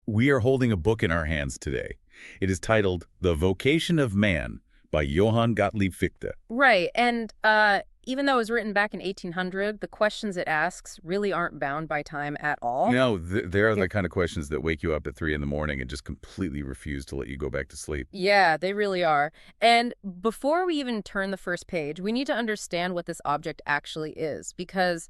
We are holding a book in our hands today. It is titled The Vocation of Man by Johann Gottlieb Fichte. Right, and even though it was written back in 1800, the questions it asks really aren't bound by time at all. No, they're the kind of questions that wake you up at 3 in the morning and just completely refuse to let you go back to sleep. Yeah, they really are. And before we even turn the first page, we need to understand what this object actually is, because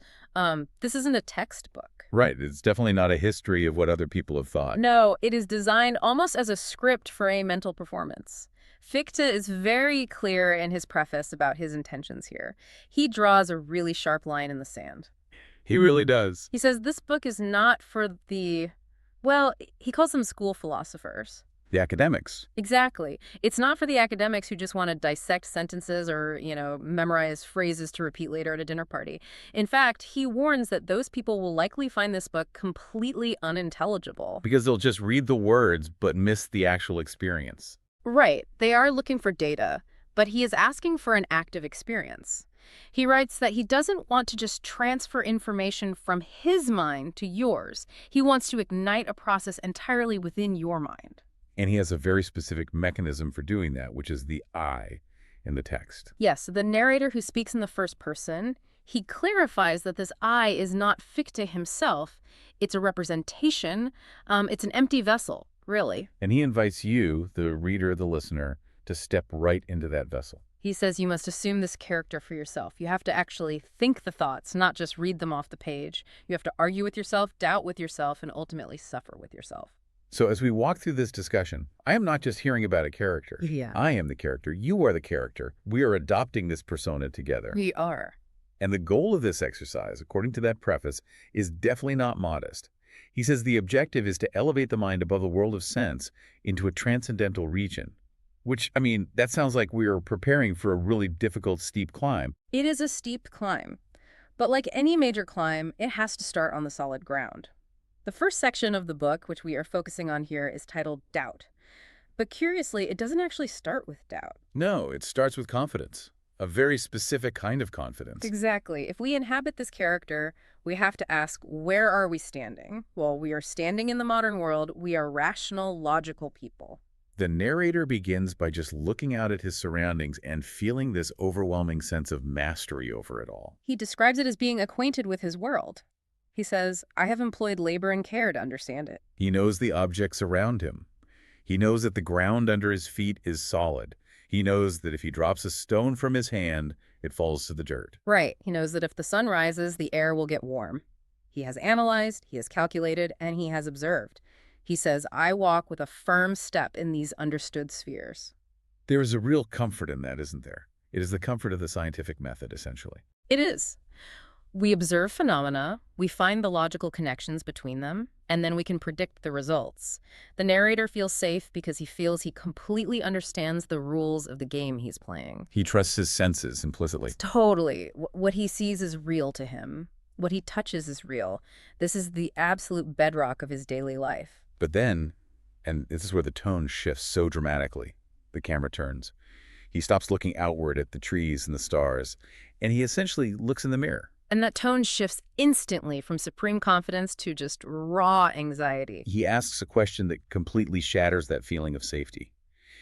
this isn't a textbook. Right, it's definitely not a history of what other people have thought. No, it is designed almost as a script for a mental performance. Fichte is very clear in his preface about his intentions here. He draws a really sharp line in the sand. He really does. He says this book is not for well, he calls them school philosophers. The academics. Exactly. It's not for the academics who just want to dissect sentences or, memorize phrases to repeat later at a dinner party. In fact, he warns that those people will likely find this book completely unintelligible. Because they'll just read the words but miss the actual experience. Right. They are looking for data, but he is asking for an active experience. He writes that he doesn't want to just transfer information from his mind to yours. He wants to ignite a process entirely within your mind. And he has a very specific mechanism for doing that, which is the I in the text. Yes, the narrator who speaks in the first person, he clarifies that this I is not Fichte himself. It's a representation. It's an empty vessel, really. And he invites you, the reader, the listener, to step right into that vessel. He says you must assume this character for yourself. You have to actually think the thoughts, not just read them off the page. You have to argue with yourself, doubt with yourself, and ultimately suffer with yourself. So as we walk through this discussion, I am not just hearing about a character. Yeah. I am the character. You are the character. We are adopting this persona together. We are. And the goal of this exercise, according to that preface, is definitely not modest. He says the objective is to elevate the mind above the world of sense into a transcendental region. Which, that sounds like we are preparing for a really difficult, steep climb. It is a steep climb. But like any major climb, it has to start on the solid ground. The first section of the book, which we are focusing on here, is titled Doubt. But curiously, it doesn't actually start with doubt. No, it starts with confidence. A very specific kind of confidence. Exactly. If we inhabit this character, we have to ask, where are we standing? Well, we are standing in the modern world. We are rational, logical people. The narrator begins by just looking out at his surroundings and feeling this overwhelming sense of mastery over it all. He describes it as being acquainted with his world. He says, I have employed labor and care to understand it. He knows the objects around him. He knows that the ground under his feet is solid. He knows that if he drops a stone from his hand, it falls to the dirt. Right. He knows that if the sun rises, the air will get warm. He has analyzed, he has calculated, and he has observed. He says, I walk with a firm step in these understood spheres. There is a real comfort in that, isn't there? It is the comfort of the scientific method, essentially. It is. We observe phenomena, we find the logical connections between them, and then we can predict the results. The narrator feels safe because he feels he completely understands the rules of the game he's playing. He trusts his senses implicitly. Totally. What he sees is real to him. What he touches is real. This is the absolute bedrock of his daily life. But then, and this is where the tone shifts so dramatically, the camera turns. He stops looking outward at the trees and the stars, and he essentially looks in the mirror. And that tone shifts instantly from supreme confidence to just raw anxiety. He asks a question that completely shatters that feeling of safety.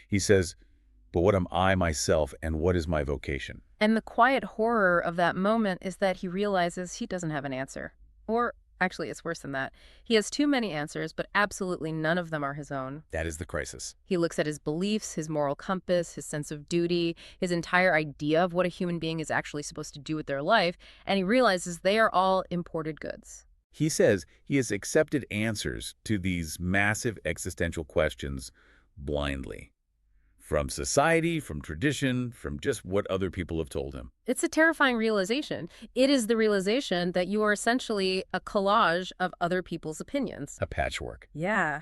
He says, but what am I myself and what is my vocation? And the quiet horror of that moment is that he realizes he doesn't have an answer. Or actually, it's worse than that. He has too many answers, but absolutely none of them are his own. That is the crisis. He looks at his beliefs, his moral compass, his sense of duty, his entire idea of what a human being is actually supposed to do with their life, and he realizes they are all imported goods. He says he has accepted answers to these massive existential questions blindly. From society, from tradition, from just what other people have told him. It's a terrifying realization. It is the realization that you are essentially a collage of other people's opinions. A patchwork. Yeah.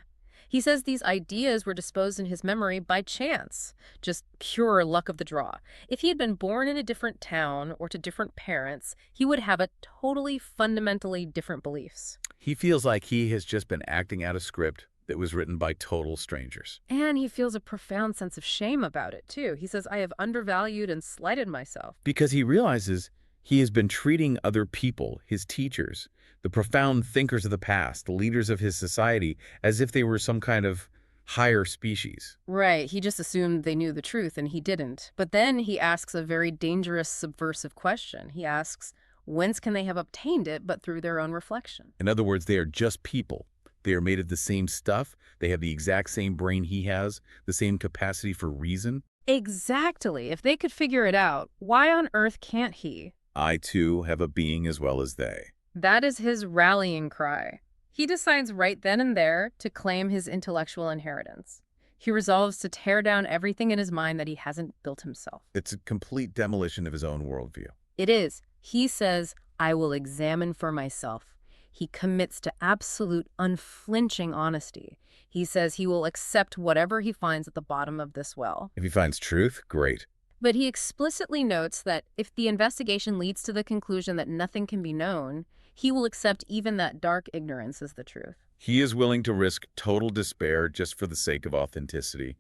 He says these ideas were disposed in his memory by chance, just pure luck of the draw. If he had been born in a different town or to different parents, he would have a totally fundamentally different beliefs. He feels like he has just been acting out a script that was written by total strangers. And he feels a profound sense of shame about it, too. He says, I have undervalued and slighted myself. Because he realizes he has been treating other people, his teachers, the profound thinkers of the past, the leaders of his society, as if they were some kind of higher species. Right, he just assumed they knew the truth, and he didn't. But then he asks a very dangerous, subversive question. He asks, whence can they have obtained it but through their own reflection? In other words, they are just people. They are made of the same stuff. They have the exact same brain he has, the same capacity for reason. Exactly. If they could figure it out, why on earth can't he? I, too, have a being as well as they. That is his rallying cry. He decides right then and there to claim his intellectual inheritance. He resolves to tear down everything in his mind that he hasn't built himself. It's a complete demolition of his own worldview. It is. He says, I will examine for myself. He commits to absolute, unflinching honesty. He says he will accept whatever he finds at the bottom of this well. If he finds truth, great. But he explicitly notes that if the investigation leads to the conclusion that nothing can be known, he will accept even that dark ignorance as the truth. He is willing to risk total despair just for the sake of authenticity.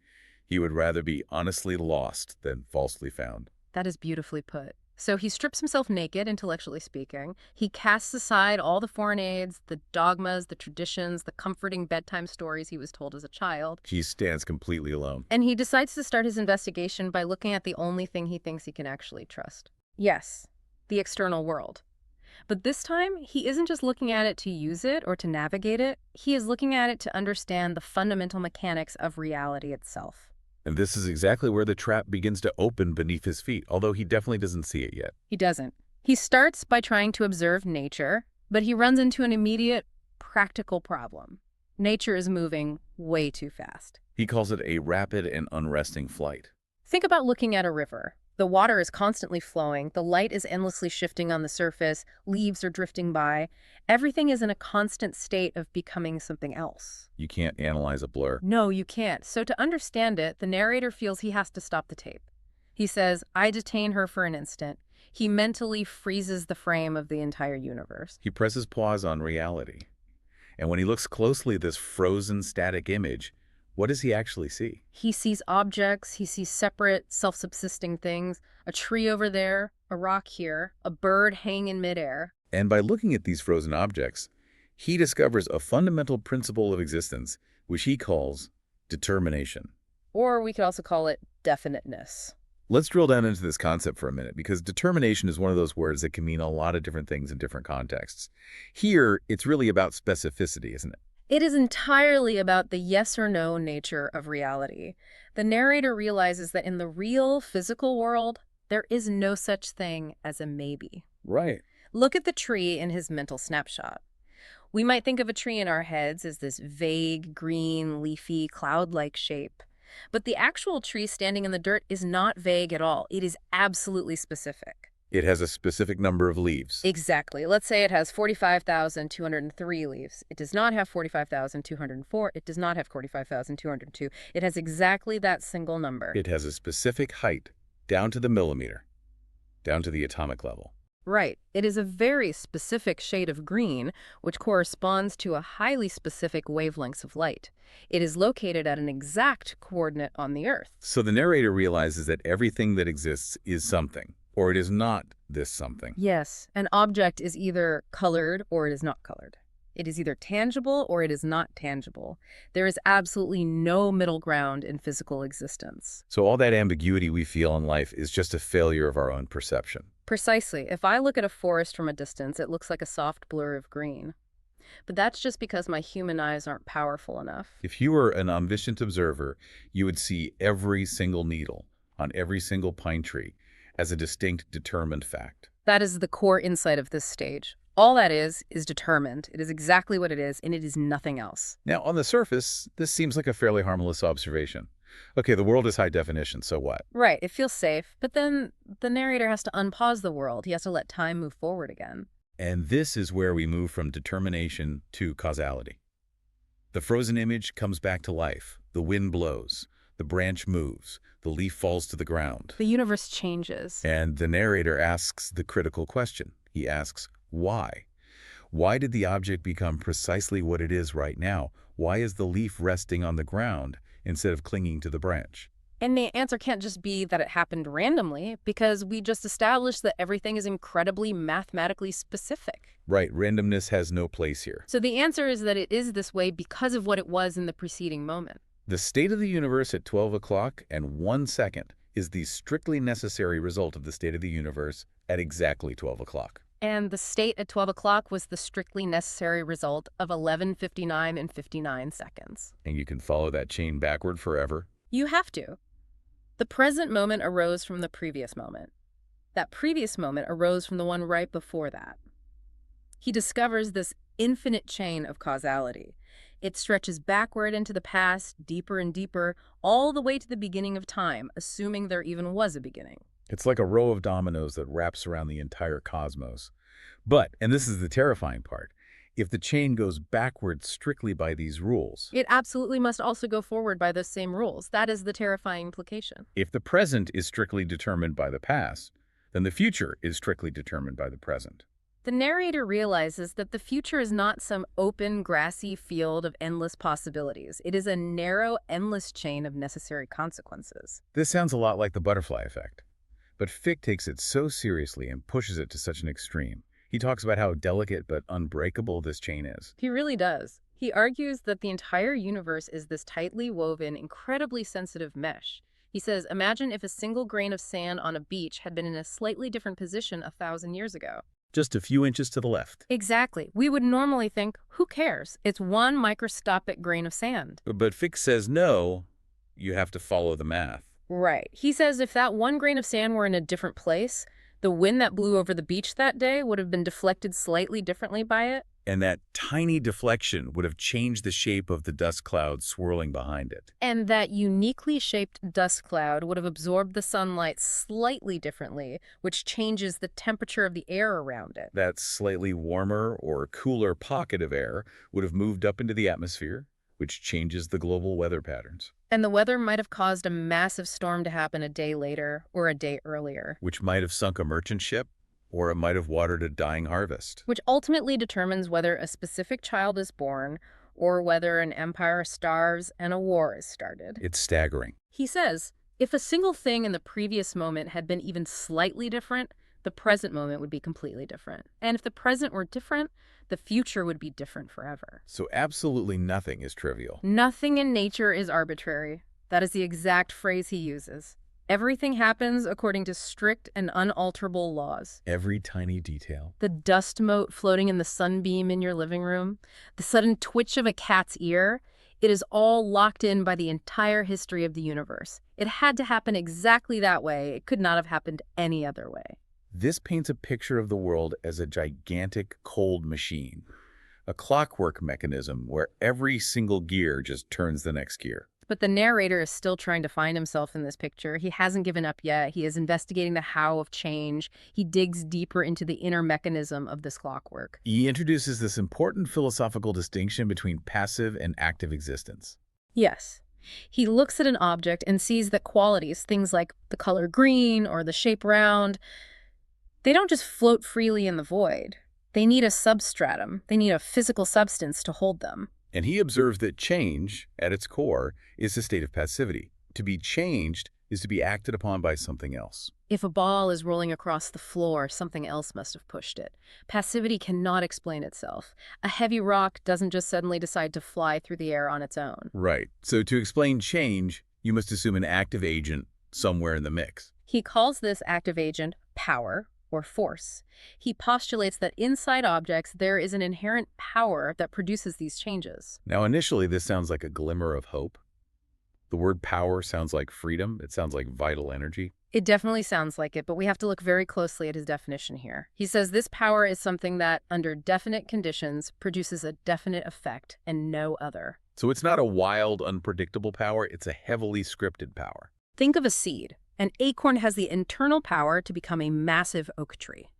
He would rather be honestly lost than falsely found. That is beautifully put. So he strips himself naked, intellectually speaking. He casts aside all the foreign aids, the dogmas, the traditions, the comforting bedtime stories he was told as a child. He stands completely alone. And he decides to start his investigation by looking at the only thing he thinks he can actually trust. Yes, the external world. But this time, he isn't just looking at it to use it or to navigate it. He is looking at it to understand the fundamental mechanics of reality itself. And this is exactly where the trap begins to open beneath his feet, although he definitely doesn't see it yet. He doesn't. He starts by trying to observe nature, but he runs into an immediate, practical problem. Nature is moving way too fast. He calls it a rapid and unresting flight. Think about looking at a river. The water is constantly flowing, the light is endlessly shifting on the surface, leaves are drifting by. Everything is in a constant state of becoming something else. You can't analyze a blur. No, you can't. So to understand it, the narrator feels he has to stop the tape. He says, I detain her for an instant. He mentally freezes the frame of the entire universe. He presses pause on reality. And when he looks closely at this frozen static image, what does he actually see? He sees objects, he sees separate, self-subsisting things, a tree over there, a rock here, a bird hanging in midair. And by looking at these frozen objects, he discovers a fundamental principle of existence, which he calls determination. Or we could also call it definiteness. Let's drill down into this concept for a minute, because determination is one of those words that can mean a lot of different things in different contexts. Here, it's really about specificity, isn't it? It is entirely about the yes or no nature of reality. The narrator realizes that in the real physical world, there is no such thing as a maybe. Right. Look at the tree in his mental snapshot. We might think of a tree in our heads as this vague, green, leafy, cloud-like shape. But the actual tree standing in the dirt is not vague at all. It is absolutely specific. It has a specific number of leaves. Exactly. Let's say it has 45,203 leaves. It does not have 45,204. It does not have 45,202. It has exactly that single number. It has a specific height, down to the millimeter, down to the atomic level. Right. It is a very specific shade of green, which corresponds to a highly specific wavelengths of light. It is located at an exact coordinate on the Earth. So the narrator realizes that everything that exists is something. Or it is not this something. Yes, an object is either colored or it is not colored. It is either tangible or it is not tangible. There is absolutely no middle ground in physical existence. So all that ambiguity we feel in life is just a failure of our own perception. Precisely. If I look at a forest from a distance, it looks like a soft blur of green. But that's just because my human eyes aren't powerful enough. If you were an omniscient observer, you would see every single needle on every single pine tree as a distinct, determined fact. That is the core insight of this stage. All that is determined. It is exactly what it is, and it is nothing else. Now, on the surface, this seems like a fairly harmless observation. Okay, the world is high definition, so what? Right, it feels safe, but then the narrator has to unpause the world. He has to let time move forward again. And this is where we move from determination to causality. The frozen image comes back to life. The wind blows. The branch moves. The leaf falls to the ground. The universe changes. And the narrator asks the critical question. He asks, why? Why did the object become precisely what it is right now? Why is the leaf resting on the ground instead of clinging to the branch? And the answer can't just be that it happened randomly, because we just established that everything is incredibly mathematically specific. Right, randomness has no place here. So the answer is that it is this way because of what it was in the preceding moment. The state of the universe at 12 o'clock and 1 second is the strictly necessary result of the state of the universe at exactly 12 o'clock. And the state at 12 o'clock was the strictly necessary result of 11:59 and 59 seconds. And you can follow that chain backward forever. You have to. The present moment arose from the previous moment. That previous moment arose from the one right before that. He discovers this infinite chain of causality. It stretches backward into the past, deeper and deeper, all the way to the beginning of time, assuming there even was a beginning. It's like a row of dominoes that wraps around the entire cosmos. But, and this is the terrifying part, if the chain goes backward strictly by these rules, It absolutely must also go forward by those same rules. That is the terrifying implication. if the present is strictly determined by the past, then the future is strictly determined by the present. The narrator realizes that the future is not some open, grassy field of endless possibilities. It is a narrow, endless chain of necessary consequences. This sounds a lot like the butterfly effect. But Fichte takes it so seriously and pushes it to such an extreme. He talks about how delicate but unbreakable this chain is. He really does. He argues that the entire universe is this tightly woven, incredibly sensitive mesh. He says, imagine if a single grain of sand on a beach had been in a slightly different position 1,000 years ago. Just a few inches to the left. Exactly. We would normally think, who cares? It's one microscopic grain of sand. But Fichte says no, you have to follow the math. Right. He says if that one grain of sand were in a different place, the wind that blew over the beach that day would have been deflected slightly differently by it. And that tiny deflection would have changed the shape of the dust cloud swirling behind it. And that uniquely shaped dust cloud would have absorbed the sunlight slightly differently, which changes the temperature of the air around it. That slightly warmer or cooler pocket of air would have moved up into the atmosphere, which changes the global weather patterns. And the weather might have caused a massive storm to happen a day later or a day earlier. Which might have sunk a merchant ship, or it might have watered a dying harvest. Which ultimately determines whether a specific child is born or whether an empire starves and a war is started. It's staggering. He says, if a single thing in the previous moment had been even slightly different, the present moment would be completely different. And if the present were different, the future would be different forever. So absolutely nothing is trivial. Nothing in nature is arbitrary. That is the exact phrase he uses. Everything happens according to strict and unalterable laws. Every tiny detail. The dust mote floating in the sunbeam in your living room, the sudden twitch of a cat's ear, it is all locked in by the entire history of the universe. It had to happen exactly that way. It could not have happened any other way. This paints a picture of the world as a gigantic, cold machine. A clockwork mechanism where every single gear just turns the next gear. But the narrator is still trying to find himself in this picture. He hasn't given up yet. He is investigating the how of change. He digs deeper into the inner mechanism of this clockwork. He introduces this important philosophical distinction between passive and active existence. Yes. He looks at an object and sees that qualities, things like the color green or the shape round, they don't just float freely in the void. They need a substratum. They need a physical substance to hold them. And he observes that change, at its core, is a state of passivity. To be changed is to be acted upon by something else. If a ball is rolling across the floor, something else must have pushed it. Passivity cannot explain itself. A heavy rock doesn't just suddenly decide to fly through the air on its own. Right. So to explain change, you must assume an active agent somewhere in the mix. He calls this active agent power, or force. He postulates that inside objects there is an inherent power that produces these changes. Now, initially, this sounds like a glimmer of hope. The word power sounds like freedom. It sounds like vital energy. It definitely sounds like it, but we have to look very closely at his definition here. He says this power is something that, under definite conditions, produces a definite effect and no other. So it's not a wild, unpredictable power. It's a heavily scripted power. Think of a seed. An acorn has the internal power to become a massive oak tree.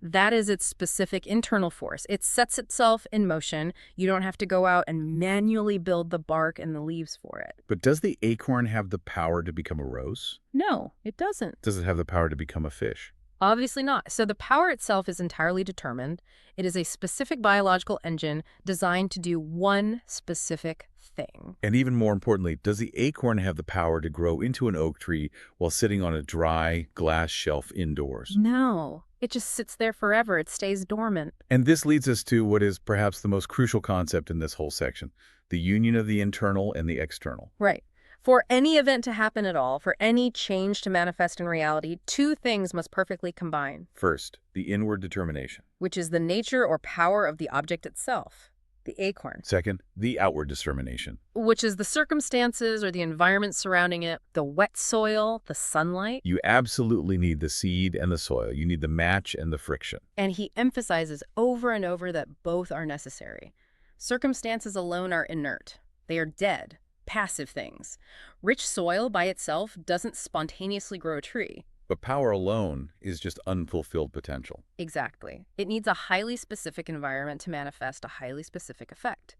That is its specific internal force. It sets itself in motion. You don't have to go out and manually build the bark and the leaves for it. But does the acorn have the power to become a rose? No, it doesn't. Does it have the power to become a fish? Obviously not. So the power itself is entirely determined. It is a specific biological engine designed to do one specific nothing. And even more importantly, does the acorn have the power to grow into an oak tree while sitting on a dry glass shelf indoors? No, it just sits there forever. It stays dormant. And this leads us to what is perhaps the most crucial concept in this whole section, the union of the internal and the external. Right. For any event to happen at all, for any change to manifest in reality, two things must perfectly combine. First, the inward determination. Which is the nature or power of the object itself, the acorn. Second, the outward determination. Which is the circumstances or the environment surrounding it, the wet soil, the sunlight. You absolutely need the seed and the soil. You need the match and the friction. And he emphasizes over and over that both are necessary. Circumstances alone are inert. They are dead, passive things. Rich soil by itself doesn't spontaneously grow a tree. But power alone is just unfulfilled potential. Exactly. It needs a highly specific environment to manifest a highly specific effect.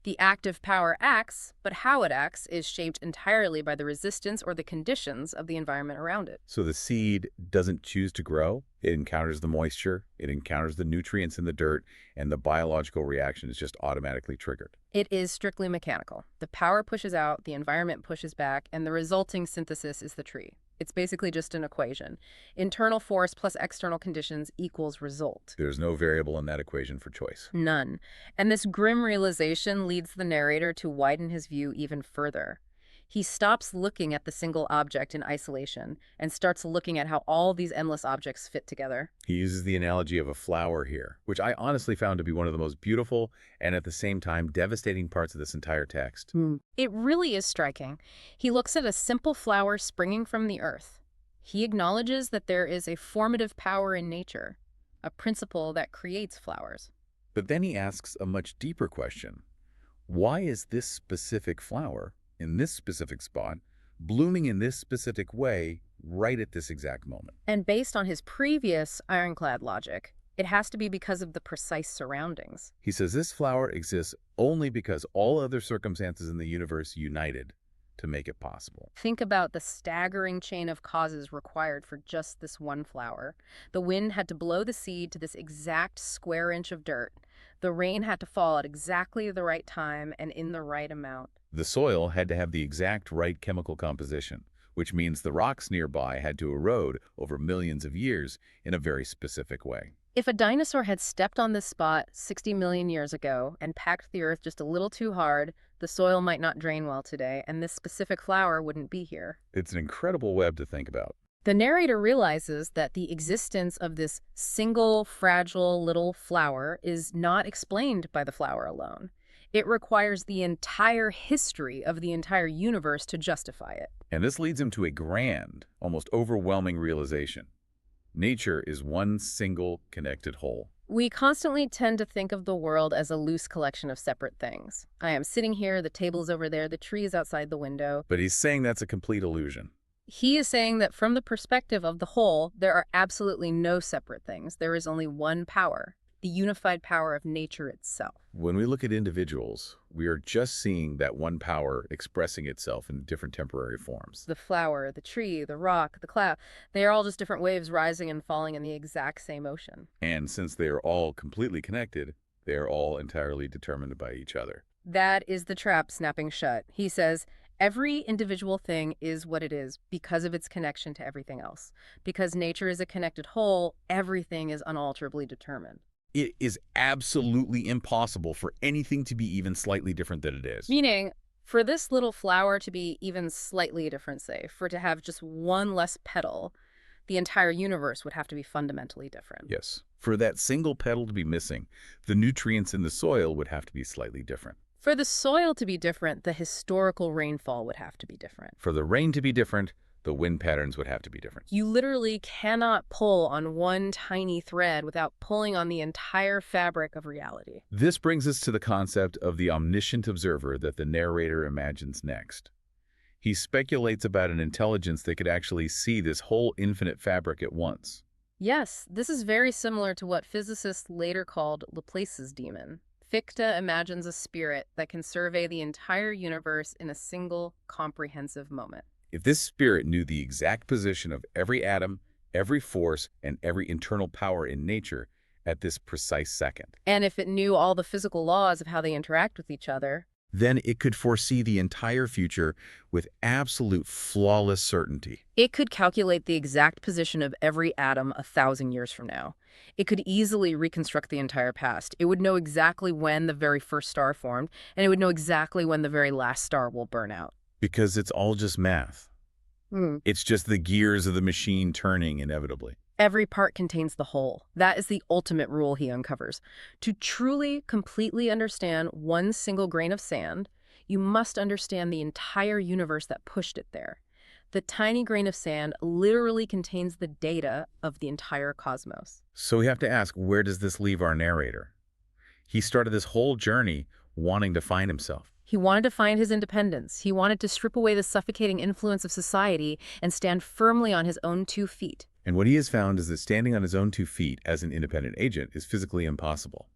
The active power acts, but how it acts is shaped entirely by the resistance or the conditions of the environment around it. So the seed doesn't choose to grow. It encounters the moisture, it encounters the nutrients in the dirt, and the biological reaction is just automatically triggered. It is strictly mechanical. The power pushes out, the environment pushes back, and the resulting synthesis is the tree. It's basically just an equation. Internal force plus external conditions equals result. There's no variable in that equation for choice. None. And this grim realization leads the narrator to widen his view even further. He stops looking at the single object in isolation and starts looking at how all these endless objects fit together. He uses the analogy of a flower here, which I honestly found to be one of the most beautiful and at the same time devastating parts of this entire text. It really is striking. He looks at a simple flower springing from the earth. He acknowledges that there is a formative power in nature, a principle that creates flowers. But then he asks a much deeper question. Why is this specific flower, in this specific spot, blooming in this specific way right at this exact moment? And based on his previous ironclad logic, it has to be because of the precise surroundings. He says this flower exists only because all other circumstances in the universe united to make it possible. Think about the staggering chain of causes required for just this one flower. The wind had to blow the seed to this exact square inch of dirt. The rain had to fall at exactly the right time and in the right amount. The soil had to have the exact right chemical composition, which means the rocks nearby had to erode over millions of years in a very specific way. If a dinosaur had stepped on this spot 60 million years ago and packed the earth just a little too hard, the soil might not drain well today, and this specific flower wouldn't be here. It's an incredible web to think about. The narrator realizes that the existence of this single, fragile little flower is not explained by the flower alone. It requires the entire history of the entire universe to justify it. And this leads him to a grand, almost overwhelming realization. Nature is one single connected whole. We constantly tend to think of the world as a loose collection of separate things. I am sitting here, the table's over there, the tree is outside the window. But he's saying that's a complete illusion. He is saying that from the perspective of the whole, there are absolutely no separate things. There is only one power, the unified power of nature itself. When we look at individuals, we are just seeing that one power expressing itself in different temporary forms. The flower, the tree, the rock, the cloud, they are all just different waves rising and falling in the exact same ocean. And since they are all completely connected, they are all entirely determined by each other. That is the trap snapping shut. He says, every individual thing is what it is because of its connection to everything else. Because nature is a connected whole, everything is unalterably determined. It is absolutely impossible for anything to be even slightly different than it is. Meaning, for this little flower to be even slightly different, say, for it to have just one less petal, the entire universe would have to be fundamentally different. Yes. For that single petal to be missing, the nutrients in the soil would have to be slightly different. For the soil to be different, the historical rainfall would have to be different. For the rain to be different, the wind patterns would have to be different. You literally cannot pull on one tiny thread without pulling on the entire fabric of reality. This brings us to the concept of the omniscient observer that the narrator imagines next. He speculates about an intelligence that could actually see this whole infinite fabric at once. Yes, this is very similar to what physicists later called Laplace's demon. Fichte imagines a spirit that can survey the entire universe in a single, comprehensive moment. If this spirit knew the exact position of every atom, every force, and every internal power in nature at this precise second. And if it knew all the physical laws of how they interact with each other, then it could foresee the entire future with absolute flawless certainty. It could calculate the exact position of every atom 1,000 years from now. It could easily reconstruct the entire past. It would know exactly when the very first star formed, and it would know exactly when the very last star will burn out. Because it's all just math. It's just the gears of the machine turning inevitably. Every part contains the whole. That is the ultimate rule he uncovers. To truly, completely understand one single grain of sand, you must understand the entire universe that pushed it there. The tiny grain of sand literally contains the data of the entire cosmos. So we have to ask, where does this leave our narrator? He started this whole journey wanting to find himself. He wanted to find his independence. He wanted to strip away the suffocating influence of society and stand firmly on his own 2 feet. And what he has found is that standing on his own 2 feet as an independent agent is physically impossible.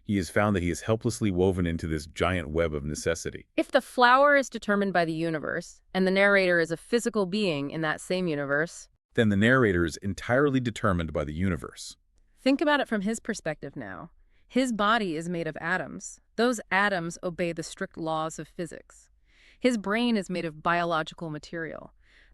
He has found that he is helplessly woven into this giant web of necessity. If the flower is determined by the universe, and the narrator is a physical being in that same universe, then the narrator is entirely determined by the universe. think about it from his perspective now. His body is made of atoms. Those atoms obey the strict laws of physics. His brain is made of biological material.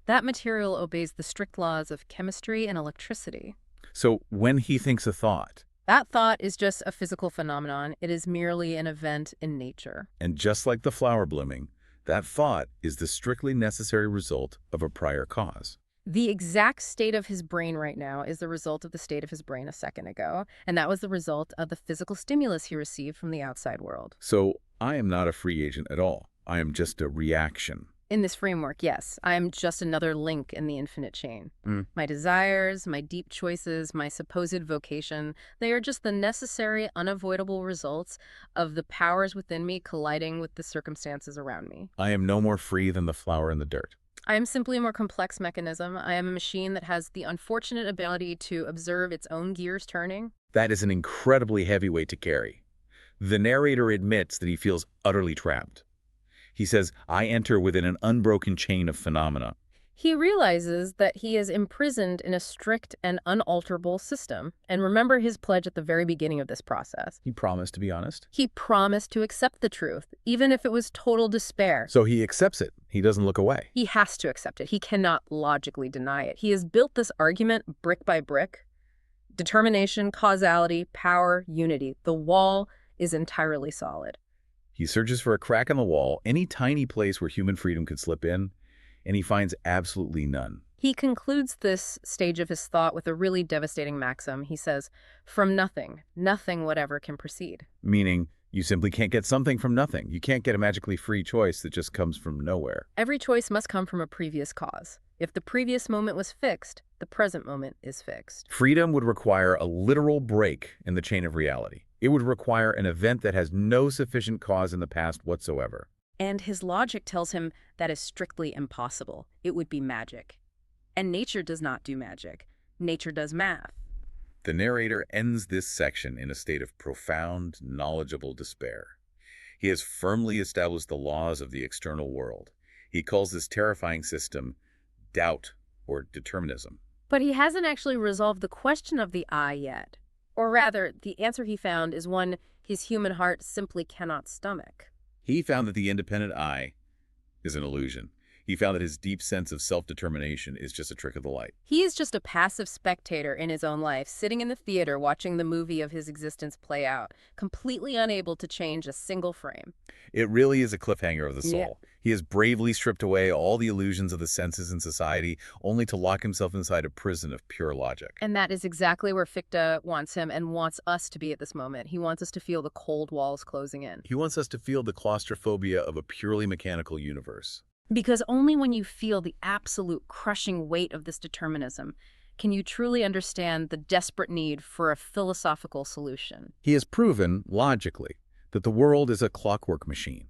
That material obeys the strict laws of chemistry and electricity. So when he thinks a thought, That thought is just a physical phenomenon. It is merely an event in nature. and just like the flower blooming, that thought is the strictly necessary result of a prior cause. The exact state of his brain right now is the result of the state of his brain a second ago, and that was the result of the physical stimulus he received from the outside world. So I am not a free agent at all. I am just a reaction. In this framework, yes, I am just another link in the infinite chain. My desires, my deep choices, my supposed vocation, they are just the necessary, unavoidable results of the powers within me colliding with the circumstances around me. I am no more free than the flower in the dirt. I am simply a more complex mechanism. I am a machine that has the unfortunate ability to observe its own gears turning. That is an incredibly heavy weight to carry. The narrator admits that he feels utterly trapped. He says, I enter within an unbroken chain of phenomena. He realizes that he is imprisoned in a strict and unalterable system. And remember his pledge at the very beginning of this process. He promised to be honest. He promised to accept the truth, even if it was total despair. So he accepts it. He doesn't look away. He has to accept it. He cannot logically deny it. He has built this argument brick by brick. Determination, causality, power, unity. The wall is entirely solid. He searches for a crack in the wall, any tiny place where human freedom could slip in, and he finds absolutely none. He concludes this stage of his thought with a really devastating maxim. He says, from nothing, nothing whatever can proceed. Meaning, you simply can't get something from nothing. You can't get a magically free choice that just comes from nowhere. Every choice must come from a previous cause. If the previous moment was fixed, the present moment is fixed. Freedom would require a literal break in the chain of reality. It would require an event that has no sufficient cause in the past whatsoever. And his logic tells him that is strictly impossible. It would be magic. And nature does not do magic. Nature does math. The narrator ends this section in a state of profound, knowledgeable despair. He has firmly established the laws of the external world. He calls this terrifying system doubt or determinism. But he hasn't actually resolved the question of the I yet. Or rather, the answer he found is one his human heart simply cannot stomach. He found that the independent I is an illusion. He found that his deep sense of self-determination is just a trick of the light. He is just a passive spectator in his own life, sitting in the theater watching the movie of his existence play out, completely unable to change a single frame. It really is a cliffhanger of the soul. Yeah. He has bravely stripped away all the illusions of the senses and society, only to lock himself inside a prison of pure logic. And that is exactly where Fichte wants him and wants us to be at this moment. He wants us to feel the cold walls closing in. He wants us to feel the claustrophobia of a purely mechanical universe. Because only when you feel the absolute crushing weight of this determinism can you truly understand the desperate need for a philosophical solution. He has proven, logically, that the world is a clockwork machine.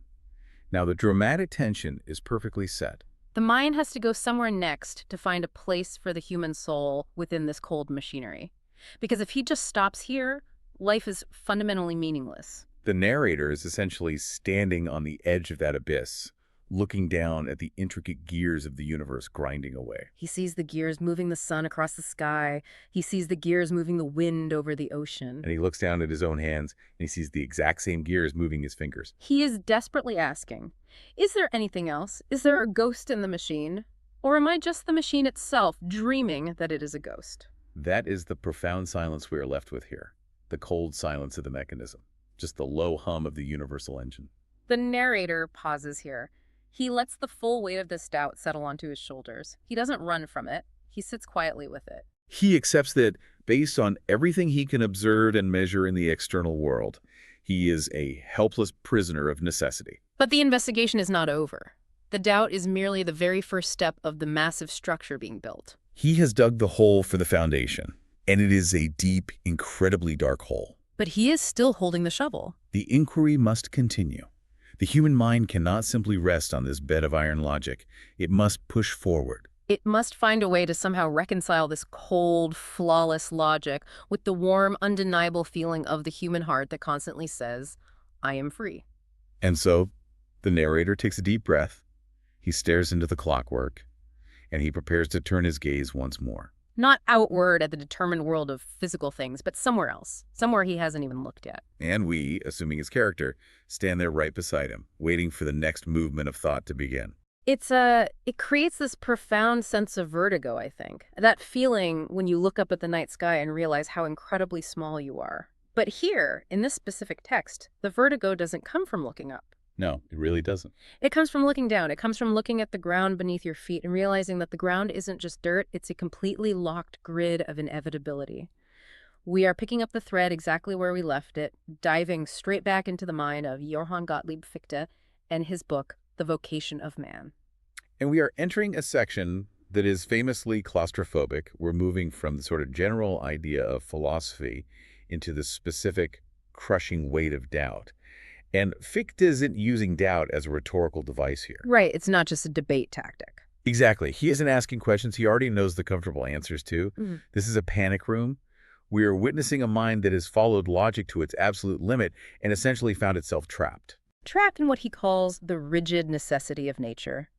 Now, the dramatic tension is perfectly set. The mind has to go somewhere next to find a place for the human soul within this cold machinery. Because if he just stops here, life is fundamentally meaningless. The narrator is essentially standing on the edge of that abyss, looking down at the intricate gears of the universe grinding away. He sees the gears moving the sun across the sky. He sees the gears moving the wind over the ocean. And he looks down at his own hands, and he sees the exact same gears moving his fingers. He is desperately asking, is there anything else? Is there a ghost in the machine? Or am I just the machine itself dreaming that it is a ghost? That is the profound silence we are left with here. The cold silence of the mechanism. Just the low hum of the universal engine. The narrator pauses here. He lets the full weight of this doubt settle onto his shoulders. He doesn't run from it. He sits quietly with it. He accepts that based on everything he can observe and measure in the external world, he is a helpless prisoner of necessity. But the investigation is not over. The doubt is merely the very first step of the massive structure being built. He has dug the hole for the foundation, and it is a deep, incredibly dark hole. But he is still holding the shovel. The inquiry must continue. The human mind cannot simply rest on this bed of iron logic. It must push forward. It must find a way to somehow reconcile this cold, flawless logic with the warm, undeniable feeling of the human heart that constantly says, I am free. And so, the narrator takes a deep breath. He stares into the clockwork, and he prepares to turn his gaze once more. Not outward at the determined world of physical things, but somewhere else. Somewhere he hasn't even looked yet. And we, assuming his character, stand there right beside him, waiting for the next movement of thought to begin. It creates this profound sense of vertigo, I think. That feeling when you look up at the night sky and realize how incredibly small you are. But here, in this specific text, the vertigo doesn't come from looking up. No, it really doesn't. It comes from looking down. It comes from looking at the ground beneath your feet and realizing that the ground isn't just dirt, it's a completely locked grid of inevitability. We are picking up the thread exactly where we left it, diving straight back into the mind of Johann Gottlieb Fichte and his book, The Vocation of Man. And we are entering a section that is famously claustrophobic. We're moving from the sort of general idea of philosophy into the specific crushing weight of doubt. And Fichte isn't using doubt as a rhetorical device here. Right, it's not just a debate tactic. Exactly. He isn't asking questions he already knows the comfortable answers to. This is a panic room. We are witnessing a mind that has followed logic to its absolute limit and essentially found itself trapped. Trapped in what he calls the rigid necessity of nature.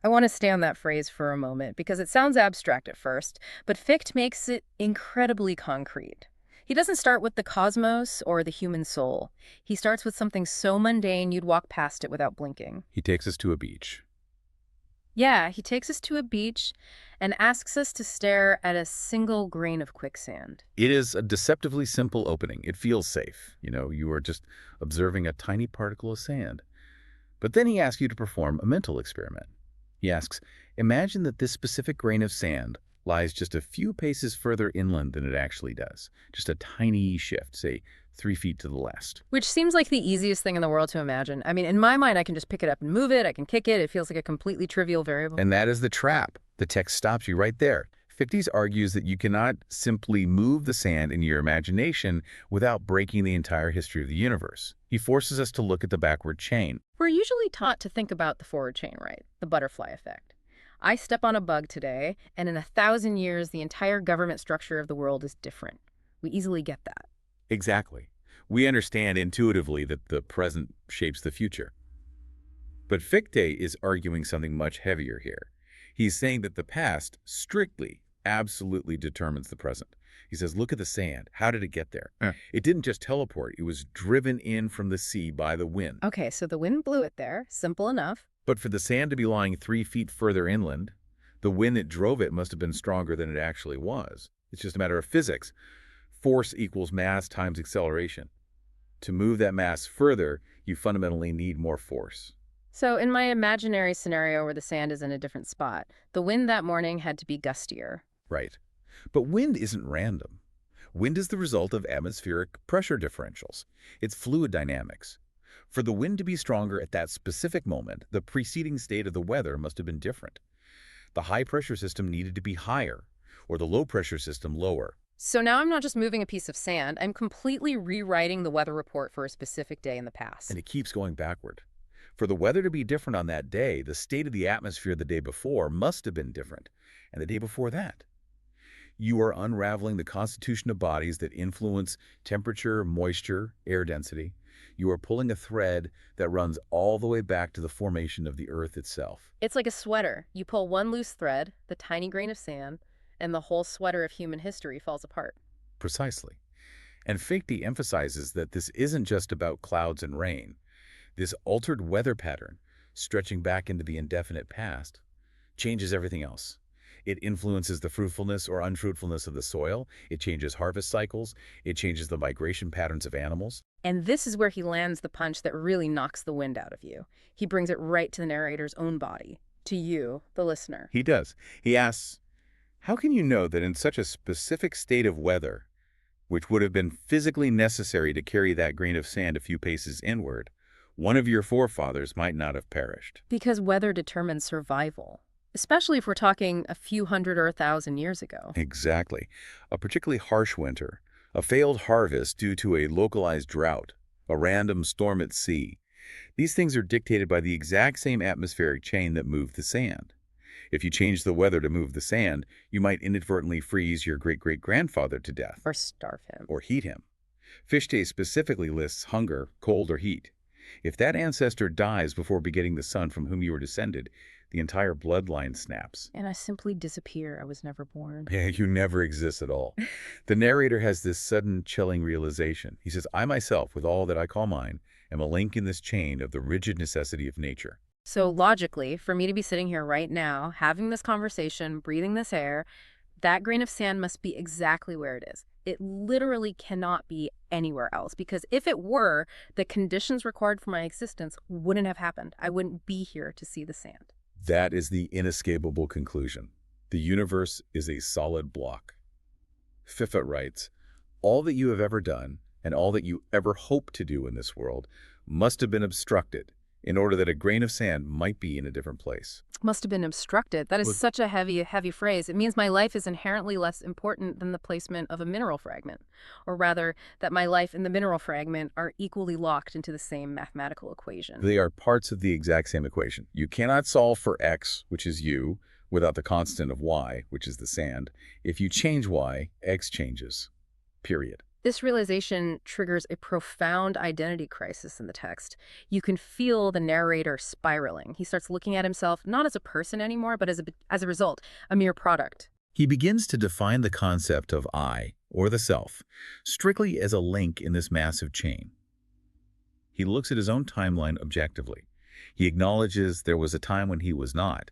I want to stay on that phrase for a moment because it sounds abstract at first, but Fichte makes it incredibly concrete. He doesn't start with the cosmos or the human soul. He starts with something so mundane you'd walk past it without blinking. He takes us to a beach. Yeah, he takes us to a beach and asks us to stare at a single grain of quicksand. It is a deceptively simple opening. It feels safe. You are just observing a tiny particle of sand. But then he asks you to perform a mental experiment. He asks, imagine that this specific grain of sand lies just a few paces further inland than it actually does. Just a tiny shift, say 3 feet to the left. Which seems like the easiest thing in the world to imagine. I mean, in my mind, I can just pick it up and move it. I can kick it. It feels like a completely trivial variable. And that is the trap. The text stops you right there. Fichte argues that you cannot simply move the sand in your imagination without breaking the entire history of the universe. He forces us to look at the backward chain. We're usually taught to think about the forward chain, right? The butterfly effect. I step on a bug today, and in 1,000 years, the entire government structure of the world is different. We easily get that. Exactly. We understand intuitively that the present shapes the future. But Fichte is arguing something much heavier here. He's saying that the past strictly, absolutely determines the present. He says, look at the sand. How did it get there? It didn't just teleport. It was driven in from the sea by the wind. Okay, so the wind blew it there. Simple enough. But for the sand to be lying 3 feet further inland, the wind that drove it must have been stronger than it actually was. It's just a matter of physics. Force equals mass times acceleration. To move that mass further, you fundamentally need more force. So in my imaginary scenario where the sand is in a different spot, the wind that morning had to be gustier. Right. But wind isn't random. Wind is the result of atmospheric pressure differentials. It's fluid dynamics. For the wind to be stronger at that specific moment, the preceding state of the weather must have been different. The high-pressure system needed to be higher, or the low-pressure system lower. So now I'm not just moving a piece of sand, I'm completely rewriting the weather report for a specific day in the past. And it keeps going backward. For the weather to be different on that day, the state of the atmosphere the day before must have been different, and the day before that. You are unraveling the constitution of bodies that influence temperature, moisture, air density. You are pulling a thread that runs all the way back to the formation of the Earth itself. It's like a sweater. You pull one loose thread, the tiny grain of sand, and the whole sweater of human history falls apart. Precisely. And Fichte emphasizes that this isn't just about clouds and rain. This altered weather pattern, stretching back into the indefinite past, changes everything else. It influences the fruitfulness or unfruitfulness of the soil. It changes harvest cycles. It changes the migration patterns of animals. And this is where he lands the punch that really knocks the wind out of you. He brings it right to the narrator's own body, to you, the listener. He does. He asks, how can you know that in such a specific state of weather, which would have been physically necessary to carry that grain of sand a few paces inward, one of your forefathers might not have perished? Because weather determines survival, especially if we're talking a few hundred or 1,000 years ago. Exactly. A particularly harsh winter, a failed harvest due to a localized drought, a random storm at sea. These things are dictated by the exact same atmospheric chain that moved the sand. If you change the weather to move the sand, you might inadvertently freeze your great-great-grandfather to death. Or starve him. Or heat him. Fichte specifically lists hunger, cold, or heat. If that ancestor dies before begetting the son from whom you were descended, the entire bloodline snaps. And I simply disappear. I was never born. Yeah, you never exist at all. The narrator has this sudden, chilling realization. He says, I myself, with all that I call mine, am a link in this chain of the rigid necessity of nature. So logically, for me to be sitting here right now, having this conversation, breathing this air, that grain of sand must be exactly where it is. It literally cannot be anywhere else, because if it were, the conditions required for my existence wouldn't have happened. I wouldn't be here to see the sand. That is the inescapable conclusion. The universe is a solid block. Fichte writes, all that you have ever done and all that you ever hope to do in this world must have been obstructed in order that a grain of sand might be in a different place. Must have been obstructed. That is such a heavy phrase. It means my life is inherently less important than the placement of a mineral fragment. Or rather, that my life and the mineral fragment are equally locked into the same mathematical equation. They are parts of the exact same equation. You cannot solve for x, which is you, without the constant of y, which is the sand. If you change y, x changes. Period. This realization triggers a profound identity crisis in the text. You can feel the narrator spiraling. He starts looking at himself not as a person anymore, but as a result, a mere product. He begins to define the concept of I, or the self, strictly as a link in this massive chain. He looks at his own timeline objectively. He acknowledges there was a time when he was not,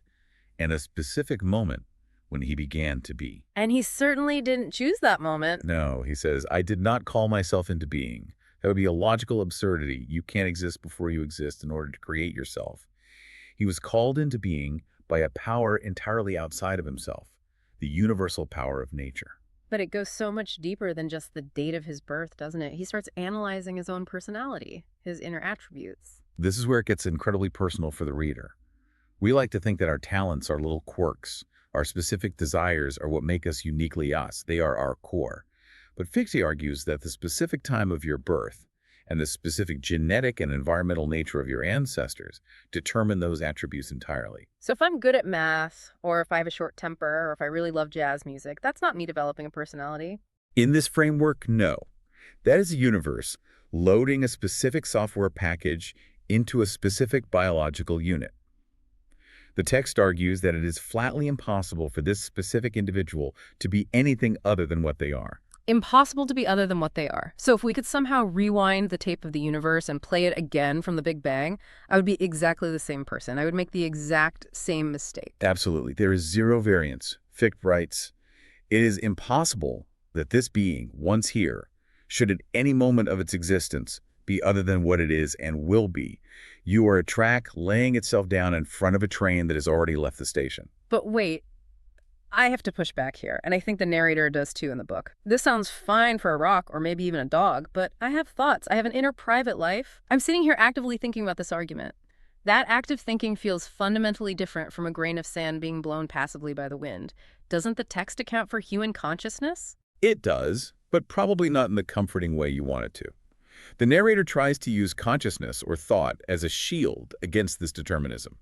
and a specific moment when he began to be. And he certainly didn't choose that moment. No, he says, I did not call myself into being. That would be a logical absurdity. You can't exist before you exist in order to create yourself. He was called into being by a power entirely outside of himself, the universal power of nature. But it goes so much deeper than just the date of his birth, doesn't it? He starts analyzing his own personality, his inner attributes. This is where it gets incredibly personal for the reader. We like to think that our talents are little quirks. Our specific desires are what make us uniquely us. They are our core. But Fichte argues that the specific time of your birth and the specific genetic and environmental nature of your ancestors determine those attributes entirely. So if I'm good at math, or if I have a short temper, or if I really love jazz music, that's not me developing a personality. In this framework, no. That is a universe loading a specific software package into a specific biological unit. The text argues that it is flatly impossible for this specific individual to be anything other than what they are. Impossible to be other than what they are. So if we could somehow rewind the tape of the universe and play it again from the Big Bang, I would be exactly the same person. I would make the exact same mistake. Absolutely. There is zero variance. Fichte writes, it is impossible that this being, once here, should at any moment of its existence be other than what it is and will be. You are a track laying itself down in front of a train that has already left the station. But wait, I have to push back here, and I think the narrator does too in the book. This sounds fine for a rock or maybe even a dog, but I have thoughts. I have an inner private life. I'm sitting here actively thinking about this argument. That active thinking feels fundamentally different from a grain of sand being blown passively by the wind. Doesn't the text account for human consciousness? It does, but probably not in the comforting way you want it to. The narrator tries to use consciousness or thought as a shield against this determinism.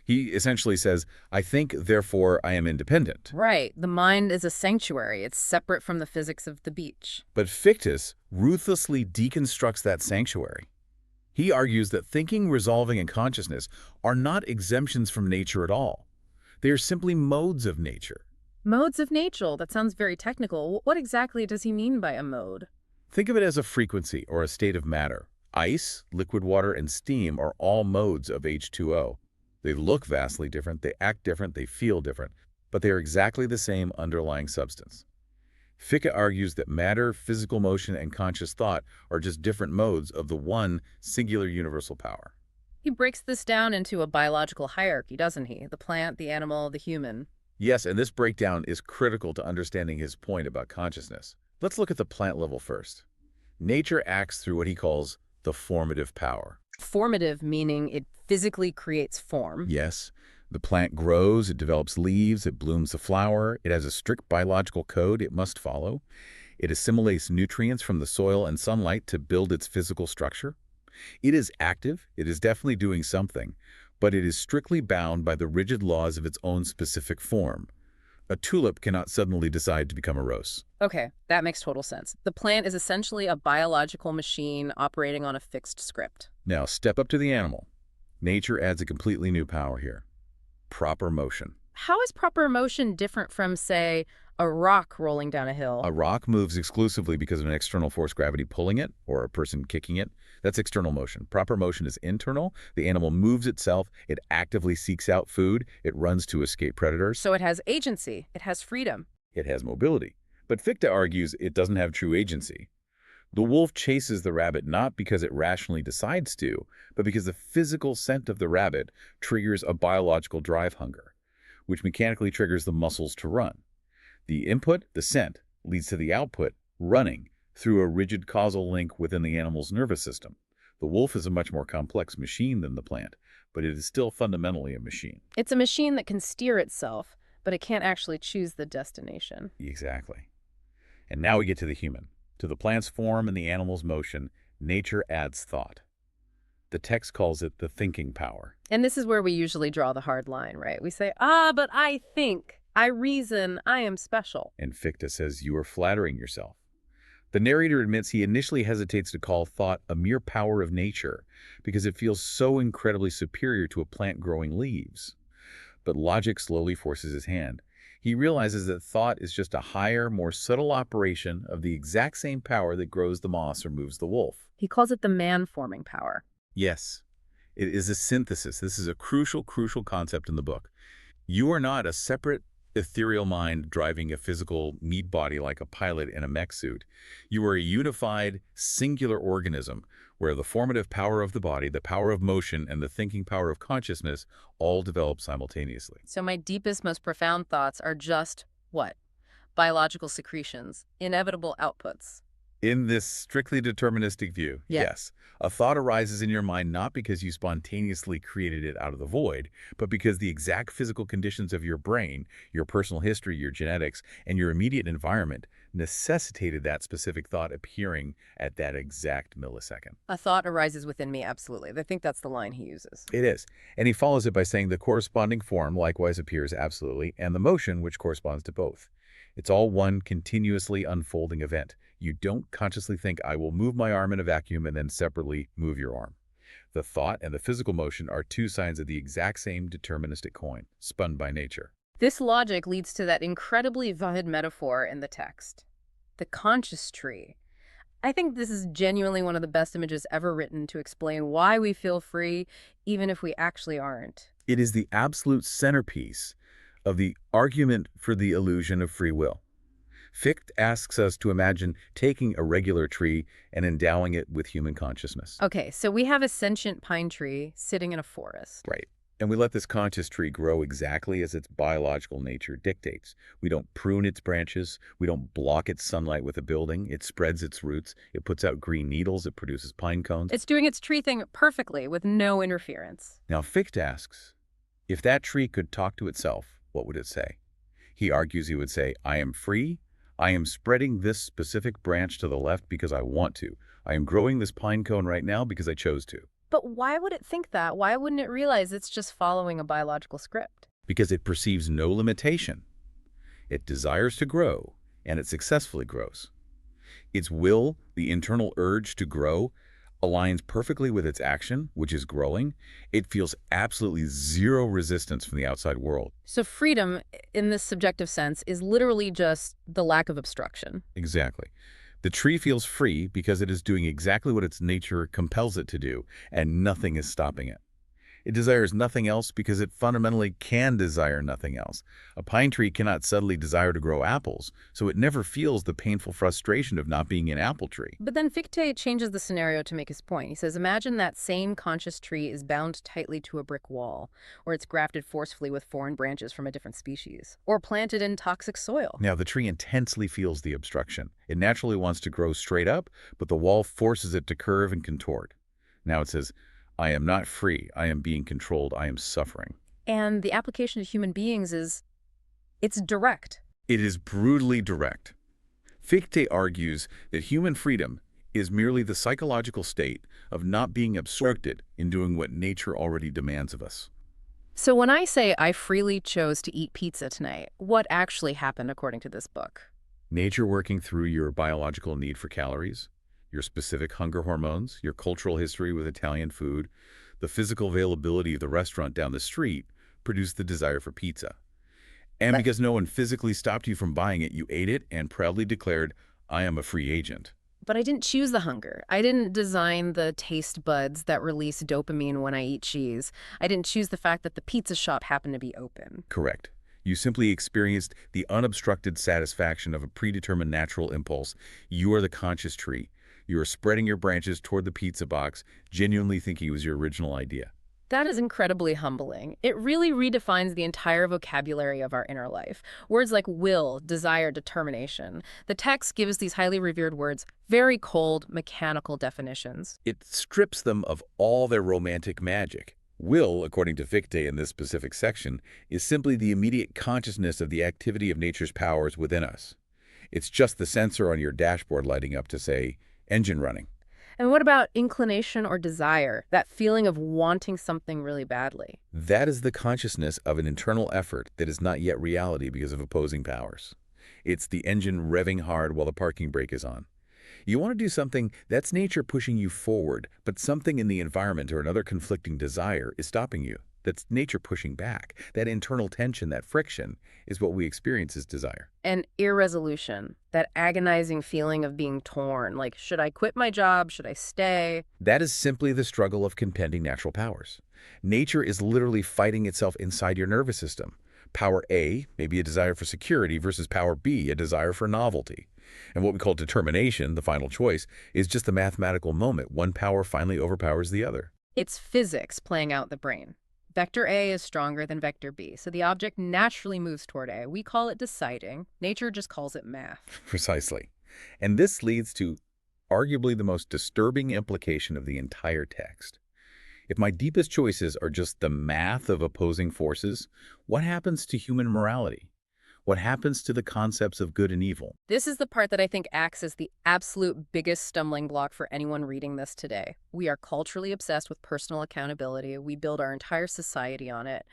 He essentially says, I think, therefore I am independent. Right. The mind is a sanctuary. It's separate from the physics of the beach. But Fichte ruthlessly deconstructs that sanctuary. He argues that thinking, resolving, and consciousness are not exemptions from nature at all. They are simply modes of nature. Modes of nature, that sounds very technical. What exactly does he mean by a mode? Think of it as a frequency or a state of matter. Ice, liquid water, and steam are all modes of H2O. They look vastly different, they act different, they feel different, but they are exactly the same underlying substance. Fichte argues that matter, physical motion, and conscious thought are just different modes of the one singular universal power. He breaks this down into a biological hierarchy, doesn't he? The plant, the animal, the human. Yes, and this breakdown is critical to understanding his point about consciousness. Let's look at the plant level first. Nature acts through what he calls the formative power. Formative meaning it physically creates form. Yes, the plant grows, it develops leaves, it blooms a flower, it has a strict biological code it must follow. It assimilates nutrients from the soil and sunlight to build its physical structure. It is active, it is definitely doing something, but it is strictly bound by the rigid laws of its own specific form. A tulip cannot suddenly decide to become a rose. Okay, that makes total sense. The plant is essentially a biological machine operating on a fixed script. Now step up to the animal. Nature adds a completely new power here. Proper motion. How is proper motion different from, say, a rock rolling down a hill? A rock moves exclusively because of an external force, gravity pulling it, or a person kicking it. That's external motion. Proper motion is internal. The animal moves itself. It actively seeks out food. It runs to escape predators. So it has agency. It has freedom. It has mobility. But Fichte argues it doesn't have true agency. The wolf chases the rabbit not because it rationally decides to, but because the physical scent of the rabbit triggers a biological drive hunger, which mechanically triggers the muscles to run. The input, the scent, leads to the output, running, through a rigid causal link within the animal's nervous system. The wolf is a much more complex machine than the plant, but it is still fundamentally a machine. It's a machine that can steer itself, but it can't actually choose the destination. Exactly. And now we get to the human. To the plant's form and the animal's motion, nature adds thought. The text calls it the thinking power. And this is where we usually draw the hard line, right? We say, but I think, I reason, I am special. And Fichte says you are flattering yourself. The narrator admits he initially hesitates to call thought a mere power of nature because it feels so incredibly superior to a plant growing leaves. But logic slowly forces his hand. He realizes that thought is just a higher, more subtle operation of the exact same power that grows the moss or moves the wolf. He calls it the man-forming power. Yes, it is a synthesis. This is a crucial concept in the book. You are not a separate, ethereal mind driving a physical meat body like a pilot in a mech suit. You are a unified, singular organism where the formative power of the body, the power of motion, and the thinking power of consciousness all develop simultaneously. So my deepest, most profound thoughts are just what? Biological secretions, inevitable outputs. In this strictly deterministic view, yes, a thought arises in your mind not because you spontaneously created it out of the void, but because the exact physical conditions of your brain, your personal history, your genetics, and your immediate environment necessitated that specific thought appearing at that exact millisecond. A thought arises within me, absolutely. I think that's the line he uses. It is. And he follows it by saying the corresponding form likewise appears absolutely, and the motion which corresponds to both. It's all one continuously unfolding event. You don't consciously think, I will move my arm in a vacuum and then separately move your arm. The thought and the physical motion are two sides of the exact same deterministic coin, spun by nature. This logic leads to that incredibly vivid metaphor in the text, the conscious tree. I think this is genuinely one of the best images ever written to explain why we feel free, even if we actually aren't. It is the absolute centerpiece of the argument for the illusion of free will. Fichte asks us to imagine taking a regular tree and endowing it with human consciousness. Okay, so we have a sentient pine tree sitting in a forest. Right. And we let this conscious tree grow exactly as its biological nature dictates. We don't prune its branches. We don't block its sunlight with a building. It spreads its roots. It puts out green needles. It produces pine cones. It's doing its tree thing perfectly with no interference. Now, Fichte asks, if that tree could talk to itself, what would it say? He argues he would say, I am free. I am spreading this specific branch to the left because I want to. I am growing this pine cone right now because I chose to. But why would it think that? Why wouldn't it realize it's just following a biological script? Because it perceives no limitation. It desires to grow, and it successfully grows. Its will, the internal urge to grow, aligns perfectly with its action, which is growing, it feels absolutely zero resistance from the outside world. So freedom, in this subjective sense, is literally just the lack of obstruction. Exactly. The tree feels free because it is doing exactly what its nature compels it to do, and nothing is stopping it. It desires nothing else because it fundamentally can desire nothing else. A pine tree cannot subtly desire to grow apples, so it never feels the painful frustration of not being an apple tree. But then Fichte changes the scenario to make his point. He says, imagine that same conscious tree is bound tightly to a brick wall, or it's grafted forcefully with foreign branches from a different species, or planted in toxic soil. Now, the tree intensely feels the obstruction. It naturally wants to grow straight up, but the wall forces it to curve and contort. Now it says, I am not free. I am being controlled. I am suffering. And the application to human beings it's direct. It is brutally direct. Fichte argues that human freedom is merely the psychological state of not being obstructed in doing what nature already demands of us. So when I say I freely chose to eat pizza tonight, what actually happened according to this book? Nature working through your biological need for calories, your specific hunger hormones, your cultural history with Italian food, the physical availability of the restaurant down the street produced the desire for pizza. And because no one physically stopped you from buying it, you ate it and proudly declared, I am a free agent. But I didn't choose the hunger. I didn't design the taste buds that release dopamine when I eat cheese. I didn't choose the fact that the pizza shop happened to be open. Correct. You simply experienced the unobstructed satisfaction of a predetermined natural impulse. You are the conscious tree. You are spreading your branches toward the pizza box, genuinely thinking it was your original idea. That is incredibly humbling. It really redefines the entire vocabulary of our inner life. Words like will, desire, determination. The text gives these highly revered words very cold, mechanical definitions. It strips them of all their romantic magic. Will, according to Fichte in this specific section, is simply the immediate consciousness of the activity of nature's powers within us. It's just the sensor on your dashboard lighting up to say, engine running. And what about inclination or desire, that feeling of wanting something really badly? That is the consciousness of an internal effort that is not yet reality because of opposing powers. It's the engine revving hard while the parking brake is on. You want to do something that's nature pushing you forward, but something in the environment or another conflicting desire is stopping you. That's nature pushing back. That internal tension, that friction, is what we experience as desire. And irresolution, that agonizing feeling of being torn, like, should I quit my job? Should I stay? That is simply the struggle of contending natural powers. Nature is literally fighting itself inside your nervous system. Power A may be a desire for security versus power B, a desire for novelty. And what we call determination, the final choice, is just the mathematical moment. One power finally overpowers the other. It's physics playing out the brain. Vector A is stronger than vector B, so the object naturally moves toward A. We call it deciding. Nature just calls it math. Precisely. And this leads to arguably the most disturbing implication of the entire text. If my deepest choices are just the math of opposing forces, what happens to human morality? What happens to the concepts of good and evil? This is the part that I think acts as the absolute biggest stumbling block for anyone reading this today. We are culturally obsessed with personal accountability. We build our entire society on it.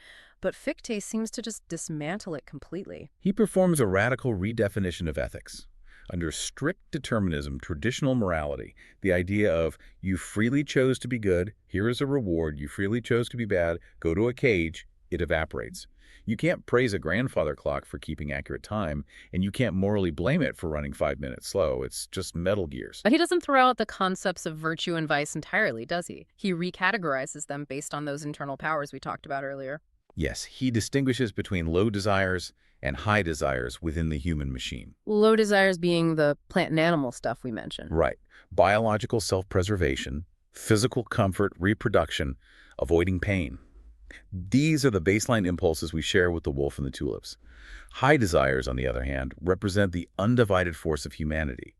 But Fichte seems to just dismantle it completely. He performs a radical redefinition of ethics. Under strict determinism, traditional morality, the idea of you freely chose to be good, here is a reward, you freely chose to be bad, go to a cage, it evaporates. You can't praise a grandfather clock for keeping accurate time, and you can't morally blame it for running 5 minutes slow. It's just Metal Gears. But he doesn't throw out the concepts of virtue and vice entirely, does he? He recategorizes them based on those internal powers we talked about earlier. Yes, he distinguishes between low desires and high desires within the human machine. Low desires being the plant and animal stuff we mentioned. Right. Biological self-preservation, physical comfort, reproduction, avoiding pain. These are the baseline impulses we share with the wolf and the tulips. High desires, on the other hand, represent the undivided force of humanity.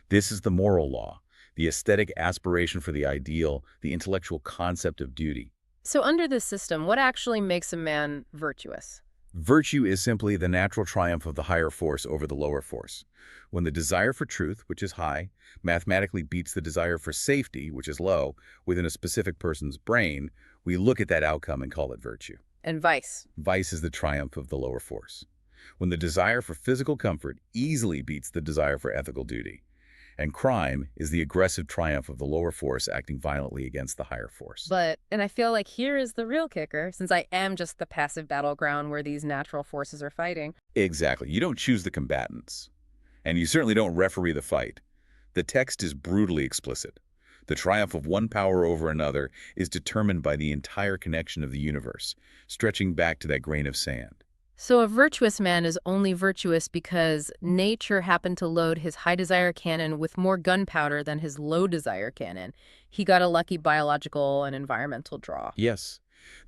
This is the moral law, the aesthetic aspiration for the ideal, the intellectual concept of duty. So under this system, what actually makes a man virtuous? Virtue is simply the natural triumph of the higher force over the lower force. When the desire for truth, which is high, mathematically beats the desire for safety, which is low, within a specific person's brain, we look at that outcome and call it virtue. And vice? Vice is the triumph of the lower force. When the desire for physical comfort easily beats the desire for ethical duty. And crime is the aggressive triumph of the lower force acting violently against the higher force. And I feel like here is the real kicker, since I am just the passive battleground where these natural forces are fighting. Exactly. You don't choose the combatants. And you certainly don't referee the fight. The text is brutally explicit. The triumph of one power over another is determined by the entire connection of the universe, stretching back to that grain of sand. So a virtuous man is only virtuous because nature happened to load his high desire cannon with more gunpowder than his low desire cannon. He got a lucky biological and environmental draw. Yes,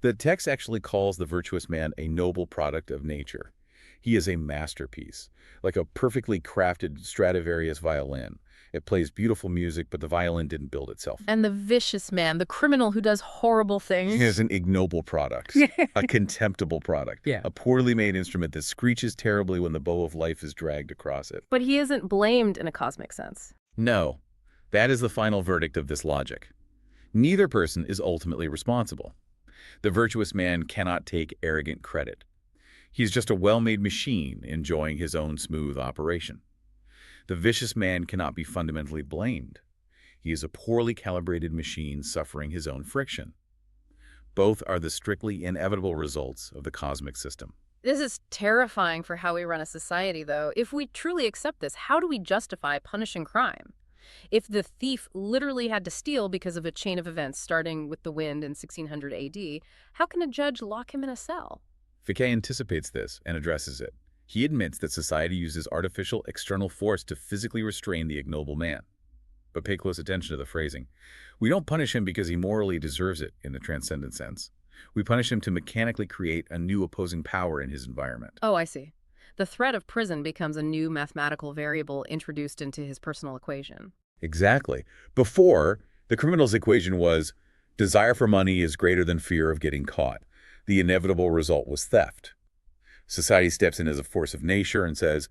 the text actually calls the virtuous man a noble product of nature. He is a masterpiece, like a perfectly crafted Stradivarius violin. It plays beautiful music, but the violin didn't build itself. And the vicious man, the criminal who does horrible things. He is an ignoble product, a contemptible product, a poorly made instrument that screeches terribly when the bow of life is dragged across it. But he isn't blamed in a cosmic sense. No, that is the final verdict of this logic. Neither person is ultimately responsible. The virtuous man cannot take arrogant credit. He's just a well-made machine enjoying his own smooth operation. The vicious man cannot be fundamentally blamed. He is a poorly calibrated machine suffering his own friction. Both are the strictly inevitable results of the cosmic system. This is terrifying for how we run a society, though. If we truly accept this, how do we justify punishing crime? If the thief literally had to steal because of a chain of events starting with the wind in 1600 AD, how can a judge lock him in a cell? Fichte anticipates this and addresses it. He admits that society uses artificial external force to physically restrain the ignoble man. But pay close attention to the phrasing. We don't punish him because he morally deserves it in the transcendent sense. We punish him to mechanically create a new opposing power in his environment. Oh, I see. The threat of prison becomes a new mathematical variable introduced into his personal equation. Exactly. Before, the criminal's equation was desire for money is greater than fear of getting caught. The inevitable result was theft. Society steps in as a force of nature and says,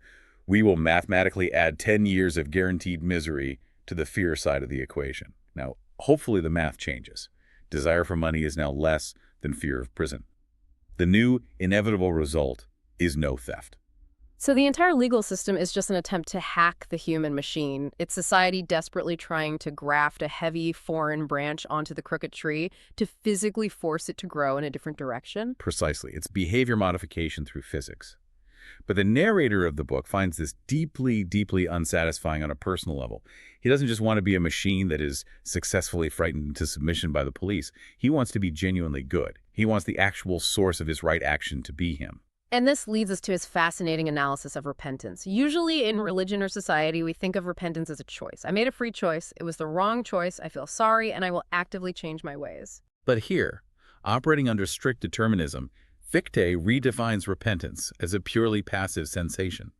we will mathematically add 10 years of guaranteed misery to the fear side of the equation. Now, hopefully the math changes. Desire for money is now less than fear of prison. The new inevitable result is no theft. So the entire legal system is just an attempt to hack the human machine. It's society desperately trying to graft a heavy foreign branch onto the crooked tree to physically force it to grow in a different direction. Precisely. It's behavior modification through physics. But the narrator of the book finds this deeply, deeply unsatisfying on a personal level. He doesn't just want to be a machine that is successfully frightened into submission by the police. He wants to be genuinely good. He wants the actual source of his right action to be him. And this leads us to his fascinating analysis of repentance. Usually in religion or society, we think of repentance as a choice. I made a free choice. It was the wrong choice. I feel sorry, and I will actively change my ways. But here, operating under strict determinism, Fichte redefines repentance as a purely passive sensation.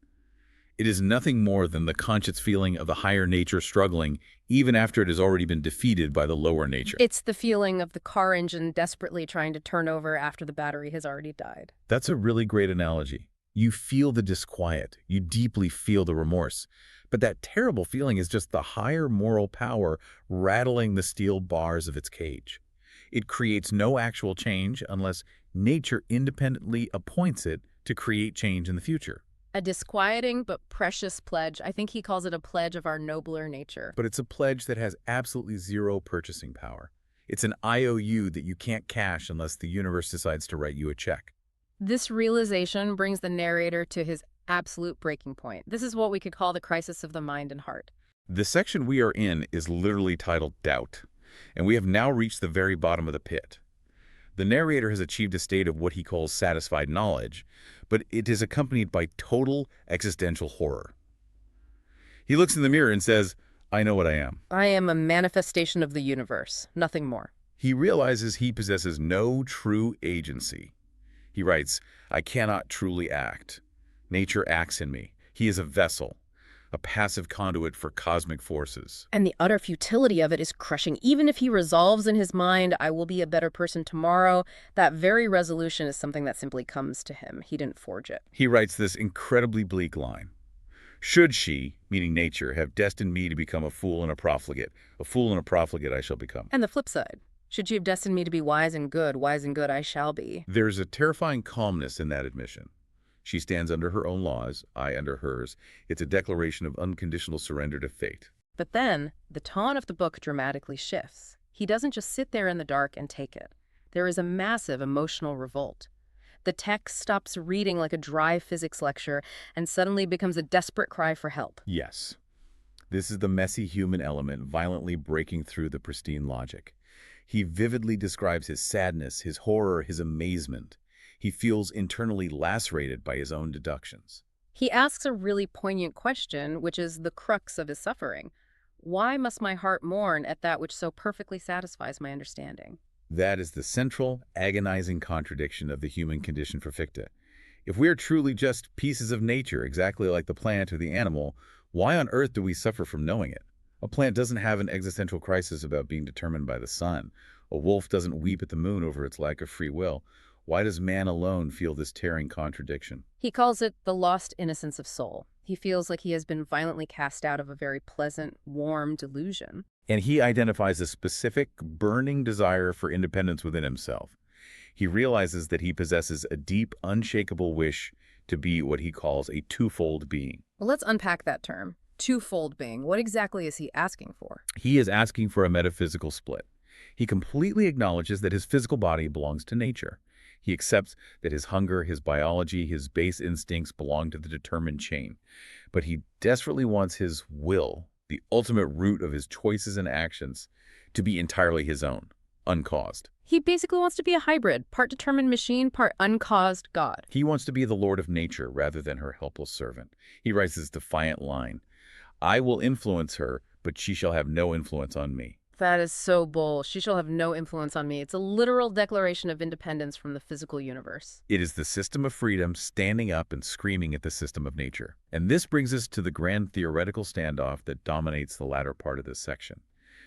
It is nothing more than the conscious feeling of the higher nature struggling, even after it has already been defeated by the lower nature. It's the feeling of the car engine desperately trying to turn over after the battery has already died. That's a really great analogy. You feel the disquiet. You deeply feel the remorse. But that terrible feeling is just the higher moral power rattling the steel bars of its cage. It creates no actual change unless nature independently appoints it to create change in the future. A disquieting but precious pledge. I think he calls it a pledge of our nobler nature. But it's a pledge that has absolutely zero purchasing power. It's an IOU that you can't cash unless the universe decides to write you a check. This realization brings the narrator to his absolute breaking point. This is what we could call the crisis of the mind and heart. The section we are in is literally titled Doubt, and we have now reached the very bottom of the pit. The narrator has achieved a state of what he calls satisfied knowledge, but it is accompanied by total existential horror. He looks in the mirror and says, I know what I am. I am a manifestation of the universe, nothing more. He realizes he possesses no true agency. He writes, I cannot truly act. Nature acts in me. He is a vessel, a passive conduit for cosmic forces. And the utter futility of it is crushing. Even if he resolves in his mind, I will be a better person tomorrow, that very resolution is something that simply comes to him. He didn't forge it. He writes this incredibly bleak line. Should she, meaning nature, have destined me to become a fool and a profligate I shall become. And the flip side. Should she have destined me to be wise and good I shall be. There's a terrifying calmness in that admission. She stands under her own laws, I under hers. It's a declaration of unconditional surrender to fate. But then, the tone of the book dramatically shifts. He doesn't just sit there in the dark and take it. There is a massive emotional revolt. The text stops reading like a dry physics lecture and suddenly becomes a desperate cry for help. Yes. This is the messy human element violently breaking through the pristine logic. He vividly describes his sadness, his horror, his amazement. He feels internally lacerated by his own deductions. He asks a really poignant question, which is the crux of his suffering. Why must my heart mourn at that which so perfectly satisfies my understanding? That is the central, agonizing contradiction of the human condition for Fichte. If we are truly just pieces of nature, exactly like the plant or the animal, why on earth do we suffer from knowing it? A plant doesn't have an existential crisis about being determined by the sun. A wolf doesn't weep at the moon over its lack of free will. Why does man alone feel this tearing contradiction? He calls it the lost innocence of soul. He feels like he has been violently cast out of a very pleasant, warm delusion. And he identifies a specific, burning desire for independence within himself. He realizes that he possesses a deep, unshakable wish to be what he calls a twofold being. Well, let's unpack that term. Twofold being. What exactly is he asking for? He is asking for a metaphysical split. He completely acknowledges that his physical body belongs to nature. He accepts that his hunger, his biology, his base instincts belong to the determined chain. But he desperately wants his will, the ultimate root of his choices and actions, to be entirely his own, uncaused. He basically wants to be a hybrid, part determined machine, part uncaused God. He wants to be the lord of nature rather than her helpless servant. He writes this defiant line, "I will influence her, but she shall have no influence on me." That is so bold. She shall have no influence on me. It's a literal declaration of independence from the physical universe. It is the system of freedom standing up and screaming at the system of nature. And this brings us to the grand theoretical standoff that dominates the latter part of this section.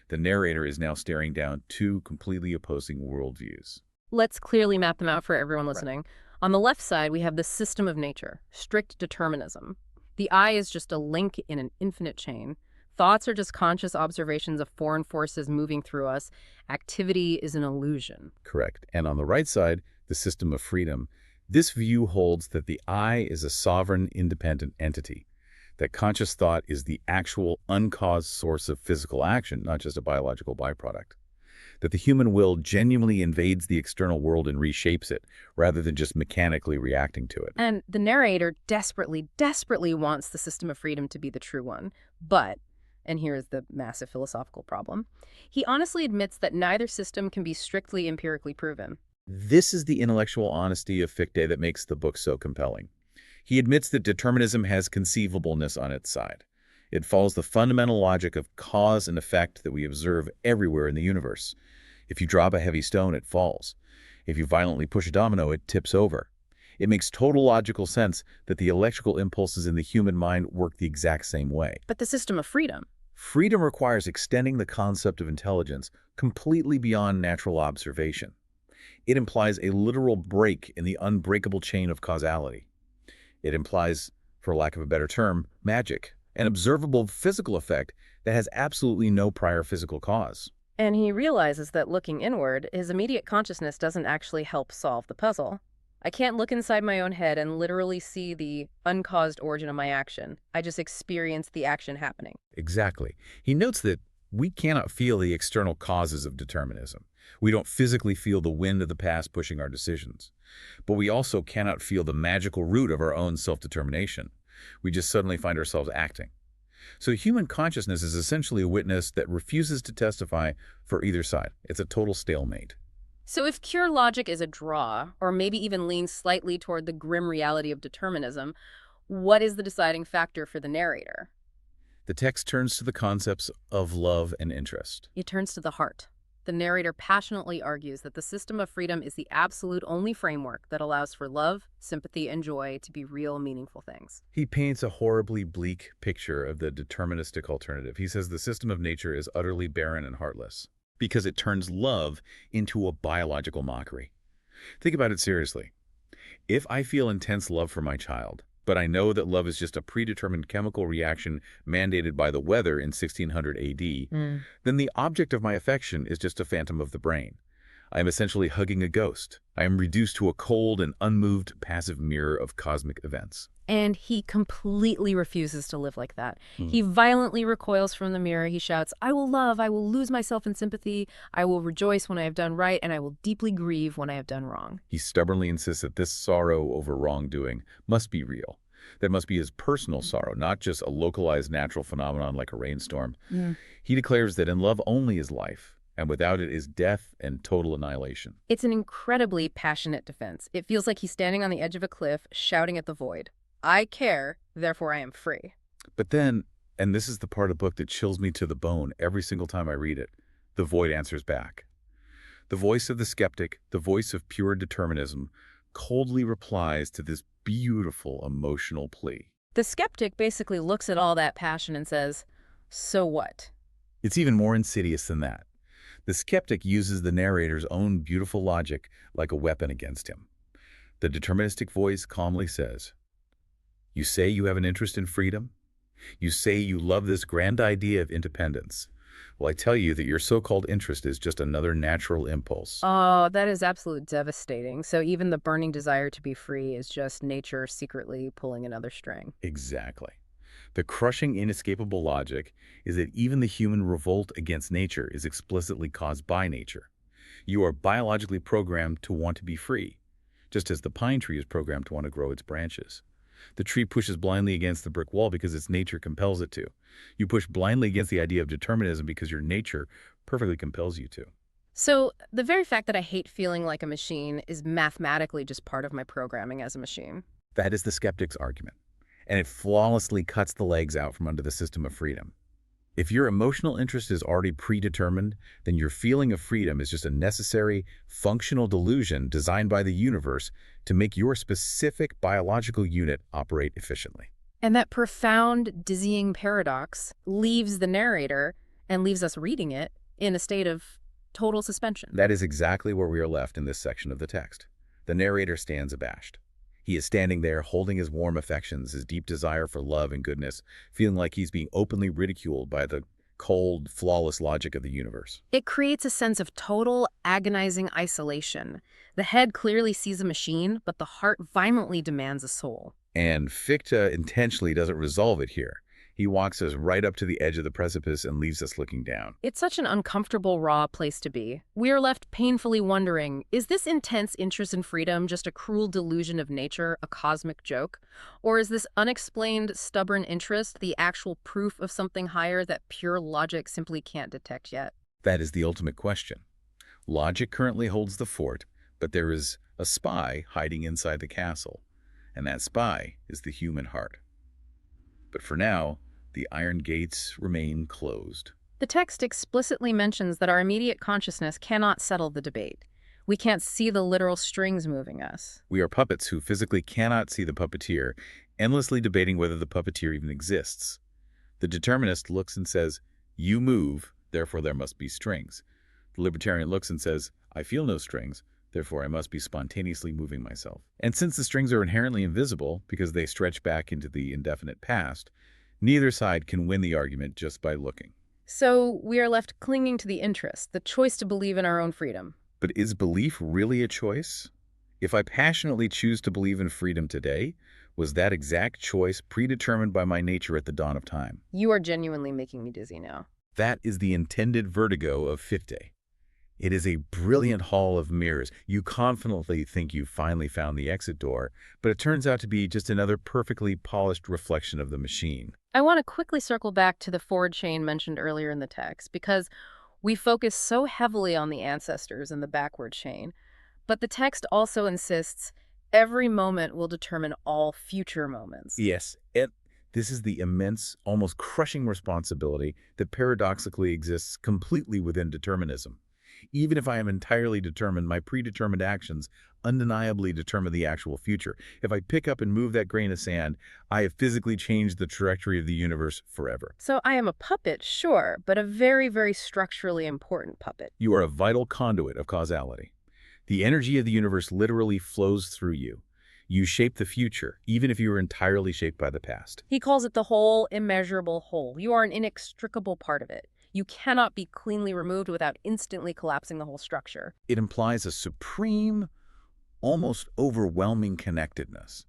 The narrator is now staring down two completely opposing worldviews. Let's clearly map them out for everyone listening. Right. On the left side, we have the system of nature, strict determinism. The I is just a link in an infinite chain. Thoughts are just conscious observations of foreign forces moving through us. Activity is an illusion. Correct. And on the right side, the system of freedom. This view holds that the I is a sovereign, independent entity, that conscious thought is the actual uncaused source of physical action, not just a biological byproduct, that the human will genuinely invades the external world and reshapes it, rather than just mechanically reacting to it. And the narrator desperately, desperately wants the system of freedom to be the true one, but and here is the massive philosophical problem, he honestly admits that neither system can be strictly empirically proven. This is the intellectual honesty of Fichte that makes the book so compelling. He admits that determinism has conceivableness on its side. It follows the fundamental logic of cause and effect that we observe everywhere in the universe. If you drop a heavy stone, it falls. If you violently push a domino, it tips over. It makes total logical sense that the electrical impulses in the human mind work the exact same way. But the system of freedom? Freedom requires extending the concept of intelligence completely beyond natural observation. It implies a literal break in the unbreakable chain of causality. It implies, for lack of a better term, magic, an observable physical effect that has absolutely no prior physical cause. And he realizes that looking inward, his immediate consciousness doesn't actually help solve the puzzle. I can't look inside my own head and literally see the uncaused origin of my action. I just experience the action happening. Exactly. He notes that we cannot feel the external causes of determinism. We don't physically feel the wind of the past pushing our decisions. But we also cannot feel the magical root of our own self-determination. We just suddenly find ourselves acting. So human consciousness is essentially a witness that refuses to testify for either side. It's a total stalemate. So if pure logic is a draw, or maybe even leans slightly toward the grim reality of determinism, what is the deciding factor for the narrator? The text turns to the concepts of love and interest. It turns to the heart. The narrator passionately argues that the system of freedom is the absolute only framework that allows for love, sympathy, and joy to be real, meaningful things. He paints a horribly bleak picture of the deterministic alternative. He says the system of nature is utterly barren and heartless, because it turns love into a biological mockery. Think about it seriously. If I feel intense love for my child, but I know that love is just a predetermined chemical reaction mandated by the weather in 1600 AD, then the object of my affection is just a phantom of the brain. I am essentially hugging a ghost. I am reduced to a cold and unmoved passive mirror of cosmic events. And he completely refuses to live like that. Hmm. He violently recoils from the mirror. He shouts, I will love, I will lose myself in sympathy, I will rejoice when I have done right, and I will deeply grieve when I have done wrong. He stubbornly insists that this sorrow over wrongdoing must be real. That must be his personal sorrow, not just a localized natural phenomenon like a rainstorm. Mm. He declares that in love only is life, and without it is death and total annihilation. It's an incredibly passionate defense. It feels like he's standing on the edge of a cliff, shouting at the void. I care, therefore I am free. But then, and this is the part of the book that chills me to the bone every single time I read it, the void answers back. The voice of the skeptic, the voice of pure determinism, coldly replies to this beautiful emotional plea. The skeptic basically looks at all that passion and says, so what? It's even more insidious than that. The skeptic uses the narrator's own beautiful logic like a weapon against him. The deterministic voice calmly says, you say you have an interest in freedom? You say you love this grand idea of independence. Well, I tell you that your so-called interest is just another natural impulse. Oh, that is absolutely devastating. So even the burning desire to be free is just nature secretly pulling another string. Exactly. The crushing, inescapable logic is that even the human revolt against nature is explicitly caused by nature. You are biologically programmed to want to be free, just as the pine tree is programmed to want to grow its branches. The tree pushes blindly against the brick wall because its nature compels it to. You push blindly against the idea of determinism because your nature perfectly compels you to. So the very fact that I hate feeling like a machine is mathematically just part of my programming as a machine. That is the skeptic's argument, and it flawlessly cuts the legs out from under the system of freedom. If your emotional interest is already predetermined, then your feeling of freedom is just a necessary, functional delusion designed by the universe to make your specific biological unit operate efficiently. And that profound, dizzying paradox leaves the narrator and leaves us reading it in a state of total suspension. That is exactly where we are left in this section of the text. The narrator stands abashed. He is standing there holding his warm affections, his deep desire for love and goodness, feeling like he's being openly ridiculed by the cold, flawless logic of the universe. It creates a sense of total, agonizing isolation. The head clearly sees a machine, but the heart violently demands a soul. And Fichte intentionally doesn't resolve it here. He walks us right up to the edge of the precipice and leaves us looking down. It's such an uncomfortable, raw place to be. We are left painfully wondering, is this intense interest in freedom just a cruel delusion of nature, a cosmic joke? Or is this unexplained, stubborn interest the actual proof of something higher that pure logic simply can't detect yet? That is the ultimate question. Logic currently holds the fort, but there is a spy hiding inside the castle, and that spy is the human heart. But for now, the iron gates remain closed. The text explicitly mentions that our immediate consciousness cannot settle the debate. We can't see the literal strings moving us. We are puppets who physically cannot see the puppeteer, endlessly debating whether the puppeteer even exists. The determinist looks and says, you move, therefore there must be strings. The libertarian looks and says, I feel no strings, therefore I must be spontaneously moving myself. And since the strings are inherently invisible because they stretch back into the indefinite past, neither side can win the argument just by looking. So we are left clinging to the interest, the choice to believe in our own freedom. But is belief really a choice? If I passionately choose to believe in freedom today, was that exact choice predetermined by my nature at the dawn of time? You are genuinely making me dizzy now. That is the intended vertigo of Fichte. It is a brilliant hall of mirrors. You confidently think you've finally found the exit door, but it turns out to be just another perfectly polished reflection of the machine. I want to quickly circle back to the forward chain mentioned earlier in the text, because we focus so heavily on the ancestors and the backward chain. But the text also insists every moment will determine all future moments. Yes, this is the immense, almost crushing responsibility that paradoxically exists completely within determinism. Even if I am entirely determined, my predetermined actions undeniably determine the actual future. If I pick up and move that grain of sand, I have physically changed the trajectory of the universe forever. So I am a puppet, sure, but a very, very structurally important puppet. You are a vital conduit of causality. The energy of the universe literally flows through you. You shape the future, even if you are entirely shaped by the past. He calls it the whole, immeasurable whole. You are an inextricable part of it. You cannot be cleanly removed without instantly collapsing the whole structure. It implies a supreme, almost overwhelming connectedness.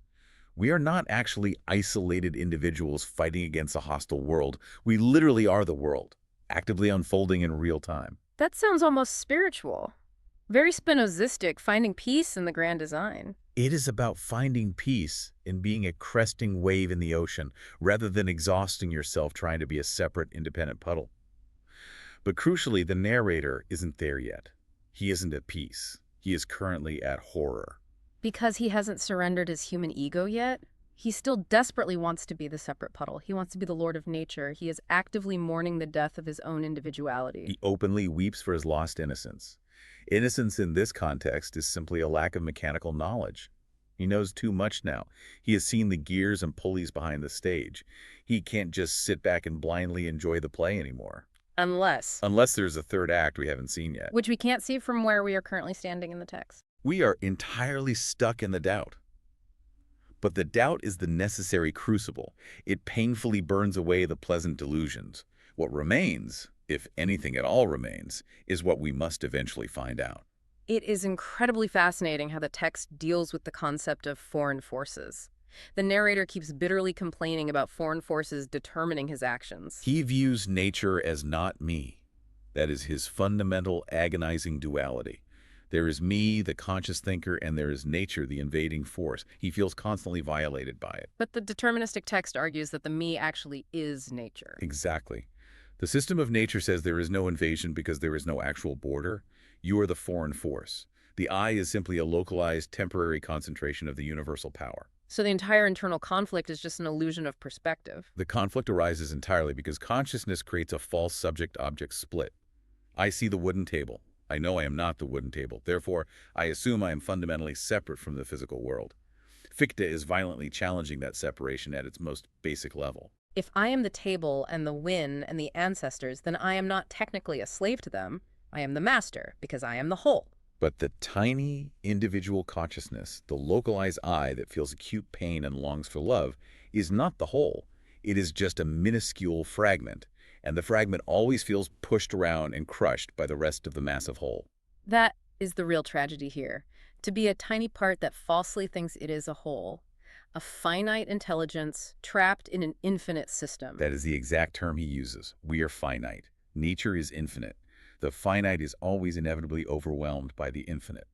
We are not actually isolated individuals fighting against a hostile world. We literally are the world, actively unfolding in real time. That sounds almost spiritual. Very Spinozistic, finding peace in the grand design. It is about finding peace in being a cresting wave in the ocean, rather than exhausting yourself trying to be a separate, independent puddle. But crucially, the narrator isn't there yet. He isn't at peace. He is currently at horror. Because he hasn't surrendered his human ego yet? He still desperately wants to be the separate puddle. He wants to be the lord of nature. He is actively mourning the death of his own individuality. He openly weeps for his lost innocence. Innocence in this context is simply a lack of mechanical knowledge. He knows too much now. He has seen the gears and pulleys behind the stage. He can't just sit back and blindly enjoy the play anymore. Unless There's a third act we haven't seen yet. which we can't see from where we are currently standing in the text. We are entirely stuck in the doubt. But the doubt is the necessary crucible. It painfully burns away the pleasant delusions. What remains, if anything at all remains, is what we must eventually find out. It is incredibly fascinating how the text deals with the concept of foreign forces. The narrator keeps bitterly complaining about foreign forces determining his actions. He views nature as not me. That is his fundamental agonizing duality. There is me, the conscious thinker, and there is nature, the invading force. He feels constantly violated by it. But the deterministic text argues that the me actually is nature. Exactly. The system of nature says there is no invasion because there is no actual border. You are the foreign force. The I is simply a localized, temporary concentration of the universal power. So the entire internal conflict is just an illusion of perspective. The conflict arises entirely because consciousness creates a false subject-object split. I see the wooden table. I know I am not the wooden table. Therefore, I assume I am fundamentally separate from the physical world. Fichte is violently challenging that separation at its most basic level. If I am the table and the wind and the ancestors, then I am not technically a slave to them. I am the master because I am the whole. But the tiny individual consciousness, the localized I that feels acute pain and longs for love, is not the whole. It is just a minuscule fragment, and the fragment always feels pushed around and crushed by the rest of the massive whole. That is the real tragedy here. To be a tiny part that falsely thinks it is a whole. A finite intelligence trapped in an infinite system. That is the exact term he uses. We are finite. Nature is infinite. The finite is always inevitably overwhelmed by the infinite.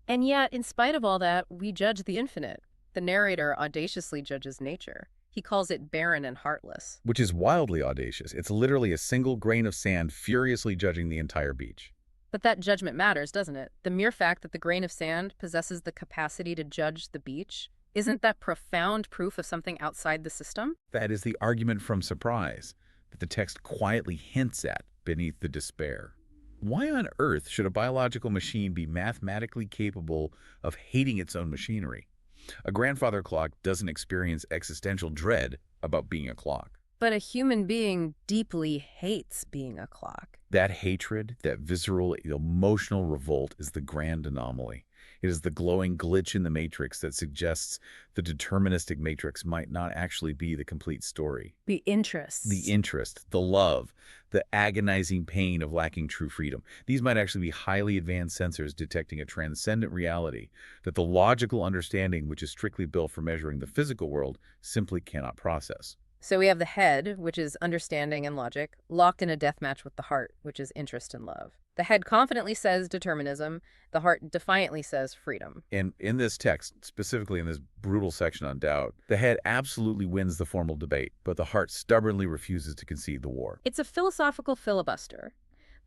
And yet, in spite of all that, we judge the infinite. The narrator audaciously judges nature. He calls it barren and heartless. Which is wildly audacious. It's literally a single grain of sand furiously judging the entire beach. But that judgment matters, doesn't it? The mere fact that the grain of sand possesses the capacity to judge the beach, isn't that profound proof of something outside the system? That is the argument from surprise that the text quietly hints at beneath the despair. Why on earth should a biological machine be mathematically capable of hating its own machinery? A grandfather clock doesn't experience existential dread about being a clock. But a human being deeply hates being a clock. That hatred, that visceral, emotional revolt is the grand anomaly. It is the glowing glitch in the matrix that suggests the deterministic matrix might not actually be the complete story. The interest, the love, the agonizing pain of lacking true freedom. These might actually be highly advanced sensors detecting a transcendent reality that the logical understanding, which is strictly built for measuring the physical world, simply cannot process. So we have the head, which is understanding and logic, locked in a deathmatch with the heart, which is interest and love. The head confidently says determinism. The heart defiantly says freedom. And in this text, specifically in this brutal section on doubt, the head absolutely wins the formal debate, but the heart stubbornly refuses to concede the war. It's a philosophical filibuster.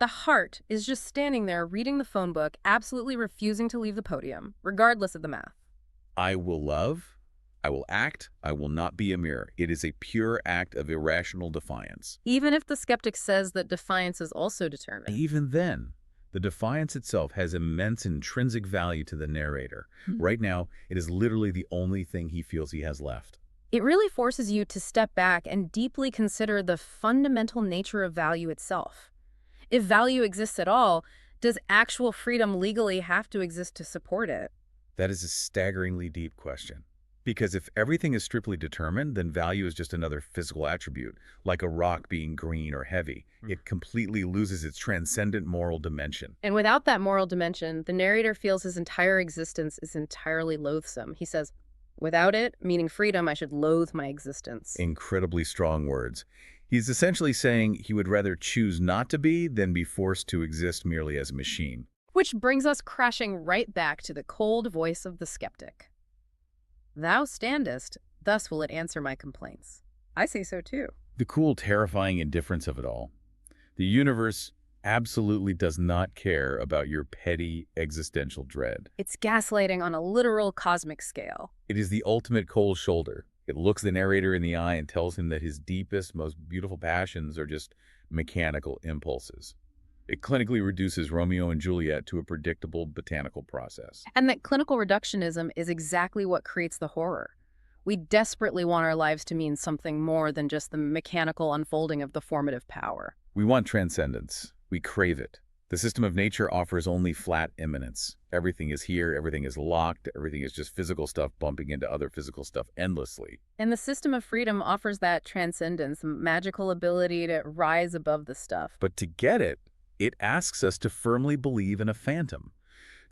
The heart is just standing there reading the phone book, absolutely refusing to leave the podium, regardless of the math. I will love. I will act. I will not be a mirror. It is a pure act of irrational defiance. Even if the skeptic says that defiance is also determined. Even then, the defiance itself has immense intrinsic value to the narrator. Right now, it is literally the only thing he feels he has left. It really forces you to step back and deeply consider the fundamental nature of value itself. If value exists at all, does actual freedom legally have to exist to support it? That is a staggeringly deep question. Because if everything is strictly determined, then value is just another physical attribute, like a rock being green or heavy. It completely loses its transcendent moral dimension. And without that moral dimension, the narrator feels his entire existence is entirely loathsome. He says, without it, meaning freedom, I should loathe my existence. Incredibly strong words. He's essentially saying he would rather choose not to be than be forced to exist merely as a machine. Which brings us crashing right back to the cold voice of the skeptic. Thou standest, thus will it answer my complaints. I say so too. The cool, terrifying indifference of it all. The universe absolutely does not care about your petty existential dread. It's gaslighting on a literal cosmic scale. It is the ultimate cold shoulder. It looks the narrator in the eye and tells him that his deepest, most beautiful passions are just mechanical impulses. It clinically reduces Romeo and Juliet to a predictable botanical process. And that clinical reductionism is exactly what creates the horror. We desperately want our lives to mean something more than just the mechanical unfolding of the formative power. We want transcendence. We crave it. The system of nature offers only flat immanence. Everything is here, everything is locked, everything is just physical stuff bumping into other physical stuff endlessly. And the system of freedom offers that transcendence, magical ability to rise above the stuff. But to get it, it asks us to firmly believe in a phantom,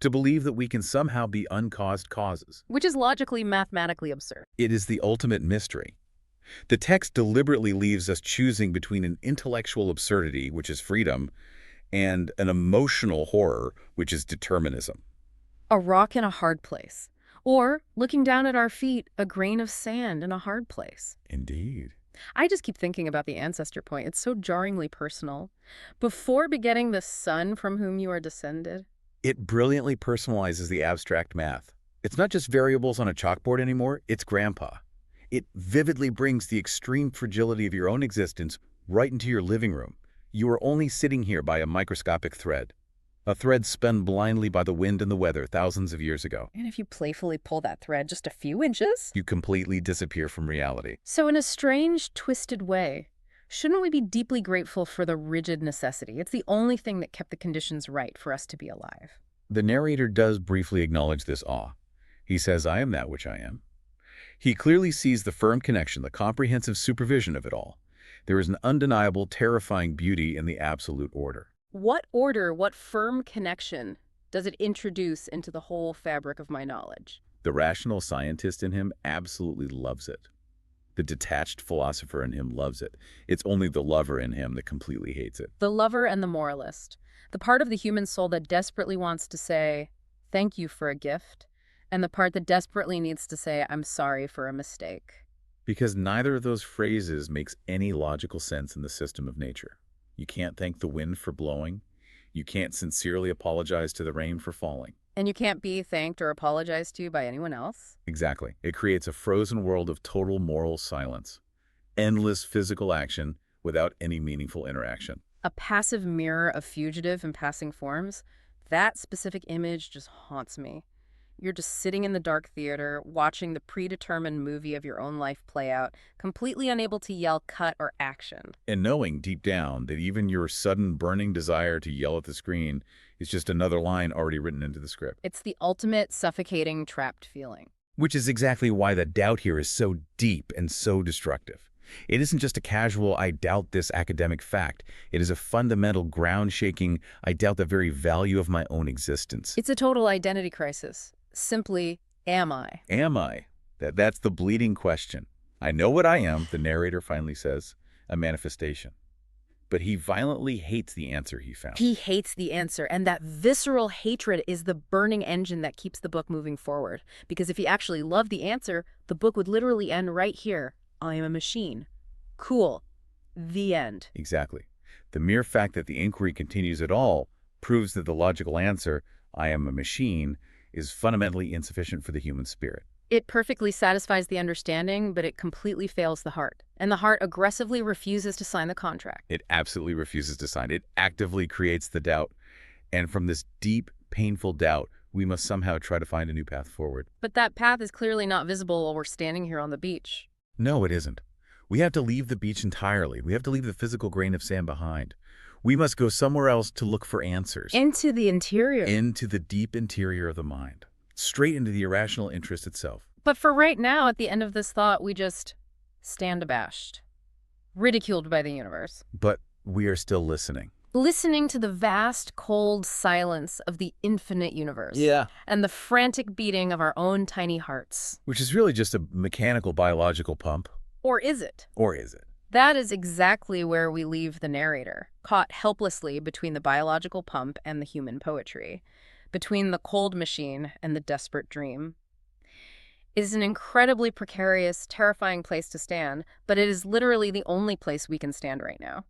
to believe that we can somehow be uncaused causes. Which is logically, mathematically absurd. It is the ultimate mystery. The text deliberately leaves us choosing between an intellectual absurdity, which is freedom, and an emotional horror, which is determinism. A rock in a hard place. Or, looking down at our feet, a grain of sand in a hard place. Indeed. I just keep thinking about the ancestor point. It's so jarringly personal. Before begetting the son from whom you are descended. It brilliantly personalizes the abstract math. It's not just variables on a chalkboard anymore, it's grandpa. It vividly brings the extreme fragility of your own existence right into your living room. You are only sitting here by a microscopic thread. A thread spun blindly by the wind and the weather thousands of years ago. And if you playfully pull that thread just a few inches? You completely disappear from reality. So in a strange, twisted way, shouldn't we be deeply grateful for the rigid necessity? It's the only thing that kept the conditions right for us to be alive. The narrator does briefly acknowledge this awe. He says, I am that which I am. He clearly sees the firm connection, the comprehensive supervision of it all. There is an undeniable, terrifying beauty in the absolute order. What order, what firm connection does it introduce into the whole fabric of my knowledge? The rational scientist in him absolutely loves it. The detached philosopher in him loves it. It's only the lover in him that completely hates it. The lover and the moralist. The part of the human soul that desperately wants to say, thank you for a gift, and the part that desperately needs to say, I'm sorry for a mistake. Because neither of those phrases makes any logical sense in the system of nature. You can't thank the wind for blowing. You can't sincerely apologize to the rain for falling. And you can't be thanked or apologized to by anyone else? Exactly. It creates a frozen world of total moral silence. Endless physical action without any meaningful interaction. A passive mirror of fugitive and passing forms? That specific image just haunts me. You're just sitting in the dark theater, watching the predetermined movie of your own life play out, completely unable to yell cut or action. And knowing deep down that even your sudden burning desire to yell at the screen is just another line already written into the script. It's the ultimate suffocating, trapped feeling. Which is exactly why the doubt here is so deep and so destructive. It isn't just a casual, I doubt this academic fact. It is a fundamental, ground-shaking, I doubt the very value of my own existence. It's a total identity crisis. Simply, am I? Am I? That's the bleeding question. I know what I am, the narrator finally says, a manifestation. But he violently hates the answer he found. He hates the answer, and that visceral hatred is the burning engine that keeps the book moving forward. Because if he actually loved the answer, the book would literally end right here. I am a machine. Cool. The end. Exactly. The mere fact that the inquiry continues at all proves that the logical answer, I am a machine, is fundamentally insufficient for the human spirit. It perfectly satisfies the understanding, but it completely fails the heart. And the heart aggressively refuses to sign the contract. It absolutely refuses to sign. It actively creates the doubt. And from this deep, painful doubt, we must somehow try to find a new path forward. But that path is clearly not visible while we're standing here on the beach. No, it isn't. We have to leave the beach entirely. We have to leave the physical grain of sand behind. We must go somewhere else to look for answers. Into the interior. Into the deep interior of the mind. Straight into the irrational interest itself. But for right now, at the end of this thought, we just stand abashed, ridiculed by the universe, But we are still listening. listening to the vast, cold silence of the infinite universe. Yeah. And the frantic beating of our own tiny hearts. Which is really just a mechanical biological pump. Or is it? Or is it? That is exactly where we leave the narrator, caught helplessly between the biological pump and the human poetry, between the cold machine and the desperate dream. It is an incredibly precarious, terrifying place to stand, but it is literally the only place we can stand right now.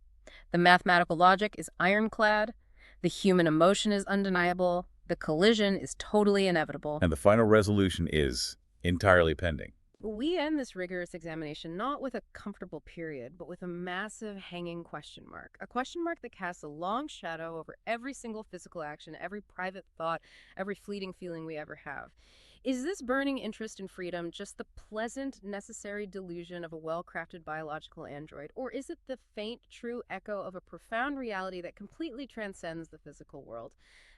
The mathematical logic is ironclad, the human emotion is undeniable, the collision is totally inevitable. And the final resolution is entirely pending. We end this rigorous examination not with a comfortable period, but with a massive hanging question mark. A question mark that casts a long shadow over every single physical action, every private thought, every fleeting feeling we ever have. Is this burning interest in freedom just the pleasant, necessary delusion of a well-crafted biological android, or is it the faint, true echo of a profound reality that completely transcends the physical world?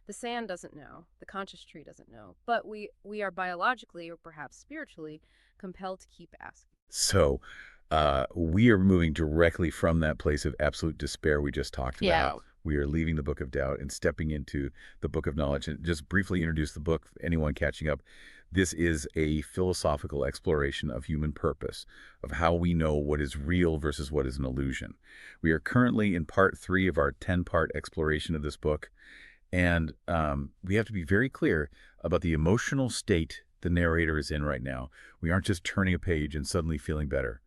The sand doesn't know, the conscious tree doesn't know, but we are biologically, or perhaps spiritually, compelled to keep asking. So we are moving directly from that place of absolute despair we just talked about. Yeah. We are leaving the book of doubt and stepping into the book of knowledge. And just briefly introduce the book, anyone catching up. This is a philosophical exploration of human purpose, of how we know what is real versus what is an illusion. We are currently in part 3 of our 10-part exploration of this book. And we have to be very clear about the emotional state the narrator is in right now. We aren't just turning a page and suddenly feeling better.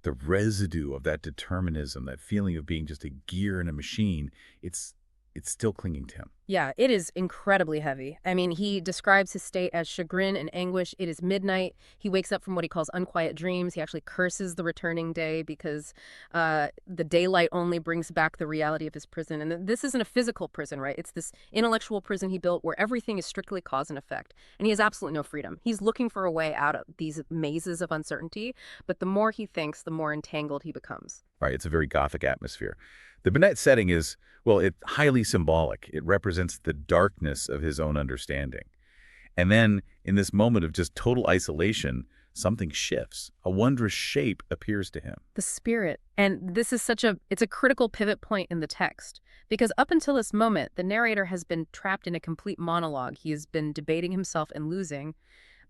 The residue of that determinism, that feeling of being just a gear in a machine, it's still clinging to him. Yeah, it is incredibly heavy. I mean, he describes his state as chagrin and anguish. It is midnight. He wakes up from what he calls unquiet dreams. He actually curses the returning day because the daylight only brings back the reality of his prison. And this isn't a physical prison, right? It's this intellectual prison he built where everything is strictly cause and effect. And he has absolutely no freedom. He's looking for a way out of these mazes of uncertainty. But the more he thinks, the more entangled he becomes. Right, it's a very Gothic atmosphere. The Binet setting is, well, it's highly symbolic. It represents the darkness of his own understanding. And then, in this moment of just total isolation, something shifts. A wondrous shape appears to him. The spirit. And this is it's a critical pivot point in the text. Because up until this moment, the narrator has been trapped in a complete monologue. He has been debating himself and losing.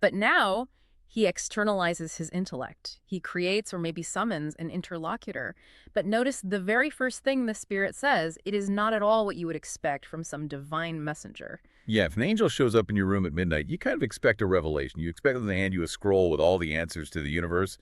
But now, he externalizes his intellect. He creates or maybe summons an interlocutor. But notice the very first thing the spirit says, it is not at all what you would expect from some divine messenger. Yeah, if an angel shows up in your room at midnight, you kind of expect a revelation. You expect them to hand you a scroll with all the answers to the universe.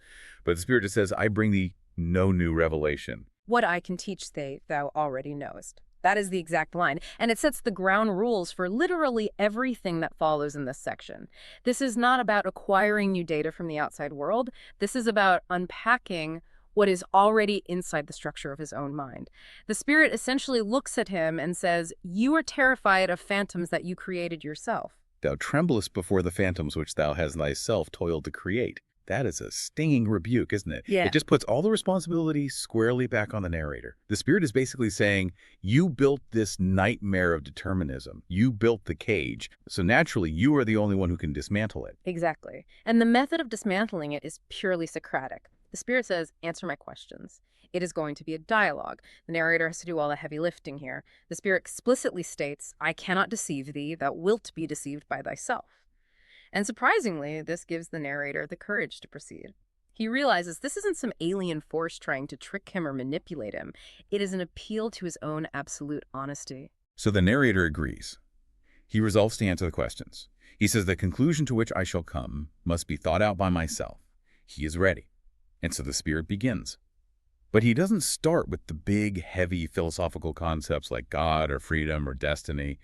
But the spirit just says, I bring thee no new revelation. What I can teach thee, thou already knowest. That is the exact line. And it sets the ground rules for literally everything that follows in this section. This is not about acquiring new data from the outside world. This is about unpacking what is already inside the structure of his own mind. The spirit essentially looks at him and says, you are terrified of phantoms that you created yourself. Thou tremblest before the phantoms which thou hast thyself toiled to create. That is a stinging rebuke, isn't it? Yeah. It just puts all the responsibility squarely back on the narrator. The spirit is basically saying, you built this nightmare of determinism. You built the cage. So naturally, you are the only one who can dismantle it. Exactly. And the method of dismantling it is purely Socratic. The spirit says, answer my questions. It is going to be a dialogue. The narrator has to do all the heavy lifting here. The spirit explicitly states, I cannot deceive thee, thou wilt be deceived by thyself. And surprisingly, this gives the narrator the courage to proceed. He realizes this isn't some alien force trying to trick him or manipulate him. It is an appeal to his own absolute honesty. So the narrator agrees. He resolves to answer the questions. He says the conclusion to which I shall come must be thought out by myself. He is ready. And so the spirit begins. But he doesn't start with the big, heavy philosophical concepts like God or freedom or destiny.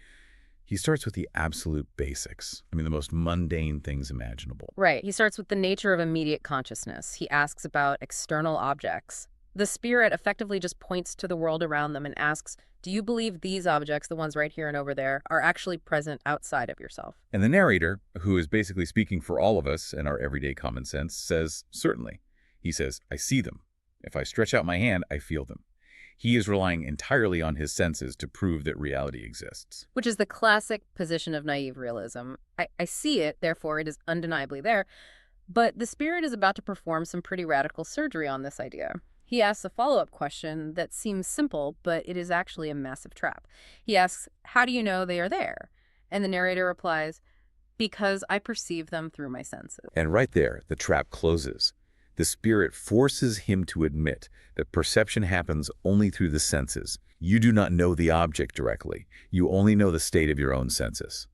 He starts with the absolute basics. I mean, the most mundane things imaginable. Right. He starts with the nature of immediate consciousness. He asks about external objects. The spirit effectively just points to the world around them and asks, do you believe these objects, the ones right here and over there, are actually present outside of yourself? And the narrator, who is basically speaking for all of us in our everyday common sense, says, certainly. He says, I see them. If I stretch out my hand, I feel them. He is relying entirely on his senses to prove that reality exists. Which is the classic position of naive realism. I see it, therefore it is undeniably there. But the spirit is about to perform some pretty radical surgery on this idea. He asks a follow-up question that seems simple, but it is actually a massive trap. He asks, how do you know they are there? And the narrator replies, because I perceive them through my senses. And right there, the trap closes. The spirit forces him to admit that perception happens only through the senses. You do not know the object directly. You only know the state of your own senses.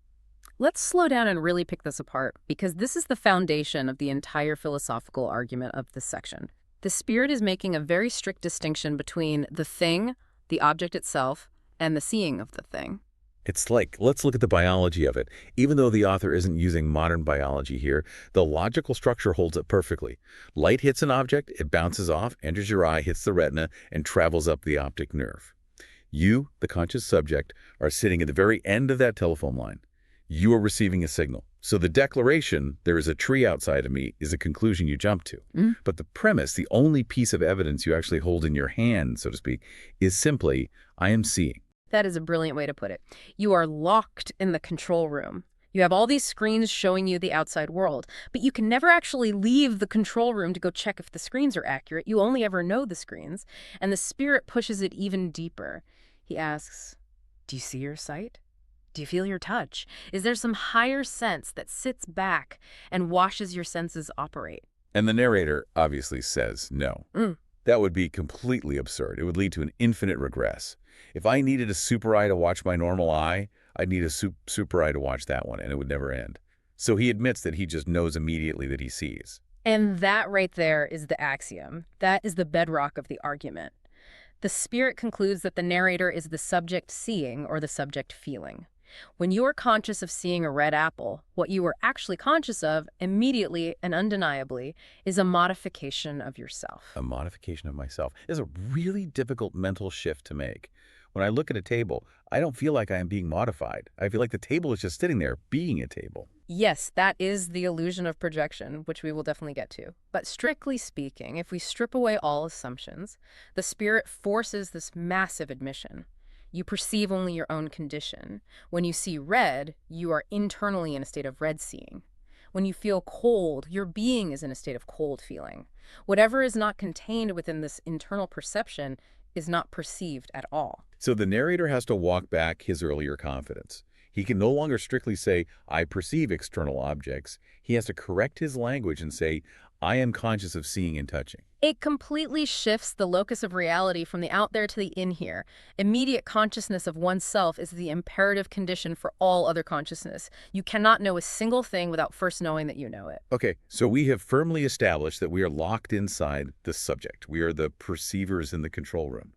Let's slow down and really pick this apart, because this is the foundation of the entire philosophical argument of this section. The spirit is making a very strict distinction between the thing, the object itself, and the seeing of the thing. It's like, let's look at the biology of it. Even though the author isn't using modern biology here, the logical structure holds it perfectly. Light hits an object, it bounces off, enters your eye, hits the retina, and travels up the optic nerve. You, the conscious subject, are sitting at the very end of that telephone line. You are receiving a signal. So the declaration, there is a tree outside of me, is a conclusion you jump to. But the premise, the only piece of evidence you actually hold in your hand, so to speak, is simply, I am seeing. That is a brilliant way to put it. You are locked in the control room. You have all these screens showing you the outside world, but you can never actually leave the control room to go check if the screens are accurate. You only ever know the screens, and the spirit pushes it even deeper. He asks, do you see your sight? Do you feel your touch? Is there some higher sense that sits back and watches your senses operate? And the narrator obviously says no. That would be completely absurd. It would lead to an infinite regress. If I needed a super eye to watch my normal eye, I'd need a super eye to watch that one, and it would never end. So he admits that he just knows immediately that he sees. And that right there is the axiom. That is the bedrock of the argument. The spirit concludes that the narrator is the subject seeing or the subject feeling. When you are conscious of seeing a red apple, what you are actually conscious of, immediately and undeniably, is a modification of yourself. A modification of myself is a really difficult mental shift to make. When I look at a table, I don't feel like I am being modified. I feel like the table is just sitting there being a table. Yes, that is the illusion of projection, which we will definitely get to. But strictly speaking, if we strip away all assumptions, the spirit forces this massive admission. You perceive only your own condition. When you see red, you are internally in a state of red seeing. When you feel cold, your being is in a state of cold feeling. Whatever is not contained within this internal perception is not perceived at all. So the narrator has to walk back his earlier confidence. He can no longer strictly say, I perceive external objects. He has to correct his language and say, I am conscious of seeing and touching. It completely shifts the locus of reality from the out there to the in here. Immediate consciousness of oneself is the imperative condition for all other consciousness. You cannot know a single thing without first knowing that you know it. Okay, so we have firmly established that we are locked inside the subject. We are the perceivers in the control room.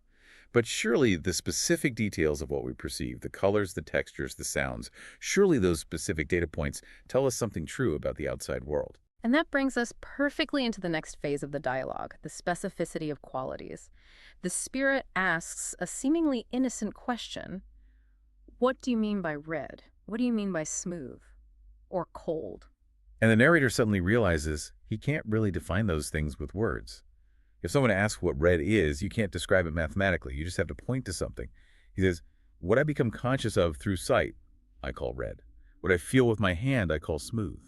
But surely the specific details of what we perceive, the colors, the textures, the sounds, surely those specific data points tell us something true about the outside world. And that brings us perfectly into the next phase of the dialogue, the specificity of qualities. The spirit asks a seemingly innocent question. What do you mean by red? What do you mean by smooth or cold? And the narrator suddenly realizes he can't really define those things with words. If someone asks what red is, you can't describe it mathematically. You just have to point to something. He says, what I become conscious of through sight, I call red. What I feel with my hand, I call smooth.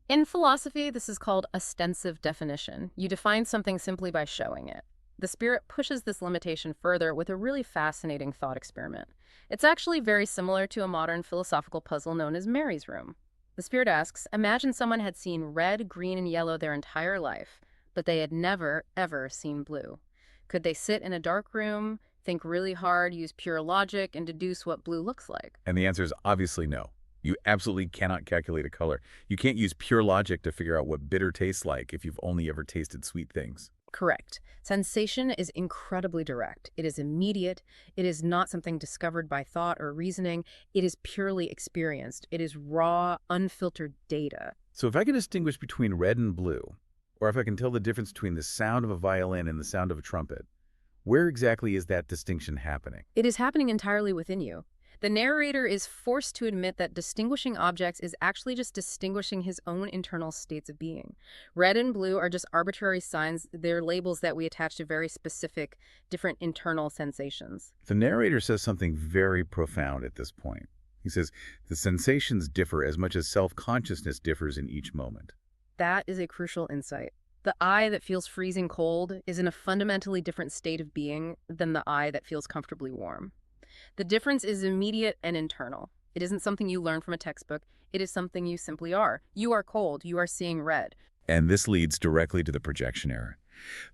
In philosophy, this is called ostensive definition. You define something simply by showing it. The spirit pushes this limitation further with a really fascinating thought experiment. It's actually very similar to a modern philosophical puzzle known as Mary's Room. The spirit asks, imagine someone had seen red, green, and yellow their entire life, but they had never, ever seen blue. Could they sit in a dark room, think really hard, use pure logic, and deduce what blue looks like? And the answer is obviously no. You absolutely cannot calculate a color. You can't use pure logic to figure out what bitter tastes like if you've only ever tasted sweet things. Correct. Sensation is incredibly direct. It is immediate. It is not something discovered by thought or reasoning. It is purely experienced. It is raw, unfiltered data. So if I can distinguish between red and blue, or if I can tell the difference between the sound of a violin and the sound of a trumpet, where exactly is that distinction happening? It is happening entirely within you. The narrator is forced to admit that distinguishing objects is actually just distinguishing his own internal states of being. Red and blue are just arbitrary signs. They're labels that we attach to very specific, different internal sensations. The narrator says something very profound at this point. He says, the sensations differ as much as self-consciousness differs in each moment. That is a crucial insight. The I that feels freezing cold is in a fundamentally different state of being than the I that feels comfortably warm. The difference is immediate and internal. It isn't something you learn from a textbook. It is something you simply are. You are cold. You are seeing red. And this leads directly to the projection error.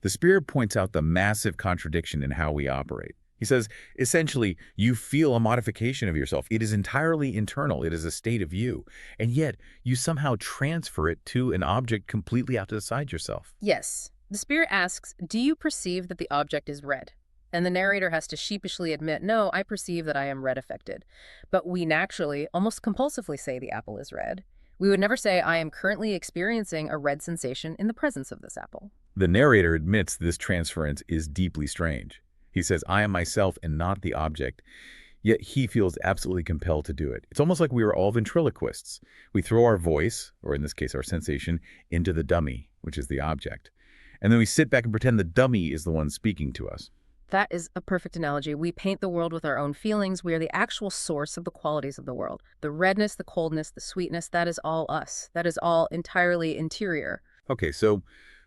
The Spirit points out the massive contradiction in how we operate. He says, essentially, you feel a modification of yourself. It is entirely internal. It is a state of you. And yet, you somehow transfer it to an object completely outside yourself. Yes. The Spirit asks, do you perceive that the object is red? And the narrator has to sheepishly admit, no, I perceive that I am red affected. But we naturally, almost compulsively say the apple is red. We would never say, I am currently experiencing a red sensation in the presence of this apple. The narrator admits this transference is deeply strange. He says, I am myself and not the object, yet he feels absolutely compelled to do it. It's almost like we are all ventriloquists. We throw our voice, or in this case our sensation, into the dummy, which is the object. And then we sit back and pretend the dummy is the one speaking to us. That is a perfect analogy. We paint the world with our own feelings. We are the actual source of the qualities of the world. The redness, the coldness, the sweetness, that is all us. That is all entirely interior. Okay, so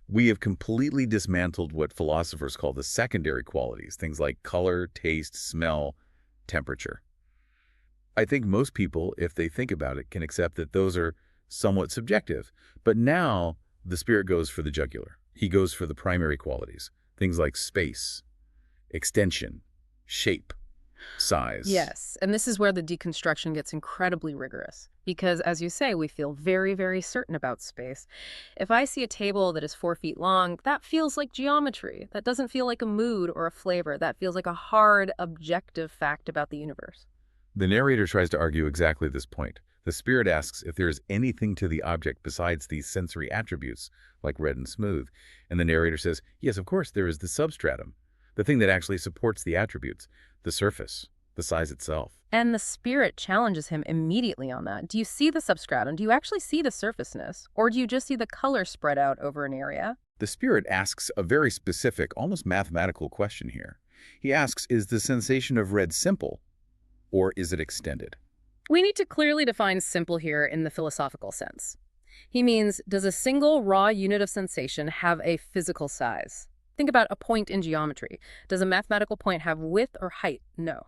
we have completely dismantled what philosophers call the secondary qualities, things like color, taste, smell, temperature. I think most people, if they think about it, can accept that those are somewhat subjective. But now the Spirit goes for the jugular. He goes for the primary qualities, things like space, extension, shape, size. Yes, and this is where the deconstruction gets incredibly rigorous. Because, as you say, we feel very, very certain about space. If I see a table that is 4 feet long, that feels like geometry. That doesn't feel like a mood or a flavor. That feels like a hard, objective fact about the universe. The narrator tries to argue exactly this point. The Spirit asks if there is anything to the object besides these sensory attributes, like red and smooth. And the narrator says, yes, of course, there is the substratum, the thing that actually supports the attributes, the surface, the size itself. And the Spirit challenges him immediately on that. Do you see the substratum? Do you actually see the surfaceness? Or do you just see the color spread out over an area? The Spirit asks a very specific, almost mathematical question here. He asks, is the sensation of red simple, or is it extended? We need to clearly define simple here in the philosophical sense. He means, does a single raw unit of sensation have a physical size? Think about a point in geometry. Does a mathematical point have width or height? No.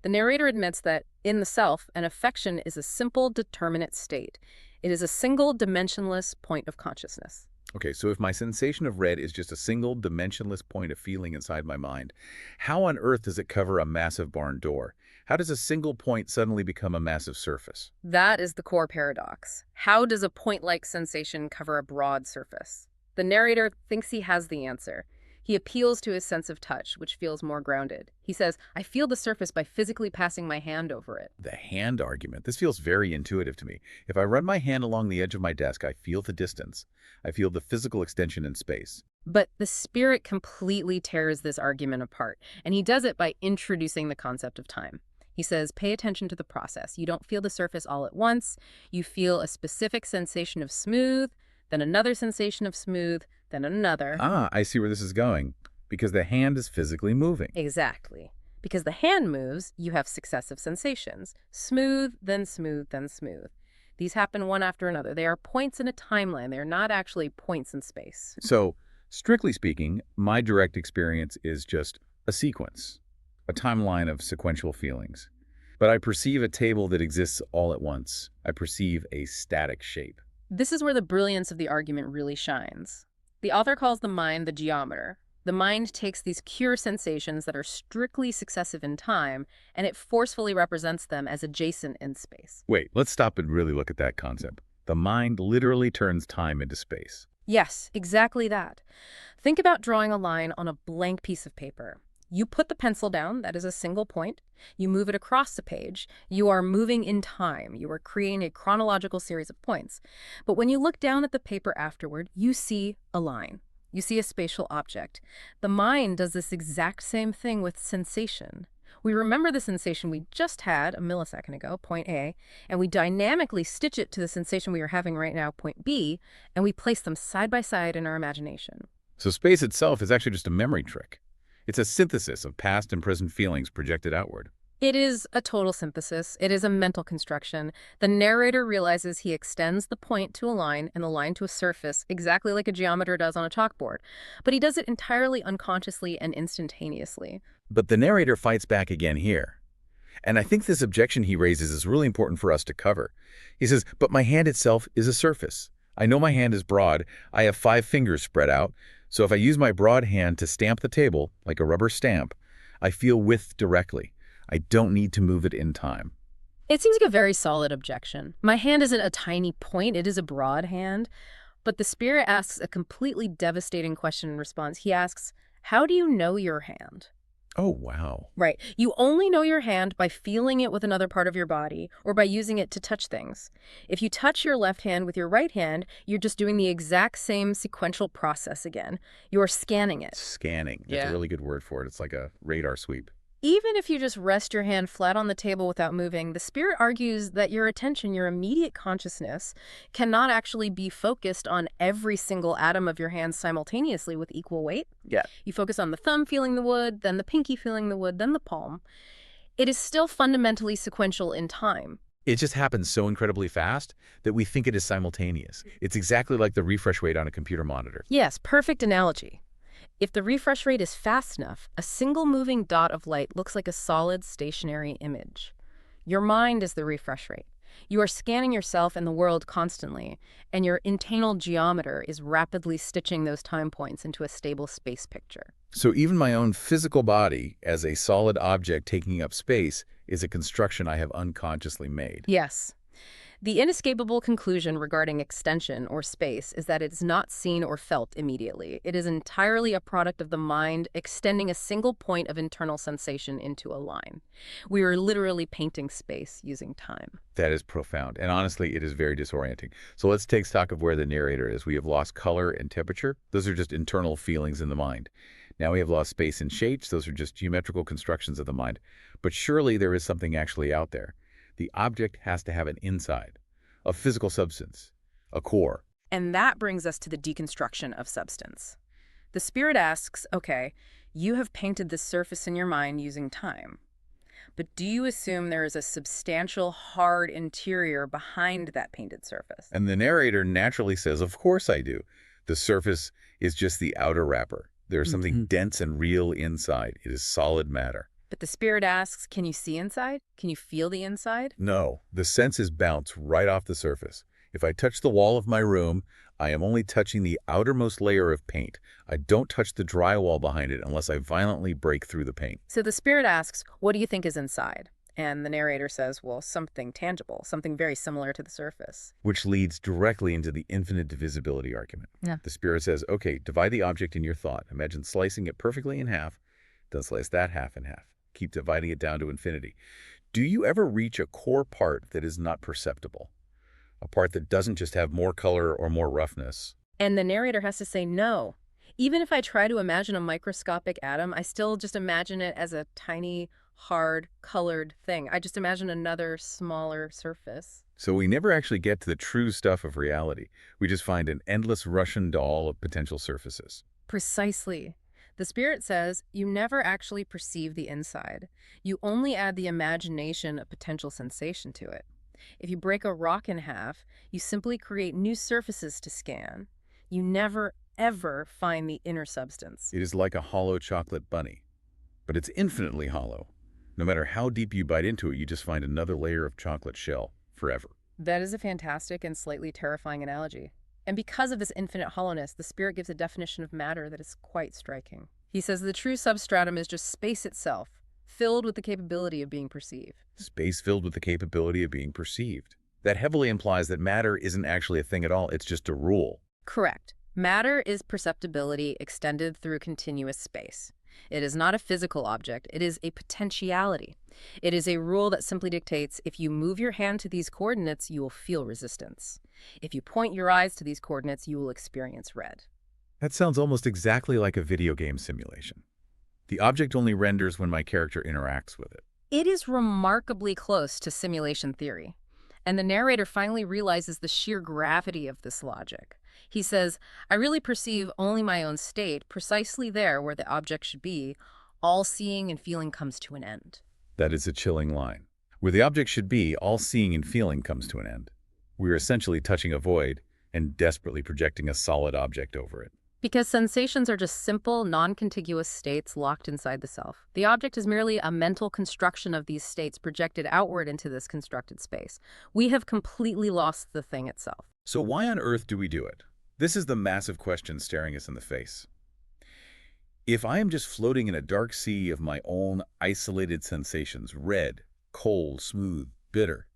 The narrator admits that, in the self, an affection is a simple determinate state. It is a single dimensionless point of consciousness. Okay, so if my sensation of red is just a single dimensionless point of feeling inside my mind, how on earth does it cover a massive barn door? How does a single point suddenly become a massive surface? That is the core paradox. How does a point-like sensation cover a broad surface? The narrator thinks he has the answer. He appeals to his sense of touch, which feels more grounded. He says, I feel the surface by physically passing my hand over it. The hand argument. This feels very intuitive to me. If I run my hand along the edge of my desk, I feel the distance. I feel the physical extension in space. But the Spirit completely tears this argument apart, and he does it by introducing the concept of time. He says, pay attention to the process. You don't feel the surface all at once. You feel a specific sensation of smooth, then another sensation of smooth, then another. Ah, I see where this is going. Because the hand is physically moving. Exactly. Because the hand moves, you have successive sensations. Smooth, then smooth, then smooth. These happen one after another. They are points in a timeline. They are not actually points in space. So, strictly speaking, my direct experience is just a sequence, a timeline of sequential feelings. But I perceive a table that exists all at once. I perceive a static shape. This is where the brilliance of the argument really shines. The author calls the mind the geometer. The mind takes these pure sensations that are strictly successive in time, and it forcefully represents them as adjacent in space. Wait, let's stop and really look at that concept. The mind literally turns time into space. Yes, exactly that. Think about drawing a line on a blank piece of paper. You put the pencil down, that is a single point. You move it across the page. You are moving in time. You are creating a chronological series of points. But when you look down at the paper afterward, you see a line. You see a spatial object. The mind does this exact same thing with sensation. We remember the sensation we just had a millisecond ago, point A, and we dynamically stitch it to the sensation we are having right now, point B, and we place them side by side in our imagination. So space itself is actually just a memory trick. It's a synthesis of past and present feelings projected outward. It is a total synthesis. It is a mental construction. The narrator realizes he extends the point to a line and the line to a surface, exactly like a geometer does on a chalkboard. But he does it entirely unconsciously and instantaneously. But the narrator fights back again here. And I think this objection he raises is really important for us to cover. He says, but my hand itself is a surface. I know my hand is broad. I have 5 fingers spread out. So if I use my broad hand to stamp the table, like a rubber stamp, I feel width directly. I don't need to move it in time. It seems like a very solid objection. My hand isn't a tiny point, it is a broad hand. But the spirit asks a completely devastating question in response. He asks, how do you know your hand? Oh, wow. Right. You only know your hand by feeling it with another part of your body or by using it to touch things. If you touch your left hand with your right hand, you're just doing the exact same sequential process again. You're scanning it. Scanning. That's a really good word for it. It's like a radar sweep. Even if you just rest your hand flat on the table without moving, the spirit argues that your attention, your immediate consciousness, cannot actually be focused on every single atom of your hand simultaneously with equal weight. Yeah. You focus on the thumb feeling the wood, then the pinky feeling the wood, then the palm. It is still fundamentally sequential in time. It just happens so incredibly fast that we think it is simultaneous. It's exactly like the refresh rate on a computer monitor. Yes, perfect analogy. If the refresh rate is fast enough, a single moving dot of light looks like a solid stationary image. Your mind is the refresh rate. You are scanning yourself and the world constantly, and your internal geometer is rapidly stitching those time points into a stable space picture. So even my own physical body, as a solid object taking up space, is a construction I have unconsciously made. Yes. The inescapable conclusion regarding extension or space is that it is not seen or felt immediately. It is entirely a product of the mind extending a single point of internal sensation into a line. We are literally painting space using time. That is profound. And honestly, it is very disorienting. So let's take stock of where the narrator is. We have lost color and temperature. Those are just internal feelings in the mind. Now we have lost space and shapes. Those are just geometrical constructions of the mind. But surely there is something actually out there. The object has to have an inside, a physical substance, a core. And that brings us to the deconstruction of substance. The spirit asks, okay, you have painted this surface in your mind using time. But do you assume there is a substantial, hard interior behind that painted surface? And the narrator naturally says, of course I do. The surface is just the outer wrapper. There's something dense and real inside. It is solid matter. But the spirit asks, can you see inside? Can you feel the inside? No, the senses bounce right off the surface. If I touch the wall of my room, I am only touching the outermost layer of paint. I don't touch the drywall behind it unless I violently break through the paint. So the spirit asks, what do you think is inside? And the narrator says, well, something tangible, something very similar to the surface. Which leads directly into the infinite divisibility argument. Yeah. The spirit says, okay, divide the object in your thought. Imagine slicing it perfectly in half, then slice that half in half. Keep dividing it down to infinity. Do you ever reach a core part that is not perceptible? A part that doesn't just have more color or more roughness? And the narrator has to say no. Even if I try to imagine a microscopic atom, I still just imagine it as a tiny, hard, colored thing. I just imagine another smaller surface. So we never actually get to the true stuff of reality. We just find an endless Russian doll of potential surfaces. Precisely. The spirit says you never actually perceive the inside. You only add the imagination of potential sensation to it. If you break a rock in half, you simply create new surfaces to scan. You never, ever find the inner substance. It is like a hollow chocolate bunny, but it's infinitely hollow. No matter how deep you bite into it, you just find another layer of chocolate shell forever. That is a fantastic and slightly terrifying analogy. And because of this infinite hollowness, the spirit gives a definition of matter that is quite striking. He says the true substratum is just space itself, filled with the capability of being perceived. Space filled with the capability of being perceived. That heavily implies that matter isn't actually a thing at all, it's just a rule. Correct. Matter is perceptibility extended through continuous space. It is not a physical object, it is a potentiality. It is a rule that simply dictates if you move your hand to these coordinates, you will feel resistance. If you point your eyes to these coordinates, you will experience red. That sounds almost exactly like a video game simulation. The object only renders when my character interacts with it. It is remarkably close to simulation theory. And the narrator finally realizes the sheer gravity of this logic. He says, I really perceive only my own state, precisely there where the object should be. All seeing and feeling comes to an end. That is a chilling line. Where the object should be, all seeing and feeling comes to an end. We are essentially touching a void and desperately projecting a solid object over it. Because sensations are just simple, non-contiguous states locked inside the self. The object is merely a mental construction of these states projected outward into this constructed space. We have completely lost the thing itself. So why on earth do we do it? This is the massive question staring us in the face. If I am just floating in a dark sea of my own isolated sensations, red, cold, smooth, bitter,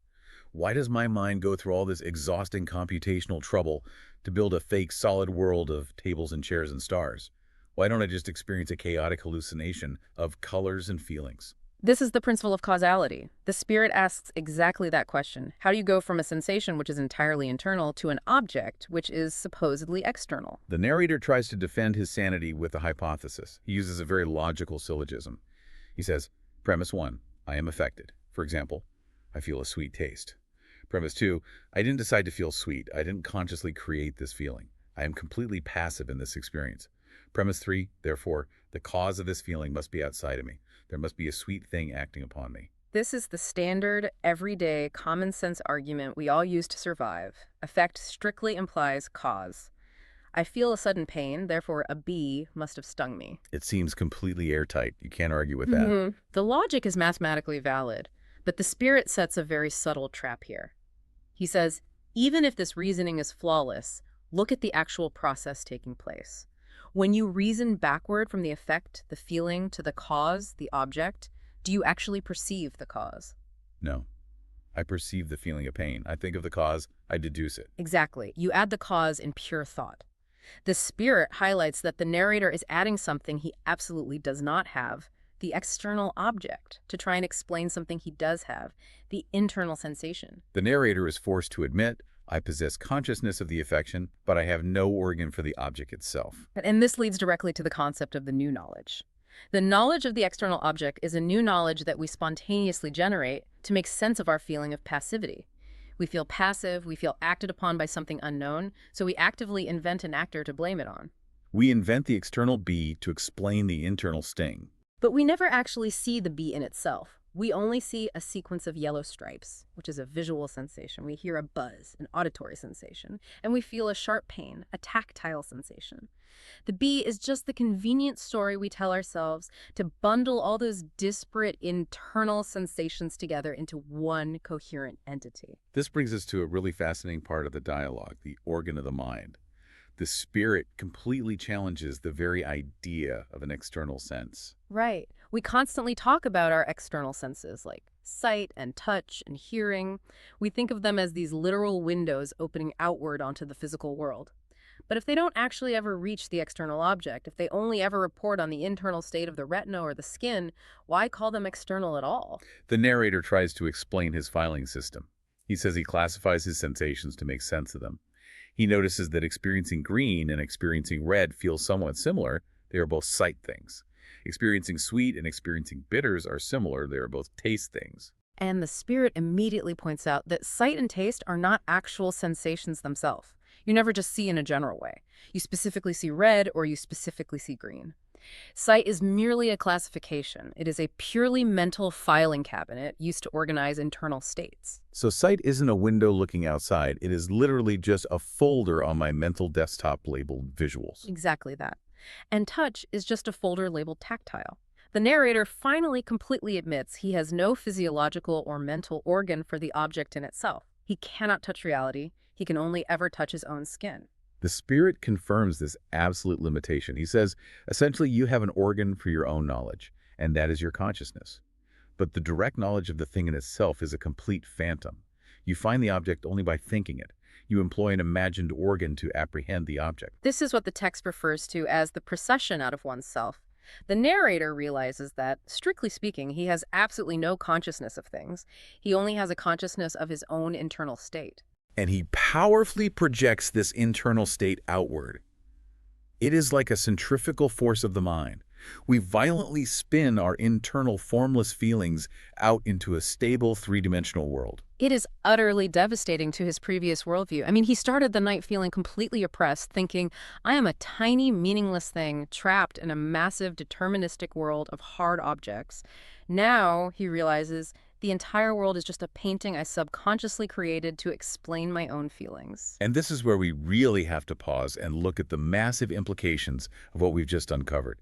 why does my mind go through all this exhausting computational trouble to build a fake solid world of tables and chairs and stars? Why don't I just experience a chaotic hallucination of colors and feelings? This is the principle of causality. The spirit asks exactly that question. How do you go from a sensation which is entirely internal to an object which is supposedly external? The narrator tries to defend his sanity with a hypothesis. He uses a very logical syllogism. He says, Premise 1, I am affected. For example, I feel a sweet taste. Premise 2, I didn't decide to feel sweet. I didn't consciously create this feeling. I am completely passive in this experience. Premise 3, therefore, the cause of this feeling must be outside of me. There must be a sweet thing acting upon me. This is the standard, everyday, common sense argument we all use to survive. Effect strictly implies cause. I feel a sudden pain, therefore a bee must have stung me. It seems completely airtight. You can't argue with that. The logic is mathematically valid, but the spirit sets a very subtle trap here. He says, even if this reasoning is flawless, look at the actual process taking place. When you reason backward from the effect, the feeling, to the cause, the object, do you actually perceive the cause? No. I perceive the feeling of pain. I think of the cause, I deduce it. Exactly. You add the cause in pure thought. The spirit highlights that the narrator is adding something he absolutely does not have, the external object, to try and explain something he does have, the internal sensation. The narrator is forced to admit, I possess consciousness of the affection, but I have no organ for the object itself. And this leads directly to the concept of the new knowledge. The knowledge of the external object is a new knowledge that we spontaneously generate to make sense of our feeling of passivity. We feel passive, we feel acted upon by something unknown, so we actively invent an actor to blame it on. We invent the external bee to explain the internal sting. But we never actually see the bee in itself. We only see a sequence of yellow stripes, which is a visual sensation. We hear a buzz, an auditory sensation, and we feel a sharp pain, a tactile sensation. The bee is just the convenient story we tell ourselves to bundle all those disparate internal sensations together into one coherent entity. This brings us to a really fascinating part of the dialogue, the organ of the mind. The spirit completely challenges the very idea of an external sense. Right. We constantly talk about our external senses like sight and touch and hearing. We think of them as these literal windows opening outward onto the physical world. But if they don't actually ever reach the external object, if they only ever report on the internal state of the retina or the skin, why call them external at all? The narrator tries to explain his filing system. He says he classifies his sensations to make sense of them. He notices that experiencing green and experiencing red feel somewhat similar. They are both sight things. Experiencing sweet and experiencing bitters are similar. They are both taste things. And the spirit immediately points out that sight and taste are not actual sensations themselves. You never just see in a general way. You specifically see red or you specifically see green. Sight is merely a classification. It is a purely mental filing cabinet used to organize internal states. So sight isn't a window looking outside. It is literally just a folder on my mental desktop labeled visuals. Exactly that. And touch is just a folder labeled tactile. The narrator finally completely admits he has no physiological or mental organ for the object in itself. He cannot touch reality. He can only ever touch his own skin. The spirit confirms this absolute limitation. He says, essentially, you have an organ for your own knowledge, and that is your consciousness. But the direct knowledge of the thing in itself is a complete phantom. You find the object only by thinking it. You employ an imagined organ to apprehend the object. This is what the text refers to as the procession out of oneself. The narrator realizes that, strictly speaking, he has absolutely no consciousness of things. He only has a consciousness of his own internal state. And he powerfully projects this internal state outward. It is like a centrifugal force of the mind. We violently spin our internal formless feelings out into a stable three-dimensional world. It is utterly devastating to his previous worldview. I mean, he started the night feeling completely oppressed, thinking, I am a tiny, meaningless thing trapped in a massive, deterministic world of hard objects. Now, he realizes, the entire world is just a painting I subconsciously created to explain my own feelings. And this is where we really have to pause and look at the massive implications of what we've just uncovered.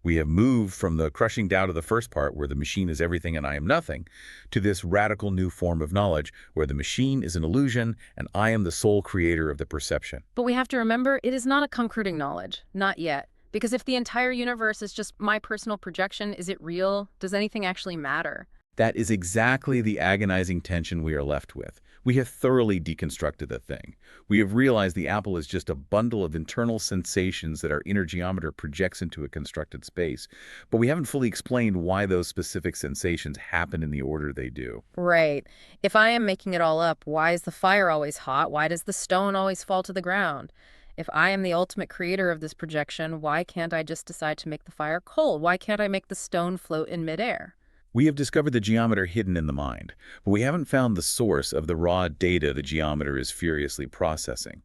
We have moved from the crushing doubt of the first part, where the machine is everything and I am nothing, to this radical new form of knowledge, where the machine is an illusion and I am the sole creator of the perception. But we have to remember, it is not a concreting knowledge. Not yet. Because if the entire universe is just my personal projection, is it real? Does anything actually matter? That is exactly the agonizing tension we are left with. We have thoroughly deconstructed the thing. We have realized the apple is just a bundle of internal sensations that our inner geometer projects into a constructed space. But we haven't fully explained why those specific sensations happen in the order they do. Right. If I am making it all up, why is the fire always hot? Why does the stone always fall to the ground? If I am the ultimate creator of this projection, why can't I just decide to make the fire cold? Why can't I make the stone float in midair? We have discovered the geometer hidden in the mind, but we haven't found the source of the raw data the geometer is furiously processing.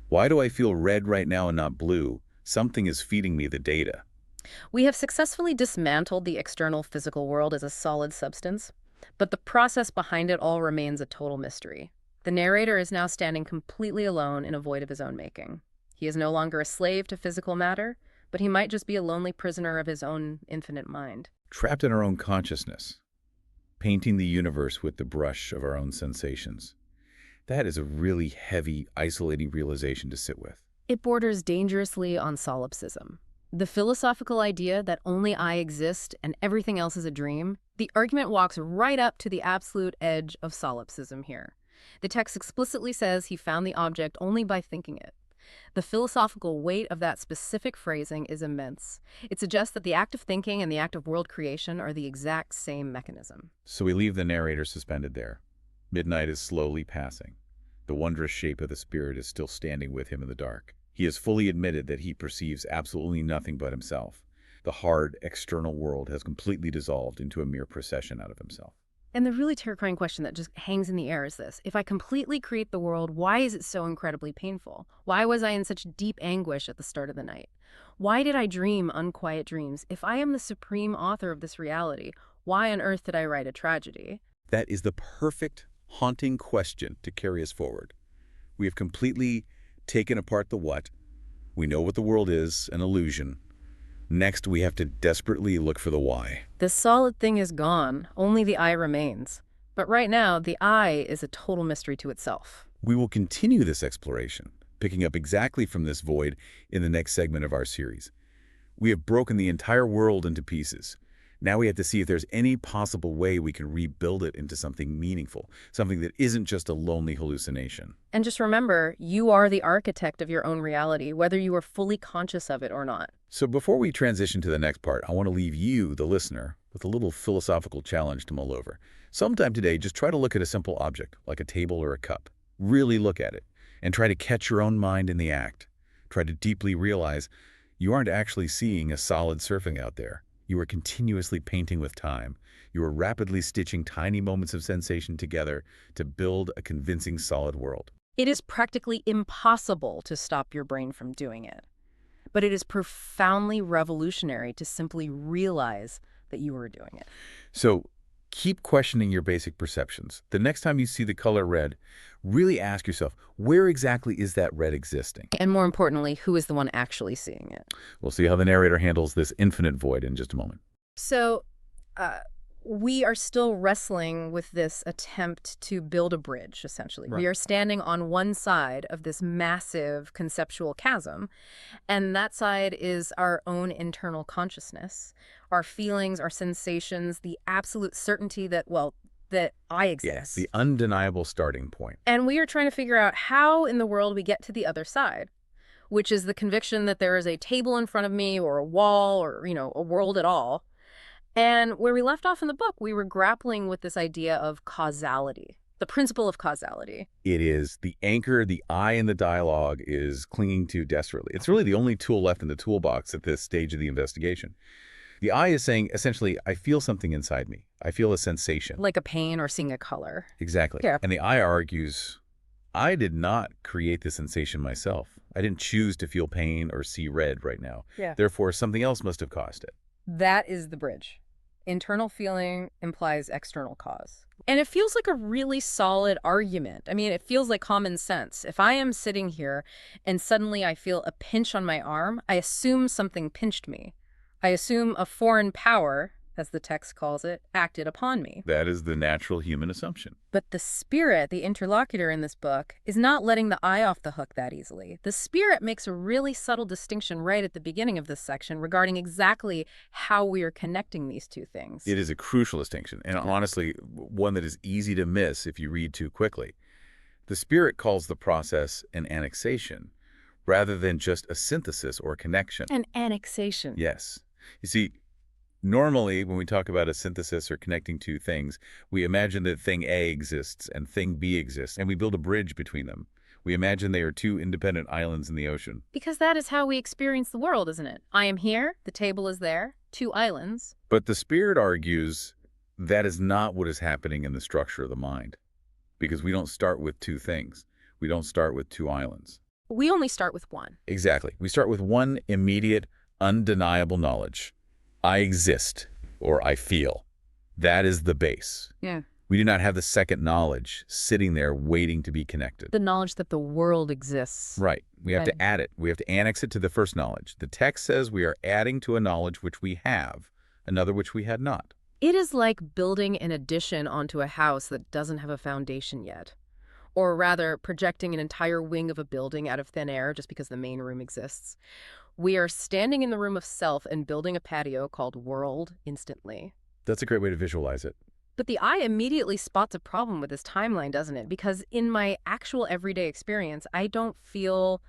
Why do I feel red right now and not blue? Something is feeding me the data. We have successfully dismantled the external physical world as a solid substance, but the process behind it all remains a total mystery. The narrator is now standing completely alone in a void of his own making. He is no longer a slave to physical matter, but he might just be a lonely prisoner of his own infinite mind. Trapped in our own consciousness, painting the universe with the brush of our own sensations. That is a really heavy, isolating realization to sit with. It borders dangerously on solipsism. The philosophical idea that only I exist and everything else is a dream, the argument walks right up to the absolute edge of solipsism here. The text explicitly says he found the object only by thinking it. The philosophical weight of that specific phrasing is immense. It suggests that the act of thinking and the act of world creation are the exact same mechanism. So we leave the narrator suspended there. Midnight is slowly passing. The wondrous shape of the spirit is still standing with him in the dark. He has fully admitted that he perceives absolutely nothing but himself. The hard, external world has completely dissolved into a mere procession out of himself. And the really terrifying question that just hangs in the air is this. If I completely create the world, why is it so incredibly painful? Why was I in such deep anguish at the start of the night? Why did I dream unquiet dreams? If I am the supreme author of this reality, why on earth did I write a tragedy? That is the perfect, haunting question to carry us forward. We have completely taken apart the what. We know what the world is, an illusion. Next, we have to desperately look for the why. The solid thing is gone. Only the I remains. But right now, the I is a total mystery to itself. We will continue this exploration, picking up exactly from this void in the next segment of our series. We have broken the entire world into pieces. Now we have to see if there's any possible way we can rebuild it into something meaningful, something that isn't just a lonely hallucination. And just remember, you are the architect of your own reality, whether you are fully conscious of it or not. So before we transition to the next part, I want to leave you, the listener, with a little philosophical challenge to mull over. Sometime today, just try to look at a simple object, like a table or a cup. Really look at it, and try to catch your own mind in the act. Try to deeply realize you aren't actually seeing a solid surfing out there. You are continuously painting with time. You are rapidly stitching tiny moments of sensation together to build a convincing solid world. It is practically impossible to stop your brain from doing it. But it is profoundly revolutionary to simply realize that you are doing it. So keep questioning your basic perceptions. The next time you see the color red, really ask yourself, where exactly is that red existing? And more importantly, who is the one actually seeing it? We'll see how the narrator handles this infinite void in just a moment. So, we are still wrestling with this attempt to build a bridge, essentially. Right. We are standing on one side of this massive conceptual chasm, and that side is our own internal consciousness, our feelings, our sensations, the absolute certainty that, well, that I exist. Yes, the undeniable starting point. And we are trying to figure out how in the world we get to the other side, which is the conviction that there is a table in front of me or a wall or, a world at all. And where we left off in the book, we were grappling with this idea of causality, the principle of causality. It is the anchor the I in the dialogue is clinging to desperately. It's really the only tool left in the toolbox at this stage of the investigation. The I is saying, essentially, I feel something inside me. I feel a sensation. Like a pain or seeing a color. Exactly. Yeah. And the I argues, I did not create the sensation myself. I didn't choose to feel pain or see red right now. Yeah. Therefore, something else must have caused it. That is the bridge. Internal feeling implies external cause. And it feels like a really solid argument. I mean, it feels like common sense. If I am sitting here and suddenly I feel a pinch on my arm, I assume something pinched me. I assume a foreign power, as the text calls it, acted upon me. That is the natural human assumption. But the spirit, the interlocutor in this book, is not letting the I off the hook that easily. The spirit makes a really subtle distinction right at the beginning of this section regarding exactly how we are connecting these two things. It is a crucial distinction, and honestly, one that is easy to miss if you read too quickly. The spirit calls the process an annexation, rather than just a synthesis or connection. An annexation. Yes. You see, normally, when we talk about a synthesis or connecting two things, we imagine that thing A exists and thing B exists, and we build a bridge between them. We imagine they are two independent islands in the ocean. Because that is how we experience the world, isn't it? I am here, the table is there, two islands. But the spirit argues that is not what is happening in the structure of the mind, because we don't start with two things. We don't start with two islands. We only start with one. Exactly. We start with one immediate, undeniable knowledge. I exist, or I feel. That is the base. Yeah. We do not have the second knowledge sitting there waiting to be connected. The knowledge that the world exists. Right. We have Right. to add it. We have to annex it to the first knowledge. The text says we are adding to a knowledge which we have, another which we had not. It is like building an addition onto a house that doesn't have a foundation yet. Or rather, projecting an entire wing of a building out of thin air just because the main room exists. We are standing in the room of self and building a patio called world instantly. That's a great way to visualize it. But the eye immediately spots a problem with this timeline, doesn't it? Because in my actual everyday experience, I don't feel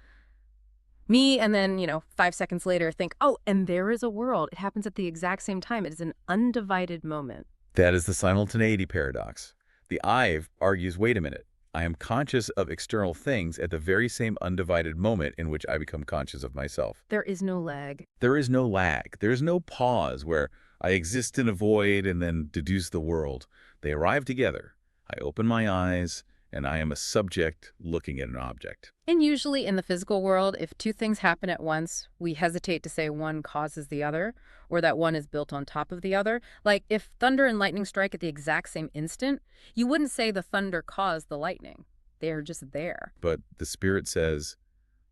me and then, 5 seconds later think, oh, and there is a world. It happens at the exact same time. It is an undivided moment. That is the simultaneity paradox. The I argues, wait a minute. I am conscious of external things at the very same undivided moment in which I become conscious of myself. There is no lag. There is no lag. There is no pause where I exist in a void and then deduce the world. They arrive together. I open my eyes, and I am a subject looking at an object. And usually in the physical world, if two things happen at once, we hesitate to say one causes the other, or that one is built on top of the other. Like if thunder and lightning strike at the exact same instant, you wouldn't say the thunder caused the lightning. They're just there. But the Spirit says,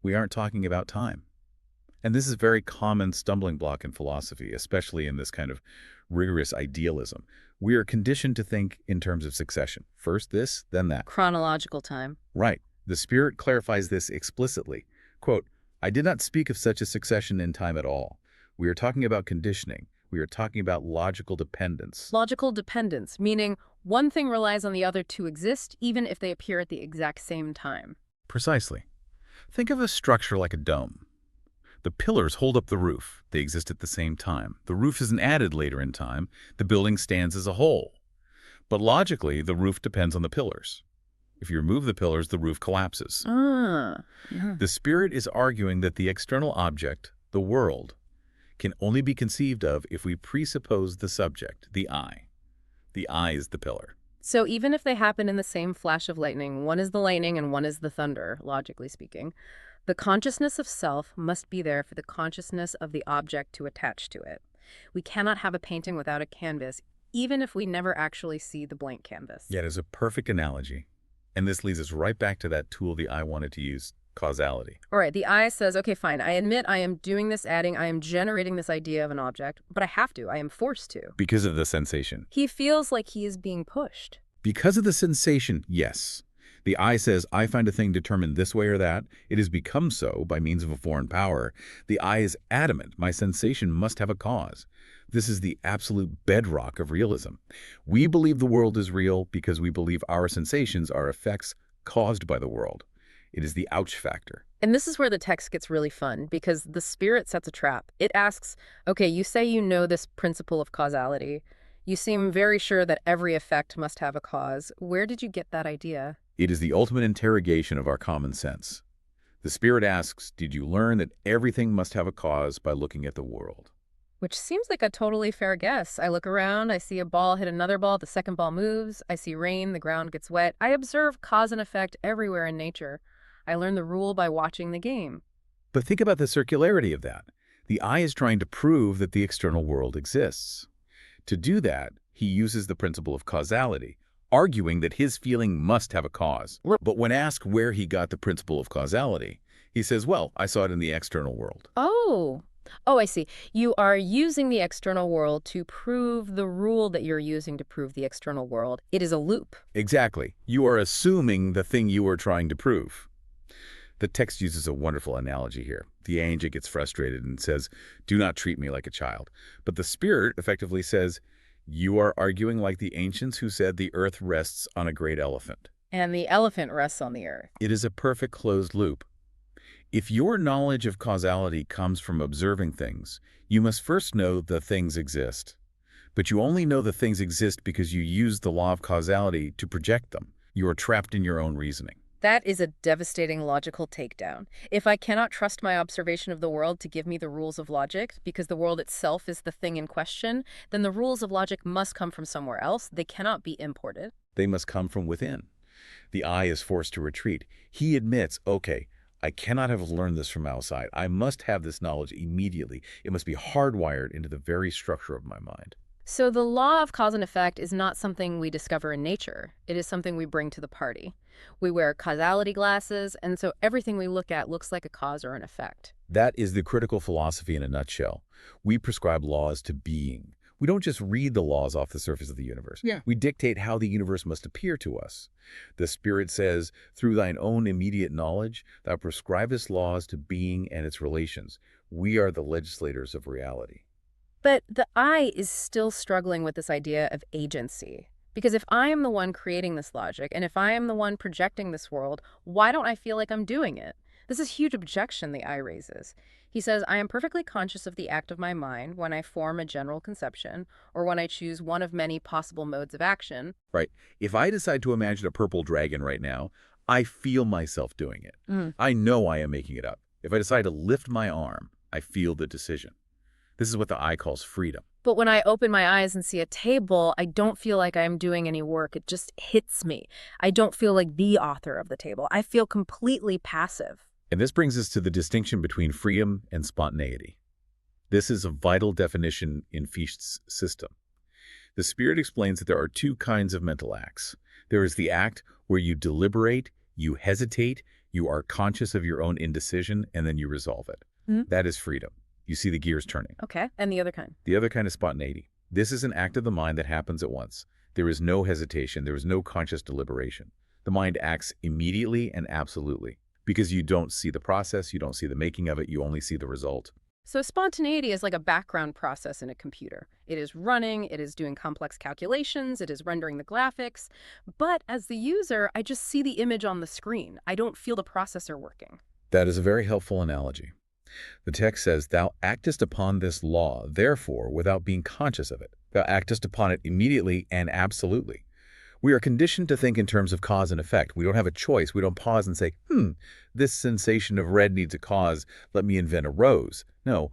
we aren't talking about time. And this is a very common stumbling block in philosophy, especially in this kind of rigorous idealism. We are conditioned to think in terms of succession. First this, then that. Chronological time. Right. The Spirit clarifies this explicitly. Quote, I did not speak of such a succession in time at all. We are talking about conditioning. We are talking about logical dependence. Logical dependence, meaning one thing relies on the other to exist, even if they appear at the exact same time. Precisely. Think of a structure like a dome. The pillars hold up the roof. They exist at the same time. The roof isn't added later in time. The building stands as a whole. But logically, the roof depends on the pillars. If you remove the pillars, the roof collapses. Yeah. The Spirit is arguing that the external object, the world, can only be conceived of if we presuppose the subject, the I. The I is the pillar. So even if they happen in the same flash of lightning, one is the lightning and one is the thunder, logically speaking, the consciousness of self must be there for the consciousness of the object to attach to it. We cannot have a painting without a canvas, even if we never actually see the blank canvas. Yeah, it is a perfect analogy. And this leads us right back to that tool the I wanted to use, causality. All right, the I says, okay, fine, I admit I am doing this adding, I am generating this idea of an object, but I have to, I am forced to. Because of the sensation. He feels like he is being pushed. Because of the sensation, yes. The I says, I find a thing determined this way or that. It has become so by means of a foreign power. The I is adamant. My sensation must have a cause. This is the absolute bedrock of realism. We believe the world is real because we believe our sensations are effects caused by the world. It is the ouch factor. And this is where the text gets really fun, because the Spirit sets a trap. It asks, okay, you say you know this principle of causality. You seem very sure that every effect must have a cause. Where did you get that idea? It is the ultimate interrogation of our common sense. The Spirit asks, did you learn that everything must have a cause by looking at the world? Which seems like a totally fair guess. I look around, I see a ball hit another ball, the second ball moves, I see rain, the ground gets wet. I observe cause and effect everywhere in nature. I learn the rule by watching the game. But think about the circularity of that. The I is trying to prove that the external world exists. To do that, he uses the principle of causality, arguing that his feeling must have a cause. But when asked where he got the principle of causality, he says, well, I saw it in the external world. Oh, I see. You are using the external world to prove the rule that you're using to prove the external world. It is a loop. Exactly. You are assuming the thing you are trying to prove. The text uses a wonderful analogy here. The angel gets frustrated and says, do not treat me like a child. But the spirit effectively says, you are arguing like the ancients who said the earth rests on a great elephant. And the elephant rests on the earth. It is a perfect closed loop. If your knowledge of causality comes from observing things, you must first know the things exist. But you only know the things exist because you use the law of causality to project them. You are trapped in your own reasoning. That is a devastating logical takedown. If I cannot trust my observation of the world to give me the rules of logic, because the world itself is the thing in question, then the rules of logic must come from somewhere else. They cannot be imported. They must come from within. The I is forced to retreat. He admits, okay, I cannot have learned this from outside. I must have this knowledge immediately. It must be hardwired into the very structure of my mind. So the law of cause and effect is not something we discover in nature. It is something we bring to the party. We wear causality glasses, and so everything we look at looks like a cause or an effect. That is the critical philosophy in a nutshell. We prescribe laws to being. We don't just read the laws off the surface of the universe. We dictate how the universe must appear to us. The Spirit says, through thine own immediate knowledge, thou prescribest laws to being and its relations. We are the legislators of reality. But the I is still struggling with this idea of agency. Because if I am the one creating this logic, and if I am the one projecting this world, why don't I feel like I'm doing it? This is a huge objection the I raises. He says, I am perfectly conscious of the act of my mind when I form a general conception, or when I choose one of many possible modes of action. Right. If I decide to imagine a purple dragon right now, I feel myself doing it. I know I am making it up. If I decide to lift my arm, I feel the decision. This is what the I calls freedom. But when I open my eyes and see a table, I don't feel like I'm doing any work. It just hits me. I don't feel like the author of the table. I feel completely passive. And this brings us to the distinction between freedom and spontaneity. This is a vital definition in Fichte's system. The Spirit explains that there are two kinds of mental acts. There is the act where you deliberate, you hesitate, you are conscious of your own indecision, and then you resolve it. That is freedom. You see the gears turning. Okay, and the other kind? The other kind is spontaneity. This is an act of the mind that happens at once. There is no hesitation. There is no conscious deliberation. The mind acts immediately and absolutely. Because you don't see the process, you don't see the making of it, you only see the result. So spontaneity is like a background process in a computer. It is running, it is doing complex calculations, it is rendering the graphics. But as the user, I just see the image on the screen. I don't feel the processor working. That is a very helpful analogy. The text says, thou actest upon this law, therefore, without being conscious of it. Thou actest upon it immediately and absolutely. We are conditioned to think in terms of cause and effect. We don't have a choice. We don't pause and say, this sensation of red needs a cause. Let me invent a rose. No,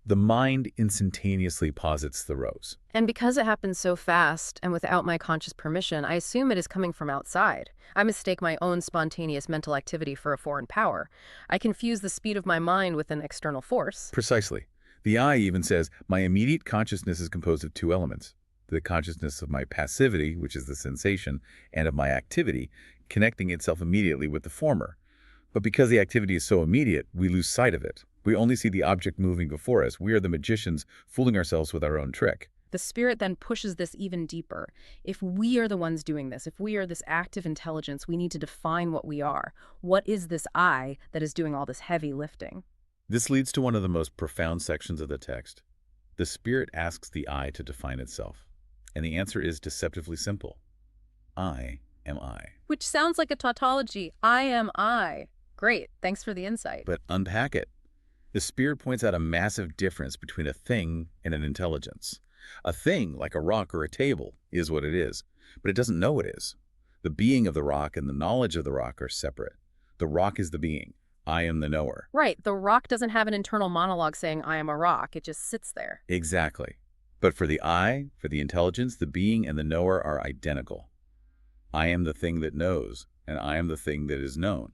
the mind instantaneously posits the rose. And because it happens so fast and without my conscious permission, I assume it is coming from outside. I mistake my own spontaneous mental activity for a foreign power. I confuse the speed of my mind with an external force. Precisely. The I even says, my immediate consciousness is composed of two elements. The consciousness of my passivity, which is the sensation, and of my activity, connecting itself immediately with the former. But because the activity is so immediate, we lose sight of it. We only see the object moving before us. We are the magicians fooling ourselves with our own trick. The Spirit then pushes this even deeper. If we are the ones doing this, if we are this active intelligence, we need to define what we are. What is this I that is doing all this heavy lifting? This leads to one of the most profound sections of the text. The Spirit asks the I to define itself. And the answer is deceptively simple. I am I. Which sounds like a tautology. I am I. Great. Thanks for the insight. But unpack it. The Spirit points out a massive difference between a thing and an intelligence. A thing, like a rock or a table, is what it is, but it doesn't know it is. The being of the rock and the knowledge of the rock are separate. The rock is the being. I am the knower. Right, the rock doesn't have an internal monologue saying, I am a rock. It just sits there. Exactly. But for the I, for the intelligence, the being and the knower are identical. I am the thing that knows, and I am the thing that is known.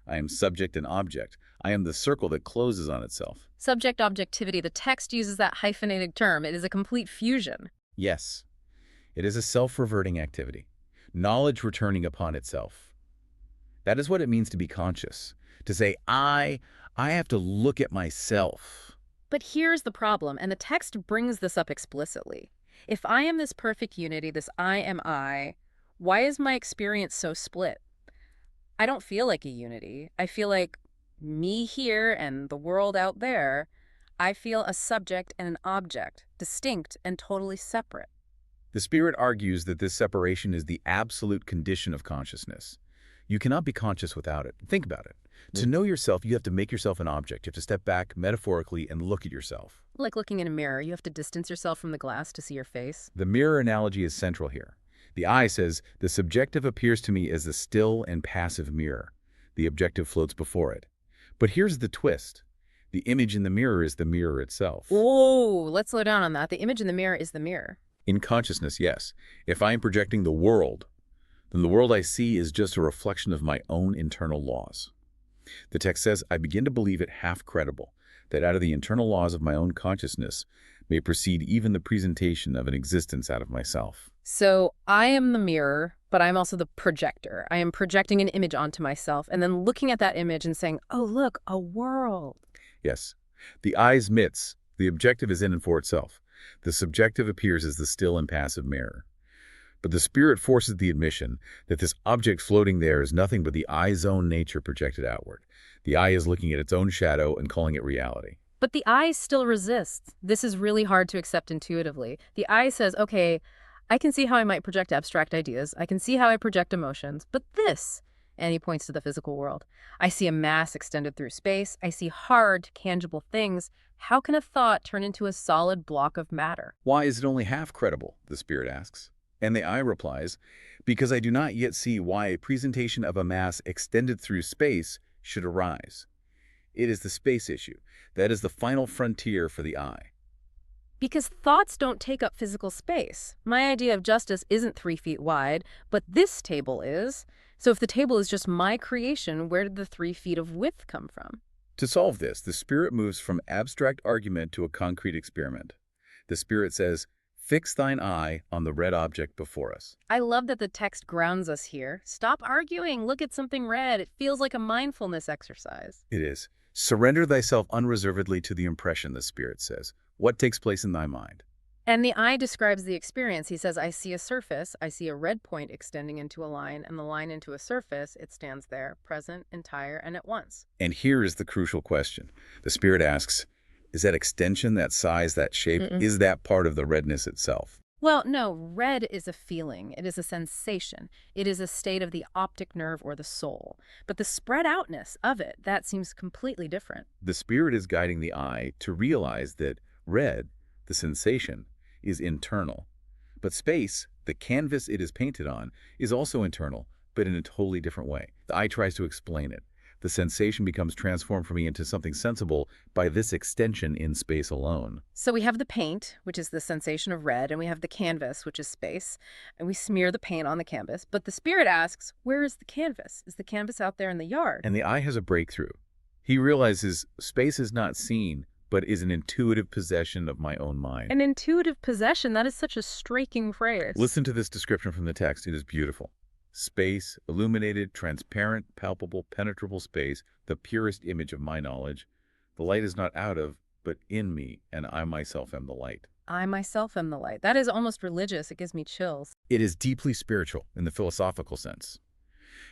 I am subject and object. I am the circle that closes on itself. Subject objectivity, the text uses that hyphenated term. It is a complete fusion. Yes, it is a self-reverting activity. Knowledge returning upon itself. That is what it means to be conscious. To say, I have to look at myself. But here's the problem, and the text brings this up explicitly. If I am this perfect unity, this I am I, why is my experience so split? I don't feel like a unity. I feel like me here and the world out there. I feel a subject and an object, distinct and totally separate. The Spirit argues that this separation is the absolute condition of consciousness. You cannot be conscious without it. Think about it. To know yourself, you have to make yourself an object. You have to step back metaphorically and look at yourself. Like looking in a mirror, you have to distance yourself from the glass to see your face. The mirror analogy is central here. The I says, the subjective appears to me as a still and passive mirror. The objective floats before it. But here's the twist. The image in the mirror is the mirror itself. Whoa, let's slow down on that. The image in the mirror is the mirror. In consciousness, yes. If I am projecting the world, then the world I see is just a reflection of my own internal laws. The text says, I begin to believe it half credible, that out of the internal laws of my own consciousness may proceed even the presentation of an existence out of myself. So I am the mirror, but I'm also the projector. I am projecting an image onto myself and then looking at that image and saying, oh, look, a world. Yes. The I's myths, the objective is in and for itself. The subjective appears as the still and passive mirror. But the Spirit forces the admission that this object floating there is nothing but the I's own nature projected outward. The I is looking at its own shadow and calling it reality. But the I still resists. This is really hard to accept intuitively. The I says, okay, I can see how I might project abstract ideas. I can see how I project emotions. But this, and he points to the physical world, I see a mass extended through space. I see hard, tangible things. How can a thought turn into a solid block of matter? Why is it only half credible, the Spirit asks. And the I replies, because I do not yet see why a presentation of a mass extended through space should arise. It is the space issue. That is the final frontier for the I. Because thoughts don't take up physical space. My idea of justice isn't 3 feet wide, but this table is. So if the table is just my creation, where did the 3 feet of width come from? To solve this, the Spirit moves from abstract argument to a concrete experiment. The Spirit says, fix thine eye on the red object before us. I love that the text grounds us here. Stop arguing. Look at something red. It feels like a mindfulness exercise. It is. Surrender thyself unreservedly to the impression, the Spirit says. What takes place in thy mind? And the I describes the experience. He says, I see a surface. I see a red point extending into a line, and the line into a surface. It stands there, present, entire, and at once. And here is the crucial question. The Spirit asks, is that extension, that size, that shape, is that part of the redness itself? Well, no, red is a feeling. It is a sensation. It is a state of the optic nerve or the soul. But the spread outness of it, that seems completely different. The Spirit is guiding the eye to realize that red, the sensation, is internal. But space, the canvas it is painted on, is also internal, but in a totally different way. The eye tries to explain it. The sensation becomes transformed for me into something sensible by this extension in space alone. So we have the paint, which is the sensation of red, and we have the canvas, which is space, and we smear the paint on the canvas. But the Spirit asks, where is the canvas? Is the canvas out there in the yard? And the eye has a breakthrough. He realizes space is not seen, but is an intuitive possession of my own mind. An intuitive possession, that is such a striking phrase. Listen to this description from the text. It is beautiful. Space, illuminated, transparent, palpable, penetrable space, the purest image of my knowledge. The light is not out of, but in me, and I myself am the light. I myself am the light. That is almost religious. It gives me chills. It is deeply spiritual in the philosophical sense.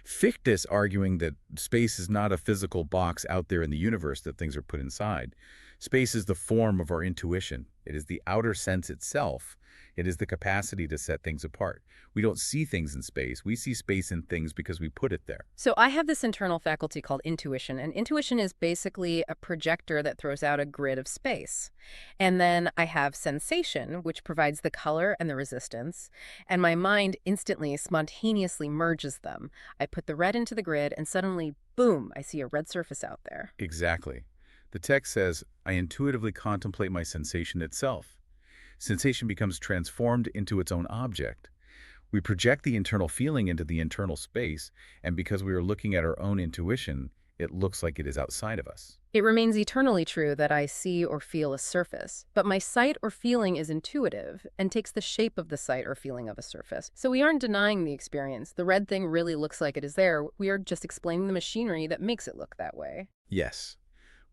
Fichte is arguing that space is not a physical box out there in the universe that things are put inside. Space is the form of our intuition. It is the outer sense itself. It is the capacity to set things apart. We don't see things in space. We see space in things because we put it there. So I have this internal faculty called intuition, and intuition is basically a projector that throws out a grid of space. And then I have sensation, which provides the color and the resistance, and my mind instantly, spontaneously merges them. I put the red into the grid, and suddenly, boom, I see a red surface out there. Exactly. The text says, I intuitively contemplate my sensation itself. Sensation becomes transformed into its own object. We project the internal feeling into the internal space, and because we are looking at our own intuition, it looks like it is outside of us. It remains eternally true that I see or feel a surface, but my sight or feeling is intuitive and takes the shape of the sight or feeling of a surface. So we aren't denying the experience. The red thing really looks like it is there. We are just explaining the machinery that makes it look that way. Yes.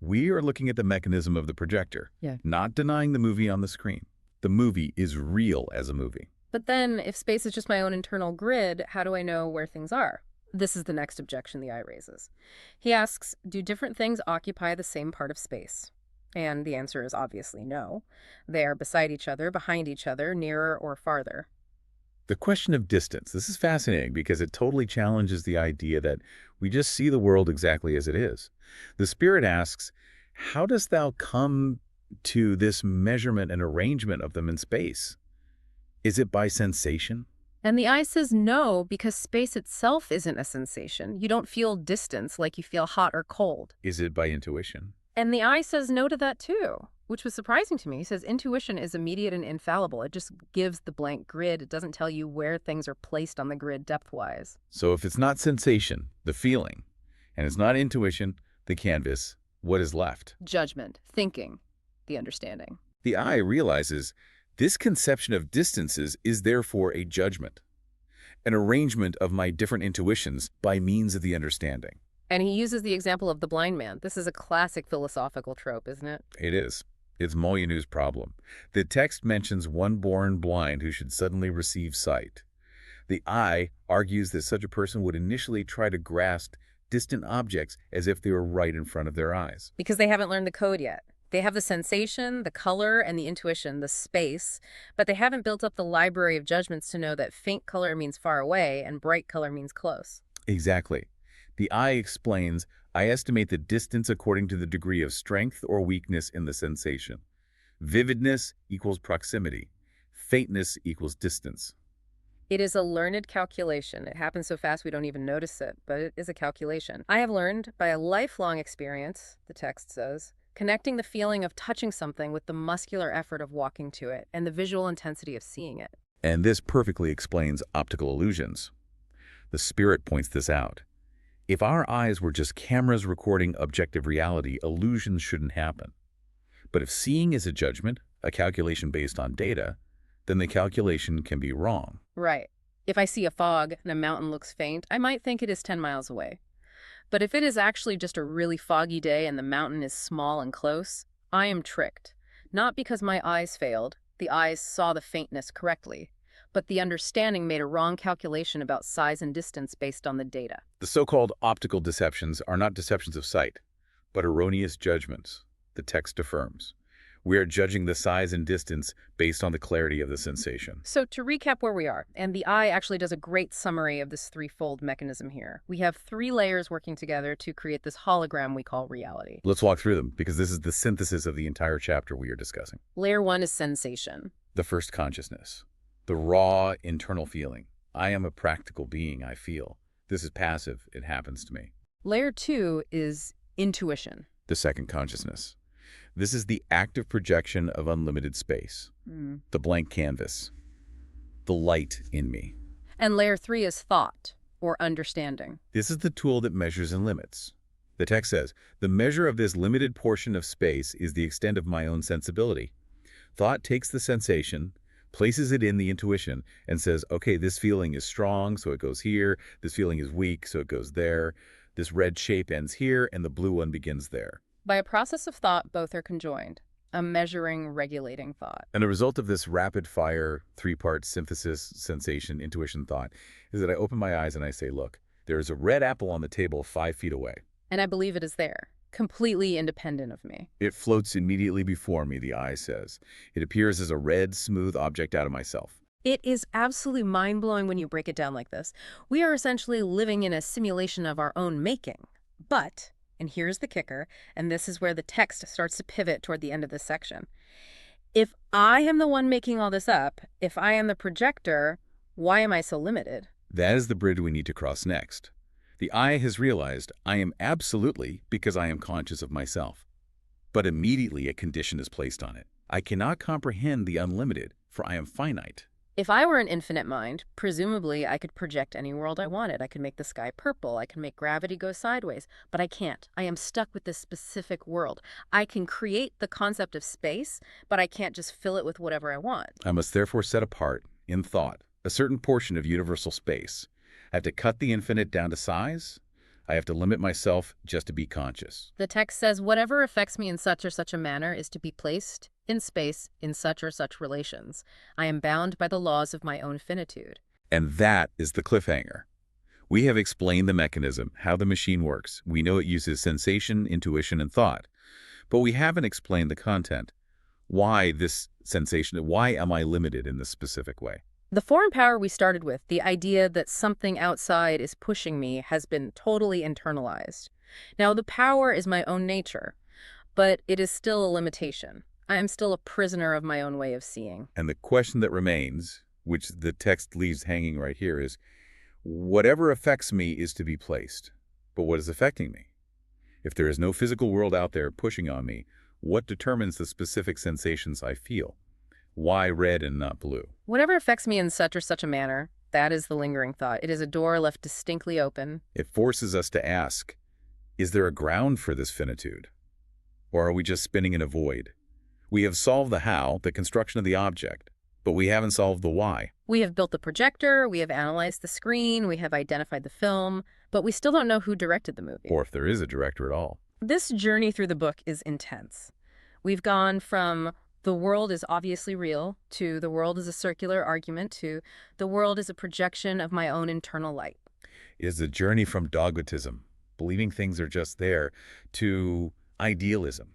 We are looking at the mechanism of the projector, not denying the movie on the screen. The movie is real as a movie. But then, if space is just my own internal grid, how do I know where things are? This is the next objection the eye raises. He asks, do different things occupy the same part of space? And the answer is obviously no. They are beside each other, behind each other, nearer or farther. The question of distance. This is fascinating because it totally challenges the idea that we just see the world exactly as it is. The Spirit asks, how dost thou come to this measurement and arrangement of them in space? Is it by sensation? And the eye says no, because space itself isn't a sensation. You don't feel distance like you feel hot or cold. Is it by intuition? And the eye says no to that too, which was surprising to me. He says intuition is immediate and infallible. It just gives the blank grid. It doesn't tell you where things are placed on the grid depth-wise. So if it's not sensation, the feeling, and it's not intuition, the canvas, what is left? Judgment, thinking, the understanding. The eye realizes this conception of distances is therefore a judgment, an arrangement of my different intuitions by means of the understanding. And he uses the example of the blind man. This is a classic philosophical trope, isn't it? It is. It's Molyneux's problem. The text mentions one born blind who should suddenly receive sight. The eye argues that such a person would initially try to grasp distant objects as if they were right in front of their eyes. Because they haven't learned the code yet. They have the sensation, the color, and the intuition, the space, but they haven't built up the library of judgments to know that faint color means far away and bright color means close. Exactly. The eye explains, I estimate the distance according to the degree of strength or weakness in the sensation. Vividness equals proximity. Faintness equals distance. It is a learned calculation. It happens so fast we don't even notice it, but it is a calculation. I have learned by a lifelong experience, the text says, connecting the feeling of touching something with the muscular effort of walking to it and the visual intensity of seeing it. And this perfectly explains optical illusions. The Spirit points this out. If our eyes were just cameras recording objective reality, illusions shouldn't happen. But if seeing is a judgment, a calculation based on data, then the calculation can be wrong. Right. If I see a fog and a mountain looks faint, I might think it is 10 miles away. But if it is actually just a really foggy day and the mountain is small and close, I am tricked. Not because my eyes failed, the eyes saw the faintness correctly, but the understanding made a wrong calculation about size and distance based on the data. The so-called optical deceptions are not deceptions of sight, but erroneous judgments, the text affirms. We are judging the size and distance based on the clarity of the sensation. So to recap where we are, and the eye actually does a great summary of this threefold mechanism here. We have 3 layers working together to create this hologram we call reality. Let's walk through them, because this is the synthesis of the entire chapter we are discussing. Layer 1 is sensation. The first consciousness, the raw internal feeling. I am a practical being, I feel. This is passive, it happens to me. Layer 2 is intuition. The second consciousness. This is the active projection of unlimited space, the blank canvas, the light in me. And layer 3 is thought, or understanding. This is the tool that measures and limits. The text says, the measure of this limited portion of space is the extent of my own sensibility. Thought takes the sensation, places it in the intuition, and says, okay, this feeling is strong, so it goes here. This feeling is weak, so it goes there. This red shape ends here, and the blue one begins there. By a process of thought, both are conjoined, a measuring, regulating thought. And the result of this rapid-fire, 3-part synthesis, sensation, intuition, thought, is that I open my eyes and I say, look, there is a red apple on the table 5 feet away. And I believe it is there. completely independent of me. It floats immediately before me, the eye says. It appears as a red, smooth object out of myself. It is absolutely mind-blowing when you break it down like this. We are essentially living in a simulation of our own making. But, and here's the kicker, and this is where the text starts to pivot toward the end of this section. If I am the one making all this up, if I am the projector, why am I so limited? That is the bridge we need to cross next. The I has realized I am absolutely because I am conscious of myself. But immediately a condition is placed on it. I cannot comprehend the unlimited, for I am finite. If I were an infinite mind, presumably I could project any world I wanted. I could make the sky purple. I can make gravity go sideways. But I can't. I am stuck with this specific world. I can create the concept of space, but I can't just fill it with whatever I want. I must therefore set apart, in thought, a certain portion of universal space. I have to cut the infinite down to size. I have to limit myself just to be conscious. The text says whatever affects me in such or such a manner is to be placed in space in such or such relations. I am bound by the laws of my own finitude. And that is the cliffhanger. We have explained the mechanism, how the machine works. We know it uses sensation, intuition, and thought. But we haven't explained the content. Why this sensation? Why am I limited in this specific way? The foreign power we started with, the idea that something outside is pushing me, has been totally internalized. Now, the power is my own nature, but it is still a limitation. I am still a prisoner of my own way of seeing. And the question that remains, which the text leaves hanging right here, is whatever affects me is to be placed. But what is affecting me? If there is no physical world out there pushing on me, what determines the specific sensations I feel? Why red and not blue? Whatever affects me in such or such a manner, that is the lingering thought. It is a door left distinctly open. It forces us to ask, is there a ground for this finitude? Or are we just spinning in a void? We have solved the how, the construction of the object, but we haven't solved the why. We have built the projector, we have analyzed the screen, we have identified the film, but we still don't know who directed the movie. Or if there is a director at all. This journey through the book is intense. We've gone from the world is obviously real, to the world is a circular argument, to the world is a projection of my own internal light. It is a journey from dogmatism, believing things are just there, to idealism,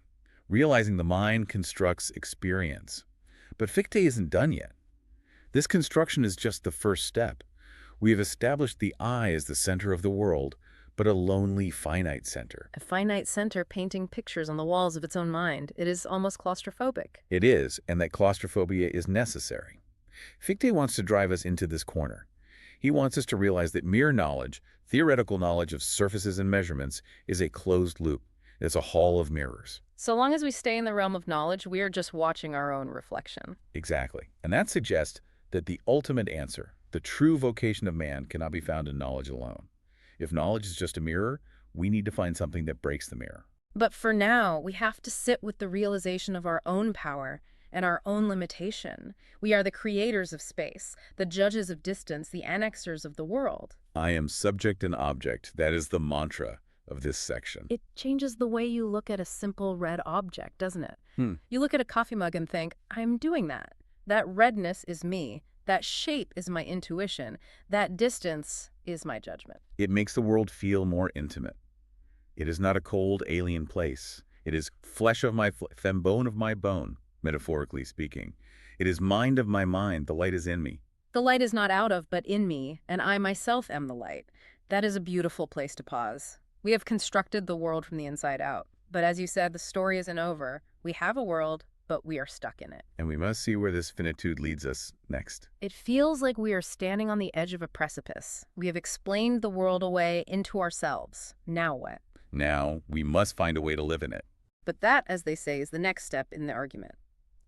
realizing the mind constructs experience. But Fichte isn't done yet. This construction is just the first step. We have established the I as the center of the world, but a lonely, finite center. A finite center painting pictures on the walls of its own mind. It is almost claustrophobic. It is, and that claustrophobia is necessary. Fichte wants to drive us into this corner. He wants us to realize that mere knowledge, theoretical knowledge of surfaces and measurements, is a closed loop. It's a hall of mirrors. So long as we stay in the realm of knowledge, we are just watching our own reflection. Exactly. And that suggests that the ultimate answer, the true vocation of man, cannot be found in knowledge alone. If knowledge is just a mirror, we need to find something that breaks the mirror. But for now, we have to sit with the realization of our own power and our own limitation. We are the creators of space, the judges of distance, the annexers of the world. I am subject and object. That is the mantra of this section. It changes the way you look at a simple red object, doesn't it? You look at a coffee mug and think, I'm doing that. That redness is me. That shape is my intuition. That distance is my judgment. It makes the world feel more intimate. It is not a cold, alien place. It is flesh of my flesh, bone of my bone, metaphorically speaking. It is mind of my mind. The light is in me. The light is not out of, but in me, and I myself am the light. That is a beautiful place to pause. We have constructed the world from the inside out. But as you said, the story isn't over. We have a world, but we are stuck in it. And we must see where this finitude leads us next. It feels like we are standing on the edge of a precipice. We have explained the world away into ourselves. Now what? Now, we must find a way to live in it. But that, as they say, is the next step in the argument.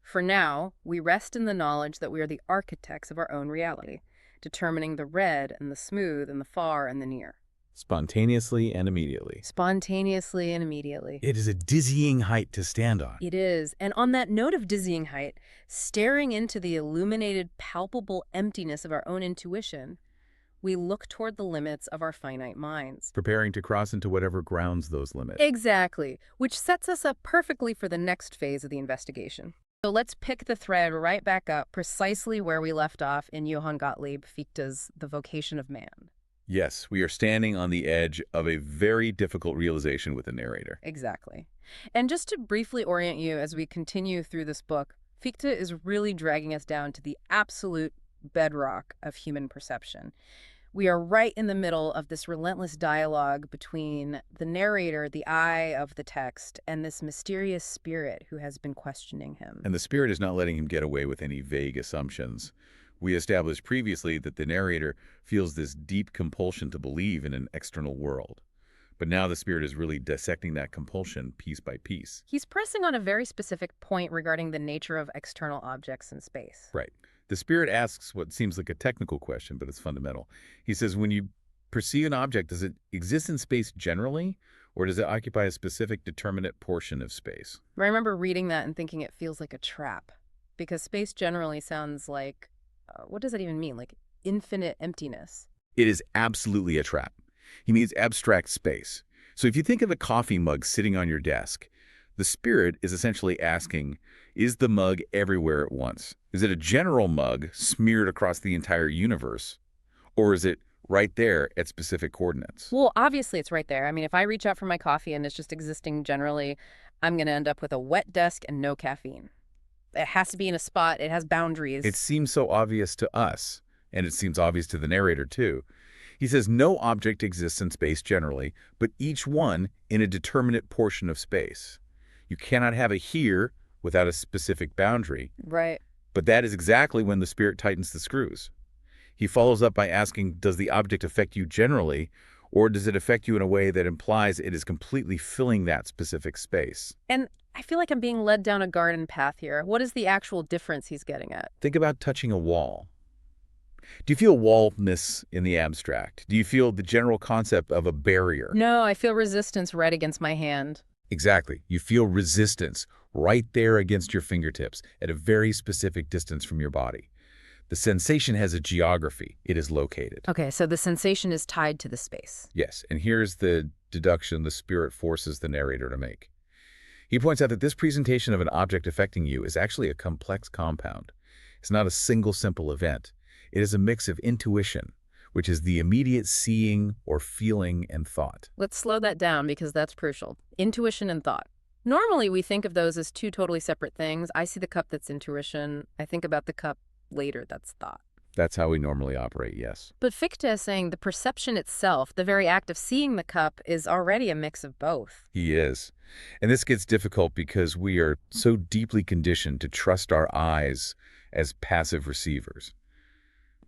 For now, we rest in the knowledge that we are the architects of our own reality, determining the red and the smooth and the far and the near. Spontaneously and immediately. Spontaneously and immediately. It is a dizzying height to stand on. It is. And on that note of dizzying height, staring into the illuminated, palpable emptiness of our own intuition, we look toward the limits of our finite minds. Preparing to cross into whatever grounds those limits. Exactly, which sets us up perfectly for the next phase of the investigation. So let's pick the thread right back up precisely where we left off in Johann Gottlieb Fichte's The Vocation of Man. Yes, we are standing on the edge of a very difficult realization with the narrator. Exactly. And just to briefly orient you as we continue through this book, Fichte is really dragging us down to the absolute bedrock of human perception. We are right in the middle of this relentless dialogue between the narrator, the eye of the text, and this mysterious spirit who has been questioning him. And the spirit is not letting him get away with any vague assumptions. We established previously that the narrator feels this deep compulsion to believe in an external world. But now the spirit is really dissecting that compulsion piece by piece. He's pressing on a very specific point regarding the nature of external objects in space. Right. The spirit asks what seems like a technical question, but it's fundamental. He says, when you perceive an object, does it exist in space generally, or does it occupy a specific determinate portion of space? I remember reading that and thinking it feels like a trap, because space generally sounds like, what does that even mean? Like infinite emptiness. It is absolutely a trap. He means abstract space. So if you think of a coffee mug sitting on your desk, the spirit is essentially asking, is the mug everywhere at once? Is it a general mug smeared across the entire universe? Or is it right there at specific coordinates? Well, obviously it's right there. I mean, if I reach out for my coffee and it's just existing generally, I'm going to end up with a wet desk and no caffeine. It has to be in a spot. It has boundaries. It seems so obvious to us, and it seems obvious to the narrator too. He says no object exists in space generally, but each one in a determinate portion of space. You cannot have a here without a specific boundary. Right. But that is exactly when the spirit tightens the screws. He follows up by asking, does the object affect you generally, or does it affect you in a way that implies it is completely filling that specific space? And I feel like I'm being led down a garden path here. What is the actual difference he's getting at? Think about touching a wall. Do you feel wallness in the abstract? Do you feel the general concept of a barrier? No, I feel resistance right against my hand. Exactly. You feel resistance right there against your fingertips at a very specific distance from your body. The sensation has a geography. It is located. Okay, so the sensation is tied to the space. Yes, and here's the deduction the spirit forces the narrator to make. He points out that this presentation of an object affecting you is actually a complex compound. It's not a single simple event. It is a mix of intuition, which is the immediate seeing or feeling and thought. Let's slow that down because that's crucial. Intuition and thought. Normally, we think of those as two totally separate things. I see the cup, that's intuition. I think about the cup later, that's thought. That's how we normally operate, yes. But Fichte is saying the perception itself, the very act of seeing the cup, is already a mix of both. He is. And this gets difficult because we are so deeply conditioned to trust our eyes as passive receivers.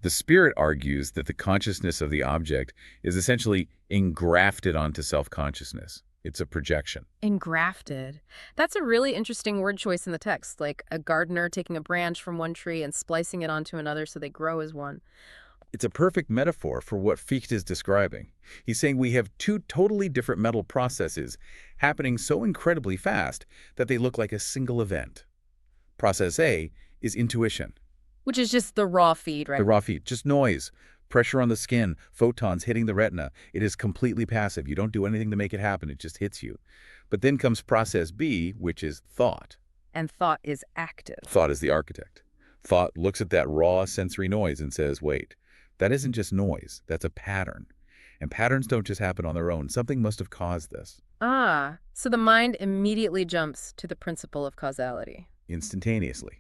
The spirit argues that the consciousness of the object is essentially engrafted onto self-consciousness. It's a projection. Engrafted. That's a really interesting word choice in the text, like a gardener taking a branch from one tree and splicing it onto another so they grow as one. It's a perfect metaphor for what Fichte is describing. He's saying we have two totally different mental processes happening so incredibly fast that they look like a single event. Process A is intuition. Which is just the raw feed, right? The raw feed, just noise, pressure on the skin, photons hitting the retina. It is completely passive. You don't do anything to make it happen. It just hits you. But then comes process B, which is thought. And thought is active. Thought is the architect. Thought looks at that raw sensory noise and says, wait, that isn't just noise. That's a pattern. And patterns don't just happen on their own. Something must have caused this. Ah, so the mind immediately jumps to the principle of causality. Instantaneously.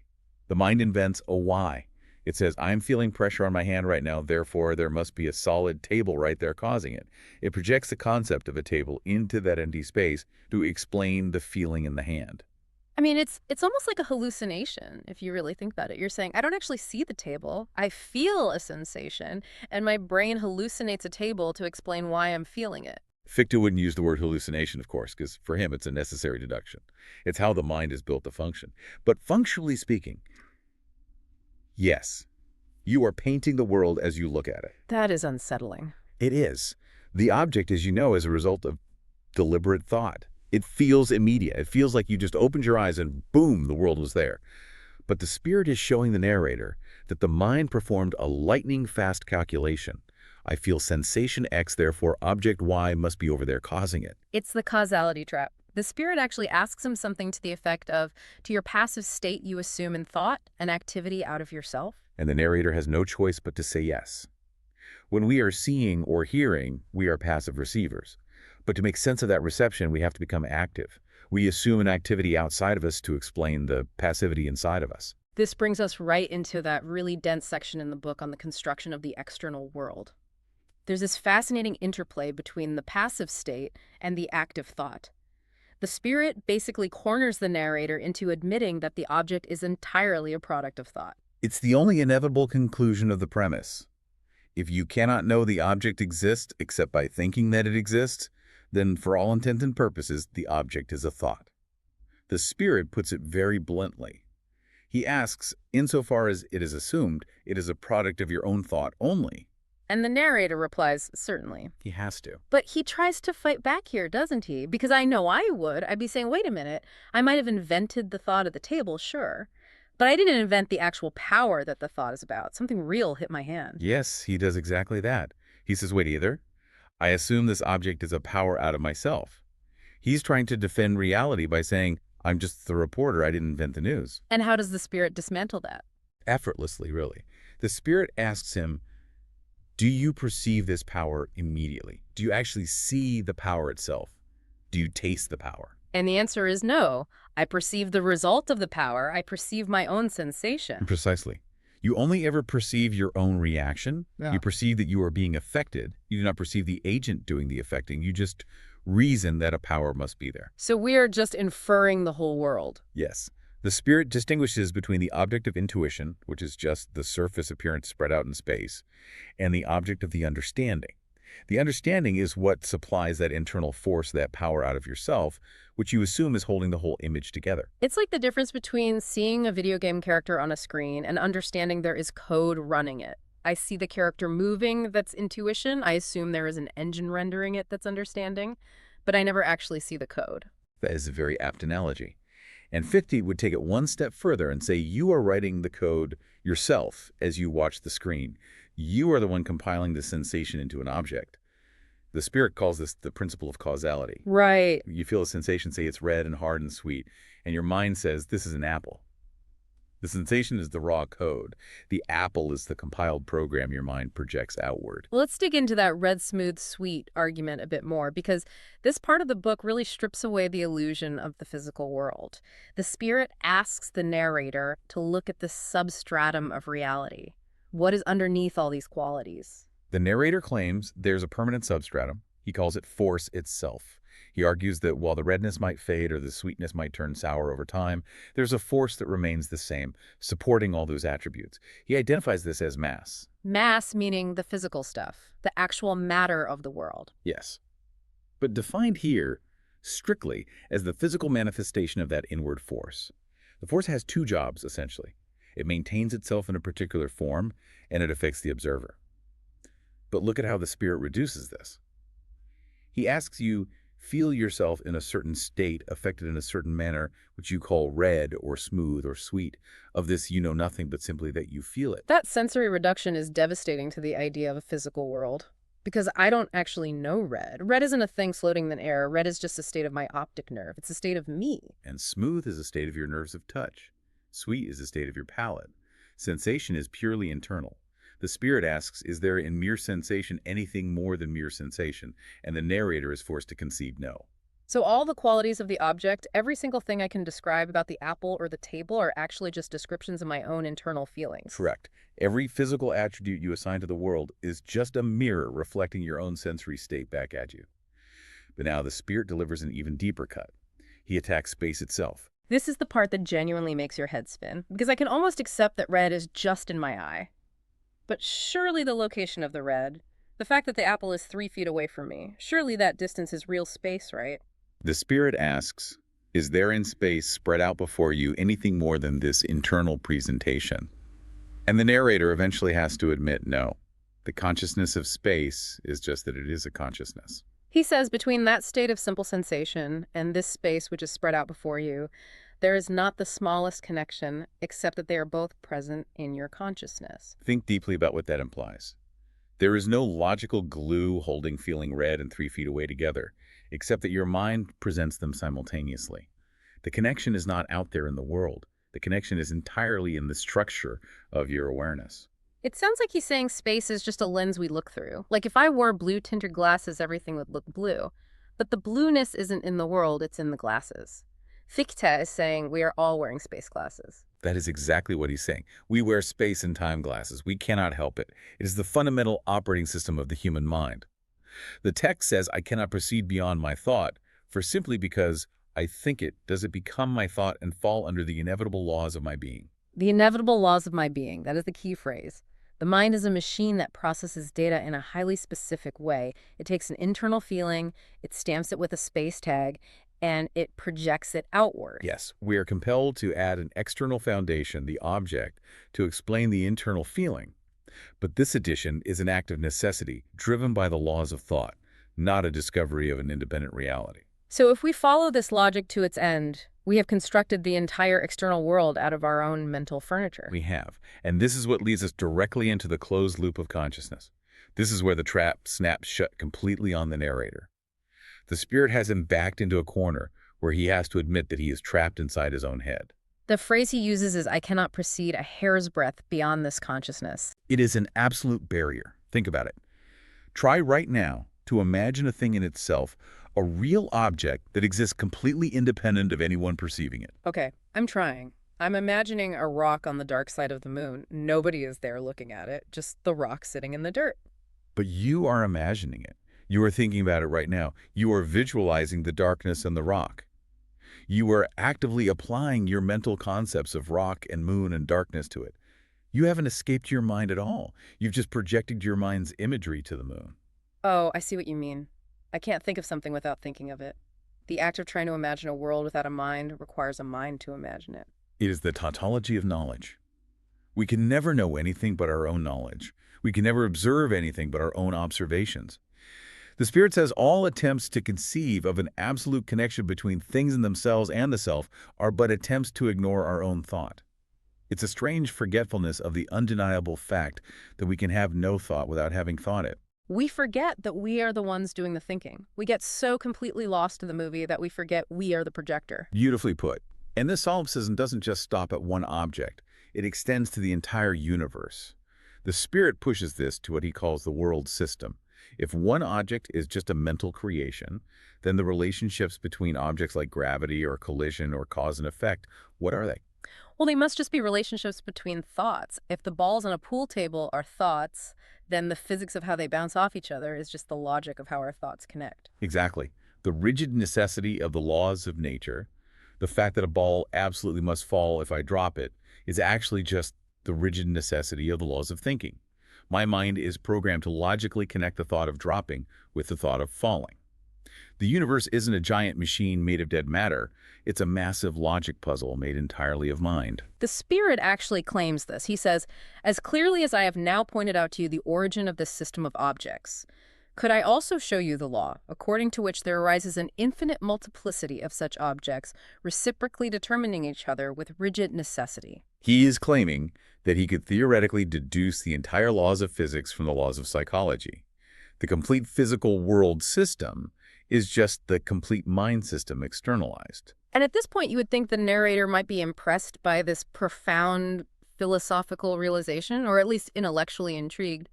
The mind invents a why. It says, I'm feeling pressure on my hand right now, therefore there must be a solid table right there causing it. It projects the concept of a table into that empty space to explain the feeling in the hand. I mean, it's almost like a hallucination, if you really think about it. You're saying, I don't actually see the table. I feel a sensation, and my brain hallucinates a table to explain why I'm feeling it. Fichte wouldn't use the word hallucination, of course, because for him it's a necessary deduction. It's how the mind is built to function. But functionally speaking, yes, you are painting the world as you look at it. That is unsettling. It is. The object, as you know, is a result of deliberate thought. It feels immediate. It feels like you just opened your eyes and boom, the world was there. But the spirit is showing the narrator that the mind performed a lightning-fast calculation. I feel sensation X, therefore object Y must be over there causing it. It's the causality trap. The spirit actually asks him something to the effect of, to your passive state you assume in thought, an activity out of yourself? And the narrator has no choice but to say yes. When we are seeing or hearing, we are passive receivers. But to make sense of that reception, we have to become active. We assume an activity outside of us to explain the passivity inside of us. This brings us right into that really dense section in the book on the construction of the external world. There's this fascinating interplay between the passive state and the active thought. The spirit basically corners the narrator into admitting that the object is entirely a product of thought. It's the only inevitable conclusion of the premise. If you cannot know the object exists except by thinking that it exists, then for all intents and purposes, the object is a thought. The spirit puts it very bluntly. He asks, insofar as it is assumed, it is a product of your own thought only. And the narrator replies, certainly. He has to. But he tries to fight back here, doesn't he? Because I know I would. I'd be saying, wait a minute, I might have invented the thought of the table, sure. But I didn't invent the actual power that the thought is about. Something real hit my hand. Yes, he does exactly that. He says, wait, either. I assume this object is a power out of myself. He's trying to defend reality by saying, I'm just the reporter, I didn't invent the news. And how does the spirit dismantle that? Effortlessly, really. The spirit asks him, do you perceive this power immediately? Do you actually see the power itself? Do you taste the power? And the answer is no. I perceive the result of the power. I perceive my own sensation. Precisely. You only ever perceive your own reaction. Yeah. You perceive that you are being affected. You do not perceive the agent doing the affecting. You just reason that a power must be there. So we are just inferring the whole world. Yes. The spirit distinguishes between the object of intuition, which is just the surface appearance spread out in space, and the object of the understanding. The understanding is what supplies that internal force, that power out of yourself, which you assume is holding the whole image together. It's like the difference between seeing a video game character on a screen and understanding there is code running it. I see the character moving, that's intuition. I assume there is an engine rendering it, that's understanding. But I never actually see the code. That is a very apt analogy. And Fichte would take it one step further and say you are writing the code yourself as you watch the screen. You are the one compiling the sensation into an object. The spirit calls this the principle of causality. Right. You feel a sensation, say it's red and hard and sweet, and your mind says this is an apple. The sensation is the raw code. The apple is the compiled program your mind projects outward. Well, let's dig into that red, smooth, sweet argument a bit more, because this part of the book really strips away the illusion of the physical world. The spirit asks the narrator to look at the substratum of reality. What is underneath all these qualities? The narrator claims there's a permanent substratum. He calls it force itself. He argues that while the redness might fade or the sweetness might turn sour over time, there's a force that remains the same, supporting all those attributes. He identifies this as mass. Mass meaning the physical stuff, the actual matter of the world. Yes. But defined here, strictly, as the physical manifestation of that inward force. The force has two jobs, essentially. It maintains itself in a particular form, and it affects the observer. But look at how the spirit reduces this. He asks you, feel yourself in a certain state, affected in a certain manner, which you call red or smooth or sweet. Of this you know nothing but simply that you feel it. That sensory reduction is devastating to the idea of a physical world, because I don't actually know red. Red isn't a thing floating in the air. Red is just a state of my optic nerve. It's a state of me. And smooth is a state of your nerves of touch. Sweet is a state of your palate. Sensation is purely internal. The spirit asks, is there in mere sensation anything more than mere sensation? And the narrator is forced to concede no. So all the qualities of the object, every single thing I can describe about the apple or the table are actually just descriptions of my own internal feelings. Correct. Every physical attribute you assign to the world is just a mirror reflecting your own sensory state back at you. But now the spirit delivers an even deeper cut. He attacks space itself. This is the part that genuinely makes your head spin, because I can almost accept that red is just in my eye. But surely the location of the red, the fact that the apple is 3 feet away from me, surely that distance is real space, right? The spirit asks, is there in space spread out before you anything more than this internal presentation? And the narrator eventually has to admit no. The consciousness of space is just that it is a consciousness. He says between that state of simple sensation and this space which is spread out before you, there is not the smallest connection, except that they are both present in your consciousness. Think deeply about what that implies. There is no logical glue holding feeling red and 3 feet away together, except that your mind presents them simultaneously. The connection is not out there in the world. The connection is entirely in the structure of your awareness. It sounds like he's saying space is just a lens we look through. Like if I wore blue-tinted glasses, everything would look blue. But the blueness isn't in the world, it's in the glasses. Fichte is saying we are all wearing space glasses. That is exactly what he's saying. We wear space and time glasses. We cannot help it. It is the fundamental operating system of the human mind. The text says I cannot proceed beyond my thought, for simply because I think it, does it become my thought and fall under the inevitable laws of my being. The inevitable laws of my being, that is the key phrase. The mind is a machine that processes data in a highly specific way. It takes an internal feeling, it stamps it with a space tag, and it projects it outward. Yes, we are compelled to add an external foundation, the object, to explain the internal feeling. But this addition is an act of necessity, driven by the laws of thought, not a discovery of an independent reality. So if we follow this logic to its end, we have constructed the entire external world out of our own mental furniture. We have. And this is what leads us directly into the closed loop of consciousness. This is where the trap snaps shut completely on the narrator. The spirit has him backed into a corner where he has to admit that he is trapped inside his own head. The phrase he uses is, I cannot proceed a hair's breadth beyond this consciousness. It is an absolute barrier. Think about it. Try right now to imagine a thing in itself, a real object that exists completely independent of anyone perceiving it. Okay, I'm trying. I'm imagining a rock on the dark side of the moon. Nobody is there looking at it, just the rock sitting in the dirt. But you are imagining it. You are thinking about it right now. You are visualizing the darkness and the rock. You are actively applying your mental concepts of rock and moon and darkness to it. You haven't escaped your mind at all. You've just projected your mind's imagery to the moon. Oh, I see what you mean. I can't think of something without thinking of it. The act of trying to imagine a world without a mind requires a mind to imagine it. It is the tautology of knowledge. We can never know anything but our own knowledge. We can never observe anything but our own observations. The Spirit says all attempts to conceive of an absolute connection between things in themselves and the self are but attempts to ignore our own thought. It's a strange forgetfulness of the undeniable fact that we can have no thought without having thought it. We forget that we are the ones doing the thinking. We get so completely lost in the movie that we forget we are the projector. Beautifully put. And this solipsism doesn't just stop at one object. It extends to the entire universe. The Spirit pushes this to what he calls the world system. If one object is just a mental creation, then the relationships between objects like gravity or collision or cause and effect, what are they? Well, they must just be relationships between thoughts. If the balls on a pool table are thoughts, then the physics of how they bounce off each other is just the logic of how our thoughts connect. Exactly. The rigid necessity of the laws of nature, the fact that a ball absolutely must fall if I drop it, is actually just the rigid necessity of the laws of thinking. My mind is programmed to logically connect the thought of dropping with the thought of falling. The universe isn't a giant machine made of dead matter. It's a massive logic puzzle made entirely of mind. The Spirit actually claims this. He says, as clearly as I have now pointed out to you the origin of this system of objects, could I also show you the law, according to which there arises an infinite multiplicity of such objects, reciprocally determining each other with rigid necessity? He is claiming that he could theoretically deduce the entire laws of physics from the laws of psychology. The complete physical world system is just the complete mind system externalized. And at this point, you would think the narrator might be impressed by this profound philosophical realization, or at least intellectually intrigued.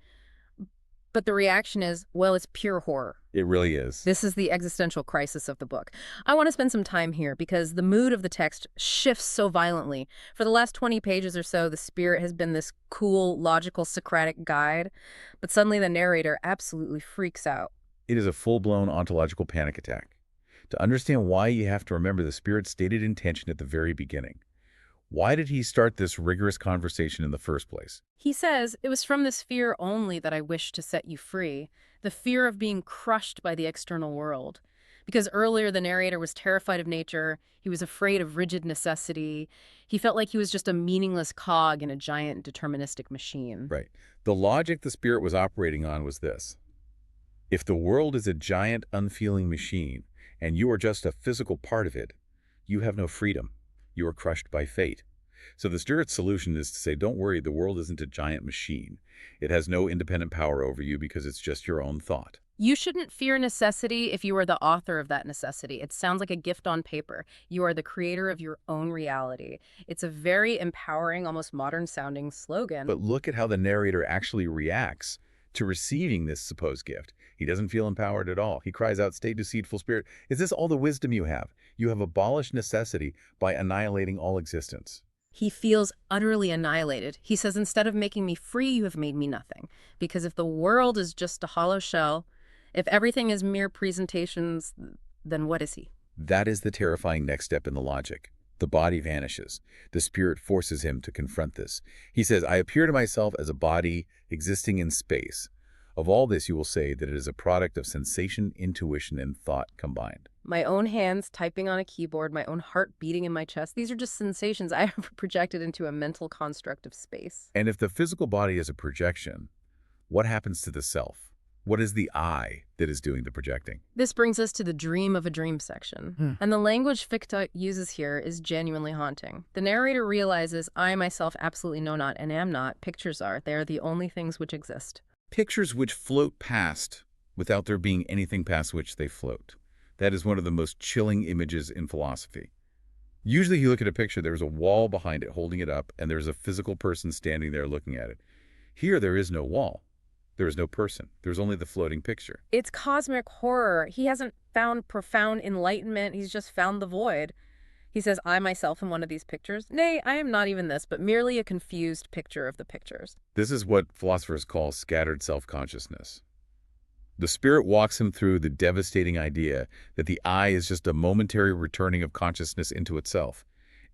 But the reaction is, well, it's pure horror. It really is. This is the existential crisis of the book. I want to spend some time here because the mood of the text shifts so violently. For the last 20 pages or so, the Spirit has been this cool, logical, Socratic guide, but suddenly the narrator absolutely freaks out. It is a full-blown ontological panic attack. To understand why, you have to remember the Spirit's stated intention at the very beginning. Why did he start this rigorous conversation in the first place? He says, it was from this fear only that I wished to set you free, the fear of being crushed by the external world. Because earlier the narrator was terrified of nature, he was afraid of rigid necessity, he felt like he was just a meaningless cog in a giant deterministic machine. Right. The logic the Spirit was operating on was this. If the world is a giant, unfeeling machine, and you are just a physical part of it, you have no freedom. You are crushed by fate. So the Spirit's solution is to say, don't worry, the world isn't a giant machine. It has no independent power over you because it's just your own thought. You shouldn't fear necessity if you are the author of that necessity. It sounds like a gift on paper. You are the creator of your own reality. It's a very empowering, almost modern-sounding slogan. But look at how the narrator actually reacts to receiving this supposed gift. He doesn't feel empowered at all. He cries out, "Stay deceitful spirit. Is this all the wisdom you have? You have abolished necessity by annihilating all existence." He feels utterly annihilated. He says, instead of making me free, you have made me nothing. Because if the world is just a hollow shell, if everything is mere presentations, then what is he? That is the terrifying next step in the logic. The body vanishes. The spirit forces him to confront this. He says, "I appear to myself as a body existing in space. Of all this, you will say that it is a product of sensation, intuition, and thought combined." My own hands typing on a keyboard, my own heart beating in my chest, these are just sensations I have projected into a mental construct of space. And if the physical body is a projection, what happens to the self? What is the I that is doing the projecting? This brings us to the dream of a dream section. And the language Fichte uses here is genuinely haunting. The narrator realizes, I myself absolutely know not and am not. Pictures are. They are the only things which exist. Pictures which float past without there being anything past which they float. That is one of the most chilling images in philosophy. Usually you look at a picture, there's a wall behind it holding it up, and there's a physical person standing there looking at it. Here, there is no wall. There is no person. There's only the floating picture. It's cosmic horror. He hasn't found profound enlightenment. He's just found the void. He says, I myself am one of these pictures. Nay, I am not even this, but merely a confused picture of the pictures. This is what philosophers call scattered self-consciousness. The spirit walks him through the devastating idea that the I is just a momentary returning of consciousness into itself.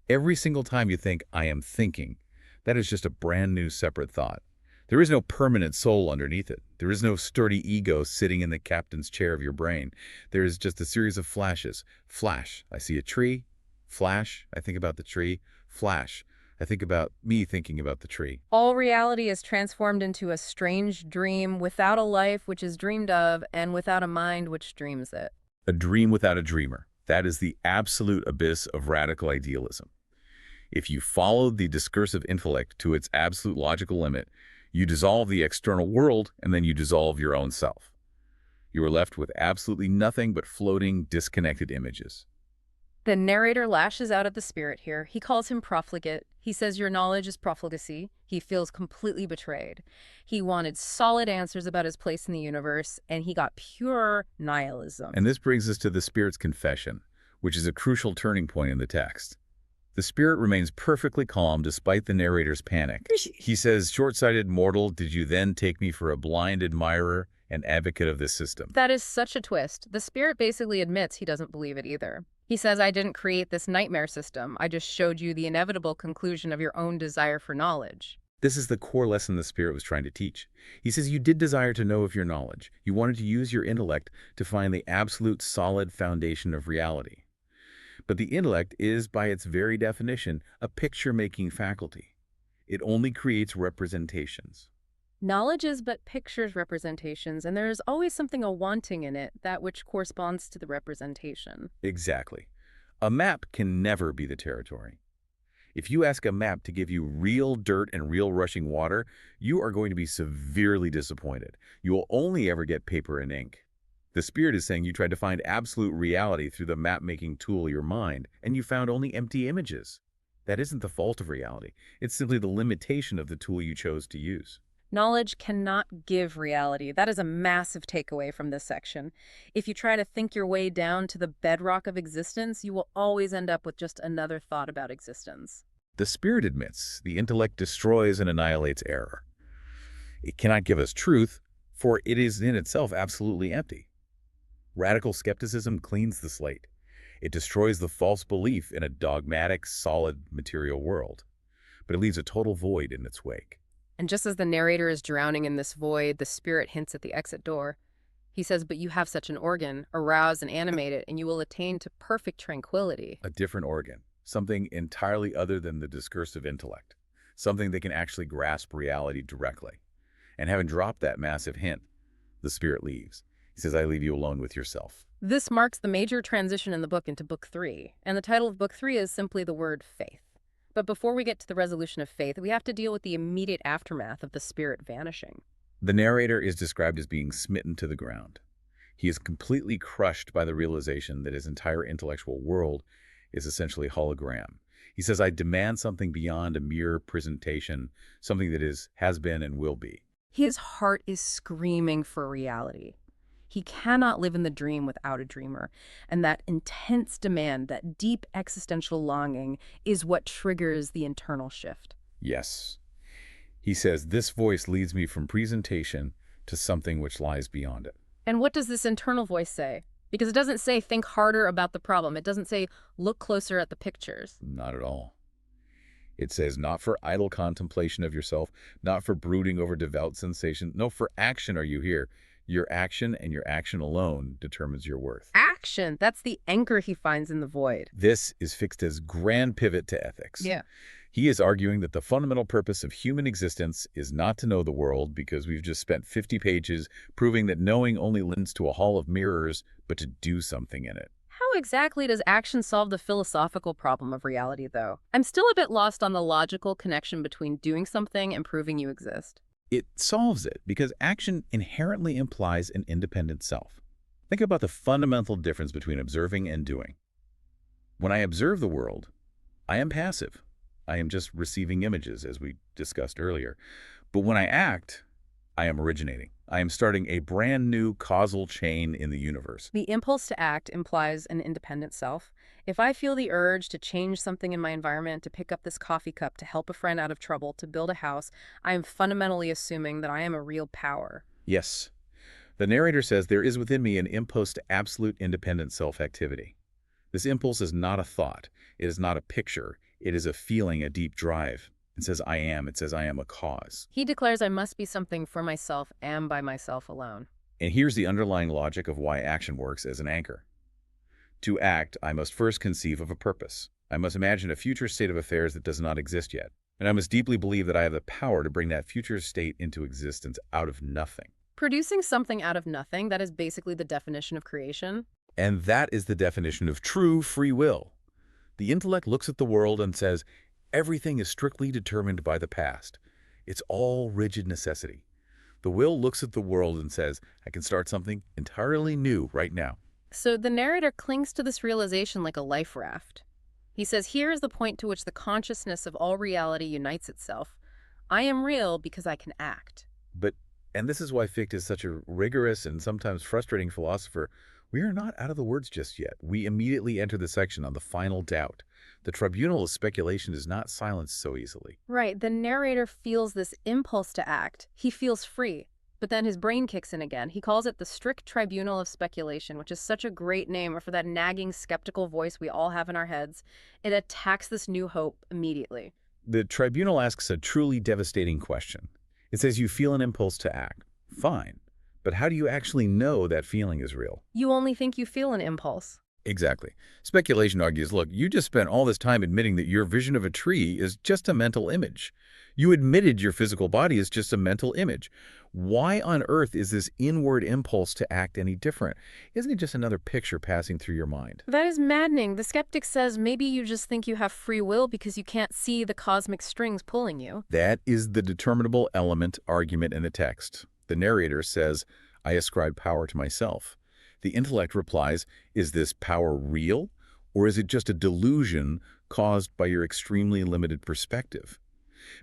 Every single time you think, I am thinking, that is just a brand new separate thought. There is no permanent soul underneath it. There is no sturdy ego sitting in the captain's chair of your brain. There is just a series of flashes. Flash, I see a tree. Flash, I think about the tree. Flash, I think about me thinking about the tree. All reality is transformed into a strange dream without a life which is dreamed of and without a mind which dreams it. A dream without a dreamer. That is the absolute abyss of radical idealism. If you follow the discursive intellect to its absolute logical limit, you dissolve the external world, and then you dissolve your own self. You are left with absolutely nothing but floating, disconnected images. The narrator lashes out at the spirit here. He calls him profligate. He says your knowledge is profligacy. He feels completely betrayed. He wanted solid answers about his place in the universe, and he got pure nihilism. And this brings us to the spirit's confession, which is a crucial turning point in the text. The spirit remains perfectly calm despite the narrator's panic. He says, short-sighted mortal, did you then take me for a blind admirer and advocate of this system? That is such a twist. The spirit basically admits he doesn't believe it either. He says, I didn't create this nightmare system. I just showed you the inevitable conclusion of your own desire for knowledge. This is the core lesson the spirit was trying to teach. He says you did desire to know of your knowledge. You wanted to use your intellect to find the absolute solid foundation of reality. But the intellect is, by its very definition, a picture-making faculty. It only creates representations. Knowledge is but pictures representations, and there is always something wanting in it, that which corresponds to the representation. Exactly. A map can never be the territory. If you ask a map to give you real dirt and real rushing water, you are going to be severely disappointed. You will only ever get paper and ink. The spirit is saying you tried to find absolute reality through the map-making tool, your mind, and you found only empty images. That isn't the fault of reality. It's simply the limitation of the tool you chose to use. Knowledge cannot give reality. That is a massive takeaway from this section. If you try to think your way down to the bedrock of existence, you will always end up with just another thought about existence. The spirit admits the intellect destroys and annihilates error. It cannot give us truth, for it is in itself absolutely empty. Radical skepticism cleans the slate. It destroys the false belief in a dogmatic, solid, material world. But it leaves a total void in its wake. And just as the narrator is drowning in this void, the spirit hints at the exit door. He says, but you have such an organ, arouse and animate it, and you will attain to perfect tranquility. A different organ, something entirely other than the discursive intellect, something that can actually grasp reality directly. And having dropped that massive hint, the spirit leaves. He says, I leave you alone with yourself. This marks the major transition in the book into Book 3, and the title of Book 3 is simply the word faith. But before we get to the resolution of faith, we have to deal with the immediate aftermath of the spirit vanishing. The narrator is described as being smitten to the ground. He is completely crushed by the realization that his entire intellectual world is essentially hologram. He says, I demand something beyond a mere presentation, something that has been and will be. His heart is screaming for reality. He cannot live in the dream without a dreamer, and that intense demand, that deep existential longing, is what triggers the internal shift. Yes. He says, this voice leads me from presentation to something which lies beyond it. And what does this internal voice say? Because it doesn't say think harder about the problem. It doesn't say look closer at the pictures. Not at all. It says, not for idle contemplation of yourself, not for brooding over devout sensation. No, for action are you here. Your action and your action alone determines your worth. Action, that's the anchor he finds in the void. This is Fichte's grand pivot to ethics. Yeah. He is arguing that the fundamental purpose of human existence is not to know the world, because we've just spent 50 pages proving that knowing only leads to a hall of mirrors, but to do something in it. How exactly does action solve the philosophical problem of reality, though? I'm still a bit lost on the logical connection between doing something and proving you exist. It solves it because action inherently implies an independent self. Think about the fundamental difference between observing and doing. When I observe the world, I am passive. I am just receiving images, as we discussed earlier. But when I act, I am originating. I am starting a brand new causal chain in the universe. The impulse to act implies an independent self. If I feel the urge to change something in my environment, to pick up this coffee cup, to help a friend out of trouble, to build a house, I am fundamentally assuming that I am a real power. Yes. The narrator says there is within me an impulse to absolute independent self-activity. This impulse is not a thought. It is not a picture. It is a feeling, a deep drive. It says I am. It says I am a cause. He declares I must be something for myself and by myself alone. And here's the underlying logic of why action works as an anchor. To act, I must first conceive of a purpose. I must imagine a future state of affairs that does not exist yet. And I must deeply believe that I have the power to bring that future state into existence out of nothing. Producing something out of nothing, that is basically the definition of creation. And that is the definition of true free will. The intellect looks at the world and says, everything is strictly determined by the past. It's all rigid necessity. The will looks at the world and says, I can start something entirely new right now. So the narrator clings to this realization like a life raft. He says, here is the point to which the consciousness of all reality unites itself. I am real because I can act. And this is why Fichte is such a rigorous and sometimes frustrating philosopher, we are not out of the words just yet. We immediately enter the section on the final doubt. The tribunal of speculation is not silenced so easily. Right, the narrator feels this impulse to act. He feels free. But then his brain kicks in again. He calls it the strict tribunal of speculation, which is such a great name for that nagging, skeptical voice we all have in our heads. It attacks this new hope immediately. The tribunal asks a truly devastating question. It says you feel an impulse to act. Fine. But how do you actually know that feeling is real? You only think you feel an impulse. Exactly. Speculation argues, look, you just spent all this time admitting that your vision of a tree is just a mental image. You admitted your physical body is just a mental image. Why on earth is this inward impulse to act any different? Isn't it just another picture passing through your mind? That is maddening. The skeptic says maybe you just think you have free will because you can't see the cosmic strings pulling you. That is the determinable element argument in the text. The narrator says, I ascribe power to myself. The intellect replies, is this power real, or is it just a delusion caused by your extremely limited perspective?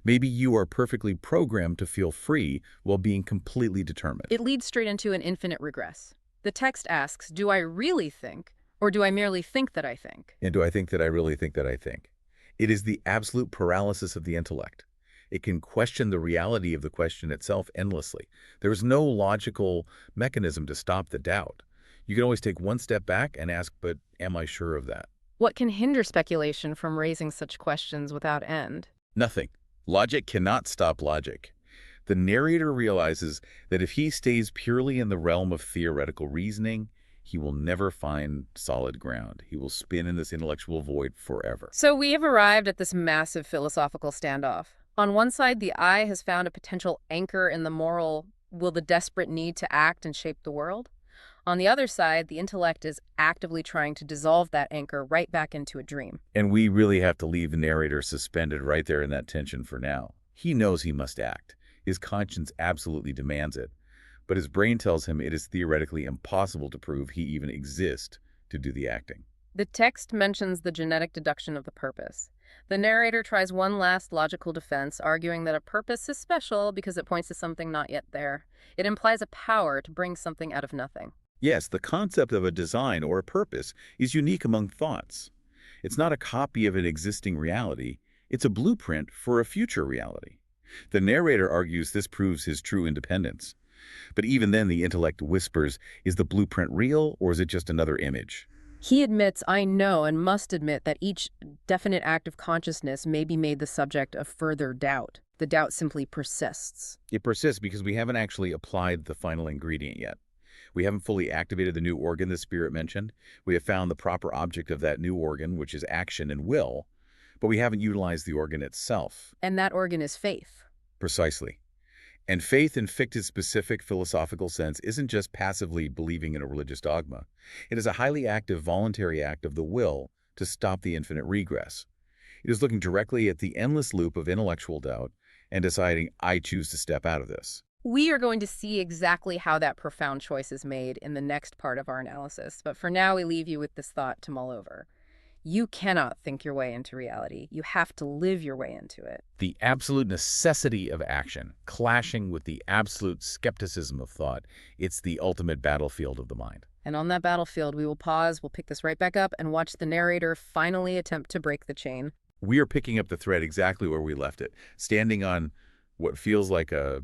Maybe you are perfectly programmed to feel free while being completely determined. It leads straight into an infinite regress. The text asks, do I really think, or do I merely think that I think? And do I think that I really think that I think? It is the absolute paralysis of the intellect. It can question the reality of the question itself endlessly. There is no logical mechanism to stop the doubt. You can always take one step back and ask, but am I sure of that? What can hinder speculation from raising such questions without end? Nothing. Logic cannot stop logic. The narrator realizes that if he stays purely in the realm of theoretical reasoning, he will never find solid ground. He will spin in this intellectual void forever. So we have arrived at this massive philosophical standoff. On one side, the I has found a potential anchor in the moral, will the desperate need to act and shape the world? On the other side, the intellect is actively trying to dissolve that anchor right back into a dream. And we really have to leave the narrator suspended right there in that tension for now. He knows he must act. His conscience absolutely demands it. but his brain tells him it is theoretically impossible to prove he even exists to do the acting. The text mentions the genetic deduction of the purpose. The narrator tries one last logical defense, arguing that a purpose is special because it points to something not yet there. It implies a power to bring something out of nothing. Yes, the concept of a design or a purpose is unique among thoughts. It's not a copy of an existing reality. It's a blueprint for a future reality. The narrator argues this proves his true independence. But even then, the intellect whispers, is the blueprint real, or is it just another image? He admits, I know and must admit that each definite act of consciousness may be made the subject of further doubt. The doubt simply persists. It persists because we haven't actually applied the final ingredient yet. We haven't fully activated the new organ the Spirit mentioned. We have found the proper object of that new organ, which is action and will, but we haven't utilized the organ itself. And that organ is faith. Precisely. And faith in Fichte's specific philosophical sense isn't just passively believing in a religious dogma. It is a highly active, voluntary act of the will to stop the infinite regress. It is looking directly at the endless loop of intellectual doubt and deciding, I choose to step out of this. We are going to see exactly how that profound choice is made in the next part of our analysis, but for now we leave you with this thought to mull over. You cannot think your way into reality. You have to live your way into it. The absolute necessity of action, clashing with the absolute skepticism of thought, it's the ultimate battlefield of the mind. And on that battlefield, we will pause, we'll pick this right back up, and watch the narrator finally attempt to break the chain. We are picking up the thread exactly where we left it, standing on what feels like a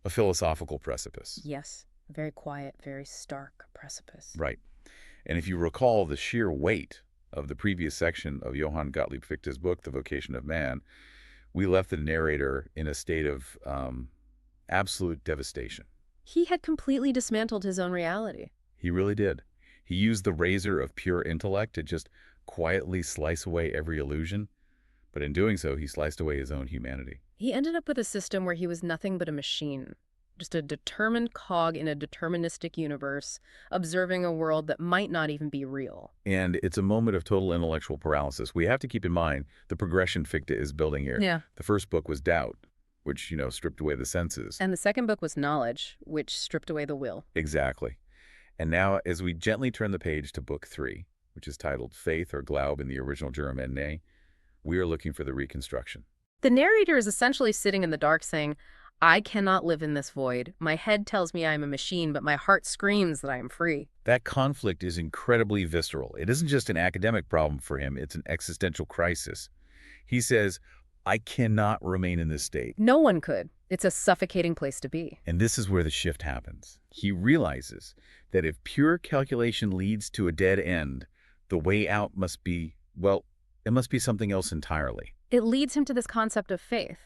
philosophical precipice. Yes, a very quiet, very stark precipice. Right. And if you recall the sheer weight of the previous section of Johann Gottlieb Fichte's book, The Vocation of Man, we left the narrator in a state of absolute devastation. He had completely dismantled his own reality. He really did. He used the razor of pure intellect to just quietly slice away every illusion, but in doing so, he sliced away his own humanity. He ended up with a system where he was nothing but a machine, just a determined cog in a deterministic universe, observing a world that might not even be real. And it's a moment of total intellectual paralysis. We have to keep in mind the progression Fichte is building here. Yeah. The first book was doubt, which, stripped away the senses. And the second book was knowledge, which stripped away the will. Exactly. And now, as we gently turn the page to book 3, which is titled Faith or Glaube in the original German, we are looking for the reconstruction. The narrator is essentially sitting in the dark saying, I cannot live in this void. My head tells me I am a machine, but my heart screams that I am free. That conflict is incredibly visceral. It isn't just an academic problem for him, it's an existential crisis. He says, I cannot remain in this state. No one could. It's a suffocating place to be. And this is where the shift happens. He realizes that if pure calculation leads to a dead end, the way out must be, it must be something else entirely. It leads him to this concept of faith.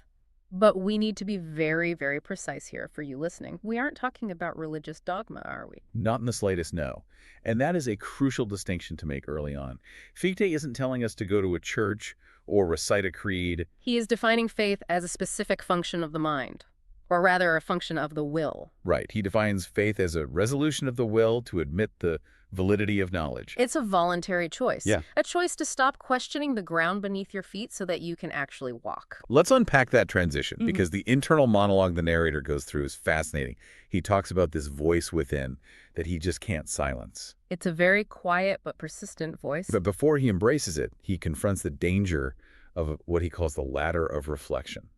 But we need to be very, very precise here for you listening. We aren't talking about religious dogma, are we? Not in the slightest, no. And that is a crucial distinction to make early on. Fichte isn't telling us to go to a church or recite a creed. He is defining faith as a specific function of the mind, or rather a function of the will. Right. He defines faith as a resolution of the will to admit the validity of knowledge. It's a voluntary choice. Yeah. A choice to stop questioning the ground beneath your feet so that you can actually walk. Let's unpack that transition, because the internal monologue the narrator goes through is fascinating. He talks about this voice within that he just can't silence. It's a very quiet but persistent voice. But before he embraces it, he confronts the danger of what he calls the ladder of reflection.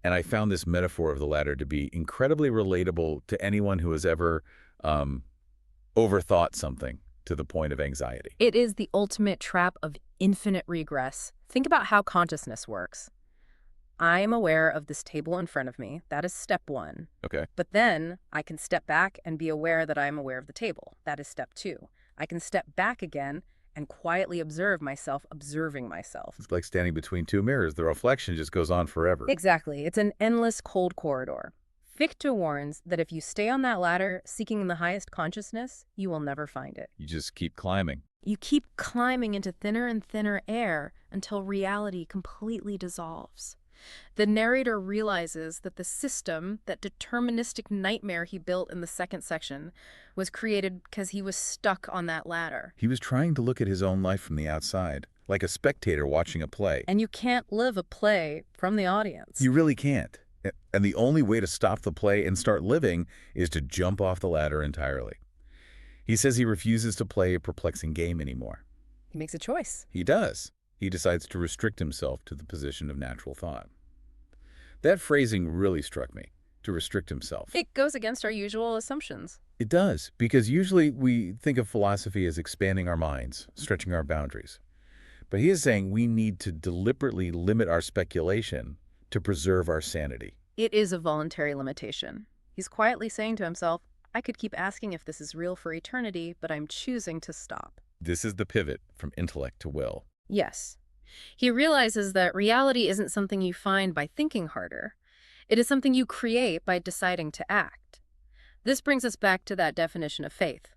And I found this metaphor of the ladder to be incredibly relatable to anyone who has ever overthought something to the point of anxiety. It is the ultimate trap of infinite regress. Think about how consciousness works. I am aware of this table in front of me. That is step 1. Okay. But then I can step back and be aware that I am aware of the table. That is step 2. I can step back again and quietly observe myself observing myself. It's like standing between two mirrors. The reflection just goes on forever. Exactly. It's an endless cold corridor. Fichte warns that if you stay on that ladder seeking the highest consciousness, you will never find it. You just keep climbing. You keep climbing into thinner and thinner air until reality completely dissolves. The narrator realizes that the system, that deterministic nightmare he built in the second section, was created because he was stuck on that ladder. He was trying to look at his own life from the outside, like a spectator watching a play. And you can't live a play from the audience. You really can't. And the only way to stop the play and start living is to jump off the ladder entirely. He says he refuses to play a perplexing game anymore. He makes a choice. He does. He decides to restrict himself to the position of natural thought. That phrasing really struck me, to restrict himself. It goes against our usual assumptions. It does, because usually we think of philosophy as expanding our minds, stretching our boundaries. But he is saying we need to deliberately limit our speculation to preserve our sanity. It is a voluntary limitation. He's quietly saying to himself, I could keep asking if this is real for eternity, but I'm choosing to stop. This is the pivot from intellect to will. Yes. He realizes that reality isn't something you find by thinking harder. It is something you create by deciding to act. This brings us back to that definition of faith.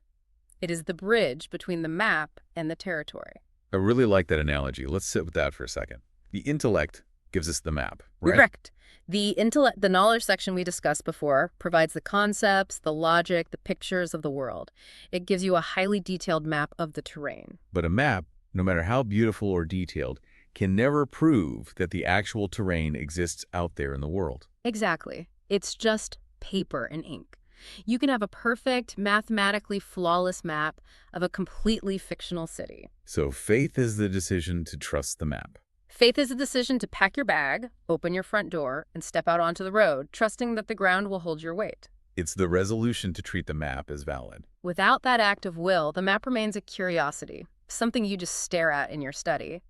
It is the bridge between the map and the territory. I really like that analogy. Let's sit with that for a second. The intellect gives us the map, right? Correct. The knowledge section we discussed before provides the concepts, the logic, the pictures of the world. It gives you a highly detailed map of the terrain. But a map, no matter how beautiful or detailed, can never prove that the actual terrain exists out there in the world. Exactly. It's just paper and ink. You can have a perfect, mathematically flawless map of a completely fictional city. So faith is the decision to trust the map. Faith is a decision to pack your bag, open your front door, and step out onto the road, trusting that the ground will hold your weight. It's the resolution to treat the map as valid. Without that act of will, the map remains a curiosity, something you just stare at in your study.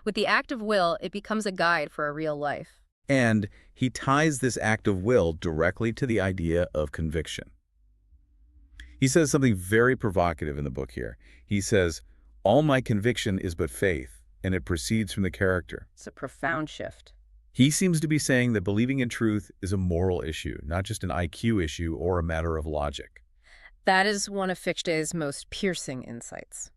With the act of will, it becomes a guide for a real life. And he ties this act of will directly to the idea of conviction. He says something very provocative in the book here. He says, all my conviction is but faith, and it proceeds from the character. It's a profound shift. He seems to be saying that believing in truth is a moral issue, not just an IQ issue or a matter of logic. That is one of Fichte's most piercing insights.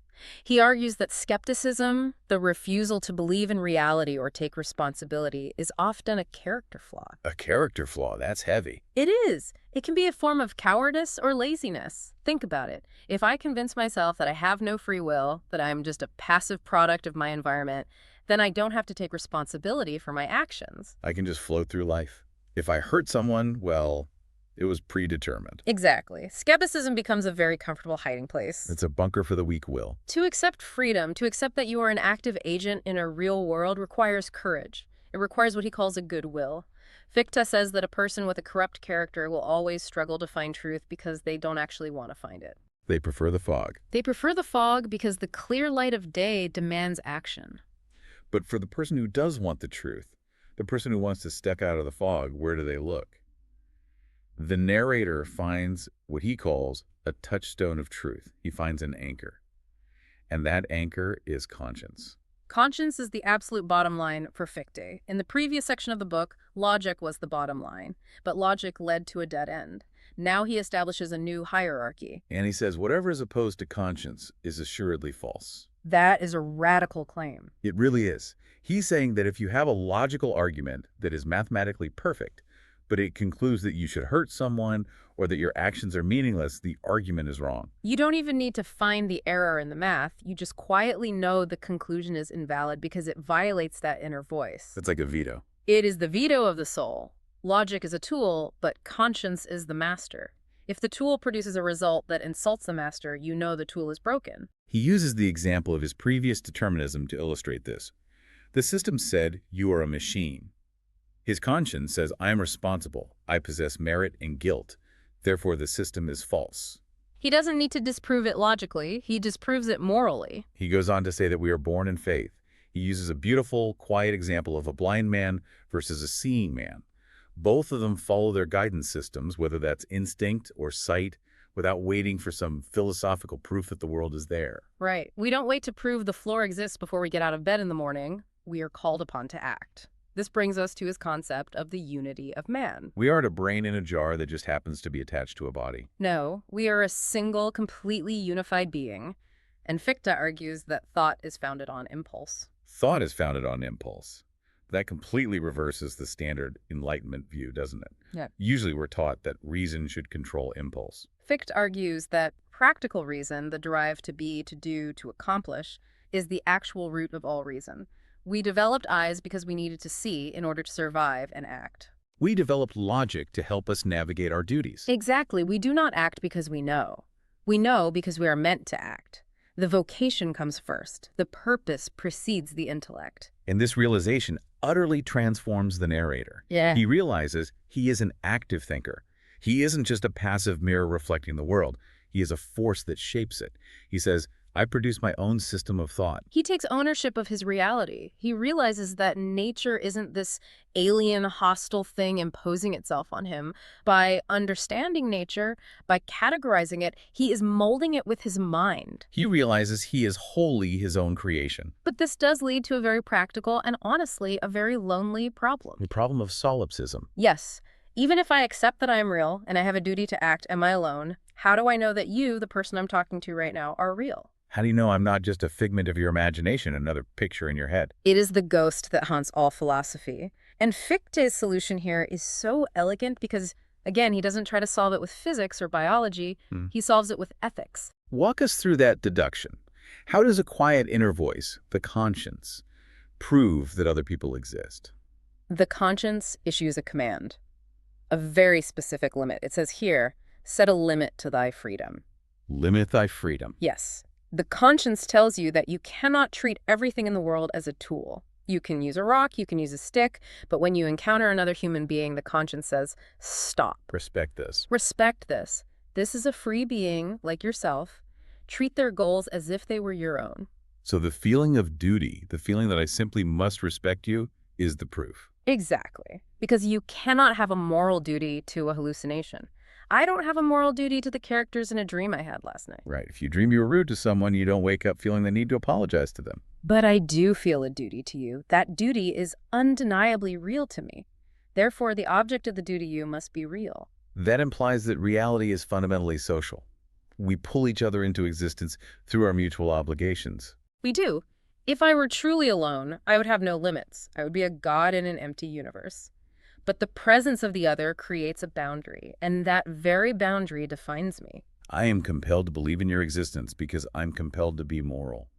He argues that skepticism, the refusal to believe in reality or take responsibility, is often a character flaw. A character flaw, that's heavy. It is. It can be a form of cowardice or laziness. Think about it. If I convince myself that I have no free will, that I'm just a passive product of my environment, then I don't have to take responsibility for my actions. I can just float through life. If I hurt someone, well, it was predetermined. Exactly. Skepticism becomes a very comfortable hiding place. It's a bunker for the weak will. To accept freedom, to accept that you are an active agent in a real world requires courage. It requires what he calls a good will. Fichte says that a person with a corrupt character will always struggle to find truth because they don't actually want to find it. They prefer the fog. They prefer the fog because the clear light of day demands action. But for the person who does want the truth, the person who wants to step out of the fog, where do they look? The narrator finds what he calls a touchstone of truth. He finds an anchor. And that anchor is conscience. Conscience is the absolute bottom line for Fichte. In the previous section of the book, logic was the bottom line, but logic led to a dead end. Now he establishes a new hierarchy. And he says whatever is opposed to conscience is assuredly false. That is a radical claim. It really is. He's saying that if you have a logical argument that is mathematically perfect, but it concludes that you should hurt someone or that your actions are meaningless, the argument is wrong. You don't even need to find the error in the math. You just quietly know the conclusion is invalid because it violates that inner voice. It's like a veto. It is the veto of the soul. Logic is a tool, but conscience is the master. If the tool produces a result that insults the master, you know the tool is broken. He uses the example of his previous determinism to illustrate this. The system said, you are a machine. His conscience says, I am responsible. I possess merit and guilt. Therefore, the system is false. He doesn't need to disprove it logically. He disproves it morally. He goes on to say that we are born in faith. He uses a beautiful, quiet example of a blind man versus a seeing man. Both of them follow their guidance systems, whether that's instinct or sight, without waiting for some philosophical proof that the world is there. Right. We don't wait to prove the floor exists before we get out of bed in the morning. We are called upon to act. This brings us to his concept of the unity of man. We aren't a brain in a jar that just happens to be attached to a body. No, we are a single, completely unified being. And Fichte argues that thought is founded on impulse. Thought is founded on impulse. That completely reverses the standard Enlightenment view, doesn't it? Yeah. Usually we're taught that reason should control impulse. Fichte argues that practical reason, the drive to be, to do, to accomplish, is the actual root of all reason. We developed eyes because we needed to see in order to survive and act. We develop logic to help us navigate our duties. Exactly. We do not act because we know. We know because we are meant to act. The vocation comes first. The purpose precedes the intellect. And this realization utterly transforms the narrator. Yeah. He realizes he is an active thinker. He isn't just a passive mirror reflecting the world. He is a force that shapes it. He says, I produce my own system of thought. He takes ownership of his reality. He realizes that nature isn't this alien, hostile thing imposing itself on him. By understanding nature, by categorizing it, he is molding it with his mind. He realizes he is wholly his own creation. But this does lead to a very practical and honestly a very lonely problem. The problem of solipsism. Yes. Even if I accept that I am real and I have a duty to act, am I alone? How do I know that you, the person I'm talking to right now, are real? How do you know I'm not just a figment of your imagination, another picture in your head? It is the ghost that haunts all philosophy. And Fichte's solution here is so elegant because, again, he doesn't try to solve it with physics or biology. He solves it with ethics. Walk us through that deduction. How does a quiet inner voice, the conscience, prove that other people exist? The conscience issues a command, a very specific limit. It says here, set a limit to thy freedom. Limit thy freedom. Yes. The conscience tells you that you cannot treat everything in the world as a tool. You can use a rock, you can use a stick, but when you encounter another human being, the conscience says, stop. Respect this. Respect this. This is a free being, like yourself. Treat their goals as if they were your own. So the feeling of duty, the feeling that I simply must respect you, is the proof. Exactly. Because you cannot have a moral duty to a hallucination. I don't have a moral duty to the characters in a dream I had last night. Right. If you dream you were rude to someone, you don't wake up feeling the need to apologize to them. But I do feel a duty to you. That duty is undeniably real to me. Therefore, the object of the duty you must be real. That implies that reality is fundamentally social. We pull each other into existence through our mutual obligations. We do. If I were truly alone, I would have no limits. I would be a god in an empty universe. But the presence of the other creates a boundary, and that very boundary defines me. I am compelled to believe in your existence because I'm compelled to be moral.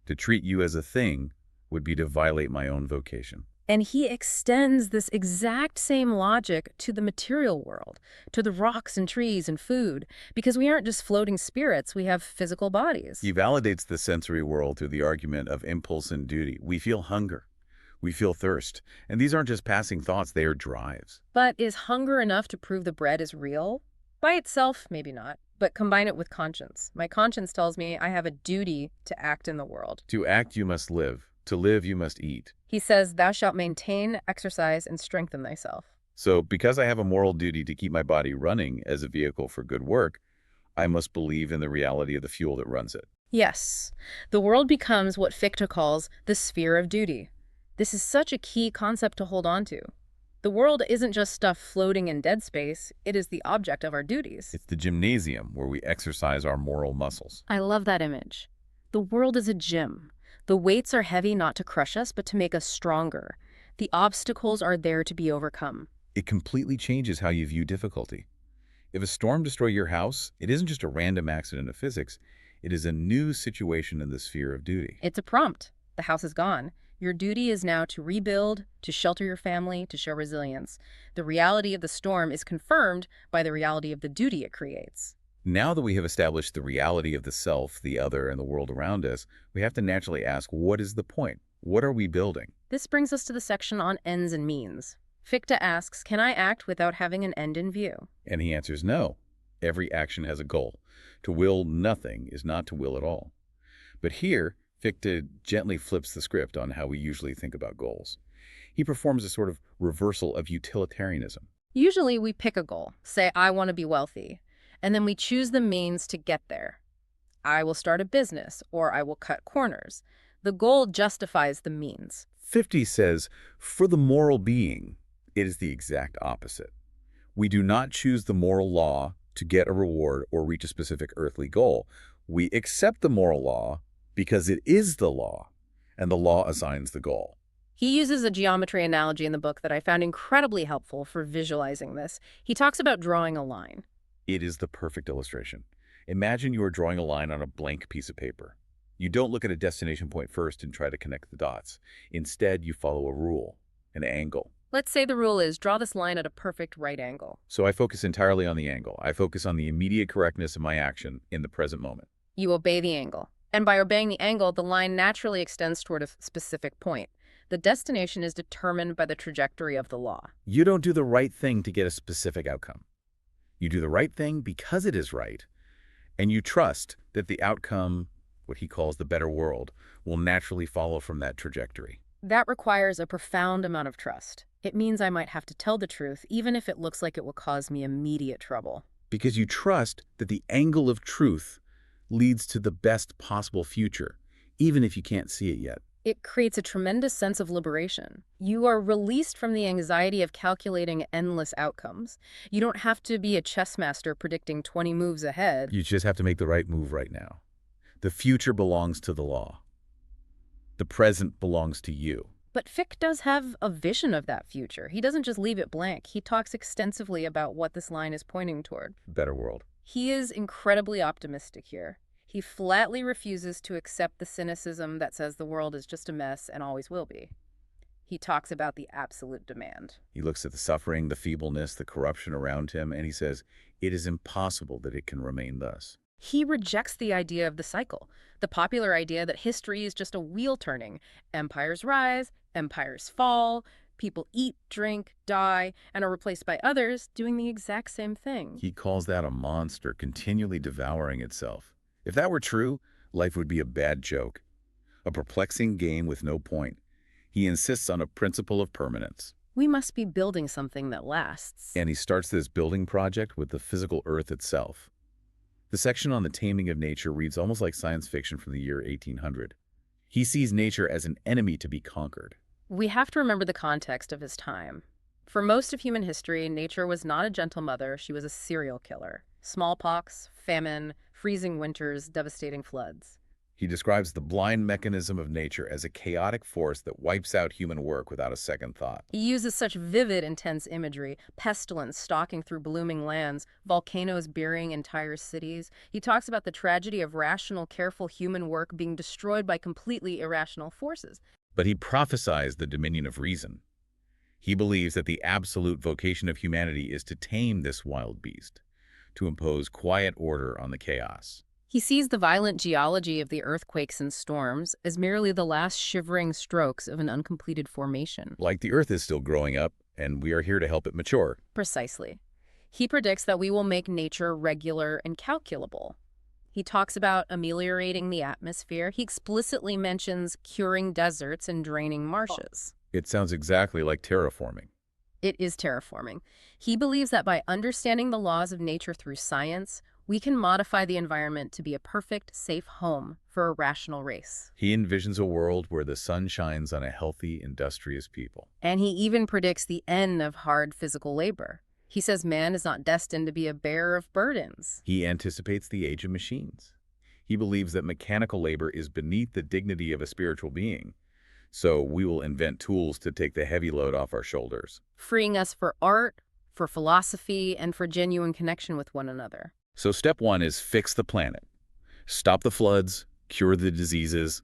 To treat you as a thing would be to violate my own vocation. And he extends this exact same logic to the material world, to the rocks and trees and food, because we aren't just floating spirits, we have physical bodies. He validates the sensory world through the argument of impulse and duty. We feel hunger. We feel thirst. And these aren't just passing thoughts, they are drives. But is hunger enough to prove the bread is real? By itself, maybe not. But combine it with conscience. My conscience tells me I have a duty to act in the world. To act, you must live. To live, you must eat. He says, thou shalt maintain, exercise, and strengthen thyself. So, because I have a moral duty to keep my body running as a vehicle for good work, I must believe in the reality of the fuel that runs it. Yes. The world becomes what Fichte calls the sphere of duty. This is such a key concept to hold on to. The world isn't just stuff floating in dead space, it is the object of our duties. It's the gymnasium where we exercise our moral muscles. I love that image. The world is a gym. The weights are heavy not to crush us, but to make us stronger. The obstacles are there to be overcome. It completely changes how you view difficulty. If a storm destroys your house, it isn't just a random accident of physics. It is a new situation in the sphere of duty. It's a prompt. The house is gone. Your duty is now to rebuild, to shelter your family, to show resilience. The reality of the storm is confirmed by the reality of the duty it creates. Now that we have established the reality of the self, the other, and the world around us, we have to naturally ask, what is the point? What are we building? This brings us to the section on ends and means. Fichte asks, can I act without having an end in view? And he answers no. Every action has a goal. To will nothing is not to will at all. But here, Fichte gently flips the script on how we usually think about goals. He performs a sort of reversal of utilitarianism. Usually we pick a goal, say, I want to be wealthy, and then we choose the means to get there. I will start a business, or I will cut corners. The goal justifies the means. Fichte says, for the moral being, it is the exact opposite. We do not choose the moral law to get a reward or reach a specific earthly goal. We accept the moral law because it is the law, and the law assigns the goal. He uses a geometry analogy in the book that I found incredibly helpful for visualizing this. He talks about drawing a line. It is the perfect illustration. Imagine you are drawing a line on a blank piece of paper. You don't look at a destination point first and try to connect the dots. Instead, you follow a rule, an angle, Let's say the rule is draw this line at a perfect right angle. So I focus entirely on the angle. I focus on the immediate correctness of my action in the present moment. You obey the angle. And by obeying the angle, the line naturally extends toward a specific point. The destination is determined by the trajectory of the law. You don't do the right thing to get a specific outcome. You do the right thing because it is right, and you trust that the outcome, what he calls the better world, will naturally follow from that trajectory. That requires a profound amount of trust. It means I might have to tell the truth, even if it looks like it will cause me immediate trouble. Because you trust that the angle of truth leads to the best possible future, even if you can't see it yet. It creates a tremendous sense of liberation. You are released from the anxiety of calculating endless outcomes. You don't have to be a chess master predicting 20 moves ahead. You just have to make the right move right now. The future belongs to the law. The present belongs to you. But Fichte does have a vision of that future. He doesn't just leave it blank. He talks extensively about what this line is pointing toward. Better world. He is incredibly optimistic here. He flatly refuses to accept the cynicism that says the world is just a mess and always will be. He talks about the absolute demand. He looks at the suffering, the feebleness, the corruption around him, and he says, it is impossible that it can remain thus. He rejects the idea of the cycle, the popular idea that history is just a wheel turning. Empires rise, empires fall, people eat, drink, die, and are replaced by others doing the exact same thing. He calls that a monster continually devouring itself. If that were true, life would be a bad joke, a perplexing game with no point. He insists on a principle of permanence. We must be building something that lasts. And he starts this building project with the physical earth itself. The section on the taming of nature reads almost like science fiction from the year 1800. He sees nature as an enemy to be conquered. We have to remember the context of his time. For most of human history, nature was not a gentle mother, she was a serial killer. Smallpox, famine, freezing winters, devastating floods. He describes the blind mechanism of nature as a chaotic force that wipes out human work without a second thought. He uses such vivid, intense imagery, pestilence stalking through blooming lands, volcanoes burying entire cities. He talks about the tragedy of rational, careful human work being destroyed by completely irrational forces. But he prophesies the dominion of reason. He believes that the absolute vocation of humanity is to tame this wild beast, to impose quiet order on the chaos. He sees the violent geology of the earthquakes and storms as merely the last shivering strokes of an uncompleted formation. Like the earth is still growing up, and we are here to help it mature. Precisely. He predicts that we will make nature regular and calculable. He talks about ameliorating the atmosphere. He explicitly mentions curing deserts and draining marshes. It sounds exactly like terraforming. It is terraforming. He believes that by understanding the laws of nature through science, we can modify the environment to be a perfect, safe home for a rational race. He envisions a world where the sun shines on a healthy, industrious people. And he even predicts the end of hard physical labor. He says man is not destined to be a bearer of burdens. He anticipates the age of machines. He believes that mechanical labor is beneath the dignity of a spiritual being. So we will invent tools to take the heavy load off our shoulders, freeing us for art, for philosophy, and for genuine connection with one another. So step one is fix the planet. Stop the floods, cure the diseases.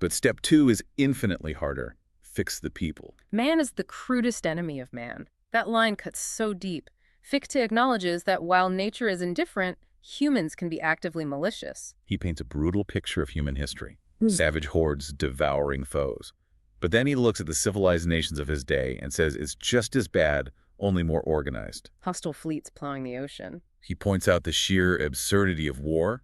But step two is infinitely harder. Fix the people. Man is the crudest enemy of man. That line cuts so deep. Fichte acknowledges that while nature is indifferent, humans can be actively malicious. He paints a brutal picture of human history. Savage hordes devouring foes. But then he looks at the civilized nations of his day and says it's just as bad, only more organized. Hostile fleets plowing the ocean. He points out the sheer absurdity of war.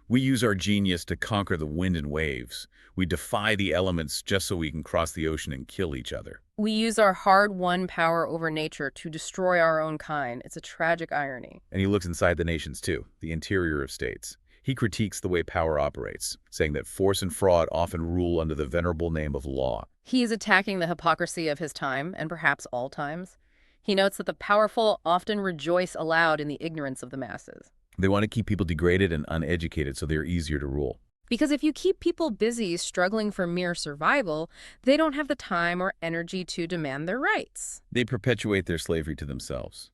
We use our genius to conquer the wind and waves. We defy the elements just so we can cross the ocean and kill each other. We use our hard-won power over nature to destroy our own kind. It's a tragic irony. And he looks inside the nations too, the interior of states. He critiques the way power operates, saying that force and fraud often rule under the venerable name of law. He is attacking the hypocrisy of his time, and perhaps all times. He notes that the powerful often rejoice aloud in the ignorance of the masses. They want to keep people degraded and uneducated so they're easier to rule. Because if you keep people busy struggling for mere survival, they don't have the time or energy to demand their rights. They perpetuate their slavery to themselves.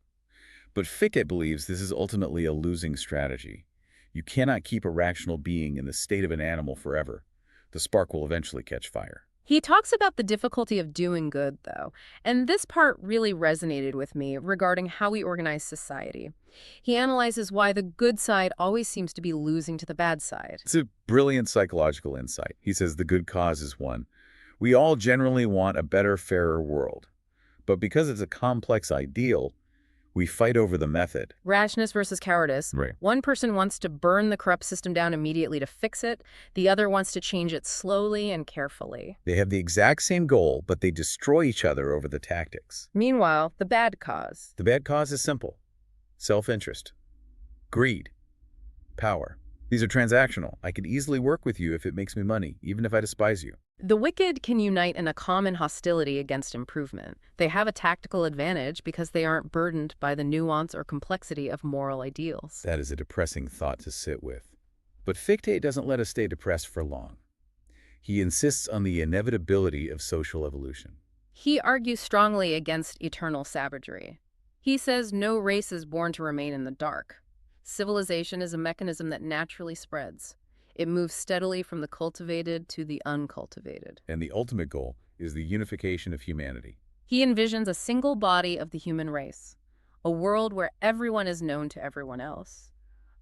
But Fichte believes this is ultimately a losing strategy. You cannot keep a rational being in the state of an animal forever. The spark will eventually catch fire. He talks about the difficulty of doing good, though, and this part really resonated with me regarding how we organize society. He analyzes why the good side always seems to be losing to the bad side. It's a brilliant psychological insight. He says the good cause is one. We all generally want a better, fairer world. But because it's a complex ideal, we fight over the method. Rashness versus cowardice. Right. One person wants to burn the corrupt system down immediately to fix it. The other wants to change it slowly and carefully. They have the exact same goal, but they destroy each other over the tactics. Meanwhile, the bad cause. The bad cause is simple. Self-interest. Greed. Power. These are transactional. I could easily work with you if it makes me money, even if I despise you. The wicked can unite in a common hostility against improvement. They have a tactical advantage because they aren't burdened by the nuance or complexity of moral ideals. That is a depressing thought to sit with. But Fichte doesn't let us stay depressed for long. He insists on the inevitability of social evolution. He argues strongly against eternal savagery. He says no race is born to remain in the dark. Civilization is a mechanism that naturally spreads. It moves steadily from the cultivated to the uncultivated. And the ultimate goal is the unification of humanity. He envisions a single body of the human race, a world where everyone is known to everyone else,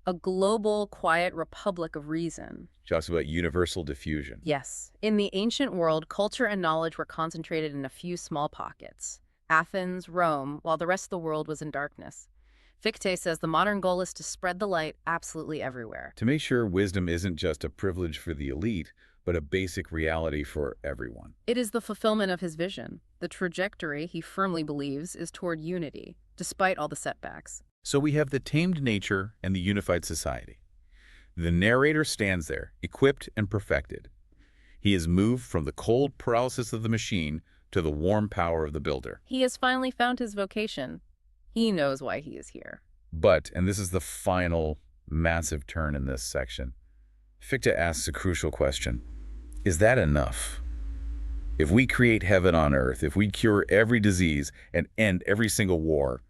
a global, quiet republic of reason. He talks about universal diffusion. Yes. In the ancient world, culture and knowledge were concentrated in a few small pockets. Athens, Rome, while the rest of the world was in darkness. Fichte says the modern goal is to spread the light absolutely everywhere. To make sure wisdom isn't just a privilege for the elite, but a basic reality for everyone. It is the fulfillment of his vision. The trajectory, he firmly believes, is toward unity, despite all the setbacks. So we have the tamed nature and the unified society. The narrator stands there, equipped and perfected. He is moved from the cold paralysis of the machine to the warm power of the builder. He has finally found his vocation. He knows why he is here. But, and this is the final massive turn in this section, Fichte asks a crucial question. Is that enough? If we create heaven on earth, if we cure every disease and end every single war,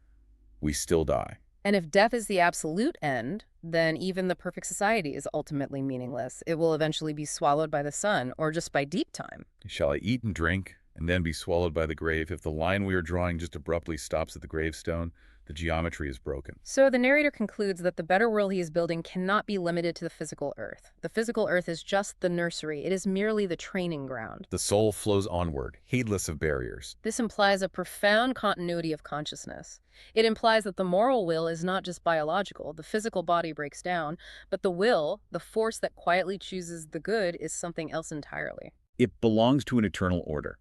we still die. And if death is the absolute end, then even the perfect society is ultimately meaningless. It will eventually be swallowed by the sun or just by deep time. Shall I eat and drink and then be swallowed by the grave? If the line we are drawing just abruptly stops at the gravestone, the geometry is broken. So the narrator concludes that the better world he is building cannot be limited to the physical earth. The physical earth is just the nursery. It is merely the training ground. The soul flows onward, heedless of barriers. This implies a profound continuity of consciousness. It implies that the moral will is not just biological. The physical body breaks down, but the will, the force that quietly chooses the good, is something else entirely. It belongs to an eternal order.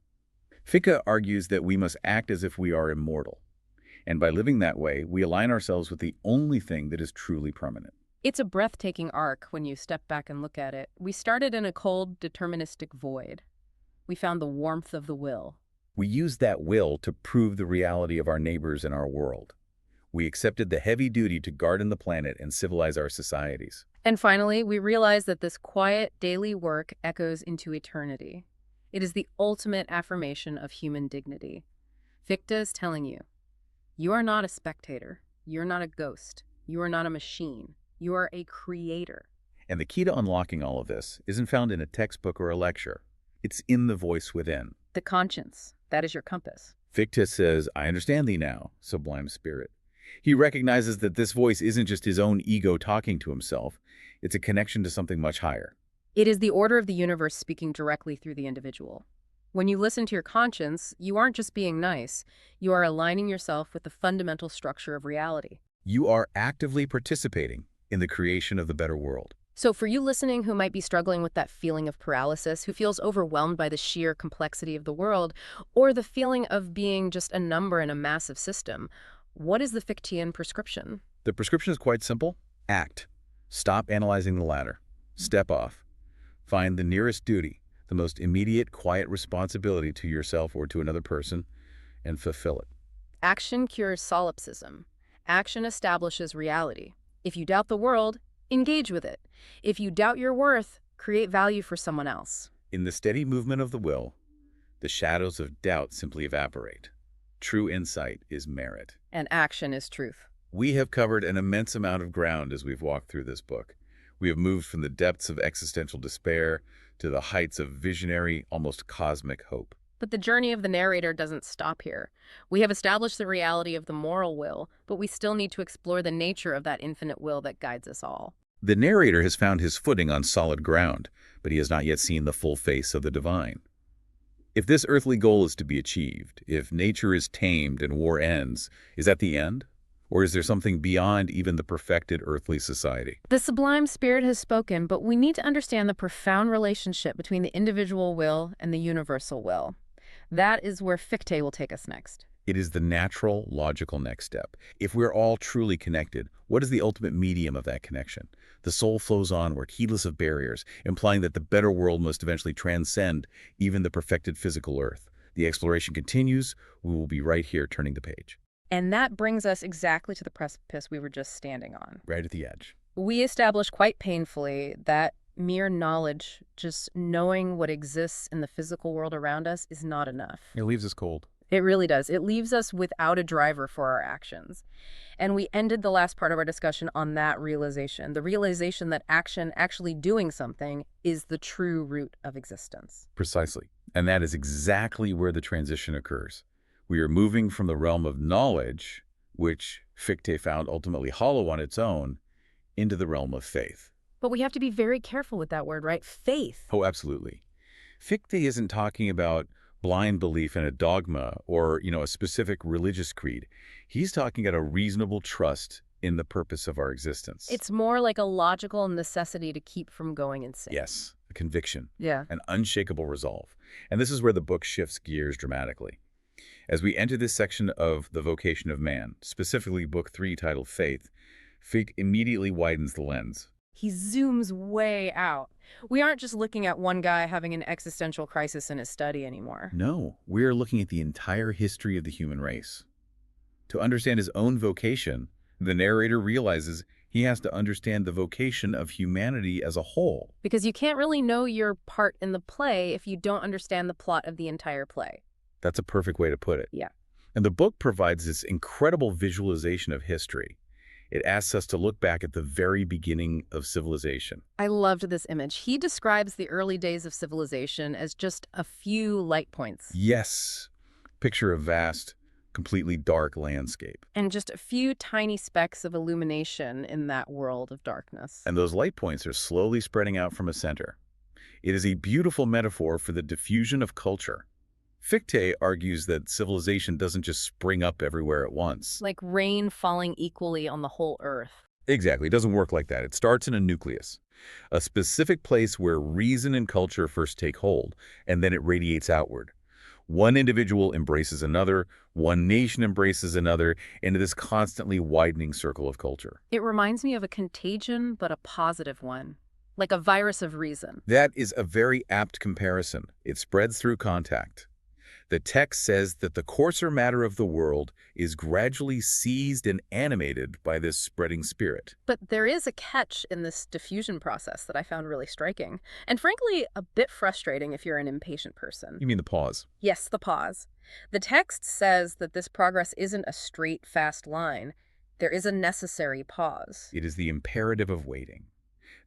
Fichte argues that we must act as if we are immortal. And by living that way, we align ourselves with the only thing that is truly permanent. It's a breathtaking arc when you step back and look at it. We started in a cold, deterministic void. We found the warmth of the will. We used that will to prove the reality of our neighbors and our world. We accepted the heavy duty to garden the planet and civilize our societies. And finally, we realized that this quiet, daily work echoes into eternity. It is the ultimate affirmation of human dignity. Fichte is telling you, you are not a spectator. You're not a ghost. You are not a machine. You are a creator. And the key to unlocking all of this isn't found in a textbook or a lecture. It's in the voice within. The conscience, that is your compass. Fichte says, I understand thee now, sublime spirit. He recognizes that this voice isn't just his own ego talking to himself. It's a connection to something much higher. It is the order of the universe speaking directly through the individual. When you listen to your conscience, you aren't just being nice. You are aligning yourself with the fundamental structure of reality. You are actively participating in the creation of the better world. So for you listening who might be struggling with that feeling of paralysis, who feels overwhelmed by the sheer complexity of the world, or the feeling of being just a number in a massive system, what is the Fichtean prescription? The prescription is quite simple. Act. Stop analyzing the ladder. Step off. Find the nearest duty, the most immediate, quiet responsibility to yourself or to another person, and fulfill it. Action cures solipsism. Action establishes reality. If you doubt the world, engage with it. If you doubt your worth, create value for someone else. In the steady movement of the will, the shadows of doubt simply evaporate. True insight is merit. And action is truth. We have covered an immense amount of ground as we've walked through this book. We have moved from the depths of existential despair to the heights of visionary, almost cosmic hope. But the journey of the narrator doesn't stop here. We have established the reality of the moral will, but we still need to explore the nature of that infinite will that guides us all. The narrator has found his footing on solid ground, but he has not yet seen the full face of the divine. If this earthly goal is to be achieved, if nature is tamed and war ends, is that the end? Or is there something beyond even the perfected earthly society? The sublime spirit has spoken, but we need to understand the profound relationship between the individual will and the universal will. That is where Fichte will take us next. It is the natural, logical next step. If we're all truly connected, what is the ultimate medium of that connection? The soul flows onward, heedless of barriers, implying that the better world must eventually transcend even the perfected physical earth. The exploration continues. We will be right here turning the page. And that brings us exactly to the precipice we were just standing on. Right at the edge. We established quite painfully that mere knowledge, just knowing what exists in the physical world around us, is not enough. It leaves us cold. It really does. It leaves us without a driver for our actions. And we ended the last part of our discussion on that realization, the realization that action, actually doing something, is the true root of existence. Precisely. And that is exactly where the transition occurs. We are moving from the realm of knowledge, which Fichte found ultimately hollow on its own, into the realm of faith. But we have to be very careful with that word, right? Faith. Oh, absolutely. Fichte isn't talking about blind belief in a dogma or, a specific religious creed. He's talking about a reasonable trust in the purpose of our existence. It's more like a logical necessity to keep from going insane. Yes, a conviction. Yeah. An unshakable resolve. And this is where the book shifts gears dramatically. As we enter this section of The Vocation of Man, specifically Book 3 titled Faith, Fichte immediately widens the lens. He zooms way out. We aren't just looking at one guy having an existential crisis in his study anymore. No, we're looking at the entire history of the human race. To understand his own vocation, the narrator realizes he has to understand the vocation of humanity as a whole. Because you can't really know your part in the play if you don't understand the plot of the entire play. That's a perfect way to put it. Yeah. And the book provides this incredible visualization of history. It asks us to look back at the very beginning of civilization. I loved this image. He describes the early days of civilization as just a few light points. Yes. Picture a vast, completely dark landscape. And just a few tiny specks of illumination in that world of darkness. And those light points are slowly spreading out from a center. It is a beautiful metaphor for the diffusion of culture. Fichte argues that civilization doesn't just spring up everywhere at once. Like rain falling equally on the whole earth. Exactly. It doesn't work like that. It starts in a nucleus, a specific place where reason and culture first take hold, and then it radiates outward. One individual embraces another, one nation embraces another, into this constantly widening circle of culture. It reminds me of a contagion, but a positive one. Like a virus of reason. That is a very apt comparison. It spreads through contact. The text says that the coarser matter of the world is gradually seized and animated by this spreading spirit. But there is a catch in this diffusion process that I found really striking, and frankly, a bit frustrating if you're an impatient person. You mean the pause? Yes, the pause. The text says that this progress isn't a straight, fast line. There is a necessary pause. It is the imperative of waiting.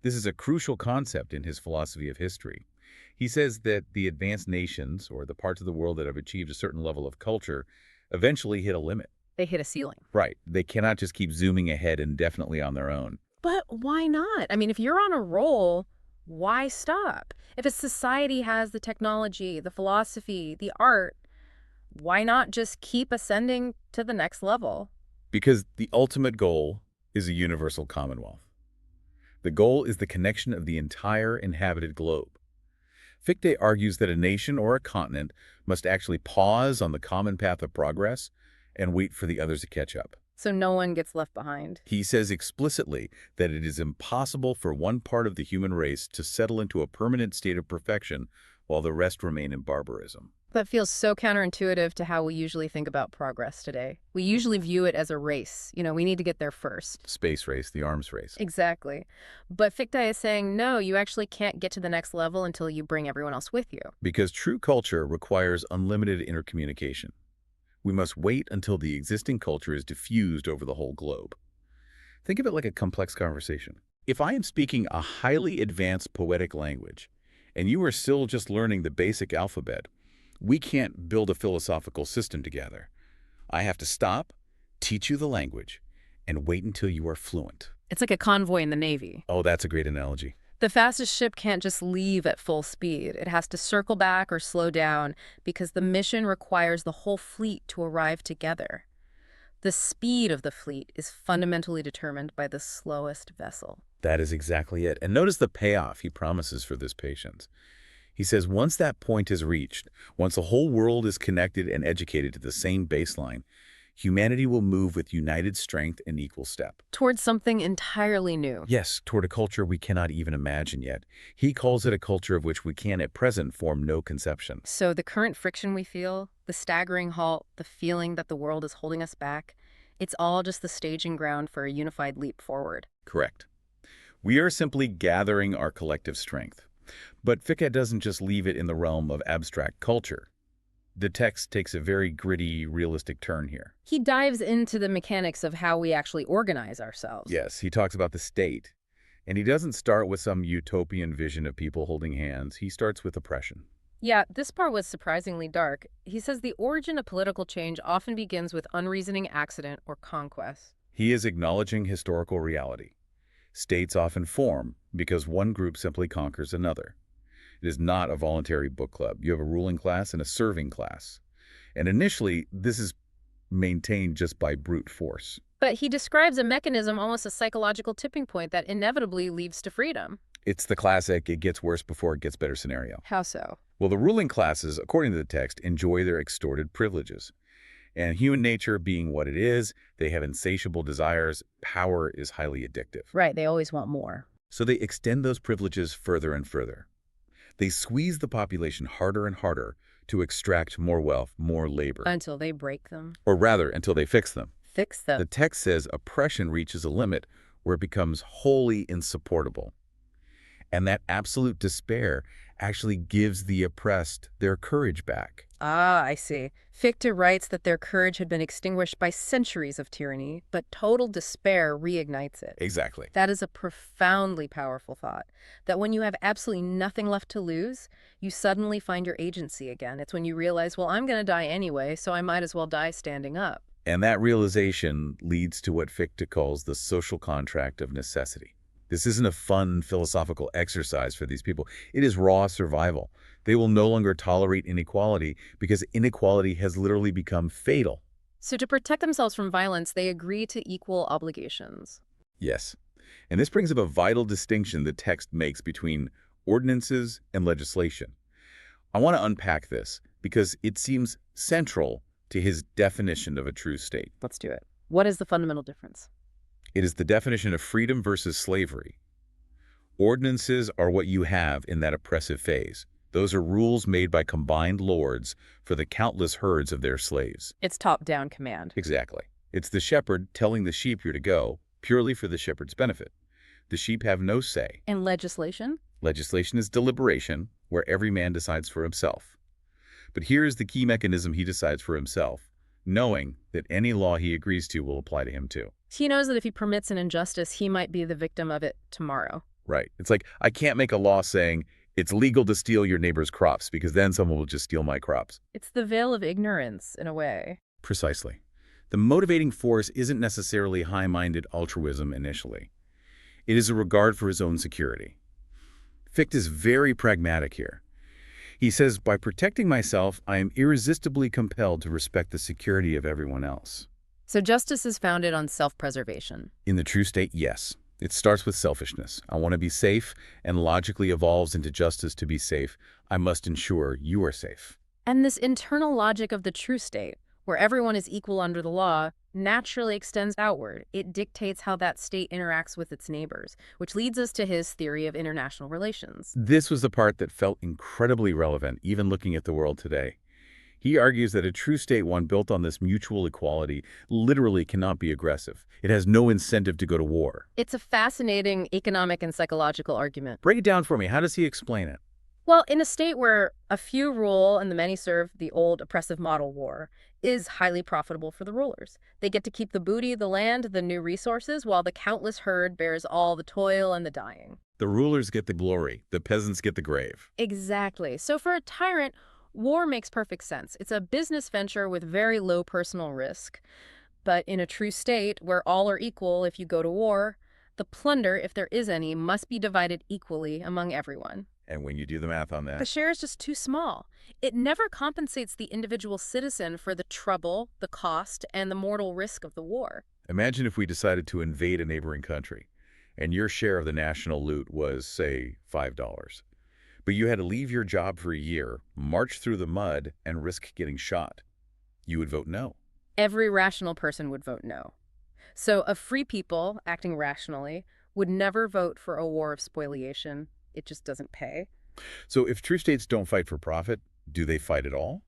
This is a crucial concept in his philosophy of history. He says that the advanced nations, or the parts of the world that have achieved a certain level of culture, eventually hit a limit. They hit a ceiling. Right. They cannot just keep zooming ahead indefinitely on their own. But why not? I mean, if you're on a roll, why stop? If a society has the technology, the philosophy, the art, why not just keep ascending to the next level? Because the ultimate goal is a universal commonwealth. The goal is the connection of the entire inhabited globe. Fichte argues that a nation or a continent must actually pause on the common path of progress and wait for the others to catch up. So no one gets left behind. He says explicitly that it is impossible for one part of the human race to settle into a permanent state of perfection while the rest remain in barbarism. That feels so counterintuitive to how we usually think about progress today. We usually view it as a race. We need to get there first. Space race, the arms race. Exactly. But Fichte is saying, no, you actually can't get to the next level until you bring everyone else with you. Because true culture requires unlimited intercommunication. We must wait until the existing culture is diffused over the whole globe. Think of it like a complex conversation. If I am speaking a highly advanced poetic language, and you are still just learning the basic alphabet. We can't build a philosophical system together. I have to stop, teach you the language, and wait until you are fluent. It's like a convoy in the Navy. Oh, that's a great analogy. The fastest ship can't just leave at full speed. It has to circle back or slow down because the mission requires the whole fleet to arrive together. The speed of the fleet is fundamentally determined by the slowest vessel. That is exactly it. And notice the payoff he promises for this patience. He says once that point is reached, once the whole world is connected and educated to the same baseline, humanity will move with united strength and equal step. Towards something entirely new. Yes, toward a culture we cannot even imagine yet. He calls it a culture of which we can at present form no conception. So the current friction we feel, the staggering halt, the feeling that the world is holding us back, it's all just the staging ground for a unified leap forward. Correct. We are simply gathering our collective strength. But Fichte doesn't just leave it in the realm of abstract culture. The text takes a very gritty, realistic turn here. He dives into the mechanics of how we actually organize ourselves. Yes, he talks about the state. And he doesn't start with some utopian vision of people holding hands. He starts with oppression. Yeah, this part was surprisingly dark. He says the origin of political change often begins with unreasoning accident or conquest. He is acknowledging historical reality. States often form because one group simply conquers another. It is not a voluntary book club. You have a ruling class and a serving class. And initially, this is maintained just by brute force. But he describes a mechanism, almost a psychological tipping point, that inevitably leads to freedom. It's the classic, it gets worse before it gets better scenario. How so? Well, the ruling classes, according to the text, enjoy their extorted privileges. And human nature being what it is, they have insatiable desires. Power is highly addictive. Right, they always want more. So they extend those privileges further and further. They squeeze the population harder and harder to extract more wealth, more labor. Until they break them. Or rather, until they fix them. Fix them. The text says oppression reaches a limit where it becomes wholly insupportable. And that absolute despair actually gives the oppressed their courage back. Ah, I see. Fichte writes that their courage had been extinguished by centuries of tyranny, but total despair reignites it. Exactly. That is a profoundly powerful thought, that when you have absolutely nothing left to lose, you suddenly find your agency again. It's when you realize, well, I'm going to die anyway, so I might as well die standing up. And that realization leads to what Fichte calls the social contract of necessity. This isn't a fun philosophical exercise for these people. It is raw survival. They will no longer tolerate inequality because inequality has literally become fatal. So to protect themselves from violence, they agree to equal obligations. Yes. And this brings up a vital distinction the text makes between ordinances and legislation. I want to unpack this because it seems central to his definition of a true state. Let's do it. What is the fundamental difference? It is the definition of freedom versus slavery. Ordinances are what you have in that oppressive phase. Those are rules made by combined lords for the countless herds of their slaves. It's top-down command. Exactly. It's the shepherd telling the sheep you're to go, purely for the shepherd's benefit. The sheep have no say. And legislation? Legislation is deliberation, where every man decides for himself. But here is the key mechanism he decides for himself, knowing that any law he agrees to will apply to him too. He knows that if he permits an injustice, he might be the victim of it tomorrow. Right. It's like, I can't make a law saying it's legal to steal your neighbor's crops because then someone will just steal my crops. It's the veil of ignorance, in a way. Precisely. The motivating force isn't necessarily high-minded altruism initially. It is a regard for his own security. Fichte is very pragmatic here. He says, by protecting myself, I am irresistibly compelled to respect the security of everyone else. So justice is founded on self-preservation. In the true state, yes. It starts with selfishness. I want to be safe, and logically evolves into justice to be safe. I must ensure you are safe. And this internal logic of the true state, where everyone is equal under the law, naturally extends outward. It dictates how that state interacts with its neighbors, which leads us to his theory of international relations. This was the part that felt incredibly relevant, even looking at the world today. He argues that a true state, one built on this mutual equality, literally cannot be aggressive. It has no incentive to go to war. It's a fascinating economic and psychological argument. Break it down for me. How does he explain it? Well, in a state where a few rule and the many serve, the old oppressive model war, is highly profitable for the rulers. They get to keep the booty, the land, the new resources, while the countless herd bears all the toil and the dying. The rulers get the glory, the peasants get the grave. Exactly. So for a tyrant, war makes perfect sense. It's a business venture with very low personal risk. But in a true state, where all are equal if you go to war, the plunder, if there is any, must be divided equally among everyone. And when you do the math on The that, share is just too small. It never compensates the individual citizen for the trouble, the cost, and the mortal risk of the war. imagine if we decided to invade a neighboring country, and your share of the national loot was, say, $5. But you had to leave your job for a year, march through the mud, and risk getting shot. You would vote no. Every rational person would vote no. So a free people, acting rationally, would never vote for a war of spoliation. It just doesn't pay. So if true states don't fight for profit, do they fight at all?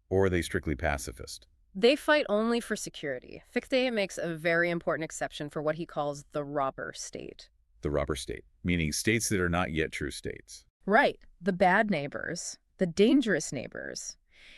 Or are they strictly pacifist? They fight only for security. Fichte makes a very important exception for what he calls the robber state. The robber state, meaning states that are not yet true states. Right, the bad neighbors, the dangerous neighbors.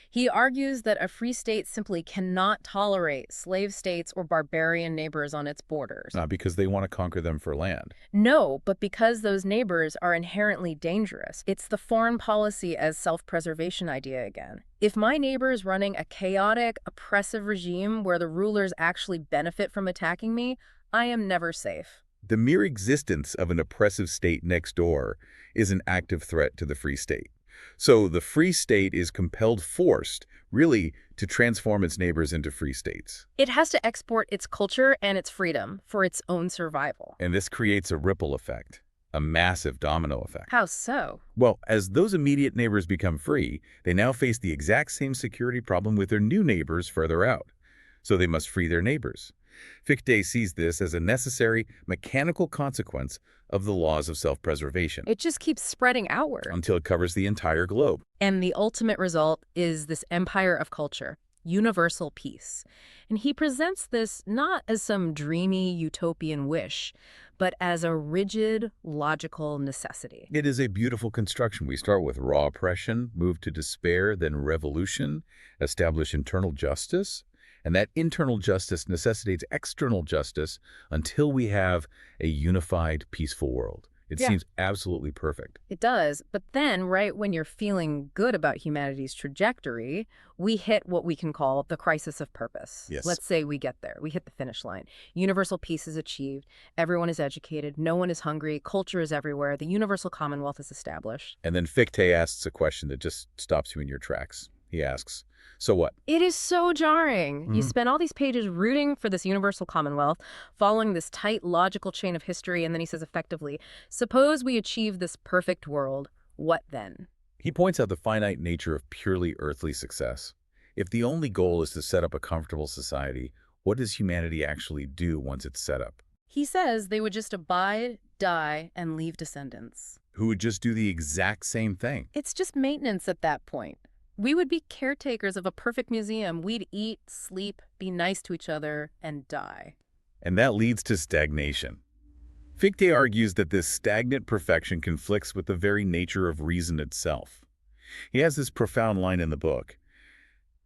He argues that a free state simply cannot tolerate slave states or barbarian neighbors on its borders. Not because they want to conquer them for land. No, but because those neighbors are inherently dangerous. It's the foreign policy as self-preservation idea again. If my neighbor is running a chaotic, oppressive regime where the rulers actually benefit from attacking me, I am never safe. The mere existence of an oppressive state next door is an active threat to the free state. So the free state is forced, really, to transform its neighbors into free states. It has to export its culture and its freedom for its own survival. And this creates a ripple effect, a massive domino effect. How so? Well, as those immediate neighbors become free, they now face the exact same security problem with their new neighbors further out. So they must free their neighbors. Fichte sees this as a necessary, mechanical consequence of the laws of self-preservation It just keeps spreading outward. until it covers the entire globe. And the ultimate result is this empire of culture, universal peace. And he presents this not as some dreamy utopian wish, but as a rigid, logical necessity. It is a beautiful construction. We start with raw oppression, move to despair, then revolution, establish internal justice. And that internal justice necessitates external justice until we have a unified, peaceful world. It Yeah. seems absolutely perfect. It does, but then right when you're feeling good about humanity's trajectory, we hit what we can call the crisis of purpose. Yes. Let's say we get there. We hit the finish line. Universal peace is achieved. Everyone is educated. No one is hungry. Culture is everywhere. The universal commonwealth is established. And then Fichte asks a question that just stops you in your tracks. He asks, so what? It is so jarring. You Mhm. spend all these pages rooting for this universal commonwealth, following this tight logical chain of history, and then he says effectively, suppose we achieve this perfect world, what then? He points out the finite nature of purely earthly success. If the only goal is to set up a comfortable society, what does humanity actually do once it's set up? He says they would just abide, die, and leave descendants. Who would just do the exact same thing? It's just maintenance at that point. We would be caretakers of a perfect museum. We'd eat, sleep, be nice to each other, and die. And that leads to stagnation. Fichte argues that this stagnant perfection conflicts with the very nature of reason itself. He has this profound line in the book.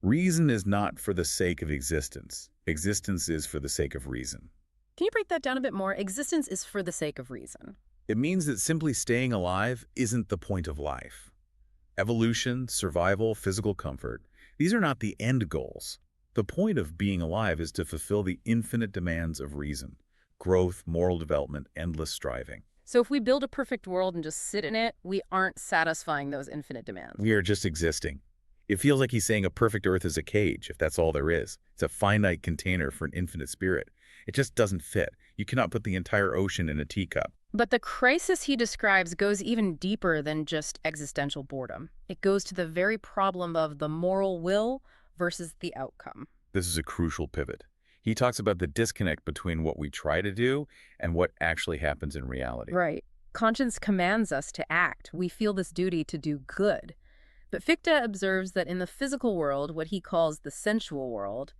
Reason is not for the sake of existence. Existence is for the sake of reason. Can you break that down a bit more? Existence is for the sake of reason. It means that simply staying alive isn't the point of life. Evolution, survival, physical comfort, these are not the end goals. The point of being alive is to fulfill the infinite demands of reason. Growth, moral development, endless striving. So if we build a perfect world and just sit in it, we aren't satisfying those infinite demands. We are just existing. It feels like he's saying a perfect earth is a cage, if that's all there is. It's a finite container for an infinite spirit. It just doesn't fit. You cannot put the entire ocean in a teacup. But the crisis he describes goes even deeper than just existential boredom. It goes to the very problem of the moral will versus the outcome. This is a crucial pivot. He talks about the disconnect between what we try to do and what actually happens in reality. Right. Conscience commands us to act. We feel this duty to do good. But Fichte observes that in the physical world, what he calls the sensual world,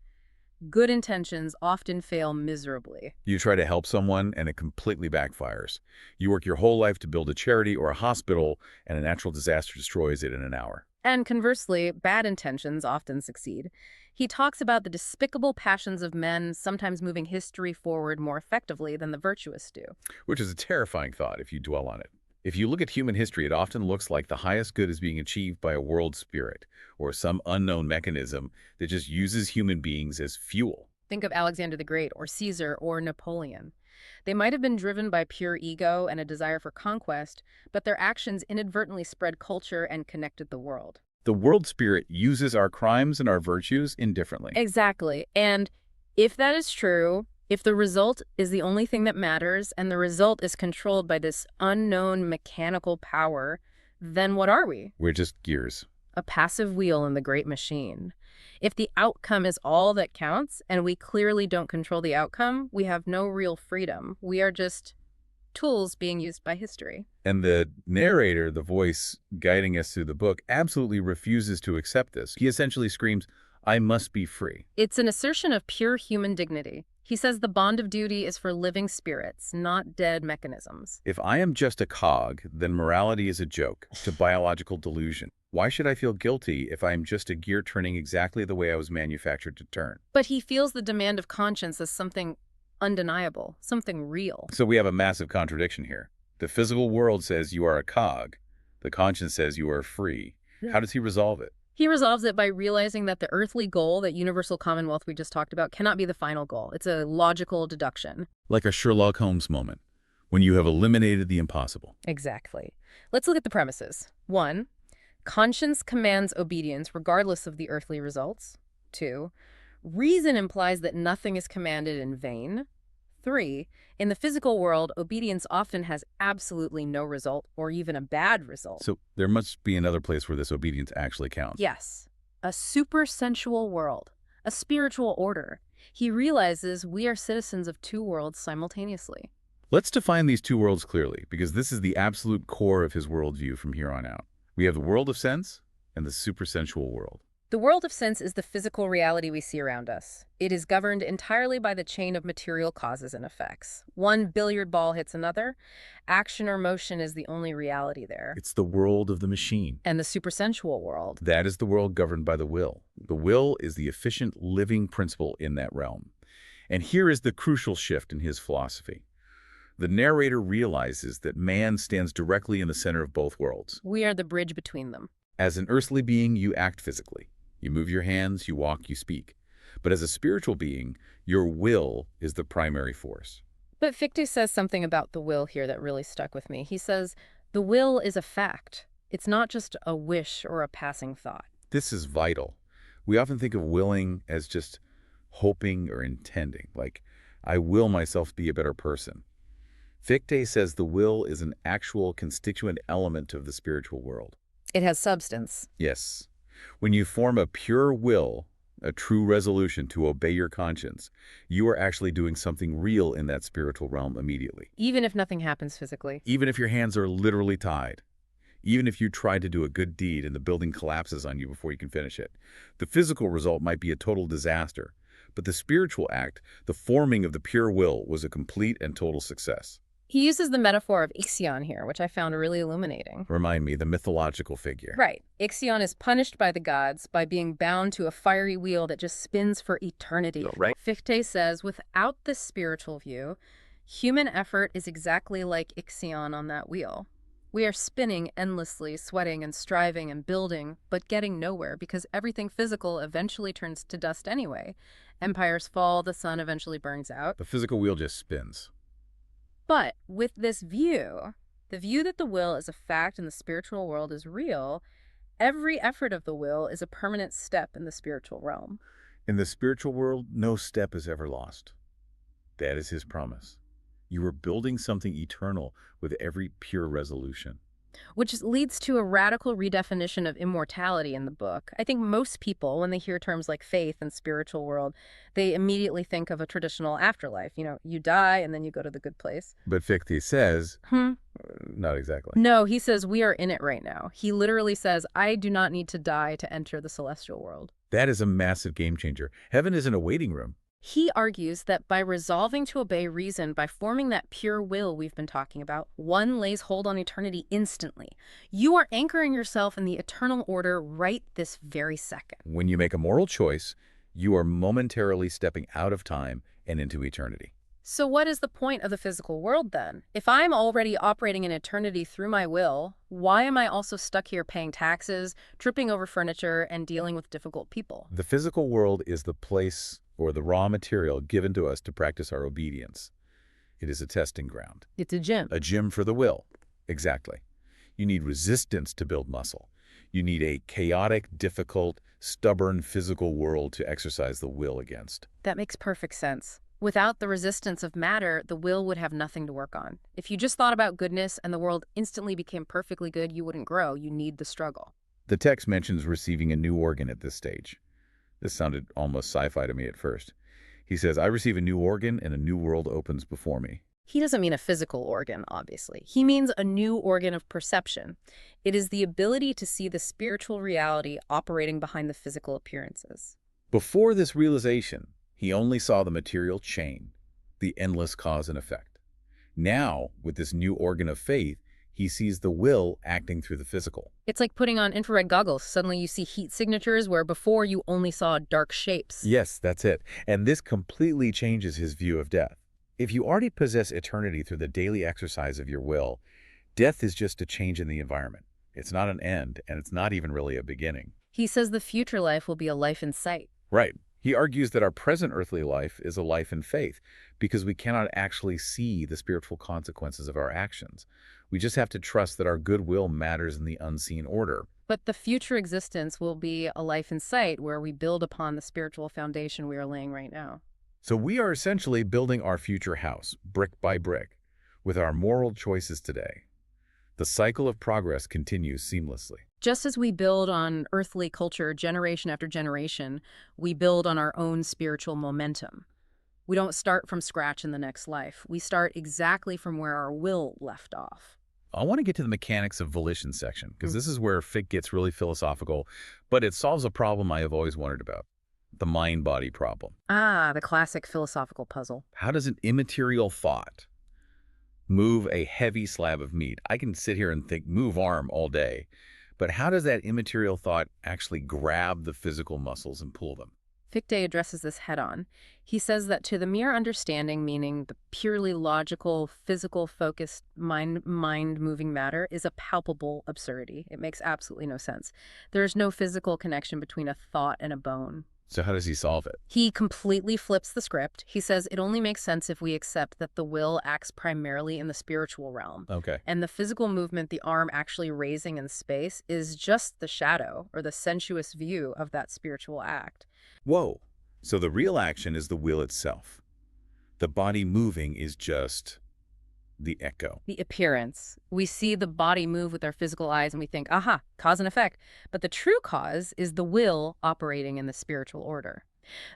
good intentions often fail miserably. You try to help someone and it completely backfires. You work your whole life to build a charity or a hospital and a natural disaster destroys it in an hour. And conversely, bad intentions often succeed. He talks about the despicable passions of men sometimes moving history forward more effectively than the virtuous do. Which is a terrifying thought if you dwell on it. If you look at human history, it often looks like the highest good is being achieved by a world spirit or some unknown mechanism that just uses human beings as fuel. Think of Alexander the Great or Caesar or Napoleon. They might have been driven by pure ego and a desire for conquest, but their actions inadvertently spread culture and connected the world. The world spirit uses our crimes and our virtues indifferently. Exactly. And if that is true, if the result is the only thing that matters and the result is controlled by this unknown mechanical power, then what are we? We're just gears. A passive wheel in the great machine. If the outcome is all that counts and we clearly don't control the outcome, we have no real freedom. We are just tools being used by history. And the narrator, the voice guiding us through the book, absolutely refuses to accept this. He essentially screams, "I must be free." It's an assertion of pure human dignity. He says the bond of duty is for living spirits, not dead mechanisms. If I am just a cog, then morality is a joke, it's a biological delusion. Why should I feel guilty if I am just a gear turning exactly the way I was manufactured to turn? But he feels the demand of conscience as something undeniable, something real. So we have a massive contradiction here. The physical world says you are a cog. The conscience says you are free. How does he resolve it? He resolves it by realizing that the earthly goal, that universal commonwealth we just talked about, cannot be the final goal. It's a logical deduction. Like a Sherlock Holmes moment, when you have eliminated the impossible. Exactly. Let's look at the premises. 1, conscience commands obedience regardless of the earthly results. 2, reason implies that nothing is commanded in vain. 3, in the physical world, obedience often has absolutely no result or even a bad result. So there must be another place where this obedience actually counts. Yes, a supersensual world, a spiritual order. He realizes we are citizens of two worlds simultaneously. Let's define these two worlds clearly, because this is the absolute core of his worldview from here on out. We have the world of sense and the supersensual world. The world of sense is the physical reality we see around us. It is governed entirely by the chain of material causes and effects. One billiard ball hits another. Action or motion is the only reality there. It's the world of the machine. And the supersensual world. That is the world governed by the will. The will is the efficient living principle in that realm. And here is the crucial shift in his philosophy. The narrator realizes that man stands directly in the center of both worlds. We are the bridge between them. As an earthly being, you act physically. You move your hands, you walk, you speak. But as a spiritual being, your will is the primary force. But Fichte says something about the will here that really stuck with me. He says, the will is a fact. It's not just a wish or a passing thought. This is vital. We often think of willing as just hoping or intending, like, I will myself be a better person. Fichte says the will is an actual constituent element of the spiritual world. It has substance. Yes. When you form a pure will, a true resolution to obey your conscience, you are actually doing something real in that spiritual realm immediately. Even if nothing happens physically. Even if your hands are literally tied. Even if you try to do a good deed and the building collapses on you before you can finish it. The physical result might be a total disaster, but the spiritual act, the forming of the pure will, was a complete and total success. He uses the metaphor of Ixion here, which I found really illuminating. Remind me, the mythological figure. Right. Ixion is punished by the gods by being bound to a fiery wheel that just spins for eternity. Right. Fichte says, without this spiritual view, human effort is exactly like Ixion on that wheel. We are spinning endlessly, sweating and striving and building, but getting nowhere because everything physical eventually turns to dust anyway. Empires fall, the sun eventually burns out. The physical wheel just spins. But with this view, the view that the will is a fact and the spiritual world is real, every effort of the will is a permanent step in the spiritual realm. In the spiritual world, no step is ever lost. That is his promise. You are building something eternal with every pure resolution. Which leads to a radical redefinition of immortality in the book. I think most people, when they hear terms like faith and spiritual world, they immediately think of a traditional afterlife. You know, you die and then you go to the good place. But Fichte says, not exactly. No, he says we are in it right now. He literally says, I do not need to die to enter the celestial world. That is a massive game changer. Heaven isn't a waiting room. He argues that by resolving to obey reason, by forming that pure will we've been talking about, one lays hold on eternity instantly. You are anchoring yourself in the eternal order right this very second. When you make a moral choice, you are momentarily stepping out of time and into eternity. So what is the point of the physical world then? If I'm already operating in eternity through my will, why am I also stuck here paying taxes, tripping over furniture, and dealing with difficult people? The physical world is the place or the raw material given to us to practice our obedience. It is a testing ground. It's a gym. A gym for the will. Exactly. You need resistance to build muscle. You need a chaotic, difficult, stubborn physical world to exercise the will against. That makes perfect sense. Without the resistance of matter, the will would have nothing to work on. If you just thought about goodness and the world instantly became perfectly good, you wouldn't grow. You need the struggle. The text mentions receiving a new organ at this stage. This sounded almost sci-fi to me at first. He says, I receive a new organ and a new world opens before me. He doesn't mean a physical organ, obviously. He means a new organ of perception. It is the ability to see the spiritual reality operating behind the physical appearances. Before this realization, he only saw the material chain, the endless cause and effect. Now, with this new organ of faith, he sees the will acting through the physical. It's like putting on infrared goggles. Suddenly you see heat signatures where before you only saw dark shapes. Yes, that's it. And this completely changes his view of death. If you already possess eternity through the daily exercise of your will, death is just a change in the environment. It's not an end, and it's not even really a beginning. He says the future life will be a life in sight. Right. He argues that our present earthly life is a life in faith because we cannot actually see the spiritual consequences of our actions. We just have to trust that our goodwill matters in the unseen order. But the future existence will be a life in sight where we build upon the spiritual foundation we are laying right now. So we are essentially building our future house, brick by brick, with our moral choices today. The cycle of progress continues seamlessly. Just as we build on earthly culture generation after generation, we build on our own spiritual momentum. We don't start from scratch in the next life. We start exactly from where our will left off. I want to get to the mechanics of volition section, because this is where Fichte gets really philosophical, but it solves a problem I have always wondered about, the mind-body problem. Ah, the classic philosophical puzzle. How does an immaterial thought move a heavy slab of meat? I can sit here and think, move arm all day, but how does that immaterial thought actually grab the physical muscles and pull them? Fichte addresses this head-on. He says that to the mere understanding, meaning the purely logical, physical-focused mind-moving matter, is a palpable absurdity. It makes absolutely no sense. There is no physical connection between a thought and a bone. So how does he solve it? He completely flips the script. He says it only makes sense if we accept that the will acts primarily in the spiritual realm. Okay. And the physical movement, the arm actually raising in space, is just the shadow or the sensuous view of that spiritual act. Whoa. So the real action is the will itself. The body moving is just the echo. The appearance. We see the body move with our physical eyes and we think, aha, cause and effect. But the true cause is the will operating in the spiritual order.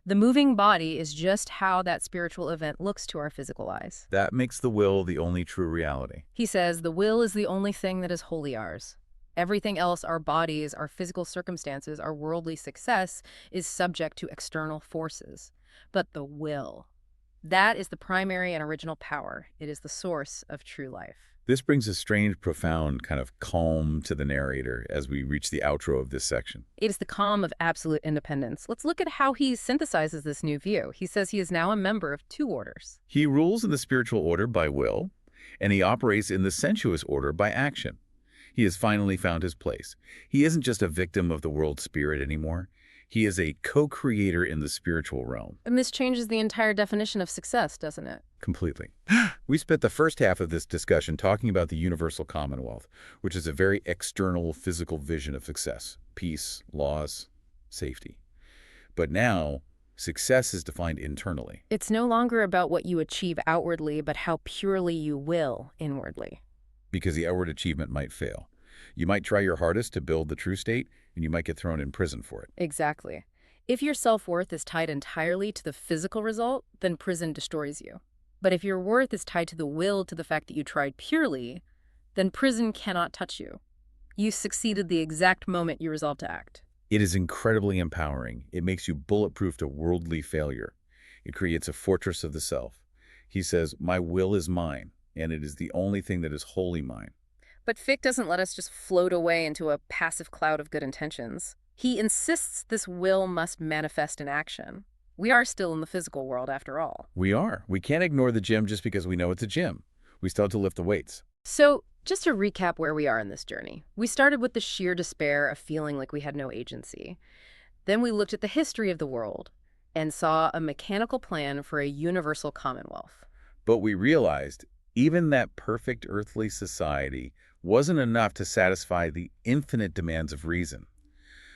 The moving body is just how that spiritual event looks to our physical eyes. That makes the will the only true reality. He says the will is the only thing that is wholly ours. Everything else, our bodies, our physical circumstances, our worldly success, is subject to external forces. But the will, that is the primary and original power. It is the source of true life. This brings a strange, profound kind of calm to the narrator as we reach the outro of this section. It is the calm of absolute independence. Let's look at how he synthesizes this new view. He says he is now a member of two orders. He rules in the spiritual order by will, and he operates in the sensuous order by action. He has finally found his place. He isn't just a victim of the world spirit anymore. He is a co-creator in the spiritual realm. And this changes the entire definition of success, doesn't it? Completely. We spent the first half of this discussion talking about the universal commonwealth, which is a very external, physical vision of success. Peace, laws, safety. But now, success is defined internally. It's no longer about what you achieve outwardly, but how purely you will inwardly. Because the outward achievement might fail. You might try your hardest to build the true state, and you might get thrown in prison for it. Exactly. If your self-worth is tied entirely to the physical result, then prison destroys you. But if your worth is tied to the will, to the fact that you tried purely, then prison cannot touch you. You succeeded the exact moment you resolved to act. It is incredibly empowering. It makes you bulletproof to worldly failure. It creates a fortress of the self. He says, my will is mine, and it is the only thing that is wholly mine. But Fichte doesn't let us just float away into a passive cloud of good intentions. He insists this will must manifest in action. We are still in the physical world, after all. We are. We can't ignore the gym just because we know it's a gym. We still have to lift the weights. So, just to recap where we are in this journey, we started with the sheer despair of feeling like we had no agency. Then we looked at the history of the world and saw a mechanical plan for a universal commonwealth. But we realized even that perfect earthly society wasn't enough to satisfy the infinite demands of reason.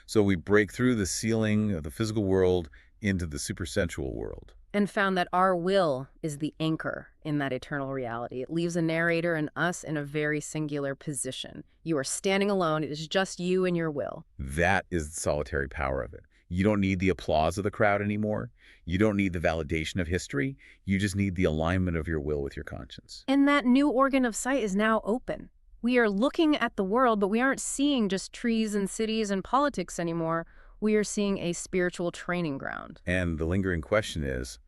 So we break through the ceiling of the physical world into the supersensual world. And found that our will is the anchor in that eternal reality. It leaves a narrator and us in a very singular position. You are standing alone. It is just you and your will. That is the solitary power of it. You don't need the applause of the crowd anymore. You don't need the validation of history. You just need the alignment of your will with your conscience. And that new organ of sight is now open. We are looking at the world, but we aren't seeing just trees and cities and politics anymore. We are seeing a spiritual training ground. And the lingering question is,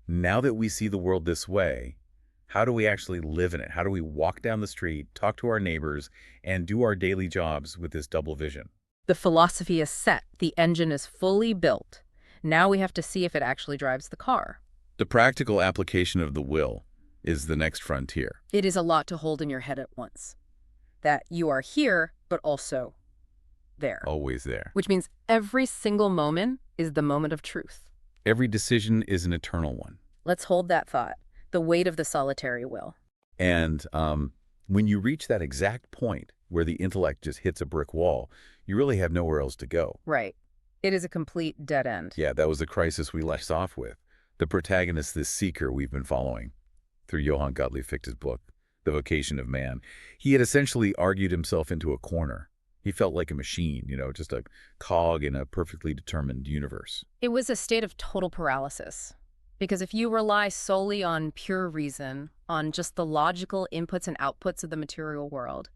now that we see the world this way, how do we actually live in it? How do we walk down the street, talk to our neighbors, and do our daily jobs with this double vision? The philosophy is set. The engine is fully built. Now we have to see if it actually drives the car. The practical application of the will is the next frontier. It is a lot to hold in your head at once. That you are here, but also there. Always there. Which means every single moment is the moment of truth. Every decision is an eternal one. Let's hold that thought. The weight of the solitary will. And when you reach that exact point where the intellect just hits a brick wall, you really have nowhere else to go. Right. It is a complete dead end. Yeah, that was the crisis we left off with. The protagonist, this seeker we've been following through Johann Gottlieb Fichte's book, The Vocation of Man. He had essentially argued himself into a corner. He felt like a machine, just a cog in a perfectly determined universe. It was a state of total paralysis. Because if you rely solely on pure reason, on just the logical inputs and outputs of the material world,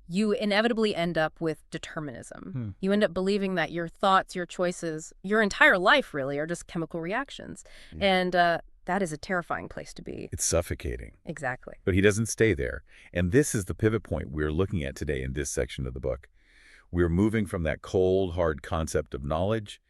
you inevitably end up with determinism. You end up believing that your thoughts, your choices, your entire life really are just chemical reactions. And that is a terrifying place to be. It's suffocating. Exactly. But he doesn't stay there. And this is the pivot point we're looking at today in this section of the book. We're moving from that cold, hard concept of knowledge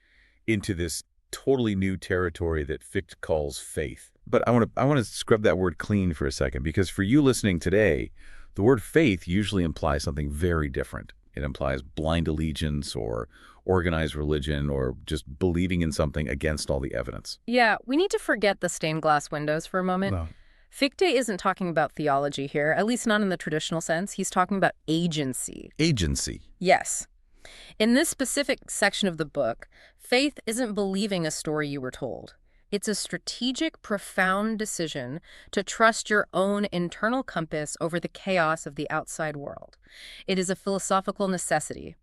into this totally new territory that Fichte calls faith. But I want to scrub that word clean for a second, because for you listening today, the word faith usually implies something very different. It implies blind allegiance or organized religion or just believing in something against all the evidence. Yeah, we need to forget the stained glass windows for a moment. No. Fichte isn't talking about theology here, at least not in the traditional sense. He's talking about agency. Agency. Yes. In this specific section of the book, faith isn't believing a story you were told. It's a strategic, profound decision to trust your own internal compass over the chaos of the outside world. It is a philosophical necessity.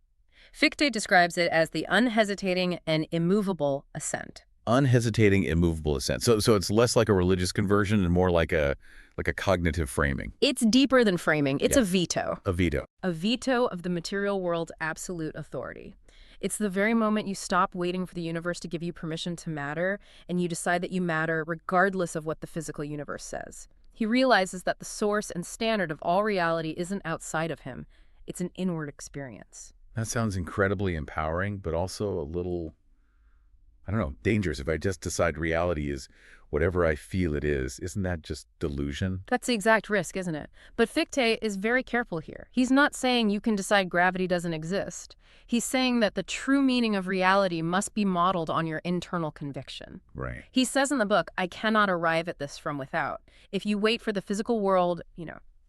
Fichte describes it as the unhesitating and immovable assent. Unhesitating, immovable assent. So it's less like a religious conversion and more like a cognitive framing. It's deeper than framing. It's a veto. A veto. A veto of the material world's absolute authority. It's the very moment you stop waiting for the universe to give you permission to matter, and you decide that you matter regardless of what the physical universe says. He realizes that the source and standard of all reality isn't outside of him. It's an inward experience. That sounds incredibly empowering, but also a little, I don't know, dangerous. If I just decide reality is whatever I feel it is, isn't that just delusion? That's the exact risk, isn't it? But Fichte is very careful here. He's not saying you can decide gravity doesn't exist. He's saying that the true meaning of reality must be modeled on your internal conviction. Right. He says in the book, I cannot arrive at this from without. If you wait for the physical world,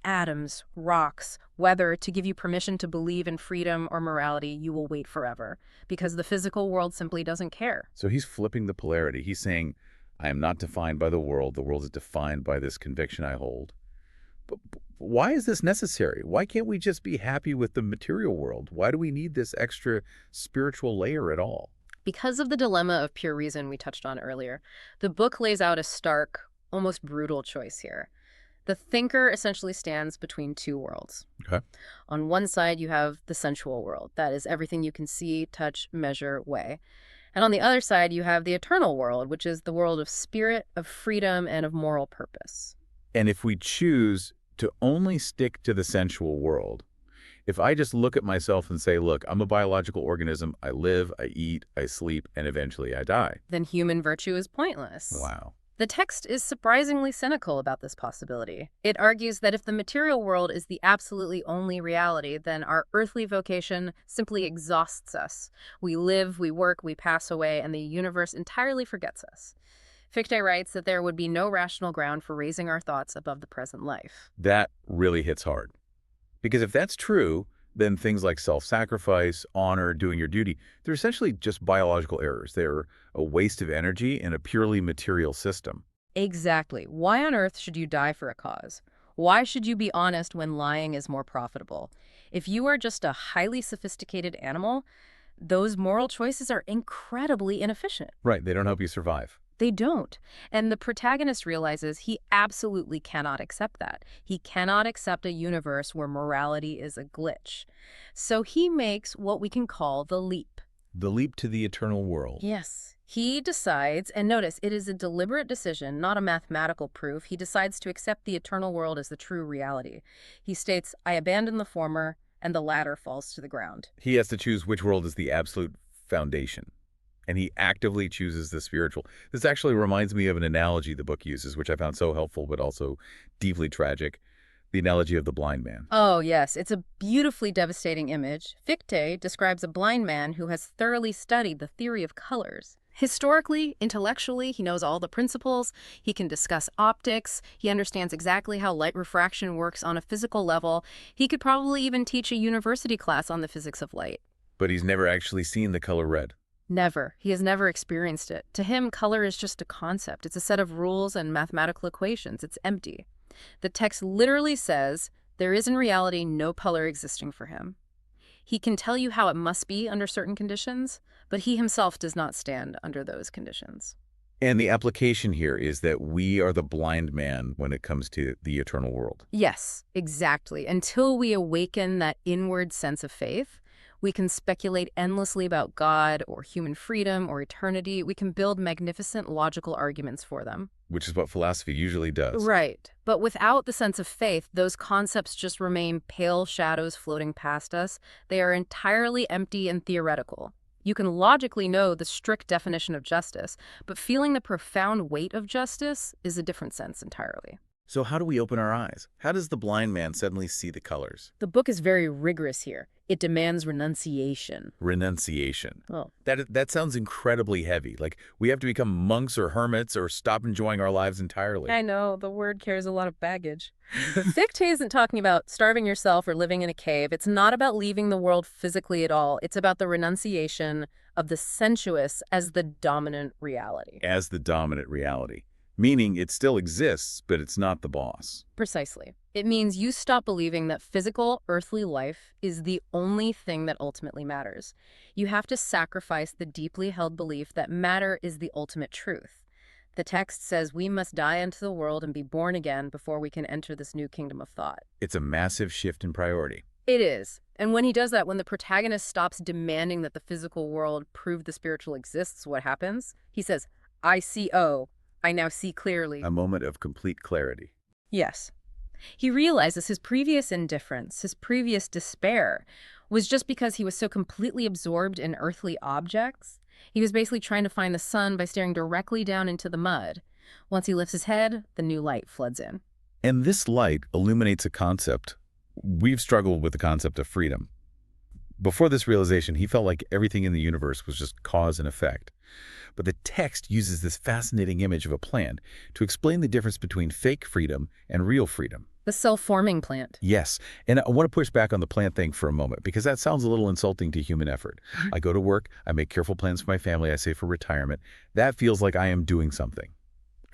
atoms, rocks, weather to give you permission to believe in freedom or morality, you will wait forever because the physical world simply doesn't care. So he's flipping the polarity. He's saying, I am not defined by the world is defined by this conviction I hold. But why is this necessary? Why can't we just be happy with the material world? Why do we need this extra spiritual layer at all? Because of the dilemma of pure reason we touched on earlier, the book lays out a stark, almost brutal choice here. The thinker essentially stands between two worlds. Okay. On one side, you have the sensual world. That is everything you can see, touch, measure, weigh. And on the other side, you have the eternal world, which is the world of spirit, of freedom, and of moral purpose. And if we choose to only stick to the sensual world, if I just look at myself and say, look, I'm a biological organism, I live, I eat, I sleep, and eventually I die. Then human virtue is pointless. Wow. The text is surprisingly cynical about this possibility. It argues that if the material world is the absolutely only reality, then our earthly vocation simply exhausts us. We live, we work, we pass away, and the universe entirely forgets us. Fichte writes that there would be no rational ground for raising our thoughts above the present life. That really hits hard. Because if that's true, then things like self-sacrifice, honor, doing your duty, they're essentially just biological errors. They're a waste of energy in a purely material system. Exactly. Why on earth should you die for a cause? Why should you be honest when lying is more profitable? If you are just a highly sophisticated animal, those moral choices are incredibly inefficient. Right, they don't help you survive. They don't. And the protagonist realizes he absolutely cannot accept that. He cannot accept a universe where morality is a glitch. So he makes what we can call the leap. The leap to the eternal world. Yes. He decides, and notice, it is a deliberate decision, not a mathematical proof. He decides to accept the eternal world as the true reality. He states, I abandon the former, and the latter falls to the ground. He has to choose which world is the absolute foundation. And he actively chooses the spiritual. This actually reminds me of an analogy the book uses, which I found so helpful but also deeply tragic. The analogy of the blind man. Oh, yes. It's a beautifully devastating image. Fichte describes a blind man who has thoroughly studied the theory of colors. Historically, intellectually, he knows all the principles. He can discuss optics. He understands exactly how light refraction works on a physical level. He could probably even teach a university class on the physics of light. But he's never actually seen the color red. Never. He has never experienced it. To him, color is just a concept. It's a set of rules and mathematical equations. It's empty. The text literally says there is in reality no color existing for him. He can tell you how it must be under certain conditions, but he himself does not stand under those conditions. And the application here is that we are the blind man when it comes to the eternal world. Yes, exactly. Until we awaken that inward sense of faith, we can speculate endlessly about God or human freedom or eternity. We can build magnificent logical arguments for them. Which is what philosophy usually does. Right. But without the sense of faith, those concepts just remain pale shadows floating past us. They are entirely empty and theoretical. You can logically know the strict definition of justice, but feeling the profound weight of justice is a different sense entirely. So how do we open our eyes? How does the blind man suddenly see the colors? The book is very rigorous here. It demands renunciation. Renunciation. Oh. That sounds incredibly heavy. Like we have to become monks or hermits or stop enjoying our lives entirely. I know, the word carries a lot of baggage. Fichte isn't talking about starving yourself or living in a cave. It's not about leaving the world physically at all. It's about the renunciation of the sensuous as the dominant reality. As the dominant reality. Meaning it still exists, but it's not the boss. Precisely. It means you stop believing that physical, earthly life is the only thing that ultimately matters. You have to sacrifice the deeply held belief that matter is the ultimate truth. The text says we must die into the world and be born again before we can enter this new kingdom of thought. It's a massive shift in priority. It is. And when he does that, when the protagonist stops demanding that the physical world prove the spiritual exists, what happens? He says, I see I now see clearly. A moment of complete clarity. Yes. He realizes his previous indifference, his previous despair, was just because he was so completely absorbed in earthly objects. He was basically trying to find the sun by staring directly down into the mud. Once he lifts his head, the new light floods in. And this light illuminates a concept. We've struggled with the concept of freedom. Before this realization, he felt like everything in the universe was just cause and effect. But the text uses this fascinating image of a plant to explain the difference between fake freedom and real freedom. The self-forming plant. Yes, and I want to push back on the plant thing for a moment because that sounds a little insulting to human effort. I go to work, I make careful plans for my family, I save for retirement. That feels like I am doing something.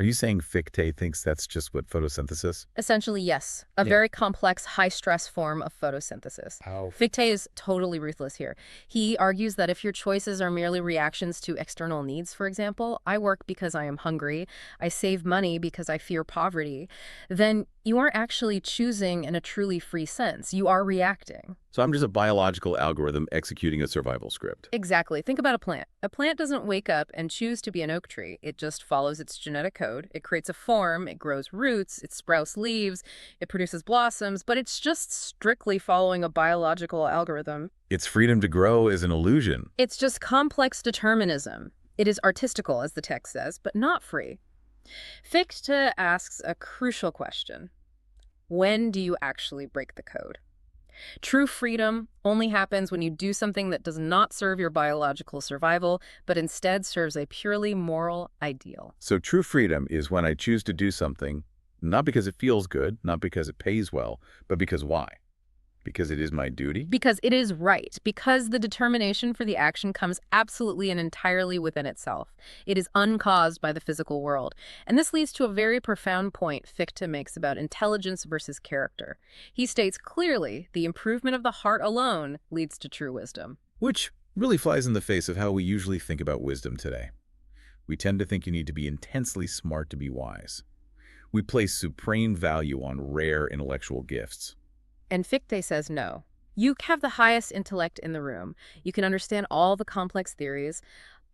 Are you saying Fichte thinks that's just what photosynthesis? Essentially, yes. A very complex, high-stress form of photosynthesis. How? Fichte is totally ruthless here. He argues that if your choices are merely reactions to external needs, for example, I work because I am hungry, I save money because I fear poverty, then You aren't actually choosing in a truly free sense. You are reacting. So I'm just a biological algorithm executing a survival script. Exactly. Think about a plant. A plant doesn't wake up and choose to be an oak tree. It just follows its genetic code. It creates a form, it grows roots, it sprouts leaves, it produces blossoms, but it's just strictly following a biological algorithm. Its freedom to grow is an illusion. It's just complex determinism. It is artistical, as the text says, but not free. Fichte asks a crucial question. When do you actually break the code? True freedom only happens when you do something that does not serve your biological survival, but instead serves a purely moral ideal. So true freedom is when I choose to do something, not because it feels good, not because it pays well, but because why? Because it is my duty? Because it is right. Because the determination for the action comes absolutely and entirely within itself. It is uncaused by the physical world. And this leads to a very profound point Fichte makes about intelligence versus character. He states clearly the improvement of the heart alone leads to true wisdom. Which really flies in the face of how we usually think about wisdom today. We tend to think you need to be intensely smart to be wise. We place supreme value on rare intellectual gifts. And Fichte says no. You have the highest intellect in the room. You can understand all the complex theories.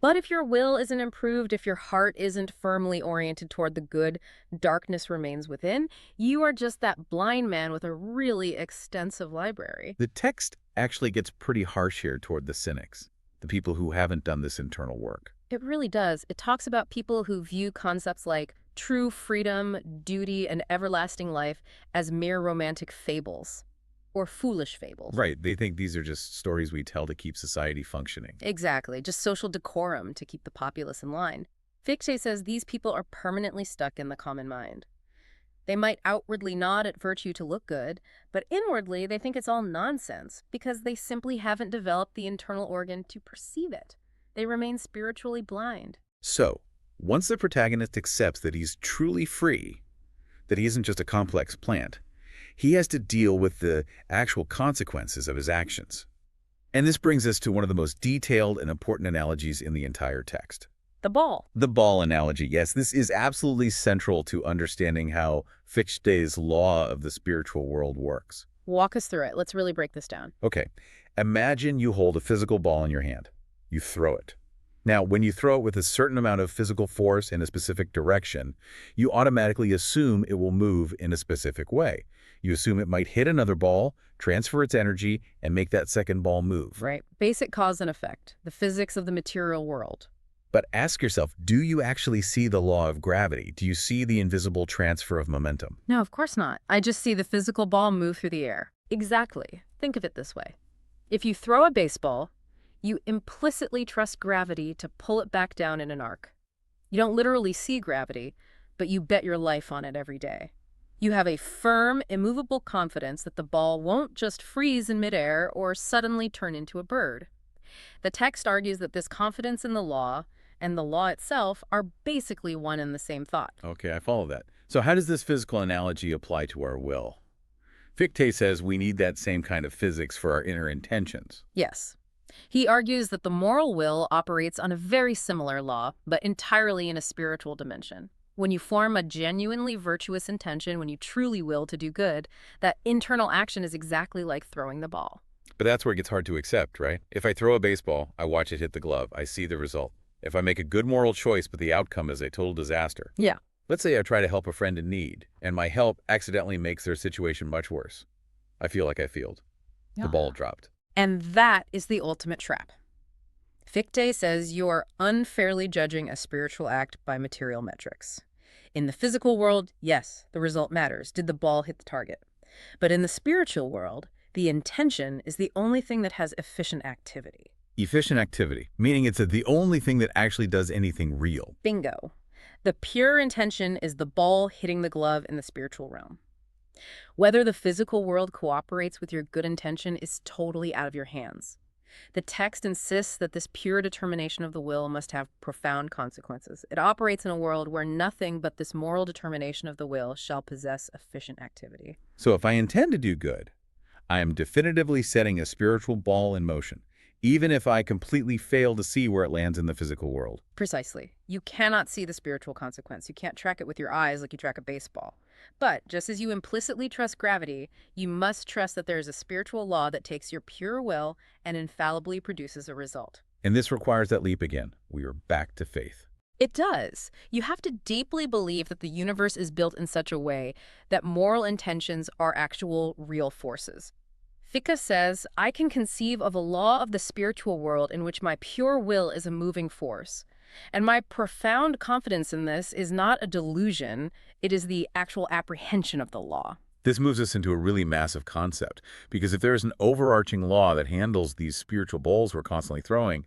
But if your will isn't improved, if your heart isn't firmly oriented toward the good, darkness remains within, you are just that blind man with a really extensive library. The text actually gets pretty harsh here toward the cynics, the people who haven't done this internal work. It really does. It talks about people who view concepts like true freedom, duty, and everlasting life as mere romantic fables. Or foolish fables. Right. They think these are just stories we tell to keep society functioning. Exactly. Just social decorum to keep the populace in line. Fichte says these people are permanently stuck in the common mind. They might outwardly nod at virtue to look good, but inwardly they think it's all nonsense because they simply haven't developed the internal organ to perceive it. They remain spiritually blind. So, once the protagonist accepts that he's truly free, that he isn't just a complex plant, he has to deal with the actual consequences of his actions. And this brings us to one of the most detailed and important analogies in the entire text. The ball. The ball analogy. Yes, this is absolutely central to understanding how Fichte's law of the spiritual world works. Walk us through it. Let's really break this down. Okay, imagine you hold a physical ball in your hand. You throw it. Now, when you throw it with a certain amount of physical force in a specific direction, you automatically assume it will move in a specific way. You assume it might hit another ball, transfer its energy, and make that second ball move. Right. Basic cause and effect. The physics of the material world. But ask yourself, do you actually see the law of gravity? Do you see the invisible transfer of momentum? No, of course not. I just see the physical ball move through the air. Exactly. Think of it this way. If you throw a baseball, you implicitly trust gravity to pull it back down in an arc. You don't literally see gravity, but you bet your life on it every day. You have a firm, immovable confidence that the ball won't just freeze in midair or suddenly turn into a bird. The text argues that this confidence in the law and the law itself are basically one and the same thought. Okay, I follow that. So how does this physical analogy apply to our will? Fichte says we need that same kind of physics for our inner intentions. Yes. He argues that the moral will operates on a very similar law, but entirely in a spiritual dimension. When you form a genuinely virtuous intention, when you truly will to do good, that internal action is exactly like throwing the ball. But that's where it gets hard to accept, right? If I throw a baseball, I watch it hit the glove, I see the result. If I make a good moral choice, but the outcome is a total disaster. Yeah. Let's say I try to help a friend in need, and my help accidentally makes their situation much worse. I feel like I failed. The ball dropped. And that is the ultimate trap. Fichte says you're unfairly judging a spiritual act by material metrics. In the physical world, yes, the result matters. Did the ball hit the target? But in the spiritual world, the intention is the only thing that has efficient activity. Efficient activity, meaning it's the only thing that actually does anything real. Bingo. The pure intention is the ball hitting the glove in the spiritual realm. Whether the physical world cooperates with your good intention is totally out of your hands. The text insists that this pure determination of the will must have profound consequences. It operates in a world where nothing but this moral determination of the will shall possess efficient activity. So if I intend to do good, I am definitively setting a spiritual ball in motion. even if I completely fail to see where it lands in the physical world. Precisely. You cannot see the spiritual consequence. You can't track it with your eyes like you track a baseball. But just as you implicitly trust gravity, you must trust that there is a spiritual law that takes your pure will and infallibly produces a result. And this requires that leap again. We are back to faith. It does. You have to deeply believe that the universe is built in such a way that moral intentions are actual, real forces. Fichte says, I can conceive of a law of the spiritual world in which my pure will is a moving force. And my profound confidence in this is not a delusion, it is the actual apprehension of the law. This moves us into a really massive concept, because if there is an overarching law that handles these spiritual balls we're constantly throwing,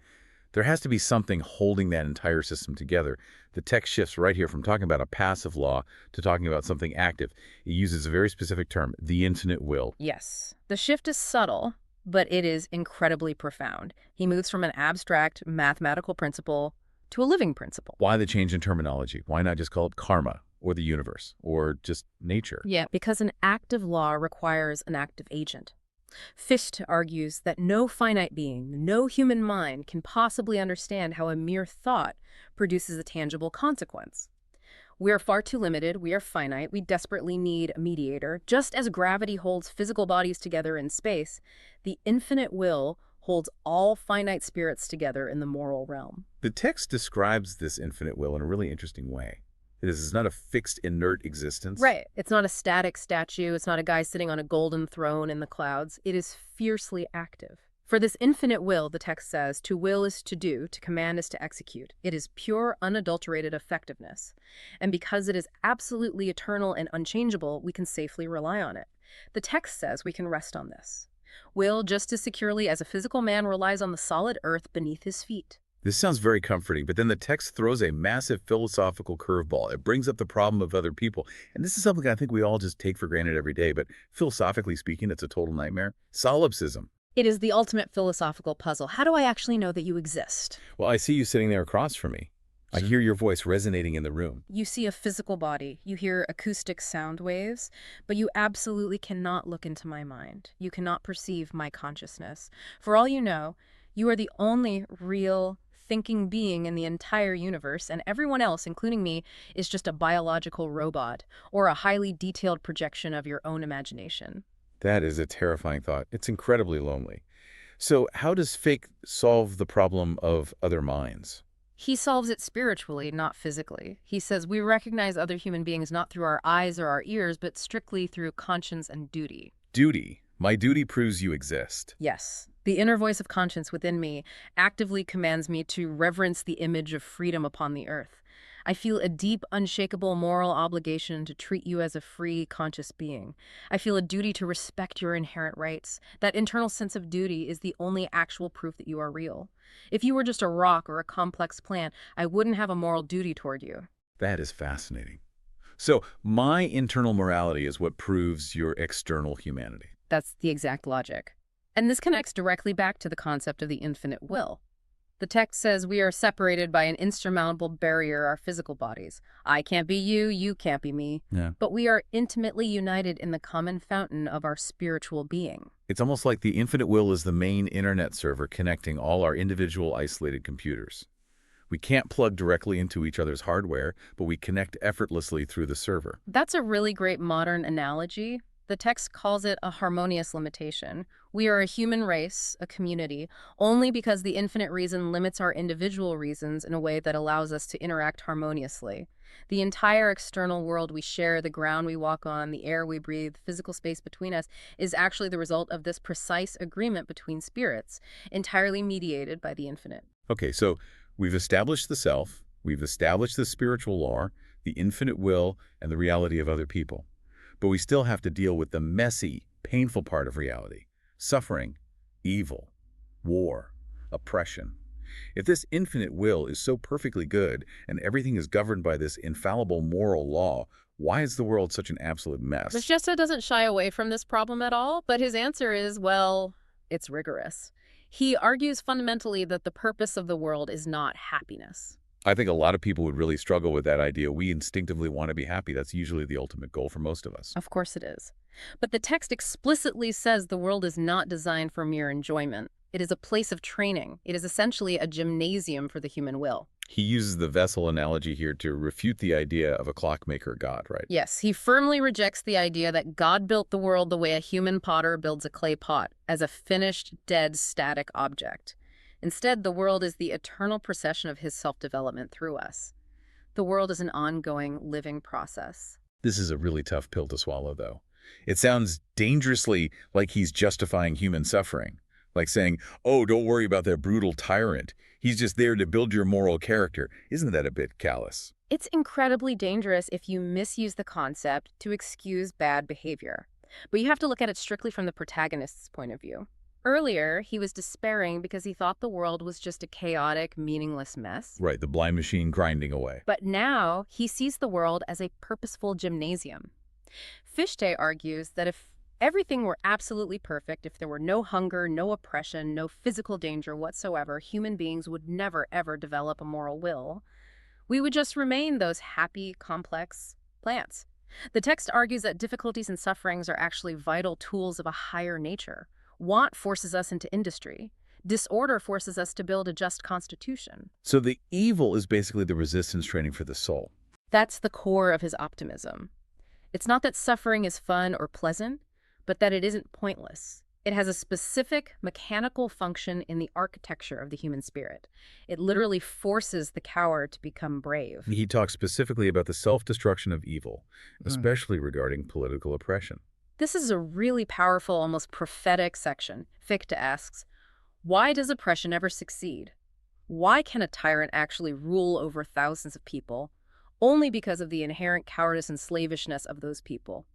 there has to be something holding that entire system together. The text shifts right here from talking about a passive law to talking about something active. It uses a very specific term, the infinite will. Yes. The shift is subtle, but it is incredibly profound. He moves from an abstract mathematical principle to a living principle. Why the change in terminology? Why not just call it karma, or the universe, or just nature? Yeah, because an active law requires an active agent. Fichte argues that no finite being, no human mind can possibly understand how a mere thought produces a tangible consequence. We are far too limited, we are finite, we desperately need a mediator. Just as gravity holds physical bodies together in space, the infinite will holds all finite spirits together in the moral realm. The text describes this infinite will in a really interesting way. It is not a fixed, inert existence. Right. It's not a static statue. It's not a guy sitting on a golden throne in the clouds. It is fiercely active. For this infinite will, the text says, to will is to do, to command is to execute. It is pure, unadulterated effectiveness. And because it is absolutely eternal and unchangeable, we can safely rely on it. The text says we can rest on this. Will just as securely as a physical man relies on the solid earth beneath his feet. This sounds very comforting, but then the text throws a massive philosophical curveball. It brings up the problem of other people. And this is something I think we all just take for granted every day, but philosophically speaking, it's a total nightmare. Solipsism. It is the ultimate philosophical puzzle. How do I actually know that you exist? Well, I see you sitting there across from me. I hear your voice resonating in the room. You see a physical body, you hear acoustic sound waves, but you absolutely cannot look into my mind. You cannot perceive my consciousness. For all you know, you are the only real thinking being in the entire universe, and everyone else, including me, is just a biological robot or a highly detailed projection of your own imagination. That is a terrifying thought. It's incredibly lonely. So how does Fichte solve the problem of other minds? He solves it spiritually, not physically. He says we recognize other human beings not through our eyes or our ears, but strictly through conscience and duty. Duty. My duty proves you exist. Yes. The inner voice of conscience within me actively commands me to reverence the image of freedom upon the earth. I feel a deep, unshakable moral obligation to treat you as a free, conscious being. I feel a duty to respect your inherent rights. That internal sense of duty is the only actual proof that you are real. If you were just a rock or a complex plant, I wouldn't have a moral duty toward you. That is fascinating. So my internal morality is what proves your external humanity. That's the exact logic. And this connects directly back to the concept of the infinite will. The text says we are separated by an insurmountable barrier, our physical bodies. I can't be you, you can't be me. Yeah. But we are intimately united in the common fountain of our spiritual being. It's almost like the infinite will is the main internet server connecting all our individual isolated computers. We can't plug directly into each other's hardware, but we connect effortlessly through the server. That's a really great modern analogy. The text calls it a harmonious limitation. We are a human race, a community, only because the infinite reason limits our individual reasons in a way that allows us to interact harmoniously. The entire external world we share, the ground we walk on, the air we breathe, physical space between us, is actually the result of this precise agreement between spirits, entirely mediated by the infinite. Okay, so we've established the self, we've established the spiritual law, the infinite will, and the reality of other people. But we still have to deal with the messy, painful part of reality. Suffering, evil, war, oppression. If this infinite will is so perfectly good and everything is governed by this infallible moral law, why is the world such an absolute mess? Fichte doesn't shy away from this problem at all, but his answer is, well, it's rigorous. He argues fundamentally that the purpose of the world is not happiness. I think a lot of people would really struggle with that idea. We instinctively want to be happy. That's usually the ultimate goal for most of us. Of course it is. But the text explicitly says the world is not designed for mere enjoyment. It is a place of training. It is essentially a gymnasium for the human will. He uses the vessel analogy here to refute the idea of a clockmaker god, right? Yes, he firmly rejects the idea that God built the world the way a human potter builds a clay pot, as a finished, dead, static object. Instead, the world is the eternal procession of his self-development through us. The world is an ongoing, living process. This is a really tough pill to swallow, though. It sounds dangerously like he's justifying human suffering, like saying, oh, don't worry about that brutal tyrant. He's just there to build your moral character. Isn't that a bit callous? It's incredibly dangerous if you misuse the concept to excuse bad behavior. But you have to look at it strictly from the protagonist's point of view. Earlier, he was despairing because he thought the world was just a chaotic, meaningless mess. Right, the blind machine grinding away. But now, he sees the world as a purposeful gymnasium. Fichte argues that if everything were absolutely perfect, if there were no hunger, no oppression, no physical danger whatsoever, human beings would never, ever develop a moral will. We would just remain those happy, complex plants. The text argues that difficulties and sufferings are actually vital tools of a higher nature. Want forces us into industry. Disorder forces us to build a just constitution. So the evil is basically the resistance training for the soul. That's the core of his optimism. It's not that suffering is fun or pleasant, but that it isn't pointless. It has a specific mechanical function in the architecture of the human spirit. It literally forces the coward to become brave. He talks specifically about the self-destruction of evil, especially regarding political oppression. This is a really powerful, almost prophetic section. Fichte asks, why does oppression ever succeed? Why can a tyrant actually rule over thousands of people? Only because of the inherent cowardice and slavishness of those people.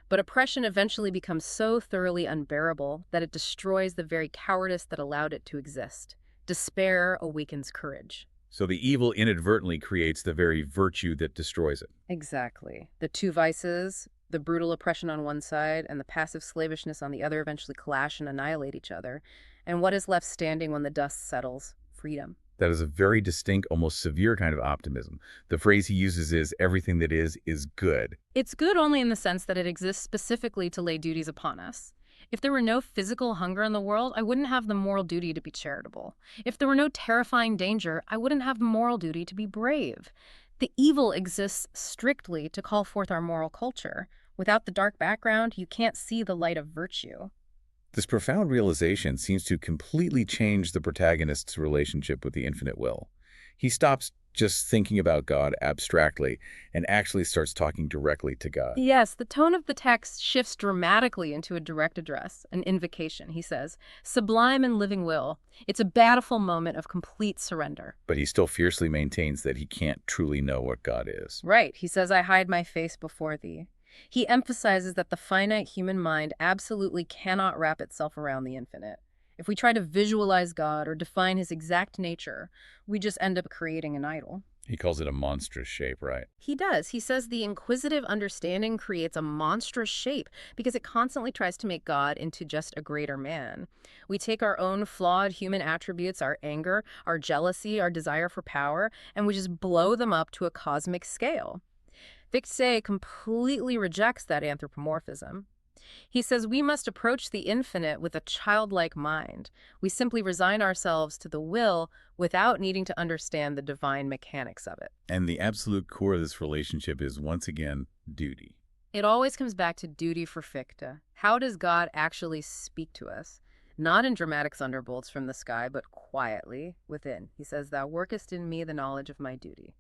But oppression eventually becomes so thoroughly unbearable that it destroys the very cowardice that allowed it to exist. Despair awakens courage. So the evil inadvertently creates the very virtue that destroys it. Exactly. The two vices, the brutal oppression on one side and the passive slavishness on the other, eventually clash and annihilate each other. And what is left standing when the dust settles? Freedom. That is a very distinct, almost severe kind of optimism. The phrase he uses is, everything that is good. It's good only in the sense that it exists specifically to lay duties upon us. If there were no physical hunger in the world, I wouldn't have the moral duty to be charitable. If there were no terrifying danger, I wouldn't have the moral duty to be brave. The evil exists strictly to call forth our moral culture. Without the dark background, you can't see the light of virtue. This profound realization seems to completely change the protagonist's relationship with the infinite will. He stops just thinking about God abstractly and actually starts talking directly to God. Yes, the tone of the text shifts dramatically into a direct address, an invocation. He says, sublime and living will. It's a bountiful moment of complete surrender. But he still fiercely maintains that he can't truly know what God is. Right. He says, I hide my face before thee. He emphasizes that the finite human mind absolutely cannot wrap itself around the infinite. If we try to visualize God or define his exact nature, we just end up creating an idol. He calls it a monstrous shape, right? He does. He says the inquisitive understanding creates a monstrous shape because it constantly tries to make God into just a greater man. We take our own flawed human attributes, our anger, our jealousy, our desire for power, and we just blow them up to a cosmic scale. Fichte completely rejects that anthropomorphism. He says we must approach the infinite with a childlike mind. We simply resign ourselves to the will without needing to understand the divine mechanics of it. And the absolute core of this relationship is, once again, duty. It always comes back to duty for Fichte. How does God actually speak to us? Not in dramatic thunderbolts from the sky, but quietly within. He says, thou workest in me the knowledge of my duty.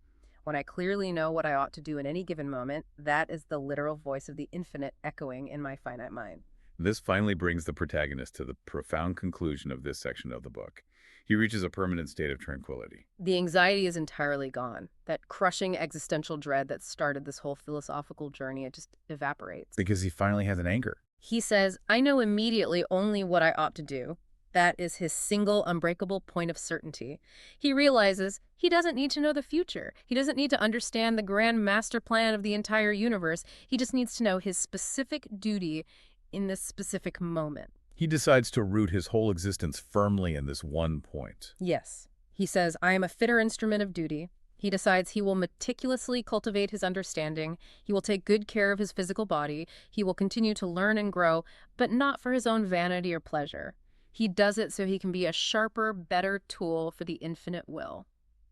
When I clearly know what I ought to do in any given moment, that is the literal voice of the infinite echoing in my finite mind. This finally brings the protagonist to the profound conclusion of this section of the book. He reaches a permanent state of tranquility. The anxiety is entirely gone. That crushing existential dread that started this whole philosophical journey, it just evaporates. Because he finally has an anchor. He says, I know immediately only what I ought to do. That is his single, unbreakable point of certainty. He realizes he doesn't need to know the future. He doesn't need to understand the grand master plan of the entire universe. He just needs to know his specific duty in this specific moment. He decides to root his whole existence firmly in this one point. Yes. He says, I am a fitter instrument of duty. He decides he will meticulously cultivate his understanding. He will take good care of his physical body. He will continue to learn and grow, but not for his own vanity or pleasure. He does it so he can be a sharper, better tool for the infinite will.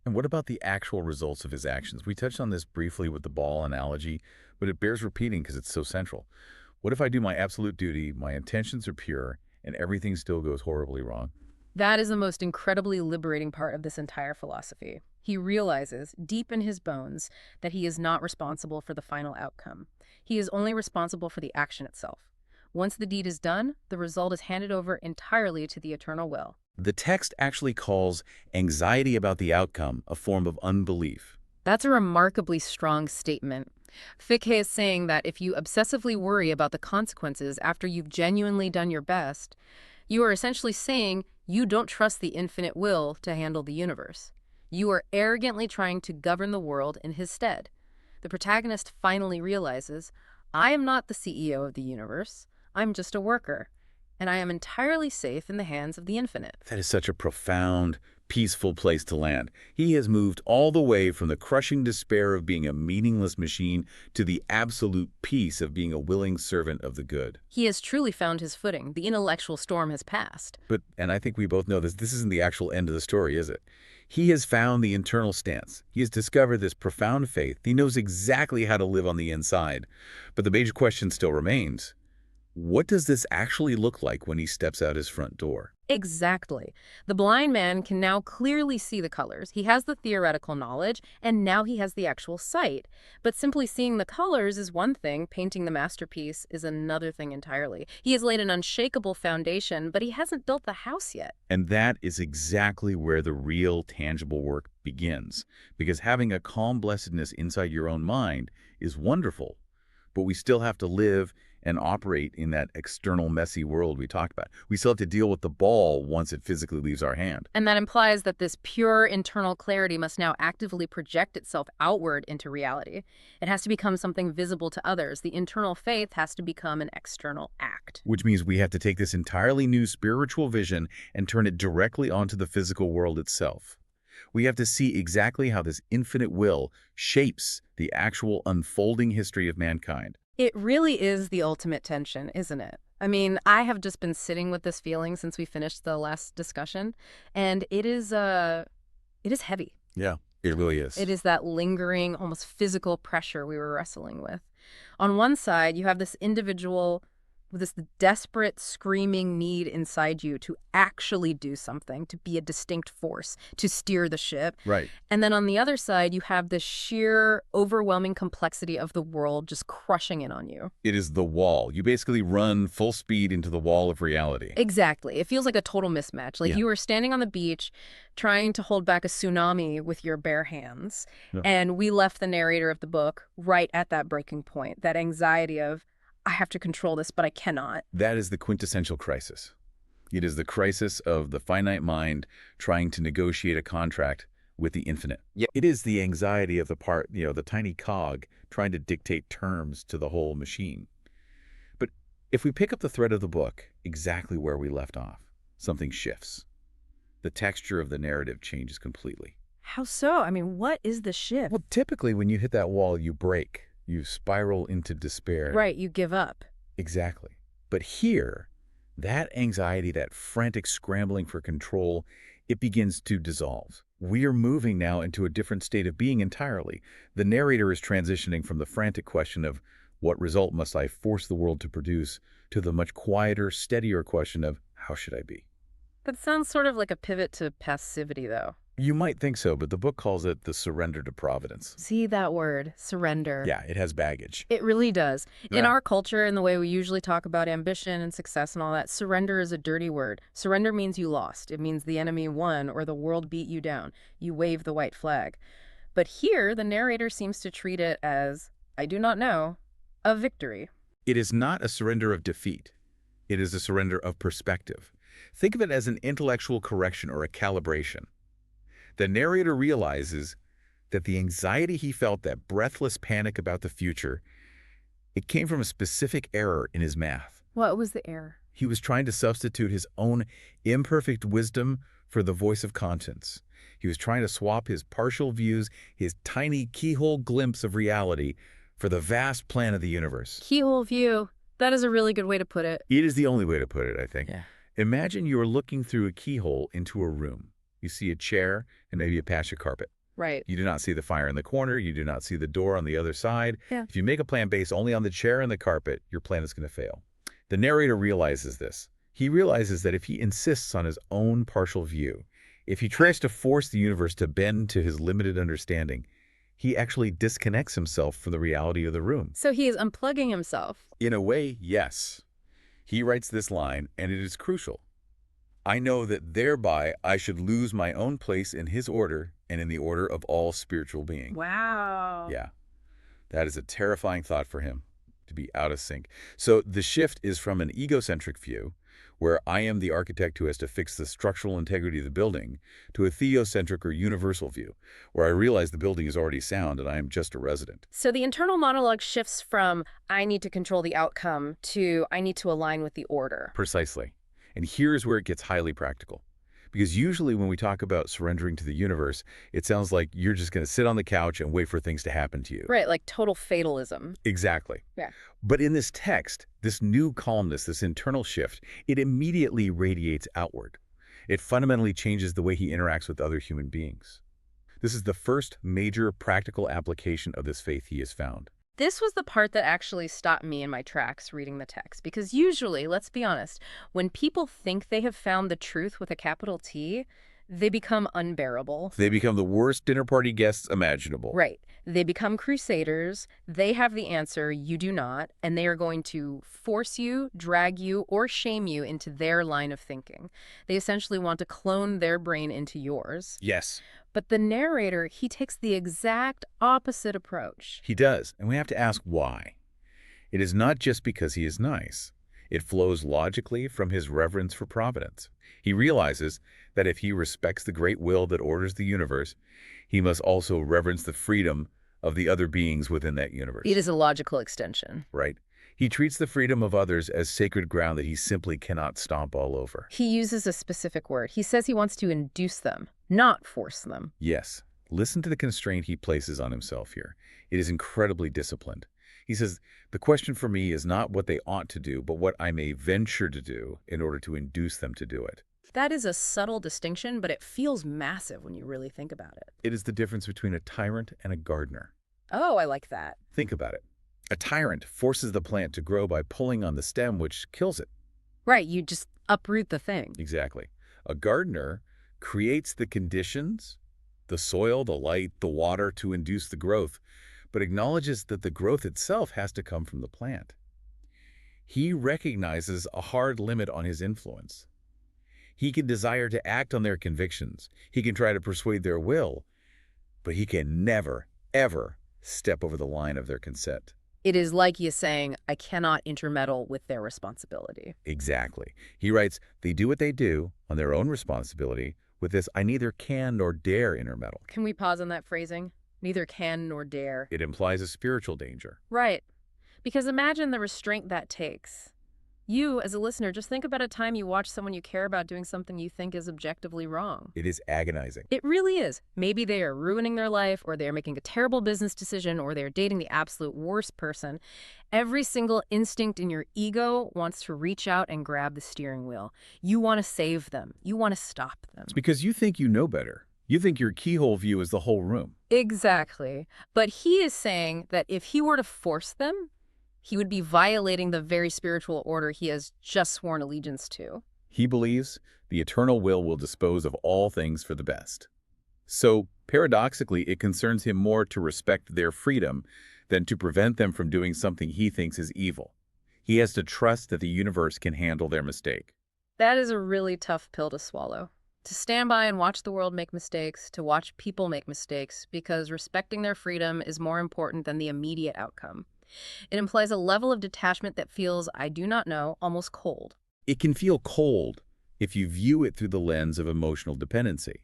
And what about the actual results of his actions? We touched on this briefly with the ball analogy, but it bears repeating because it's so central. What if I do my absolute duty, my intentions are pure, and everything still goes horribly wrong? That is the most incredibly liberating part of this entire philosophy. He realizes, deep in his bones, that he is not responsible for the final outcome. He is only responsible for the action itself. Once the deed is done, the result is handed over entirely to the eternal will. The text actually calls anxiety about the outcome a form of unbelief. That's a remarkably strong statement. Fichte is saying that if you obsessively worry about the consequences after you've genuinely done your best, you are essentially saying you don't trust the infinite will to handle the universe. You are arrogantly trying to govern the world in his stead. The protagonist finally realizes, I am not the CEO of the universe. I'm just a worker, and I am entirely safe in the hands of the infinite. That is such a profound, peaceful place to land. He has moved all the way from the crushing despair of being a meaningless machine to the absolute peace of being a willing servant of the good. He has truly found his footing. The intellectual storm has passed. But, and I think we both know this isn't the actual end of the story, is it? He has found the internal stance. He has discovered this profound faith. He knows exactly how to live on the inside. But the major question still remains. What does this actually look like when he steps out his front door? Exactly. The blind man can now clearly see the colors. He has the theoretical knowledge, and now he has the actual sight. But simply seeing the colors is one thing. Painting the masterpiece is another thing entirely. He has laid an unshakable foundation, but he hasn't built the house yet. And that is exactly where the real, tangible work begins. Because having a calm blessedness inside your own mind is wonderful, but we still have to live and operate in that external messy world we talked about. We still have to deal with the ball once it physically leaves our hand. And that implies that this pure internal clarity must now actively project itself outward into reality. It has to become something visible to others. The internal faith has to become an external act. Which means we have to take this entirely new spiritual vision and turn it directly onto the physical world itself. We have to see exactly how this infinite will shapes the actual unfolding history of mankind. It really is the ultimate tension, isn't it? I mean, I have just been sitting with this feeling since we finished the last discussion, and it is heavy. Yeah, it really is. It is that lingering, almost physical pressure we were wrestling with. On one side, you have this individual with this desperate, screaming need inside you to actually do something, to be a distinct force, to steer the ship. Right. And then on the other side, you have the sheer, overwhelming complexity of the world just crushing in on you. It is the wall. You basically run full speed into the wall of reality. Exactly. It feels like a total mismatch. Like Yeah. you were standing on the beach trying to hold back a tsunami with your bare hands. Yeah. And we left the narrator of the book right at that breaking point, that anxiety of, I have to control this, but I cannot. That is the quintessential crisis. It is the crisis of the finite mind trying to negotiate a contract with the infinite. Yeah. It is the anxiety of the part, the tiny cog trying to dictate terms to the whole machine. But if we pick up the thread of the book exactly where we left off, something shifts. The texture of the narrative changes completely. How so? I mean, what is the shift? Well, typically when you hit that wall, you break. You spiral into despair. Right, you give up. Exactly. But here, that anxiety, that frantic scrambling for control, it begins to dissolve. We are moving now into a different state of being entirely. The narrator is transitioning from the frantic question of what result must I force the world to produce to the much quieter, steadier question of how should I be? That sounds sort of like a pivot to passivity, though. You might think so, but the book calls it the surrender to providence. See that word, surrender. Yeah, it has baggage. It really does. In Yeah. our culture and the way we usually talk about ambition and success and all that, surrender is a dirty word. Surrender means you lost. It means the enemy won or the world beat you down. You wave the white flag. But here, the narrator seems to treat it as, I do not know, a victory. It is not a surrender of defeat. It is a surrender of perspective. Think of it as an intellectual correction or a calibration. The narrator realizes that the anxiety he felt, that breathless panic about the future, it came from a specific error in his math. What was the error? He was trying to substitute his own imperfect wisdom for the voice of conscience. He was trying to swap his partial views, his tiny keyhole glimpse of reality, for the vast plan of the universe. Keyhole view. That is a really good way to put it. It is the only way to put it, I think. Yeah. Imagine you're looking through a keyhole into a room. You see a chair and maybe a patch of carpet. Right. You do not see the fire in the corner. You do not see the door on the other side. Yeah. If you make a plan based only on the chair and the carpet, your plan is going to fail. The narrator realizes this. He realizes that if he insists on his own partial view, if he tries to force the universe to bend to his limited understanding, he actually disconnects himself from the reality of the room. So he is unplugging himself. In a way, yes. He writes this line, and it is crucial. I know that thereby I should lose my own place in his order and in the order of all spiritual beings. Wow. Yeah, that is a terrifying thought for him, to be out of sync. So the shift is from an egocentric view, where I am the architect who has to fix the structural integrity of the building, to a theocentric or universal view, where I realize the building is already sound and I am just a resident. So the internal monologue shifts from I need to control the outcome to I need to align with the order. Precisely. And here's where it gets highly practical. Because usually when we talk about surrendering to the universe, it sounds like you're just going to sit on the couch and wait for things to happen to you. Right, like total fatalism. Exactly. Yeah. But in this text, this new calmness, this internal shift, it immediately radiates outward. It fundamentally changes the way he interacts with other human beings. This is the first major practical application of this faith he has found. This was the part that actually stopped me in my tracks reading the text. Because usually, let's be honest, when people think they have found the truth with a capital T, they become unbearable. They become the worst dinner party guests imaginable. Right. They become crusaders. They have the answer, you do not, and they are going to force you, drag you, or shame you into their line of thinking. They essentially want to clone their brain into yours. Yes. But the narrator, he takes the exact opposite approach. He does, and we have to ask why. It is not just because he is nice. It flows logically from his reverence for providence. He realizes that if he respects the great will that orders the universe, he must also reverence the freedom of the other beings within that universe. It is a logical extension. Right. He treats the freedom of others as sacred ground that he simply cannot stomp all over. He uses a specific word. He says he wants to induce them, not force them. Yes. Listen to the constraint he places on himself here. It is incredibly disciplined. He says, the question for me is not what they ought to do, but what I may venture to do in order to induce them to do it. That is a subtle distinction, but it feels massive when you really think about it. It is the difference between a tyrant and a gardener. Oh, I like that. Think about it. A tyrant forces the plant to grow by pulling on the stem, which kills it. Right, you just uproot the thing. Exactly. A gardener creates the conditions, the soil, the light, the water to induce the growth, but acknowledges that the growth itself has to come from the plant. He recognizes a hard limit on his influence. He can desire to act on their convictions. He can try to persuade their will, but he can never, ever step over the line of their consent. It is like he is saying, I cannot intermeddle with their responsibility. Exactly. He writes, they do what they do on their own responsibility. With this, I neither can nor dare intermeddle. Can we pause on that phrasing? Neither can nor dare. It implies a spiritual danger. Right. Because imagine the restraint that takes. You, as a listener, just think about a time you watch someone you care about doing something you think is objectively wrong. It is agonizing. It really is. Maybe they are ruining their life, or they are making a terrible business decision, or they are dating the absolute worst person. Every single instinct in your ego wants to reach out and grab the steering wheel. You want to save them. You want to stop them. It's because you think you know better. You think your keyhole view is the whole room. Exactly. But he is saying that if he were to force them, he would be violating the very spiritual order he has just sworn allegiance to. He believes the eternal will dispose of all things for the best. So, paradoxically, it concerns him more to respect their freedom than to prevent them from doing something he thinks is evil. He has to trust that the universe can handle their mistake. That is a really tough pill to swallow. To stand by and watch the world make mistakes, to watch people make mistakes, because respecting their freedom is more important than the immediate outcome. It implies a level of detachment that feels, I do not know, almost cold. It can feel cold if you view it through the lens of emotional dependency.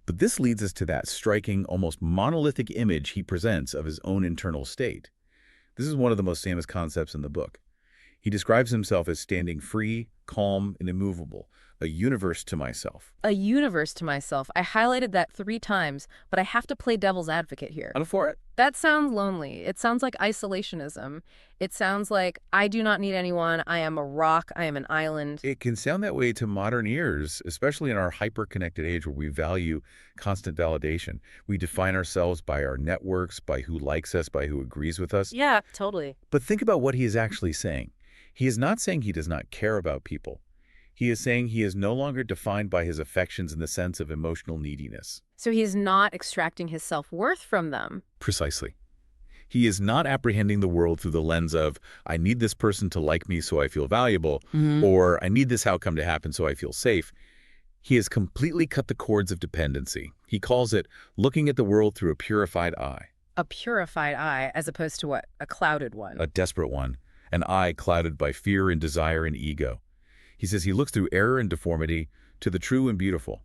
But this leads us to that striking, almost monolithic image he presents of his own internal state. This is one of the most famous concepts in the book. He describes himself as standing free, calm and immovable, a universe to myself. A universe to myself. I highlighted that 3 times, but I have to play devil's advocate here. I'm for it. That sounds lonely. It sounds like isolationism. It sounds like I do not need anyone. I am a rock. I am an island. It can sound that way to modern ears, especially in our hyper-connected age where we value constant validation. We define ourselves by our networks, by who likes us, by who agrees with us. Yeah, totally. But think about what he is actually saying. He is not saying he does not care about people. He is saying he is no longer defined by his affections in the sense of emotional neediness. So he's not extracting his self-worth from them. Precisely. He is not apprehending the world through the lens of, I need this person to like me so I feel valuable, or I need this outcome to happen so I feel safe. He has completely cut the cords of dependency. He calls it looking at the world through a purified eye. A purified eye, as opposed to what? A clouded one. A desperate one. An eye clouded by fear and desire and ego. He says he looks through error and deformity to the true and beautiful.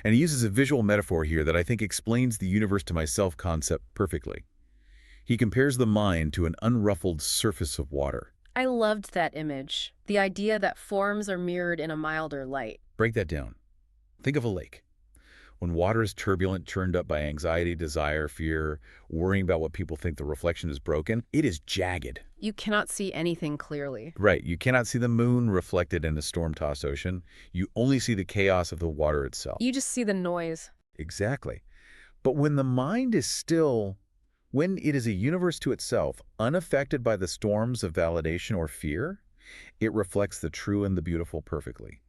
And he uses a visual metaphor here that I think explains the universe to myself concept perfectly. He compares the mind to an unruffled surface of water. I loved that image. The idea that forms are mirrored in a milder light. Break that down. Think of a lake. When water is turbulent, churned up by anxiety, desire, fear, worrying about what people think the reflection is broken, it is jagged. You cannot see anything clearly. Right. You cannot see the moon reflected in a storm-tossed ocean. You only see the chaos of the water itself. You just see the noise. Exactly. But when the mind is still, when it is a universe to itself, unaffected by the storms of validation or fear, it reflects the true and the beautiful perfectly.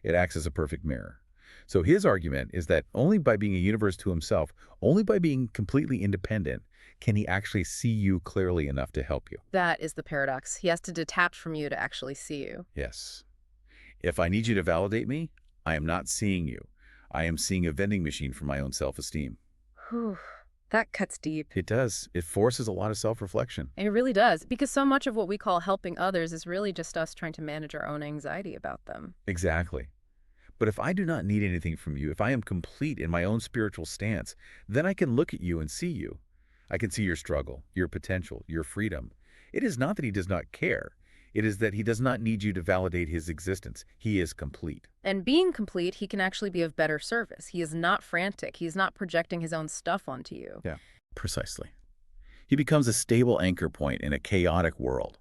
It acts as a perfect mirror. So his argument is that only by being a universe to himself, only by being completely independent, can he actually see you clearly enough to help you. That is the paradox. He has to detach from you to actually see you. Yes. If I need you to validate me, I am not seeing you. I am seeing a vending machine for my own self-esteem. Whew. That cuts deep. It does. It forces a lot of self-reflection. It really does, because so much of what we call helping others is really just us trying to manage our own anxiety about them. Exactly. But if I do not need anything from you, if I am complete in my own spiritual stance, then I can look at you and see you. I can see your struggle, your potential, your freedom. It is not that he does not care. It is that he does not need you to validate his existence. He is complete. And being complete, he can actually be of better service. He is not frantic. He is not projecting his own stuff onto you. Yeah, precisely. He becomes a stable anchor point in a chaotic world.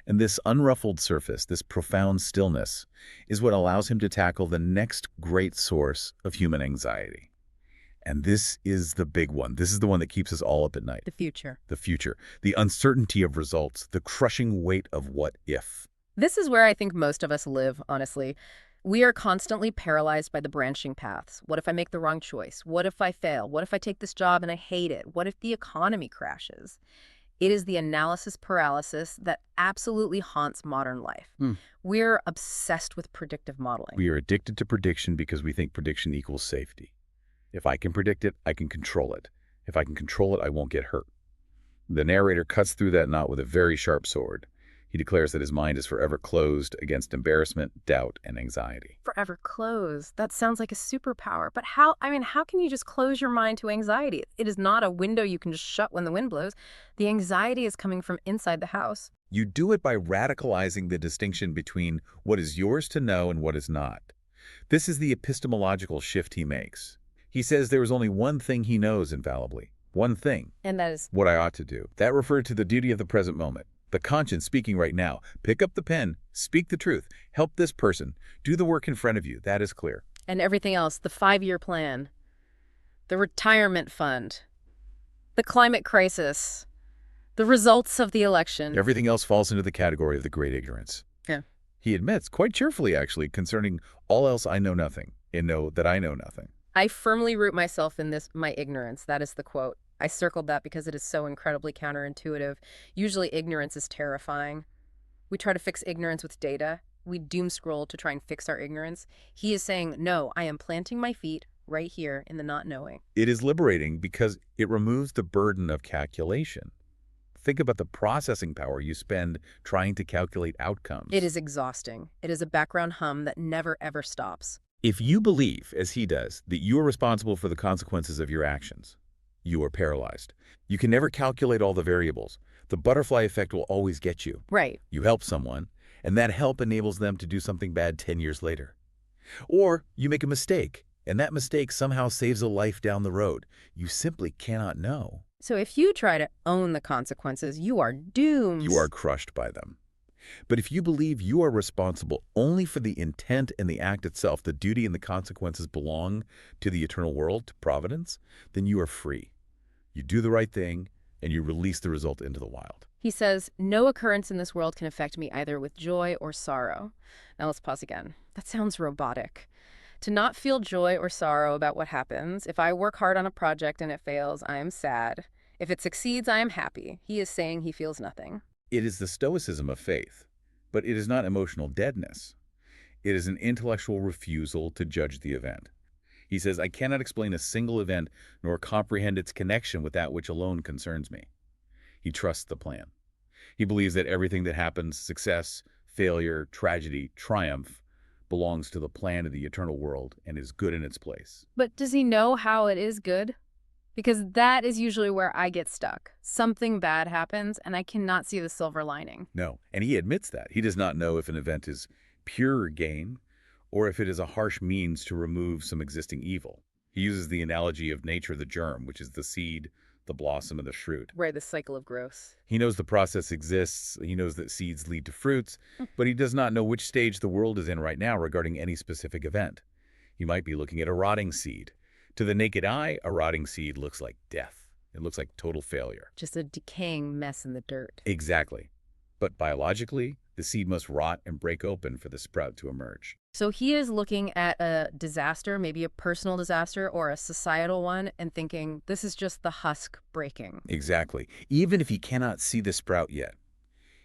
And this unruffled surface, this profound stillness, is what allows him to tackle the next great source of human anxiety. And this is the big one. This is the one that keeps us all up at night. The future. The future. The uncertainty of results. The crushing weight of what if. This is where I think most of us live, honestly. We are constantly paralyzed by the branching paths. What if I make the wrong choice? What if I fail? What if I take this job and I hate it? What if the economy crashes? It is the analysis paralysis that absolutely haunts modern life. We're obsessed with predictive modeling. We are addicted to prediction because we think prediction equals safety. If I can predict it, I can control it. If I can control it, I won't get hurt. The narrator cuts through that knot with a very sharp sword. He declares that his mind is forever closed against embarrassment, doubt, and anxiety. Forever closed. That sounds like a superpower. But how can you just close your mind to anxiety? It is not a window you can just shut when the wind blows. The anxiety is coming from inside the house. You do it by radicalizing the distinction between what is yours to know and what is not. This is the epistemological shift he makes. He says there is only one thing he knows infallibly. One thing. And that is what I ought to do. That referred to the duty of the present moment. The conscience speaking right now. Pick up the pen, speak the truth, help this person, do the work in front of you. That is clear. And everything else, the 5-year plan, the retirement fund, the climate crisis, the results of the election. Everything else falls into the category of the great ignorance. Yeah. He admits, quite cheerfully actually, concerning all else I know nothing, and know that I know nothing. I firmly root myself in my ignorance. That is the quote. I circled that because it is so incredibly counterintuitive. Usually ignorance is terrifying. We try to fix ignorance with data. We doom scroll to try and fix our ignorance. He is saying, no, I am planting my feet right here in the not knowing. It is liberating because it removes the burden of calculation. Think about the processing power you spend trying to calculate outcomes. It is exhausting. It is a background hum that never, ever stops. If you believe, as he does, that you are responsible for the consequences of your actions, you are paralyzed. You can never calculate all the variables. The butterfly effect will always get you. Right. You help someone, and that help enables them to do something bad 10 years later. Or you make a mistake, and that mistake somehow saves a life down the road. You simply cannot know. So if you try to own the consequences, you are doomed. You are crushed by them. But if you believe you are responsible only for the intent and the act itself, the duty and the consequences belong to the eternal world, to providence, then you are free. You do the right thing, and you release the result into the wild. He says, no occurrence in this world can affect me either with joy or sorrow. Now let's pause again. That sounds robotic. To not feel joy or sorrow about what happens. If I work hard on a project and it fails, I am sad. If it succeeds, I am happy. He is saying he feels nothing. It is the stoicism of faith, but it is not emotional deadness. It is an intellectual refusal to judge the event. He says, I cannot explain a single event nor comprehend its connection with that which alone concerns me. He trusts the plan. He believes that everything that happens, success, failure, tragedy, triumph, belongs to the plan of the eternal world and is good in its place. But does he know how it is good? Because that is usually where I get stuck. Something bad happens, and I cannot see the silver lining. No, and he admits that. He does not know if an event is pure gain or if it is a harsh means to remove some existing evil. He uses the analogy of nature, the germ, which is the seed, the blossom, and the fruit. Right, the cycle of growth. He knows the process exists. He knows that seeds lead to fruits, but he does not know which stage the world is in right now regarding any specific event. He might be looking at a rotting seed. To the naked eye, a rotting seed looks like death. It looks like total failure. Just a decaying mess in the dirt. Exactly. But biologically, the seed must rot and break open for the sprout to emerge. So he is looking at a disaster, maybe a personal disaster or a societal one, and thinking, this is just the husk breaking. Exactly. Even if he cannot see the sprout yet.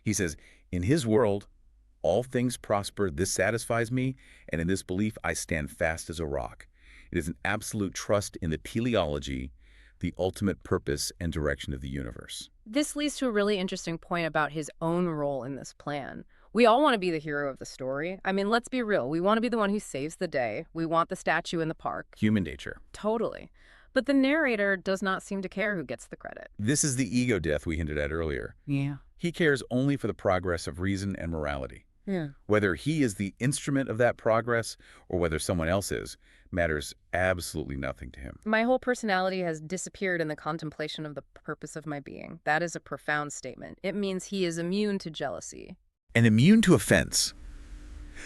He says, in his world, all things prosper, this satisfies me, and in this belief I stand fast as a rock. It is an absolute trust in the teleology, the ultimate purpose and direction of the universe. This leads to a really interesting point about his own role in this plan. We all want to be the hero of the story. I mean, let's be real. We want to be the one who saves the day. We want the statue in the park. Human nature. Totally. But the narrator does not seem to care who gets the credit. This is the ego death we hinted at earlier. Yeah. He cares only for the progress of reason and morality. Yeah. Whether he is the instrument of that progress or whether someone else is, matters absolutely nothing to him. My whole personality has disappeared in the contemplation of the purpose of my being. That is a profound statement. It means he is immune to jealousy. And immune to offense.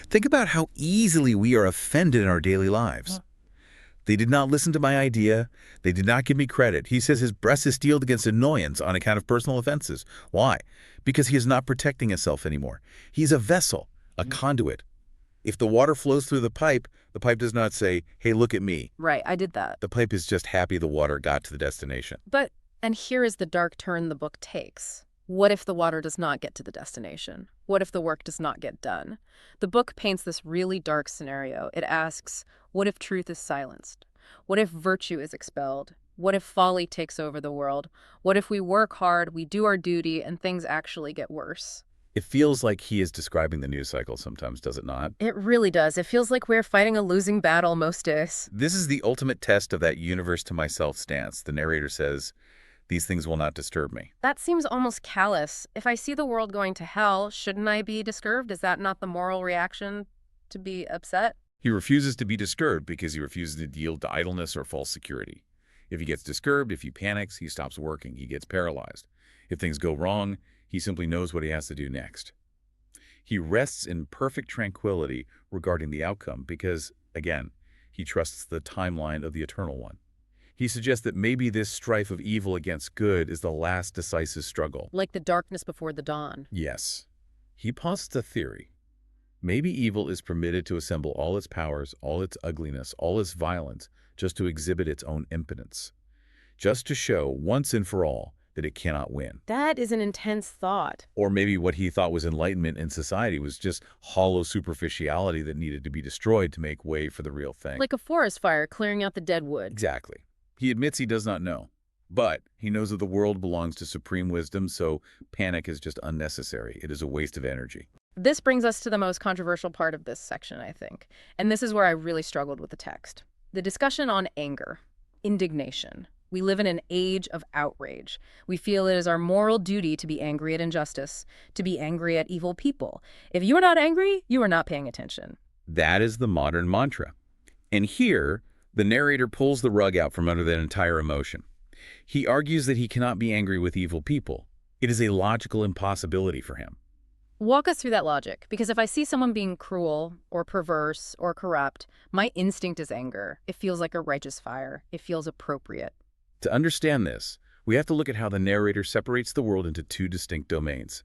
Think about how easily we are offended in our daily lives. They did not listen to my idea. They did not give me credit. He says his breast is steeled against annoyance on account of personal offenses. Why? Because he is not protecting himself anymore. He's a vessel, a conduit. If the water flows through the pipe does not say, hey, look at me. Right, I did that. The pipe is just happy the water got to the destination. But, and here is the dark turn the book takes. What if the water does not get to the destination? What if the work does not get done? The book paints this really dark scenario. It asks, what if truth is silenced? What if virtue is expelled? What if folly takes over the world? What if we work hard, we do our duty, and things actually get worse? It feels like he is describing the news cycle sometimes, does it not? It really does. It feels like we're fighting a losing battle most days. This is the ultimate test of that universe to myself stance. The narrator says, these things will not disturb me. That seems almost callous. If I see the world going to hell, shouldn't I be disturbed? Is that not the moral reaction to be upset? He refuses to be disturbed because he refuses to yield to idleness or false security. If he gets disturbed, if he panics, he stops working. He gets paralyzed. If things go wrong, he simply knows what he has to do next. He rests in perfect tranquility regarding the outcome because, again, he trusts the timeline of the Eternal One. He suggests that maybe this strife of evil against good is the last decisive struggle. Like the darkness before the dawn. Yes. He posits a theory. Maybe evil is permitted to assemble all its powers, all its ugliness, all its violence, just to exhibit its own impotence. Just to show, once and for all, that it cannot win. That is an intense thought. Or maybe what he thought was enlightenment in society was just hollow superficiality that needed to be destroyed to make way for the real thing. Like a forest fire clearing out the dead wood. Exactly. He admits he does not know. But he knows that the world belongs to supreme wisdom, so panic is just unnecessary. It is a waste of energy. This brings us to the most controversial part of this section, I think. And this is where I really struggled with the text. The discussion on anger, indignation. We live in an age of outrage. We feel it is our moral duty to be angry at injustice, to be angry at evil people. If you are not angry, you are not paying attention. That is the modern mantra. And here, the narrator pulls the rug out from under that entire emotion. He argues that he cannot be angry with evil people. It is a logical impossibility for him. Walk us through that logic, because if I see someone being cruel or perverse or corrupt, my instinct is anger. It feels like a righteous fire. It feels appropriate. To understand this, we have to look at how the narrator separates the world into two distinct domains,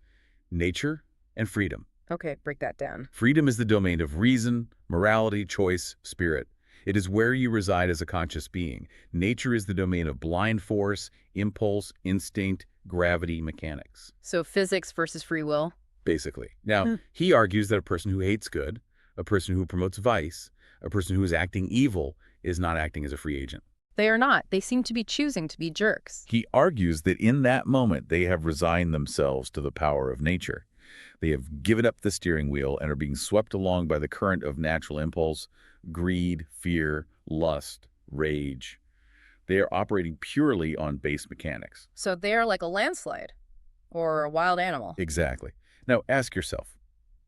nature and freedom. Okay, break that down. Freedom is the domain of reason, morality, choice, spirit. It is where you reside as a conscious being. Nature is the domain of blind force, impulse, instinct, gravity, mechanics. So physics versus free will? Basically. Now, he argues that a person who hates good, a person who promotes vice, a person who is acting evil is not acting as a free agent. They are not. They seem to be choosing to be jerks. He argues that in that moment, they have resigned themselves to the power of nature. They have given up the steering wheel and are being swept along by the current of natural impulse, greed, fear, lust, rage. They are operating purely on base mechanics. So they are like a landslide or a wild animal. Exactly. Now, ask yourself.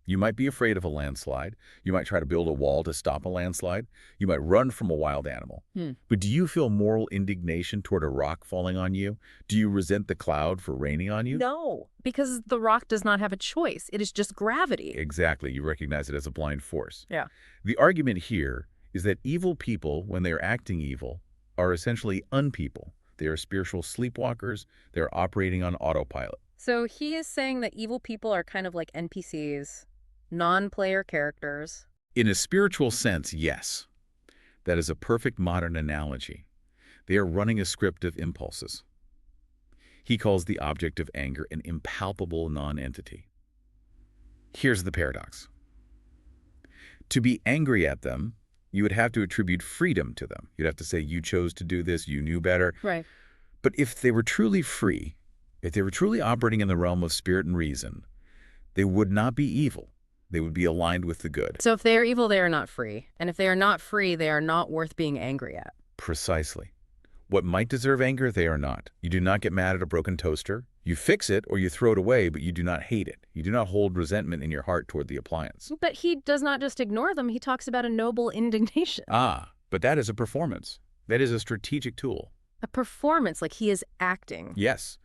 You might be afraid of a landslide. You might try to build a wall to stop a landslide. You might run from a wild animal. But do you feel moral indignation toward a rock falling on you? Do you resent the cloud for raining on you? No, because the rock does not have a choice. It is just gravity. Exactly. You recognize it as a blind force. Yeah. The argument here is that evil people, when they are acting evil, are essentially unpeople. They are spiritual sleepwalkers. They're operating on autopilot. So he is saying that evil people are kind of like NPCs, non-player characters. In a spiritual sense, yes. That is a perfect modern analogy. They are running a script of impulses. He calls the object of anger an impalpable non-entity. Here's the paradox. To be angry at them, you would have to attribute freedom to them. You'd have to say, you chose to do this, you knew better. Right. But if they were truly free, if they were truly operating in the realm of spirit and reason, they would not be evil. They would be aligned with the good. So if they are evil, they are not free. And if they are not free, they are not worth being angry at. Precisely. What might deserve anger, they are not. You do not get mad at a broken toaster. You fix it or you throw it away, but you do not hate it. You do not hold resentment in your heart toward the appliance. But he does not just ignore them. He talks about a noble indignation. But that is a performance. That is a strategic tool. A performance, like he is acting. Yes.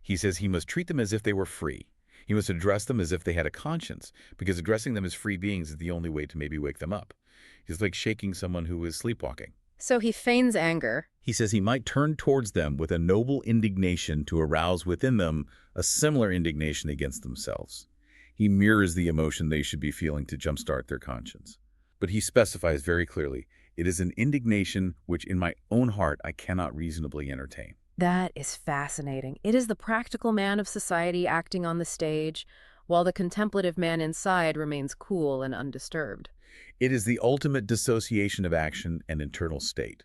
He says he must treat them as if they were free. He must address them as if they had a conscience, because addressing them as free beings is the only way to maybe wake them up. He's like shaking someone who is sleepwalking. So he feigns anger. He says he might turn towards them with a noble indignation to arouse within them a similar indignation against themselves. He mirrors the emotion they should be feeling to jumpstart their conscience. But he specifies very clearly, it is an indignation which in my own heart I cannot reasonably entertain. That is fascinating. It is the practical man of society acting on the stage, while the contemplative man inside remains cool and undisturbed. It is the ultimate dissociation of action and internal state.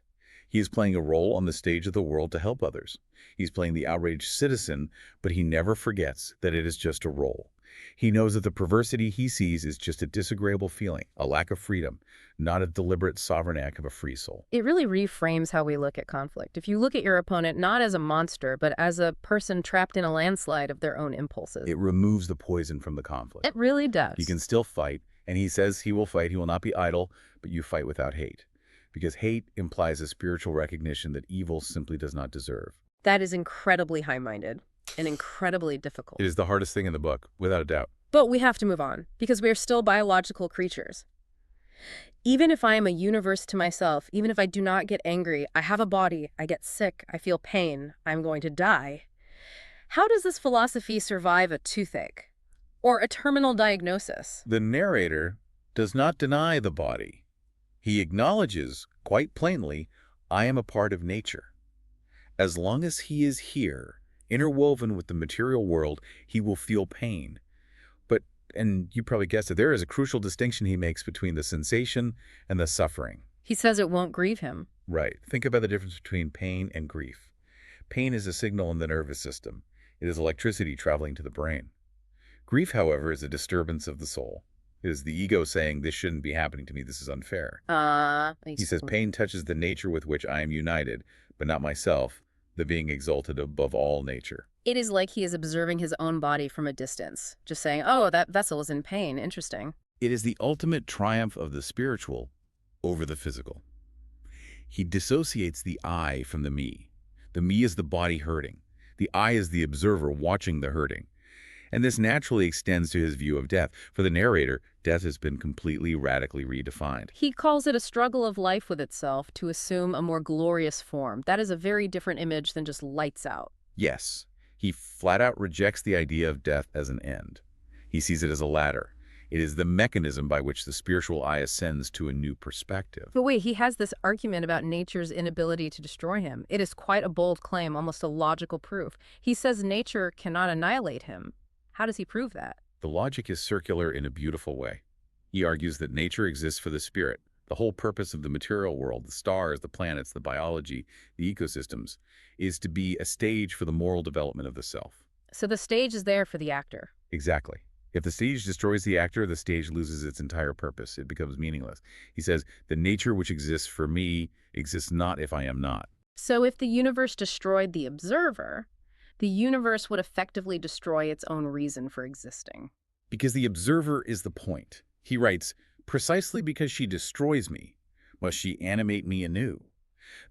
He is playing a role on the stage of the world to help others. He's playing the outraged citizen, but he never forgets that it is just a role. He knows that the perversity he sees is just a disagreeable feeling, a lack of freedom, not a deliberate sovereign act of a free soul. It really reframes how we look at conflict. If you look at your opponent not as a monster, but as a person trapped in a landslide of their own impulses. It removes the poison from the conflict. It really does. You can still fight, and he says he will fight, he will not be idle, but you fight without hate. Because hate implies a spiritual recognition that evil simply does not deserve. That is incredibly high-minded and incredibly difficult. It is the hardest thing in the book, without a doubt. But we have to move on, because we are still biological creatures. Even if I am a universe to myself, even if I do not get angry, I have a body, I get sick, I feel pain, I'm going to die. How does this philosophy survive a toothache or a terminal diagnosis? The narrator does not deny the body. He acknowledges, quite plainly, I am a part of nature. As long as he is here, interwoven with the material world, he will feel pain. But, and you probably guessed it, there is a crucial distinction he makes between the sensation and the suffering. He says it won't grieve him. Right. Think about the difference between pain and grief. Pain is a signal in the nervous system. It is electricity traveling to the brain. Grief, however, is a disturbance of the soul. It is the ego saying, this shouldn't be happening to me, this is unfair. He says, pain touches the nature with which I am united, but not myself. the being exalted above all nature. It is like he is observing his own body from a distance, just saying, oh, that vessel is in pain. Interesting. It is the ultimate triumph of the spiritual over the physical. He dissociates the I from the me. The me is the body hurting. The I is the observer watching the hurting. And this naturally extends to his view of death. For the narrator, death has been completely, radically redefined. He calls it a struggle of life with itself to assume a more glorious form. That is a very different image than just lights out. Yes, he flat out rejects the idea of death as an end. He sees it as a ladder. It is the mechanism by which the spiritual I ascends to a new perspective. But wait, he has this argument about nature's inability to destroy him. It is quite a bold claim, almost a logical proof. He says nature cannot annihilate him. How does he prove that? The logic is circular in a beautiful way. He argues that nature exists for the spirit. The whole purpose of the material world, the stars, the planets, the biology, the ecosystems, is to be a stage for the moral development of the self. So the stage is there for the actor. Exactly. If the stage destroys the actor, the stage loses its entire purpose. It becomes meaningless. He says, the nature which exists for me exists not if I am not. So if the universe destroyed the observer, the universe would effectively destroy its own reason for existing. Because the observer is the point. He writes, precisely because she destroys me, must she animate me anew.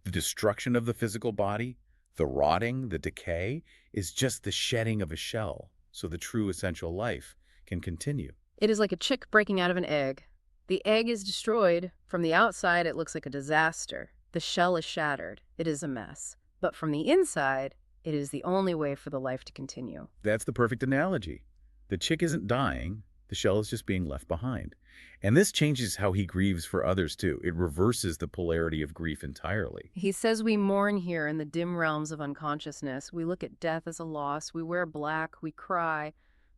The destruction of the physical body, the rotting, the decay, is just the shedding of a shell, so the true essential life can continue. It is like a chick breaking out of an egg. The egg is destroyed. From the outside, it looks like a disaster. The shell is shattered. It is a mess. But from the inside, it is the only way for the life to continue. That's the perfect analogy. The chick isn't dying. The shell is just being left behind. And this changes how he grieves for others, too. It reverses the polarity of grief entirely. He says we mourn here in the dim realms of unconsciousness. We look at death as a loss. We wear black. We cry.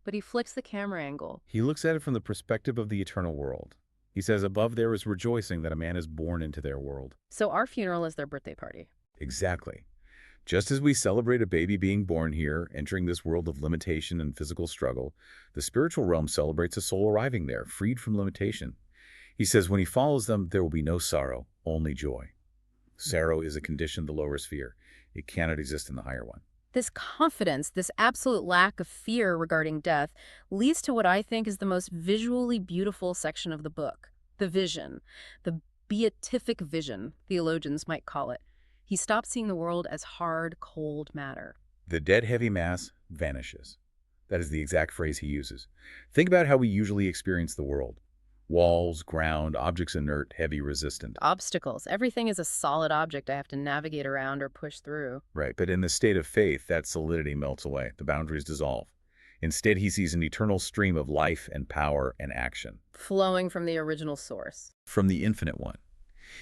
But he flicks the camera angle. He looks at it from the perspective of the eternal world. He says, above there is rejoicing that a man is born into their world. So our funeral is their birthday party. Exactly. Just as we celebrate a baby being born here, entering this world of limitation and physical struggle, the spiritual realm celebrates a soul arriving there, freed from limitation. He says when he follows them, there will be no sorrow, only joy. Sorrow is a condition of the lower sphere. It cannot exist in the higher one. This confidence, this absolute lack of fear regarding death, leads to what I think is the most visually beautiful section of the book, the vision, the beatific vision, theologians might call it. He stops seeing the world as hard, cold matter. The dead heavy mass vanishes. That is the exact phrase he uses. Think about how we usually experience the world. Walls, ground, objects inert, heavy, resistant. Obstacles. Everything is a solid object I have to navigate around or push through. Right, but in the state of faith, that solidity melts away. The boundaries dissolve. Instead, he sees an eternal stream of life and power and action. Flowing from the original source. From the infinite one.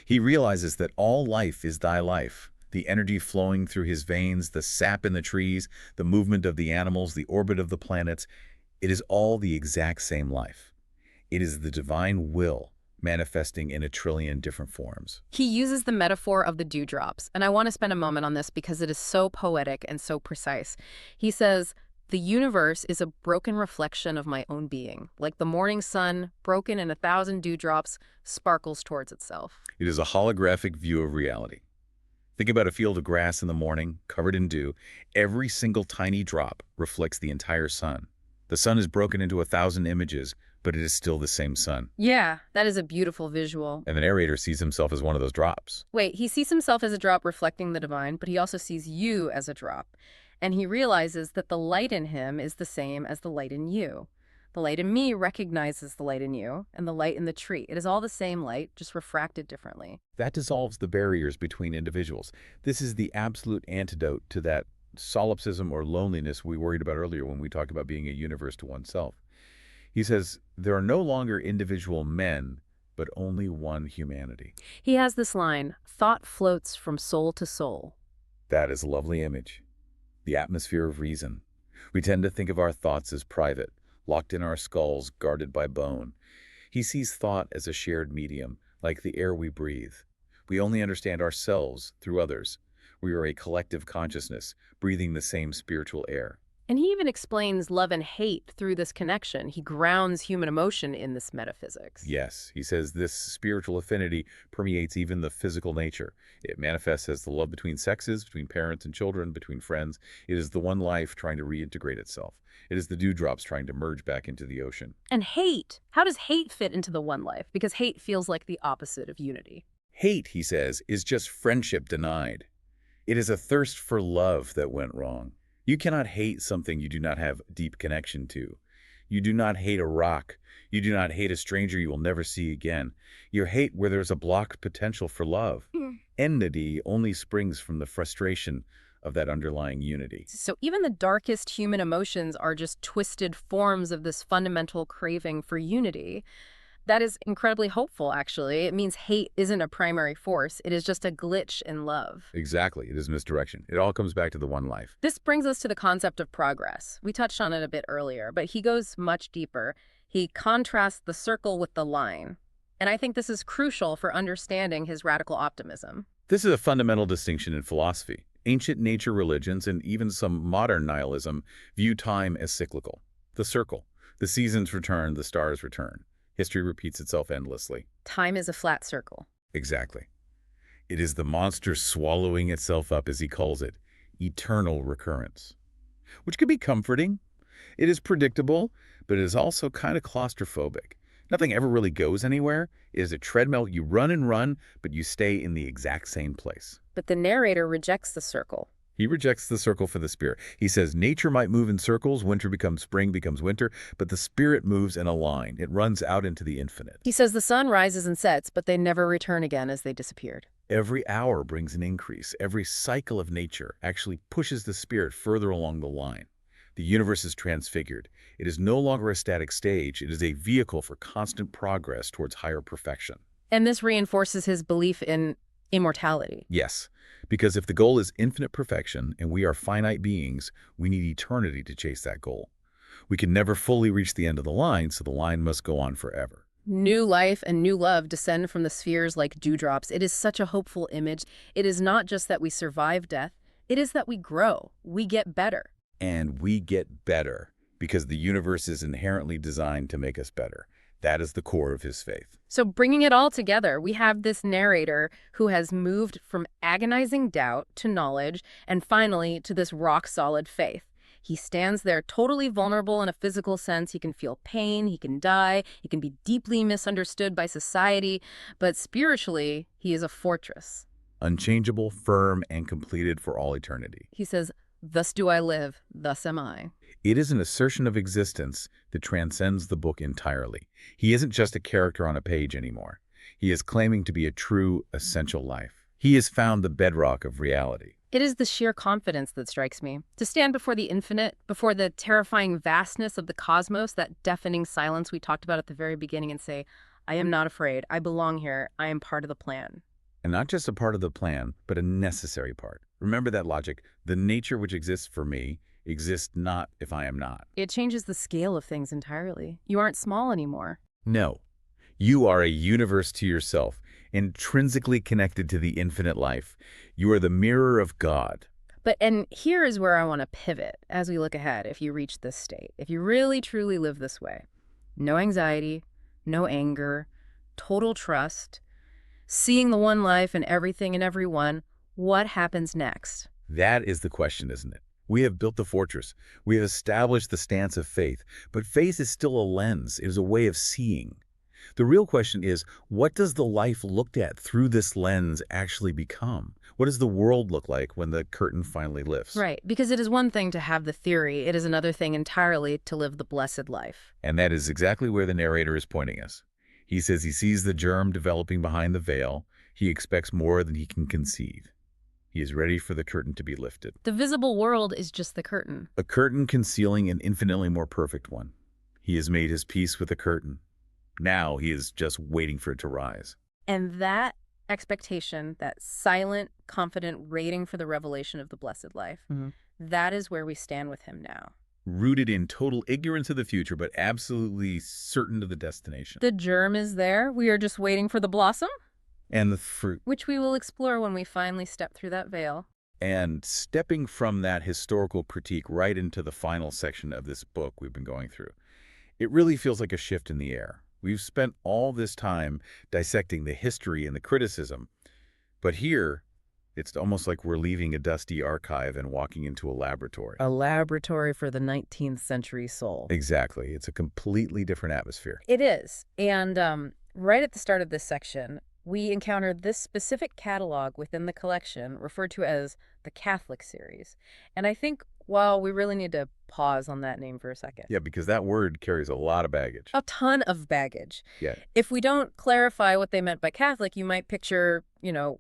He realizes that all life is thy life. The energy flowing through his veins, the sap in the trees, the movement of the animals, the orbit of the planets. It is all the exact same life. It is the divine will manifesting in a trillion different forms. He uses the metaphor of the dewdrops, and I want to spend a moment on this because it is so poetic and so precise. He says, the universe is a broken reflection of my own being, like the morning sun, broken in 1,000 dewdrops, sparkles towards itself. It is a holographic view of reality. Think about a field of grass in the morning, covered in dew. Every single tiny drop reflects the entire sun. The sun is broken into 1,000 images, but it is still the same sun. Yeah, that is a beautiful visual. And the narrator sees himself as one of those drops. Wait, he sees himself as a drop reflecting the divine, but he also sees you as a drop. And he realizes that the light in him is the same as the light in you. The light in me recognizes the light in you, and the light in the tree. It is all the same light, just refracted differently. That dissolves the barriers between individuals. This is the absolute antidote to that solipsism or loneliness we worried about earlier when we talked about being a universe to oneself. He says, there are no longer individual men, but only one humanity. He has this line, thought floats from soul to soul. That is a lovely image. The atmosphere of reason. We tend to think of our thoughts as private, locked in our skulls, guarded by bone. He sees thought as a shared medium, like the air we breathe. We only understand ourselves through others. We are a collective consciousness, breathing the same spiritual air. And he even explains love and hate through this connection. He grounds human emotion in this metaphysics. Yes, he says this spiritual affinity permeates even the physical nature. It manifests as the love between sexes, between parents and children, between friends. It is the one life trying to reintegrate itself. It is the dewdrops trying to merge back into the ocean. And hate. How does hate fit into the one life? Because hate feels like the opposite of unity. Hate, he says, is just friendship denied. It is a thirst for love that went wrong. You cannot hate something you do not have deep connection to. You do not hate a rock. You do not hate a stranger you will never see again. You hate where there's a blocked potential for love. Enmity only springs from the frustration of that underlying unity. So even the darkest human emotions are just twisted forms of this fundamental craving for unity. That is incredibly hopeful, actually. It means hate isn't a primary force. It is just a glitch in love. Exactly. It is misdirection. It all comes back to the one life. This brings us to the concept of progress. We touched on it a bit earlier, but he goes much deeper. He contrasts the circle with the line. And I think this is crucial for understanding his radical optimism. This is a fundamental distinction in philosophy. Ancient nature religions and even some modern nihilism view time as cyclical. The circle. The seasons return, the stars return. History repeats itself endlessly. Time is a flat circle. Exactly. It is the monster swallowing itself up, as he calls it, eternal recurrence. Which can be comforting. It is predictable, but it is also kind of claustrophobic. Nothing ever really goes anywhere. It is a treadmill. You run and run, but you stay in the exact same place. But the narrator rejects the circle. He rejects the circle for the spirit. He says nature might move in circles, winter becomes spring, becomes winter, but the spirit moves in a line. It runs out into the infinite. He says the sun rises and sets, but they never return again as they disappeared. Every hour brings an increase. Every cycle of nature actually pushes the spirit further along the line. The universe is transfigured. It is no longer a static stage. It is a vehicle for constant progress towards higher perfection. And this reinforces his belief in immortality. Yes, because if the goal is infinite perfection and we are finite beings, we need eternity to chase that goal. We can never fully reach the end of the line, so the line must go on forever. New life and new love descend from the spheres like dewdrops. It is such a hopeful image. It is not just that we survive death. It is that we grow. We get better. And we get better because the universe is inherently designed to make us better. That is the core of his faith. So bringing it all together, we have this narrator who has moved from agonizing doubt to knowledge and finally to this rock-solid faith. He stands there totally vulnerable in a physical sense. He can feel pain, he can die, he can be deeply misunderstood by society, but spiritually, he is a fortress. Unchangeable, firm, and completed for all eternity. He says, "Thus do I live, thus am I." It is an assertion of existence that transcends the book entirely. He isn't just a character on a page anymore. He is claiming to be a true, essential life. He has found the bedrock of reality. It is the sheer confidence that strikes me. To stand before the infinite, before the terrifying vastness of the cosmos, that deafening silence we talked about at the very beginning, and say, I am not afraid, I belong here, I am part of the plan. And not just a part of the plan, but a necessary part. Remember that logic. The nature which exists for me exists not if I am not. It changes the scale of things entirely. You aren't small anymore. No. You are a universe to yourself, intrinsically connected to the infinite life. You are the mirror of God. And here is where I want to pivot as we look ahead if you reach this state. If you really, truly live this way. No anxiety, no anger, total trust, seeing the one life in everything and everyone, what happens next? That is the question, isn't it? We have built the fortress. We have established the stance of faith. But faith is still a lens. It is a way of seeing. The real question is, what does the life looked at through this lens actually become? What does the world look like when the curtain finally lifts? Right, because it is one thing to have the theory. It is another thing entirely to live the blessed life. And that is exactly where the narrator is pointing us. He says he sees the germ developing behind the veil. He expects more than he can conceive. He is ready for the curtain to be lifted. The visible world is just the curtain. A curtain concealing an infinitely more perfect one. He has made his peace with the curtain. Now he is just waiting for it to rise. And that expectation, that silent, confident waiting for the revelation of the blessed life, that is where we stand with him now. Rooted in total ignorance of the future, but absolutely certain of the destination. The germ is there. We are just waiting for the blossom. And the fruit. Which we will explore when we finally step through that veil. And stepping from that historical critique right into the final section of this book we've been going through, it really feels like a shift in the air. We've spent all this time dissecting the history and the criticism, but here, it's almost like we're leaving a dusty archive and walking into a laboratory. A laboratory for the 19th century soul. Exactly. It's a completely different atmosphere. It is. And right at the start of this section, we encounter this specific catalog within the collection referred to as the Catholic series. And I think, well, we really need to pause on that name for a second. Yeah, because that word carries a lot of baggage. A ton of baggage. Yeah. If we don't clarify what they meant by Catholic, you might picture,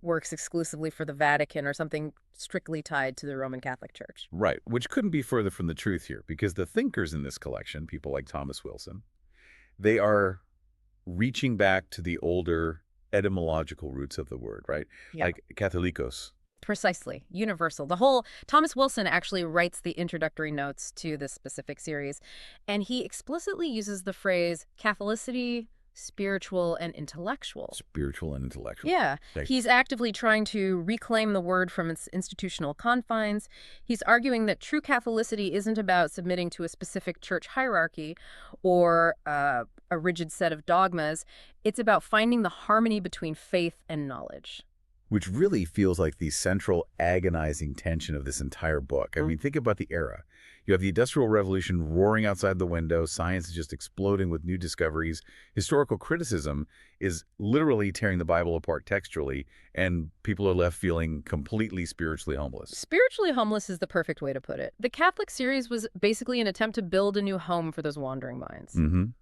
works exclusively for the Vatican or something strictly tied to the Roman Catholic Church. Right, which couldn't be further from the truth here, because the thinkers in this collection, people like Thomas Wilson, they are reaching back to the older etymological roots of the word, right? Yeah. Like Catholicos. Precisely. Universal. The whole Thomas Wilson actually writes the introductory notes to this specific series, and he explicitly uses the phrase Catholicity, spiritual, and intellectual. Spiritual and intellectual. Yeah. Thanks. He's actively trying to reclaim the word from its institutional confines. He's arguing that true Catholicity isn't about submitting to a specific church hierarchy or a rigid set of dogmas. It's about finding the harmony between faith and knowledge. Which really feels like the central agonizing tension of this entire book. I mean, think about the era. You have the Industrial Revolution roaring outside the window. Science is just exploding with new discoveries. Historical criticism is literally tearing the Bible apart textually, and people are left feeling completely spiritually homeless. Spiritually homeless is the perfect way to put it. The Catholic series was basically an attempt to build a new home for those wandering minds.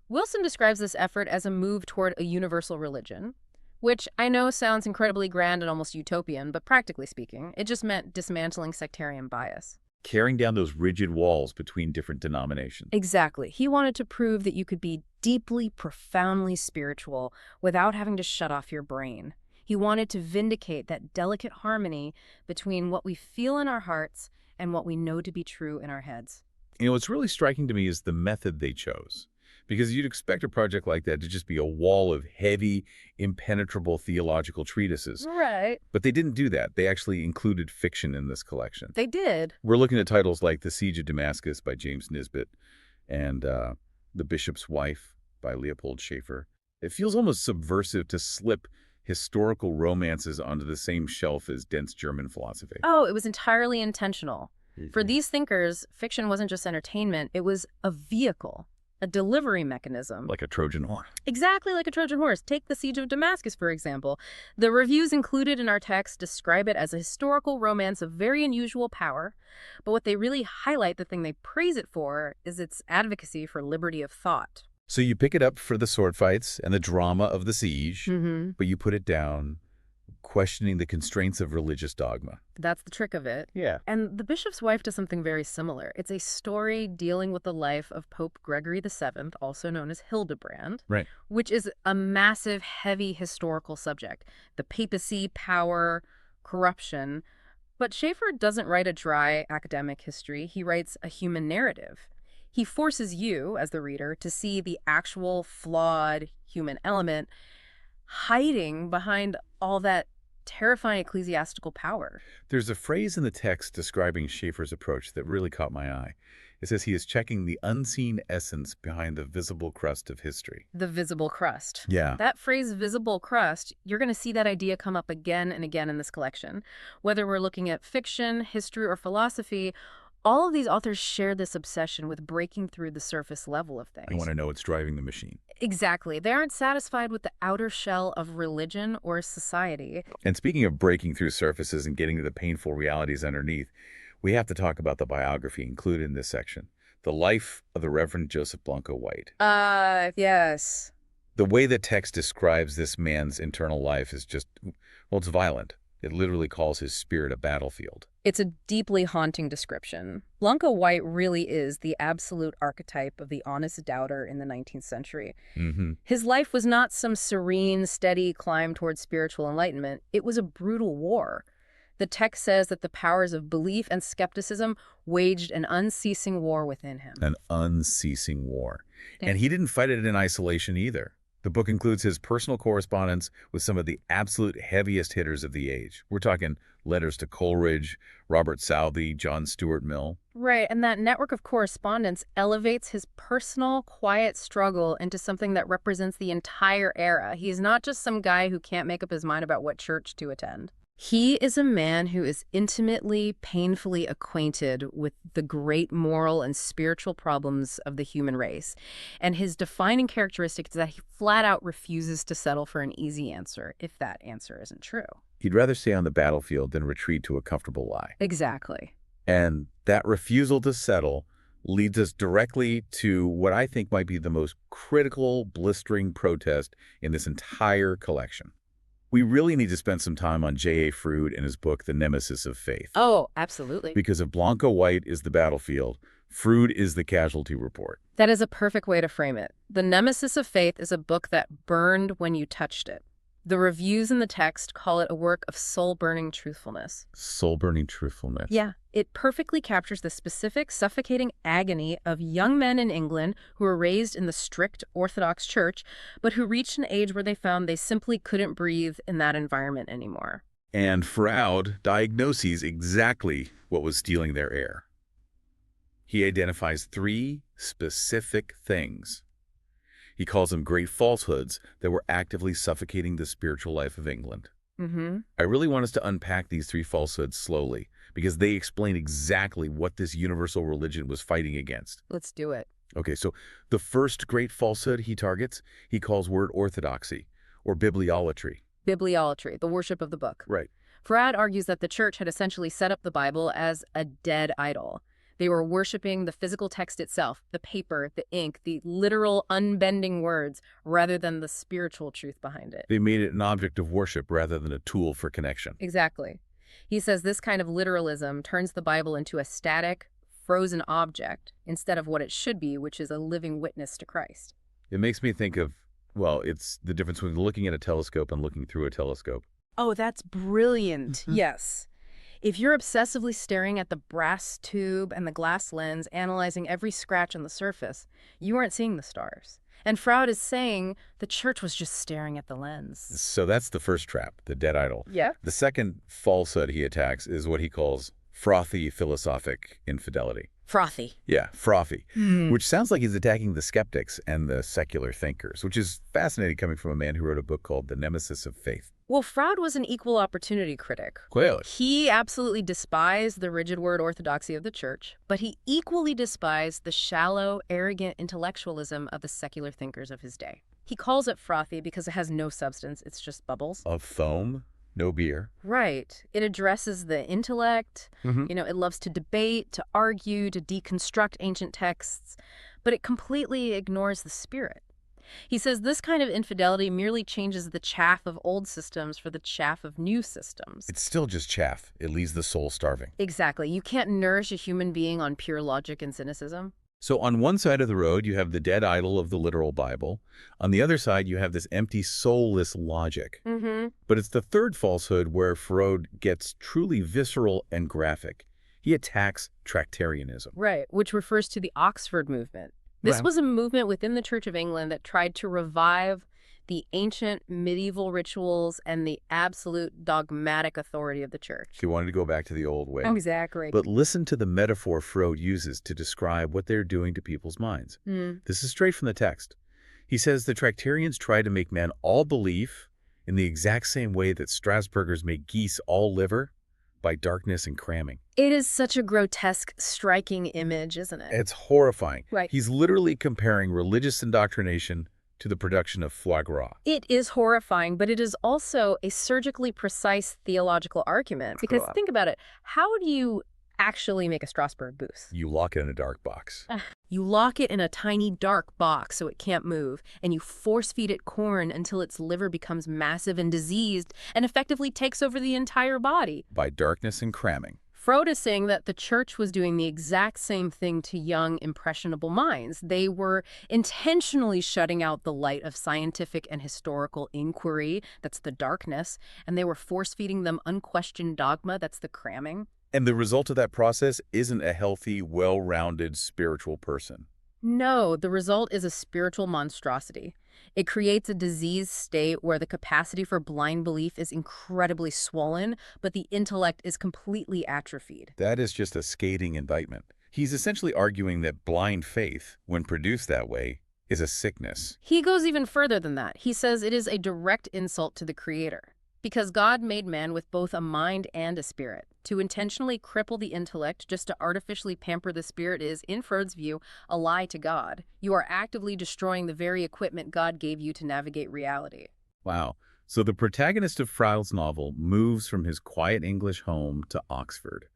Wilson describes this effort as a move toward a universal religion, which I know sounds incredibly grand and almost utopian, but practically speaking, it just meant dismantling sectarian bias. Carrying down those rigid walls between different denominations. Exactly. He wanted to prove that you could be deeply, profoundly spiritual without having to shut off your brain. He wanted to vindicate that delicate harmony between what we feel in our hearts and what we know to be true in our heads. What's really striking to me is the method they chose. Because you'd expect a project like that to just be a wall of heavy, impenetrable theological treatises. Right. But they didn't do that. They actually included fiction in this collection. They did. We're looking at titles like The Siege of Damascus by James Nisbet and The Bishop's Wife by Leopold Schaeffer. It feels almost subversive to slip historical romances onto the same shelf as dense German philosophy. Oh, it was entirely intentional. For these thinkers, fiction wasn't just entertainment. It was a vehicle. A delivery mechanism. Like a Trojan horse. Exactly like a Trojan horse. Take the Siege of Damascus, for example. The reviews included in our text describe it as a historical romance of very unusual power, but what they really highlight, the thing they praise it for, is its advocacy for liberty of thought. So you pick it up for the sword fights and the drama of the siege, but you put it down questioning the constraints of religious dogma. That's the trick of it. Yeah. And The Bishop's Wife does something very similar. It's a story dealing with the life of Pope Gregory VII, also known as Hildebrand, Right. which is a massive, heavy historical subject. The papacy, power, corruption. But Schaeffer doesn't write a dry academic history. He writes a human narrative. He forces you, as the reader, to see the actual flawed human element hiding behind all that terrifying ecclesiastical power. There's a phrase in the text describing Schaeffer's approach that really caught my eye. It says he is checking the unseen essence behind the visible crust of history. The visible crust. Yeah. That phrase, visible crust, you're going to see that idea come up again and again in this collection. Whether we're looking at fiction, history, or philosophy, all of these authors share this obsession with breaking through the surface level of things. I want to know what's driving the machine. Exactly. They aren't satisfied with the outer shell of religion or society. And speaking of breaking through surfaces and getting to the painful realities underneath, we have to talk about the biography included in this section. The life of the Reverend Joseph Blanco White. Yes. The way the text describes this man's internal life is just, well, it's violent. It literally calls his spirit a battlefield. It's a deeply haunting description. Blanco White really is the absolute archetype of the honest doubter in the 19th century. His life was not some serene, steady climb towards spiritual enlightenment. It was a brutal war. The text says that the powers of belief and skepticism waged an unceasing war within him. An unceasing war. And he didn't fight it in isolation either. The book includes his personal correspondence with some of the absolute heaviest hitters of the age. We're talking letters to Coleridge, Robert Southey, John Stuart Mill. Right, and that network of correspondence elevates his personal, quiet struggle into something that represents the entire era. He's not just some guy who can't make up his mind about what church to attend. He is a man who is intimately, painfully acquainted with the great moral and spiritual problems of the human race. And his defining characteristic is that he flat out refuses to settle for an easy answer, if that answer isn't true. He'd rather stay on the battlefield than retreat to a comfortable lie. Exactly. And that refusal to settle leads us directly to what I think might be the most critical, blistering protest in this entire collection. We really need to spend some time on J.A. Froude and his book, The Nemesis of Faith. Oh, absolutely. Because if Blanco White is the battlefield, Froude is the casualty report. That is a perfect way to frame it. The Nemesis of Faith is a book that burned when you touched it. The reviews in the text call it a work of soul-burning truthfulness. Soul-burning truthfulness. Yeah, it perfectly captures the specific, suffocating agony of young men in England who were raised in the strict Orthodox Church, but who reached an age where they found they simply couldn't breathe in that environment anymore. And Froude diagnoses exactly what was stealing their air. He identifies 3 specific things. He calls them great falsehoods that were actively suffocating the spiritual life of England. I really want us to unpack these 3 falsehoods slowly, because they explain exactly what this universal religion was fighting against. Let's do it. Okay, so the first great falsehood he targets, he calls word orthodoxy, or bibliolatry. Bibliolatry, the worship of the book. Right. Froude argues that the church had essentially set up the Bible as a dead idol. They were worshiping the physical text itself, the paper, the ink, the literal unbending words, rather than the spiritual truth behind it. They made it an object of worship rather than a tool for connection. Exactly. He says this kind of literalism turns the Bible into a static, frozen object instead of what it should be, which is a living witness to Christ. It makes me think of, well, it's the difference between looking at a telescope and looking through a telescope. Oh, that's brilliant. Yes. If you're obsessively staring at the brass tube and the glass lens, analyzing every scratch on the surface, you aren't seeing the stars. And Froude is saying the church was just staring at the lens. So that's the first trap, the dead idol. Yeah. The second falsehood he attacks is what he calls frothy philosophic infidelity. Frothy. Yeah, frothy, which sounds like he's attacking the skeptics and the secular thinkers, which is fascinating coming from a man who wrote a book called The Nemesis of Faith. Well, Froude was an equal opportunity critic. Clearly. He absolutely despised the rigid word orthodoxy of the church, but he equally despised the shallow, arrogant intellectualism of the secular thinkers of his day. He calls it frothy because it has no substance, it's just bubbles. Of foam, no beer. Right. It addresses the intellect, it loves to debate, to argue, to deconstruct ancient texts, but it completely ignores the spirit. He says this kind of infidelity merely changes the chaff of old systems for the chaff of new systems. It's still just chaff. It leaves the soul starving. Exactly. You can't nourish a human being on pure logic and cynicism. So on one side of the road, you have the dead idol of the literal Bible. On the other side, you have this empty, soulless logic. But it's the third falsehood where Froude gets truly visceral and graphic. He attacks Tractarianism. Right, which refers to the Oxford movement. This was a movement within the Church of England that tried to revive the ancient medieval rituals and the absolute dogmatic authority of the church. He wanted to go back to the old way. Exactly. But listen to the metaphor Froude uses to describe what they're doing to people's minds. This is straight from the text. He says the Tractarians try to make men all belief in the exact same way that Strasburgers make geese all liver, by darkness and cramming. It is such a grotesque, striking image, isn't it? It's horrifying. Right. He's literally comparing religious indoctrination to the production of foie gras. It is horrifying, but it is also a surgically precise theological argument. Because think about it. How do you actually make a Strasbourg goose? You lock it in a dark box. You lock it in a tiny dark box so it can't move, and you force-feed it corn until its liver becomes massive and diseased and effectively takes over the entire body. By darkness and cramming. Froude is saying that the church was doing the exact same thing to young, impressionable minds. They were intentionally shutting out the light of scientific and historical inquiry, that's the darkness, and they were force-feeding them unquestioned dogma, that's the cramming. And the result of that process isn't a healthy, well-rounded spiritual person. No, the result is a spiritual monstrosity. It creates a diseased state where the capacity for blind belief is incredibly swollen, but the intellect is completely atrophied. That is just a scathing indictment. He's essentially arguing that blind faith, when produced that way, is a sickness. He goes even further than that. He says it is a direct insult to the Creator. Because God made man with both a mind and a spirit. To intentionally cripple the intellect just to artificially pamper the spirit is, in Freud's view, a lie to God. You are actively destroying the very equipment God gave you to navigate reality. Wow. So the protagonist of Froude's novel moves from his quiet English home to Oxford.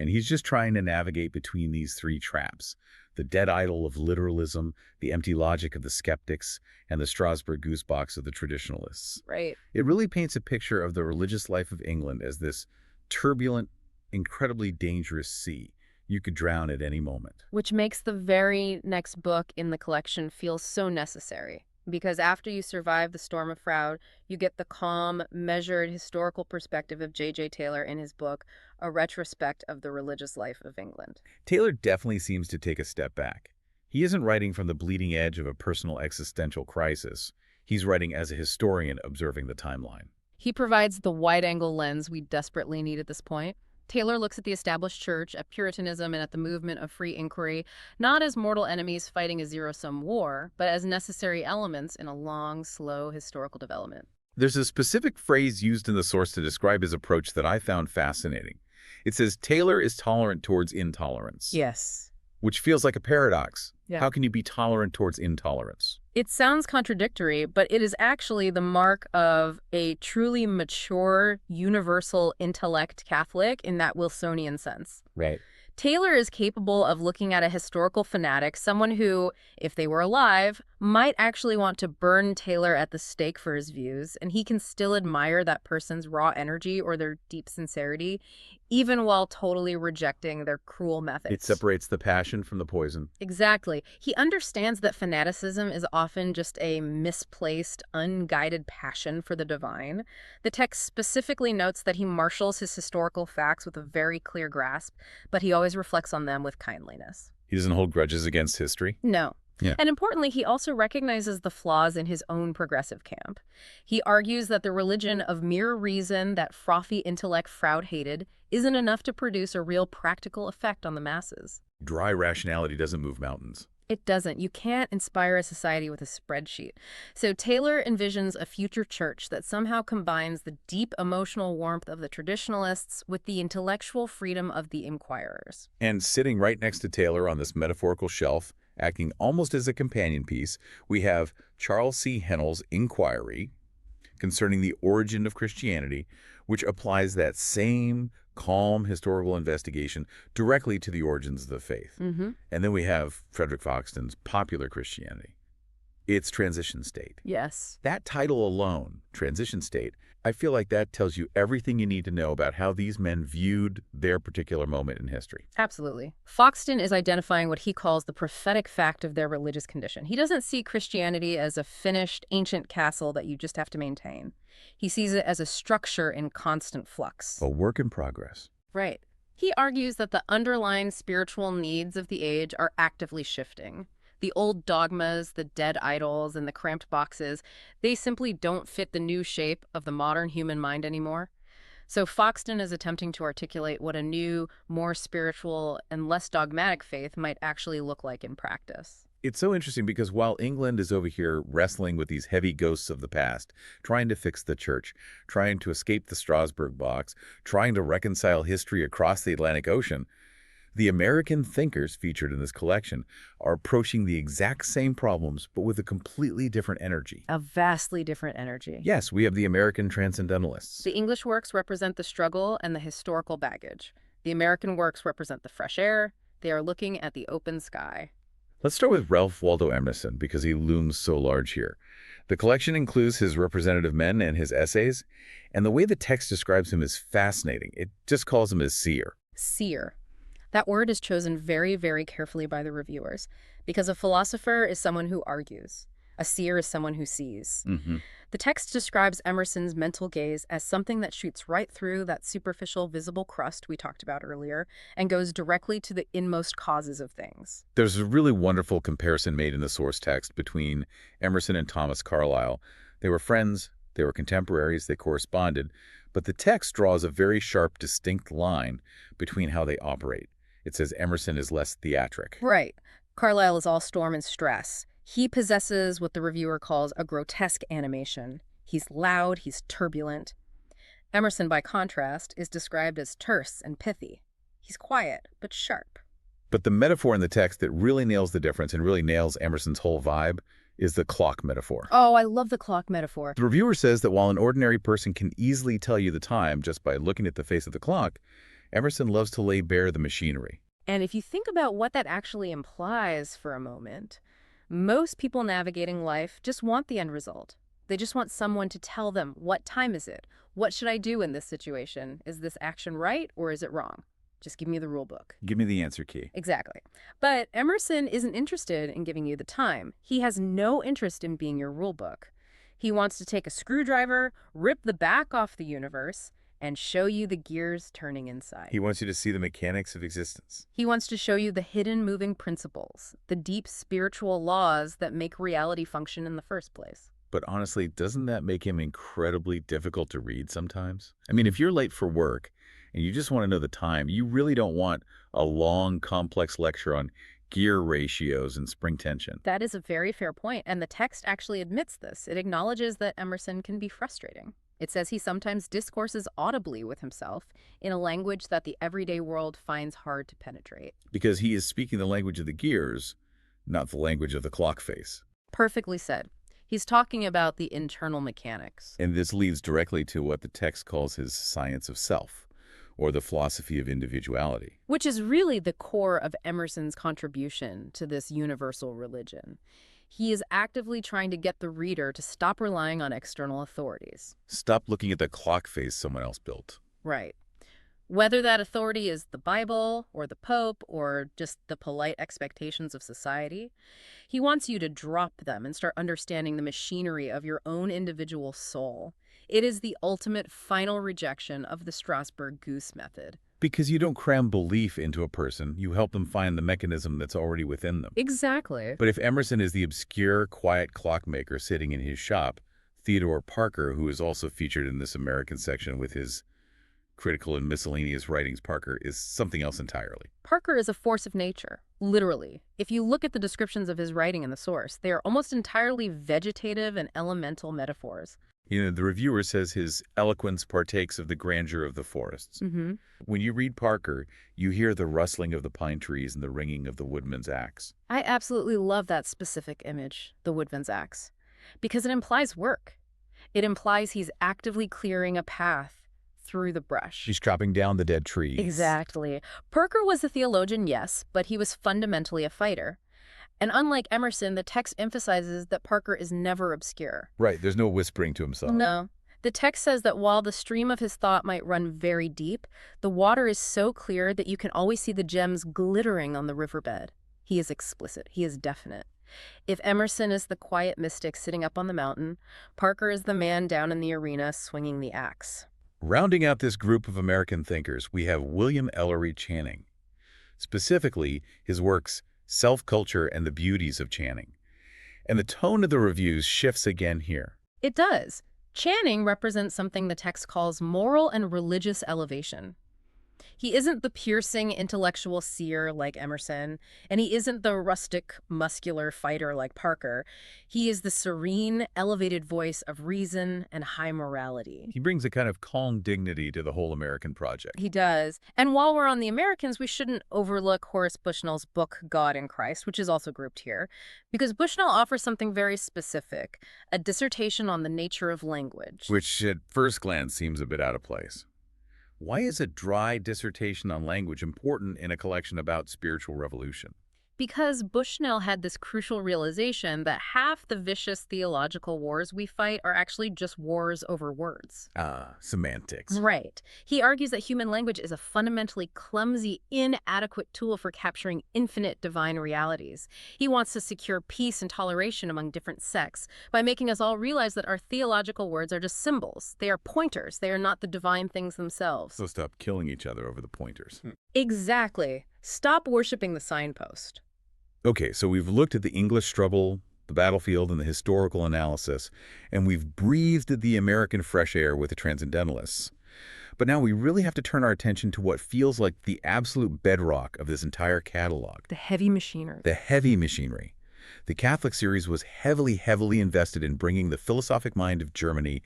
And he's just trying to navigate between these three traps: the dead idol of literalism, the empty logic of the skeptics, and the Strasbourg goosebox of the traditionalists. Right. It really paints a picture of the religious life of England as this turbulent, incredibly dangerous sea. You could drown at any moment. Which makes the very next book in the collection feel so necessary. Because after you survive the storm of Froude, you get the calm, measured historical perspective of J.J. Taylor in his book, A Retrospect of the Religious Life of England. Taylor definitely seems to take a step back. He isn't writing from the bleeding edge of a personal existential crisis. He's writing as a historian observing the timeline. He provides the wide-angle lens we desperately need at this point. Taylor looks at the established church, at Puritanism, and at the movement of free inquiry, not as mortal enemies fighting a zero-sum war, but as necessary elements in a long, slow historical development. There's a specific phrase used in the source to describe his approach that I found fascinating. It says, Taylor is tolerant towards intolerance. Yes. Which feels like a paradox. Yeah. How can you be tolerant towards intolerance? It sounds contradictory, but it is actually the mark of a truly mature, universal intellect Catholic in that Wilsonian sense. Right. Taylor is capable of looking at a historical fanatic, someone who, if they were alive, might actually want to burn Taylor at the stake for his views, and he can still admire that person's raw energy or their deep sincerity, even while totally rejecting their cruel methods. It separates the passion from the poison. Exactly. He understands that fanaticism is often just a misplaced, unguided passion for the divine. The text specifically notes that he marshals his historical facts with a very clear grasp, but he always reflects on them with kindliness. He doesn't hold grudges against history? No. Yeah. And importantly, he also recognizes the flaws in his own progressive camp. He argues that the religion of mere reason that frothy intellect Froude hated isn't enough to produce a real practical effect on the masses. Dry rationality doesn't move mountains. It doesn't. You can't inspire a society with a spreadsheet. So Taylor envisions a future church that somehow combines the deep emotional warmth of the traditionalists with the intellectual freedom of the inquirers. And sitting right next to Taylor on this metaphorical shelf, acting almost as a companion piece, we have Charles C. Hennell's Inquiry concerning the origin of Christianity, which applies that same calm historical investigation directly to the origins of the faith. Mm-hmm. And then we have Frederick Foxton's Popular Christianity. It's Transition State. Yes. That title alone, Transition State, I feel like that tells you everything you need to know about how these men viewed their particular moment in history. Absolutely. Foxton is identifying what he calls the prophetic fact of their religious condition. He doesn't see Christianity as a finished, ancient castle that you just have to maintain. He sees it as a structure in constant flux. A work in progress. Right. He argues that the underlying spiritual needs of the age are actively shifting. The old dogmas, the dead idols, and the cramped boxes, they simply don't fit the new shape of the modern human mind anymore. So Foxton is attempting to articulate what a new, more spiritual, and less dogmatic faith might actually look like in practice. It's so interesting because while England is over here wrestling with these heavy ghosts of the past, trying to fix the church, trying to escape the Strasbourg box, trying to reconcile history across the Atlantic Ocean, the American thinkers featured in this collection are approaching the exact same problems, but with a completely different energy. A vastly different energy. Yes, we have the American transcendentalists. The English works represent the struggle and the historical baggage. The American works represent the fresh air. They are looking at the open sky. Let's start with Ralph Waldo Emerson because he looms so large here. The collection includes his representative men and his essays, and the way the text describes him is fascinating. It just calls him a seer. Seer. That word is chosen very, very carefully by the reviewers, because a philosopher is someone who argues. A seer is someone who sees. Mm-hmm. The text describes Emerson's mental gaze as something that shoots right through that superficial visible crust we talked about earlier and goes directly to the inmost causes of things. There's a really wonderful comparison made in the source text between Emerson and Thomas Carlyle. They were friends, they were contemporaries, they corresponded, but the text draws a very sharp, distinct line between how they operate. It says Emerson is less theatric. Right. Carlyle is all storm and stress. He possesses what the reviewer calls a grotesque animation. He's loud, he's turbulent. Emerson, by contrast, is described as terse and pithy. He's quiet, but sharp. But the metaphor in the text that really nails the difference and really nails Emerson's whole vibe is the clock metaphor. Oh, I love the clock metaphor. The reviewer says that while an ordinary person can easily tell you the time just by looking at the face of the clock, Emerson loves to lay bare the machinery. And if you think about what that actually implies for a moment, most people navigating life just want the end result. They just want someone to tell them, what time is it? What should I do in this situation? Is this action right or is it wrong? Just give me the rule book. Give me the answer key. Exactly. But Emerson isn't interested in giving you the time. He has no interest in being your rule book. He wants to take a screwdriver, rip the back off the universe, and show you the gears turning inside. He wants you to see the mechanics of existence. He wants to show you the hidden moving principles, the deep spiritual laws that make reality function in the first place. But honestly, doesn't that make him incredibly difficult to read sometimes? I mean, if you're late for work and you just want to know the time, you really don't want a long, complex lecture on gear ratios and spring tension. That is a very fair point, and the text actually admits this. It acknowledges that Emerson can be frustrating. It says he sometimes discourses audibly with himself in a language that the everyday world finds hard to penetrate. Because he is speaking the language of the gears, not the language of the clock face. Perfectly said. He's talking about the internal mechanics. And this leads directly to what the text calls his science of self, or the philosophy of individuality. Which is really the core of Emerson's contribution to this universal religion. He is actively trying to get the reader to stop relying on external authorities. Stop looking at the clock face someone else built. Right. Whether that authority is the Bible or the Pope or just the polite expectations of society, he wants you to drop them and start understanding the machinery of your own individual soul. It is the ultimate final rejection of the Strasbourg goose method. Because you don't cram belief into a person, you help them find the mechanism that's already within them. Exactly. But if Emerson is the obscure, quiet clockmaker sitting in his shop, Theodore Parker, who is also featured in this American section with his critical and miscellaneous writings, Parker is something else entirely. Parker is a force of nature, literally. If you look at the descriptions of his writing in the source, they are almost entirely vegetative and elemental metaphors. You know, the reviewer says his eloquence partakes of the grandeur of the forests. Mm-hmm. When you read Parker, you hear the rustling of the pine trees and the ringing of the woodman's axe. I absolutely love that specific image, the woodman's axe, because it implies work. It implies he's actively clearing a path through the brush. He's chopping down the dead trees. Exactly. Parker was a theologian, yes, but he was fundamentally a fighter. And unlike Emerson, the text emphasizes that Parker is never obscure. Right, there's no whispering to himself. No. The text says that while the stream of his thought might run very deep, the water is so clear that you can always see the gems glittering on the riverbed. He is explicit. He is definite. If Emerson is the quiet mystic sitting up on the mountain, Parker is the man down in the arena swinging the axe. Rounding out this group of American thinkers, we have William Ellery Channing. Specifically, his works Self-Culture and the Beauties of Channing. And the tone of the reviews shifts again here. It does. Channing represents something the text calls moral and religious elevation. He isn't the piercing intellectual seer like Emerson, and he isn't the rustic, muscular fighter like Parker. He is the serene, elevated voice of reason and high morality. He brings a kind of calm dignity to the whole American project. He does. And while we're on the Americans, we shouldn't overlook Horace Bushnell's book, God in Christ, which is also grouped here, because Bushnell offers something very specific, a dissertation on the nature of language. Which at first glance seems a bit out of place. Why is a dry dissertation on language important in a collection about spiritual revolution? Because Bushnell had this crucial realization that half the vicious theological wars we fight are actually just wars over words. Semantics. Right. He argues that human language is a fundamentally clumsy, inadequate tool for capturing infinite divine realities. He wants to secure peace and toleration among different sects by making us all realize that our theological words are just symbols. They are pointers. They are not the divine things themselves. So stop killing each other over the pointers. Exactly. Stop worshiping the signpost. Okay, so we've looked at the English struggle, the battlefield, and the historical analysis, and we've breathed the American fresh air with the transcendentalists. But now we really have to turn our attention to what feels like the absolute bedrock of this entire catalog. The heavy machinery. The heavy machinery. The Catholic series was heavily invested in bringing the philosophic mind of Germany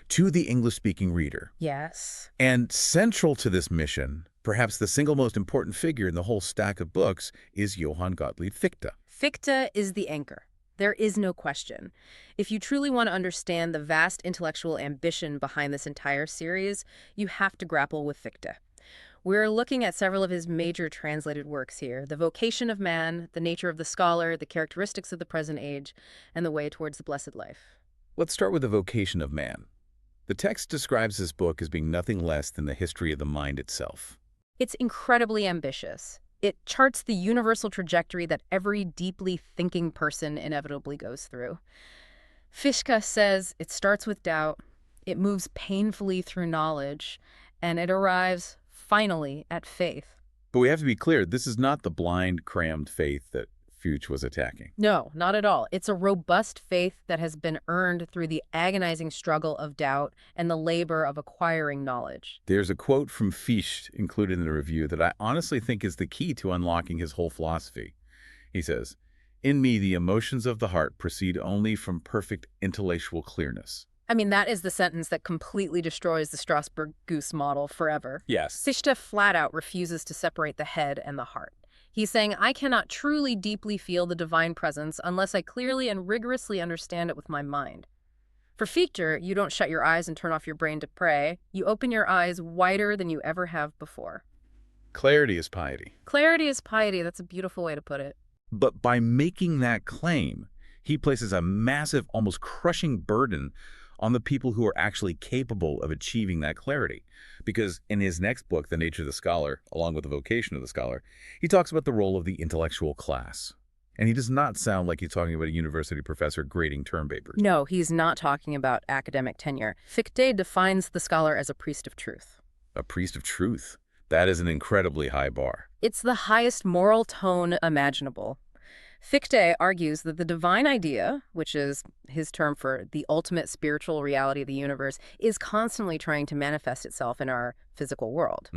to the English-speaking reader. Yes. And central to this mission, perhaps the single most important figure in the whole stack of books, is Johann Gottlieb Fichte. Fichte is the anchor. There is no question. If you truly want to understand the vast intellectual ambition behind this entire series, you have to grapple with Fichte. We're looking at several of his major translated works here: The Vocation of Man, The Nature of the Scholar, The Characteristics of the Present Age, and The Way Towards the Blessed Life. Let's start with The Vocation of Man. The text describes this book as being nothing less than the history of the mind itself. It's incredibly ambitious. It charts the universal trajectory that every deeply thinking person inevitably goes through. Fichte says it starts with doubt, it moves painfully through knowledge, and it arrives, finally, at faith. But we have to be clear, this is not the blind, crammed faith that Fichte was attacking. No, not at all. It's a robust faith that has been earned through the agonizing struggle of doubt and the labor of acquiring knowledge. There's a quote from Fichte included in the review that I honestly think is the key to unlocking his whole philosophy. He says, "In me, the emotions of the heart proceed only from perfect intellectual clearness." I mean, that is the sentence that completely destroys the Strasbourg goose model forever. Yes. Fichte flat out refuses to separate the head and the heart. He's saying, I cannot truly deeply feel the divine presence unless I clearly and rigorously understand it with my mind. For Fichte, you don't shut your eyes and turn off your brain to pray. You open your eyes wider than you ever have before. Clarity is piety. Clarity is piety. That's a beautiful way to put it. But by making that claim, he places a massive, almost crushing burden on the people who are actually capable of achieving that clarity. Because in his next book, The Nature of the Scholar, along with The Vocation of the Scholar, he talks about the role of the intellectual class. And he does not sound like he's talking about a university professor grading term papers. No, he's not talking about academic tenure. Fichte defines the scholar as a priest of truth. A priest of truth. That is an incredibly high bar. It's the highest moral tone imaginable. Fichte argues that the divine idea, which is his term for the ultimate spiritual reality of the universe, is constantly trying to manifest itself in our physical world.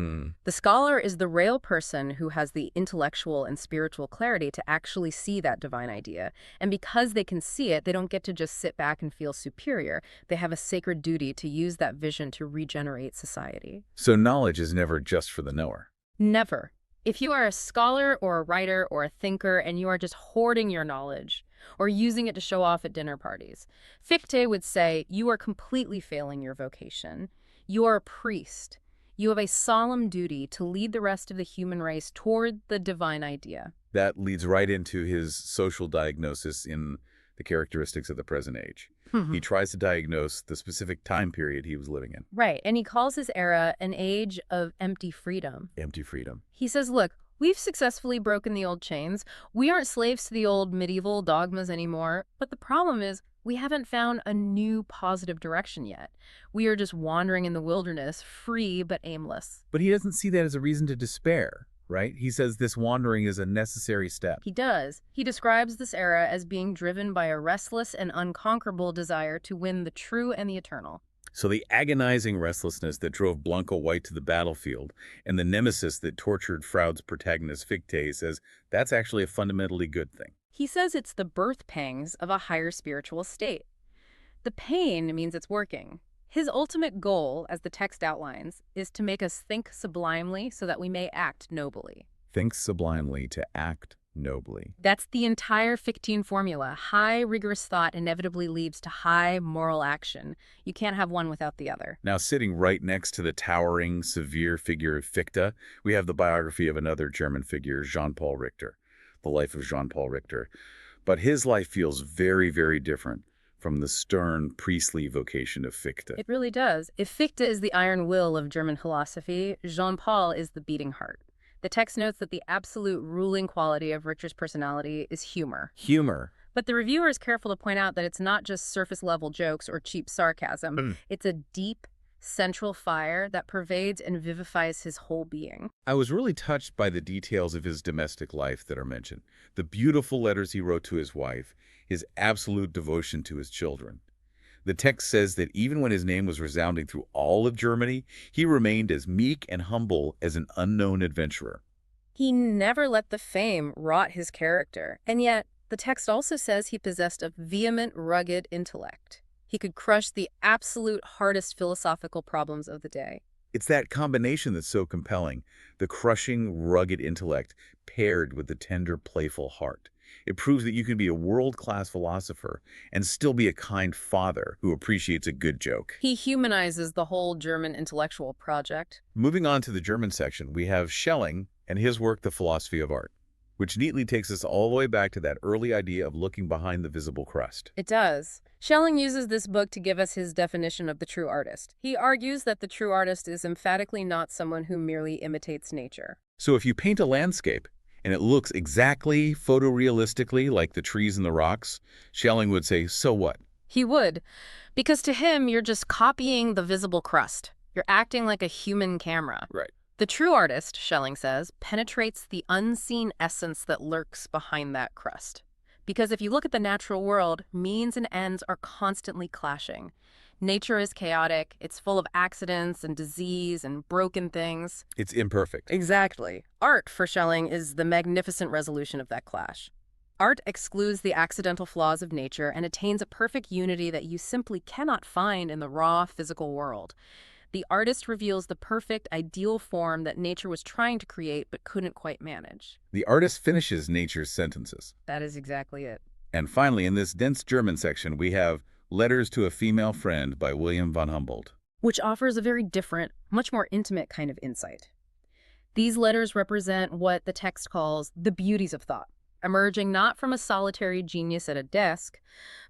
The scholar is the rare person who has the intellectual and spiritual clarity to actually see that divine idea. And because they can see it, they don't get to just sit back and feel superior. They have a sacred duty to use that vision to regenerate society. So knowledge is never just for the knower. Never. If you are a scholar or a writer or a thinker and you are just hoarding your knowledge or using it to show off at dinner parties, Fichte would say you are completely failing your vocation. You are a priest. You have a solemn duty to lead the rest of the human race toward the divine idea. That leads right into his social diagnosis in The Characteristics of the Present Age. He tries to diagnose the specific time period he was living in. Right, and he calls his era an age of empty freedom. Empty freedom. He says, look, we've successfully broken the old chains. We aren't slaves to the old medieval dogmas anymore. But the problem is we haven't found a new positive direction yet. We are just wandering in the wilderness, free but aimless. But he doesn't see that as a reason to despair, right? He says this wandering is a necessary step. He does. He describes this era as being driven by a restless and unconquerable desire to win the true and the eternal. So the agonizing restlessness that drove Blanco White to the battlefield and the nemesis that tortured Froude's protagonist Fichte says that's actually a fundamentally good thing. He says it's the birth pangs of a higher spiritual state. The pain means it's working. His ultimate goal, as the text outlines, is to make us think sublimely so that we may act nobly. Think sublimely to act nobly. That's the entire Fichtean formula. High, rigorous thought inevitably leads to high moral action. You can't have one without the other. Now, sitting right next to the towering, severe figure of Fichte, we have the biography of another German figure, Jean-Paul Richter. the life of Jean-Paul Richter, but his life feels very, very different from the stern, priestly vocation of Fichte. It really does. If Fichte is the iron will of German philosophy, Jean-Paul is the beating heart. The text notes that the absolute ruling quality of Richter's personality is humor. Humor. But the reviewer is careful to point out that it's not just surface-level jokes or cheap sarcasm. It's a deep, central fire that pervades and vivifies his whole being. I was really touched by the details of his domestic life that are mentioned. The beautiful letters he wrote to his wife, his absolute devotion to his children. The text says that even when his name was resounding through all of Germany, he remained as meek and humble as an unknown adventurer. He never let the fame rot his character, and yet the text also says he possessed a vehement, rugged intellect. He could crush the absolute hardest philosophical problems of the day. It's that combination that's so compelling, the crushing, rugged intellect paired with the tender, playful heart. It proves that you can be a world-class philosopher and still be a kind father who appreciates a good joke. He humanizes the whole German intellectual project. Moving on to the German section, we have Schelling and his work, The Philosophy of Art, which neatly takes us all the way back to that early idea of looking behind the visible crust. It does. Schelling uses this book to give us his definition of the true artist. He argues that the true artist is emphatically not someone who merely imitates nature. So if you paint a landscape and it looks exactly photorealistically like the trees and the rocks, Schelling would say, so what? He would, because to him, you're just copying the visible crust. You're acting like a human camera. Right. The true artist, Schelling says, penetrates the unseen essence that lurks behind that crust. Because if you look at the natural world, means and ends are constantly clashing. Nature is chaotic, it's full of accidents and disease and broken things. It's imperfect. Exactly. Art, for Schelling, is the magnificent resolution of that clash. Art excludes the accidental flaws of nature and attains a perfect unity that you simply cannot find in the raw physical world. The artist reveals the perfect, ideal form that nature was trying to create but couldn't quite manage. The artist finishes nature's sentences. That is exactly it. And finally, in this dense German section, we have Letters to a Female Friend by William von Humboldt, which offers a very different, much more intimate kind of insight. These letters represent what the text calls the beauties of thought, emerging not from a solitary genius at a desk,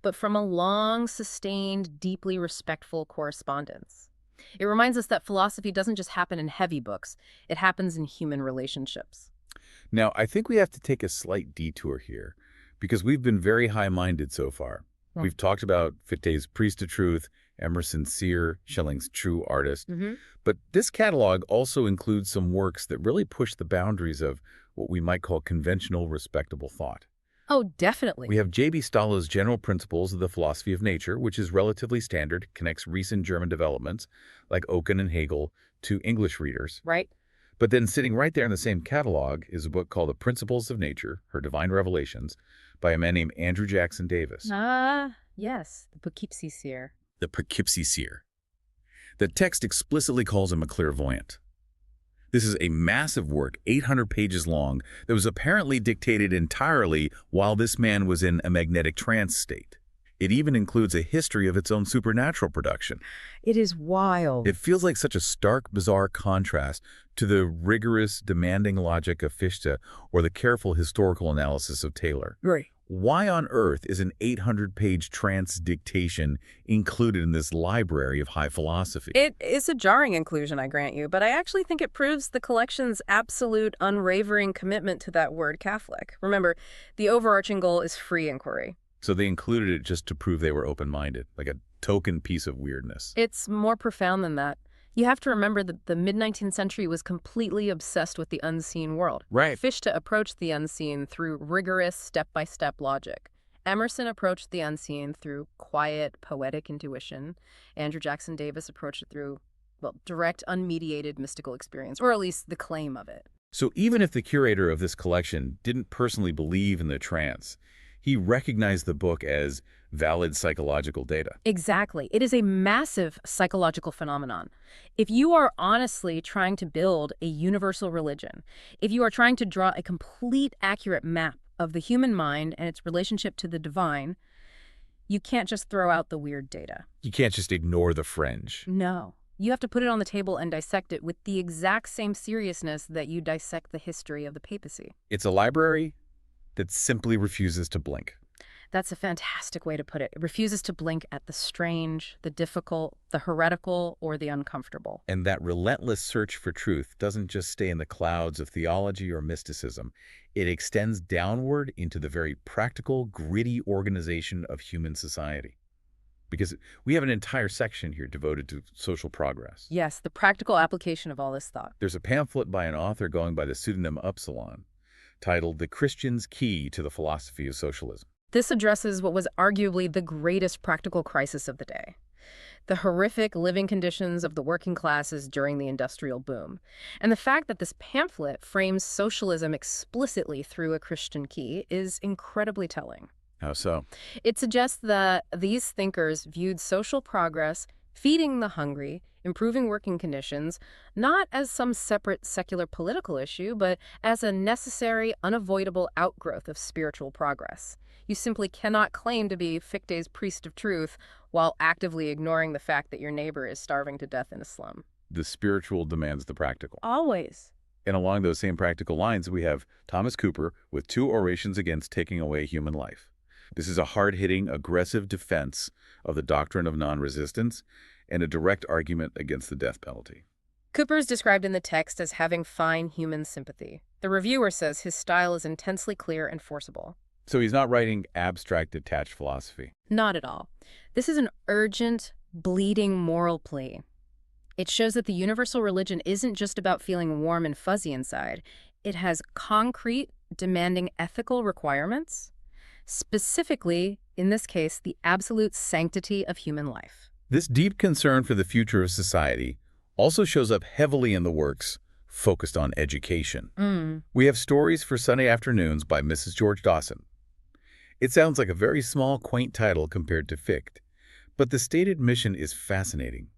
but from a long, sustained, deeply respectful correspondence. It reminds us that philosophy doesn't just happen in heavy books, it happens in human relationships. Now, I think we have to take a slight detour here, because we've been very high-minded so far. Yeah. We've talked about Fichte's Priest of Truth, Emerson's Seer, Schelling's True Artist. But this catalog also includes some works that really push the boundaries of what we might call conventional, respectable thought. Oh, definitely. We have J.B. Stahlo's General Principles of the Philosophy of Nature, which is relatively standard, connects recent German developments, like Oken and Hegel, to English readers. Right. But then sitting right there in the same catalog is a book called The Principles of Nature, Her Divine Revelations, by a man named Andrew Jackson Davis. Yes, the Poughkeepsie Seer. The Poughkeepsie Seer. The text explicitly calls him a clairvoyant. This is a massive work, 800 pages long, that was apparently dictated entirely while this man was in a magnetic trance state. It even includes a history of its own supernatural production. It is wild. It feels like such a stark, bizarre contrast to the rigorous, demanding logic of Fichte or the careful historical analysis of Taylor. Right. Why on earth is an 800-page trance dictation included in this library of high philosophy? It is a jarring inclusion, I grant you, but I actually think it proves the collection's absolute, unwavering commitment to that word Catholic. Remember, the overarching goal is free inquiry. So they included it just to prove they were open-minded, like a token piece of weirdness. It's more profound than that. You have to remember that the mid-19th century was completely obsessed with the unseen world. Right. Fichte approached the unseen through rigorous step-by-step logic. Emerson approached the unseen through quiet, poetic intuition. Andrew Jackson Davis approached it through, well, direct, unmediated mystical experience, or at least the claim of it. So even if the curator of this collection didn't personally believe in the trance, he recognized the book as valid psychological data. Exactly. It is a massive psychological phenomenon. If you are honestly trying to build a universal religion, if you are trying to draw a complete, accurate map of the human mind and its relationship to the divine, you can't just throw out the weird data. You can't just ignore the fringe. No. You have to put it on the table and dissect it with the exact same seriousness that you dissect the history of the papacy. It's a library that simply refuses to blink. That's a fantastic way to put it. It refuses to blink at the strange, the difficult, the heretical, or the uncomfortable. And that relentless search for truth doesn't just stay in the clouds of theology or mysticism. It extends downward into the very practical, gritty organization of human society. Because we have an entire section here devoted to social progress. Yes, the practical application of all this thought. There's a pamphlet by an author going by the pseudonym Upsilon, titled The Christian's Key to the Philosophy of Socialism. This addresses what was arguably the greatest practical crisis of the day: the horrific living conditions of the working classes during the industrial boom. And the fact that this pamphlet frames socialism explicitly through a Christian key is incredibly telling. How so? It suggests that these thinkers viewed social progress, feeding the hungry, improving working conditions, not as some separate secular political issue, but as a necessary, unavoidable outgrowth of spiritual progress. You simply cannot claim to be Fichte's priest of truth while actively ignoring the fact that your neighbor is starving to death in a slum. The spiritual demands the practical. Always. And along those same practical lines, we have Thomas Cooper with 2 orations against taking away human life. This is a hard-hitting, aggressive defense of the doctrine of non-resistance and a direct argument against the death penalty. Cooper is described in the text as having fine human sympathy. The reviewer says his style is intensely clear and forcible. So he's not writing abstract, detached philosophy. Not at all. This is an urgent, bleeding moral plea. It shows that the universal religion isn't just about feeling warm and fuzzy inside. It has concrete, demanding ethical requirements. Specifically, in this case, the absolute sanctity of human life. This deep concern for the future of society also shows up heavily in the works focused on education. We have Stories for Sunday Afternoons by Mrs. George Dawson. It sounds like a very small, quaint title compared to Fichte, but the stated mission is fascinating: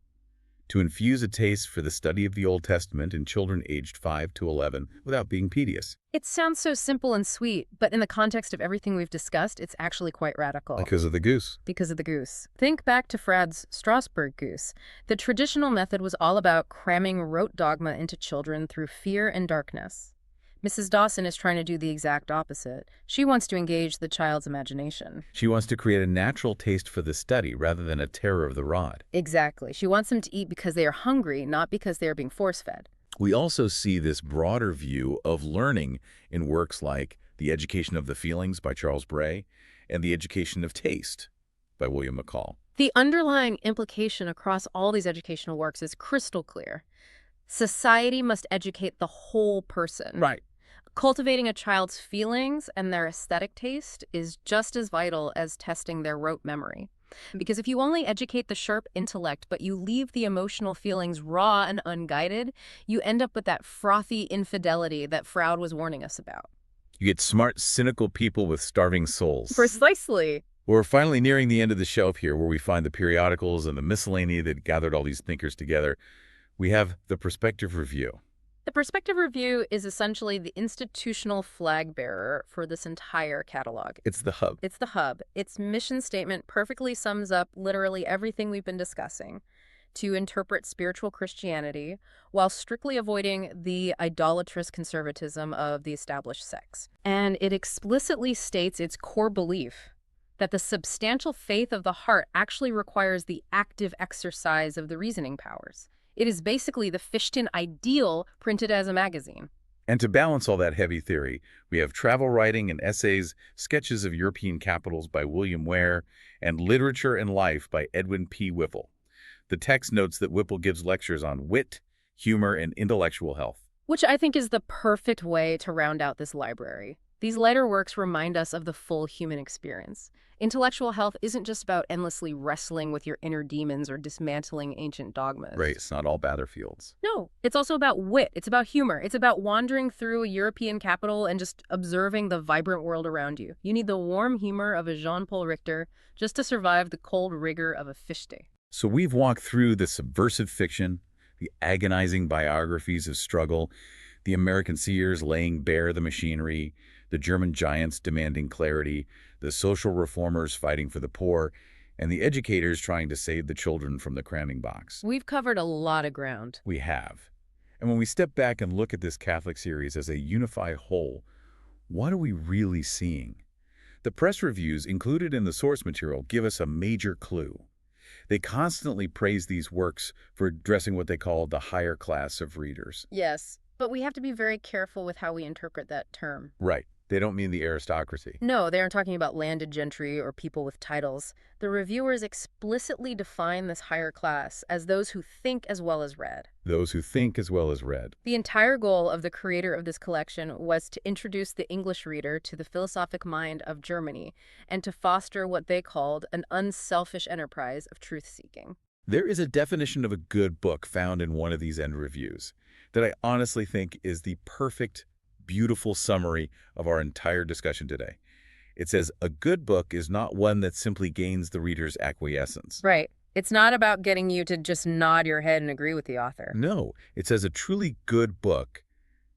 to infuse a taste for the study of the Old Testament in children aged 5 to 11 without being tedious. It sounds so simple and sweet, but in the context of everything we've discussed, it's actually quite radical. Because of the goose. Because of the goose. Think back to Frad's Strasbourg goose. The traditional method was all about cramming rote dogma into children through fear and darkness. Mrs. Dawson is trying to do the exact opposite. She wants to engage the child's imagination. She wants to create a natural taste for the study rather than a terror of the rod. Exactly. She wants them to eat because they are hungry, not because they are being force-fed. We also see this broader view of learning in works like The Education of the Feelings by Charles Bray and The Education of Taste by William McCall. The underlying implication across all these educational works is crystal clear. Society must educate the whole person. Right. Cultivating a child's feelings and their aesthetic taste is just as vital as testing their rote memory. Because if you only educate the sharp intellect, but you leave the emotional feelings raw and unguided, you end up with that frothy infidelity that Froude was warning us about. You get smart, cynical people with starving souls. Precisely. We're finally nearing the end of the shelf here, where we find the periodicals and the miscellany that gathered all these thinkers together. We have the Perspective Review. The Perspective Review is essentially the institutional flag bearer for this entire catalog. It's the hub. It's the hub. Its mission statement perfectly sums up literally everything we've been discussing: to interpret spiritual Christianity while strictly avoiding the idolatrous conservatism of the established sects. And it explicitly states its core belief that the substantial faith of the heart actually requires the active exercise of the reasoning powers. It is basically the Fichtean ideal printed as a magazine. And to balance all that heavy theory, we have travel writing and essays, sketches of European capitals by William Ware, and Literature and Life by Edwin P. Whipple. The text notes that Whipple gives lectures on wit, humor, and intellectual health. Which I think is the perfect way to round out this library. These lighter works remind us of the full human experience. Intellectual health isn't just about endlessly wrestling with your inner demons or dismantling ancient dogmas. Right, it's not all battlefields. No, it's also about wit. It's about humor. It's about wandering through a European capital and just observing the vibrant world around you. You need the warm humor of a Jean-Paul Richter just to survive the cold rigor of a Fichte. So we've walked through the subversive fiction, the agonizing biographies of struggle, the American seers laying bare the machinery, the German giants demanding clarity, the social reformers fighting for the poor, and the educators trying to save the children from the cramming box. We've covered a lot of ground. We have. And when we step back and look at this Catholic series as a unified whole, What are we really seeing? The press reviews included in the source material give us a major clue. They constantly praise these works for addressing what they call the higher class of readers. Yes, but we have to be very careful with how we interpret that term. Right. They don't mean the aristocracy. No, they aren't talking about landed gentry or people with titles. The reviewers explicitly define this higher class as those who think as well as read. Those who think as well as read. The entire goal of the creator of this collection was to introduce the English reader to the philosophic mind of Germany and to foster what they called an unselfish enterprise of truth-seeking. There is a definition of a good book found in one of these end reviews that I honestly think is the perfect, beautiful summary of our entire discussion today. It says, a good book is not one that simply gains the reader's acquiescence. Right. It's not about getting you to just nod your head and agree with the author. No, it says a truly good book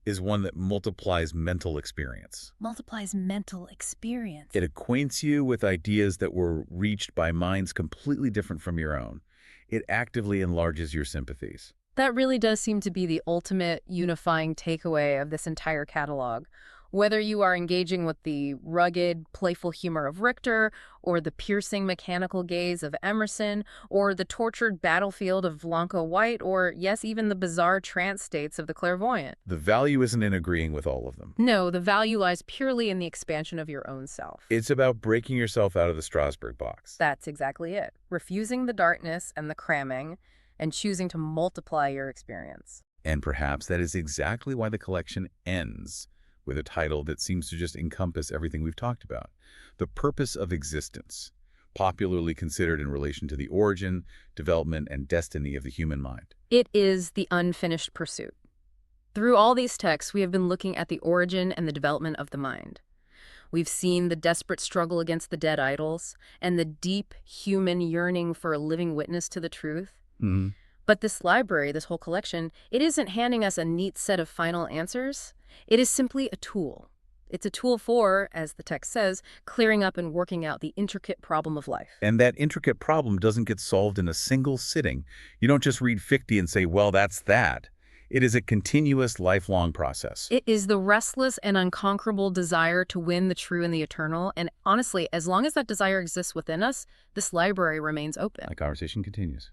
is one that multiplies mental experience. Multiplies mental experience. It acquaints you with ideas that were reached by minds completely different from your own. It actively enlarges your sympathies. That really does seem to be the ultimate unifying takeaway of this entire catalog. Whether you are engaging with the rugged, playful humor of Richter, or the piercing mechanical gaze of Emerson, or the tortured battlefield of Blanco White, or, yes, even the bizarre trance states of the clairvoyant. The value isn't in agreeing with all of them. No, the value lies purely in the expansion of your own self. It's about breaking yourself out of the Strasbourg box. That's exactly it. Refusing the darkness and the cramming, and choosing to multiply your experience. And perhaps that is exactly why the collection ends with a title that seems to just encompass everything we've talked about. The Purpose of Existence, popularly considered in relation to the origin, development, and destiny of the human mind. It is the unfinished pursuit. Through all these texts, we have been looking at the origin and the development of the mind. We've seen the desperate struggle against the dead idols and the deep human yearning for a living witness to the truth. Mm-hmm. But this library, this whole collection, it isn't handing us a neat set of final answers. It is simply a tool. It's a tool for, as the text says, clearing up and working out the intricate problem of life. And that intricate problem doesn't get solved in a single sitting. You don't just read Fichte and say, well, that's that. It is a continuous, lifelong process. It is the restless and unconquerable desire to win the true and the eternal. And honestly, as long as that desire exists within us, this library remains open. The conversation continues.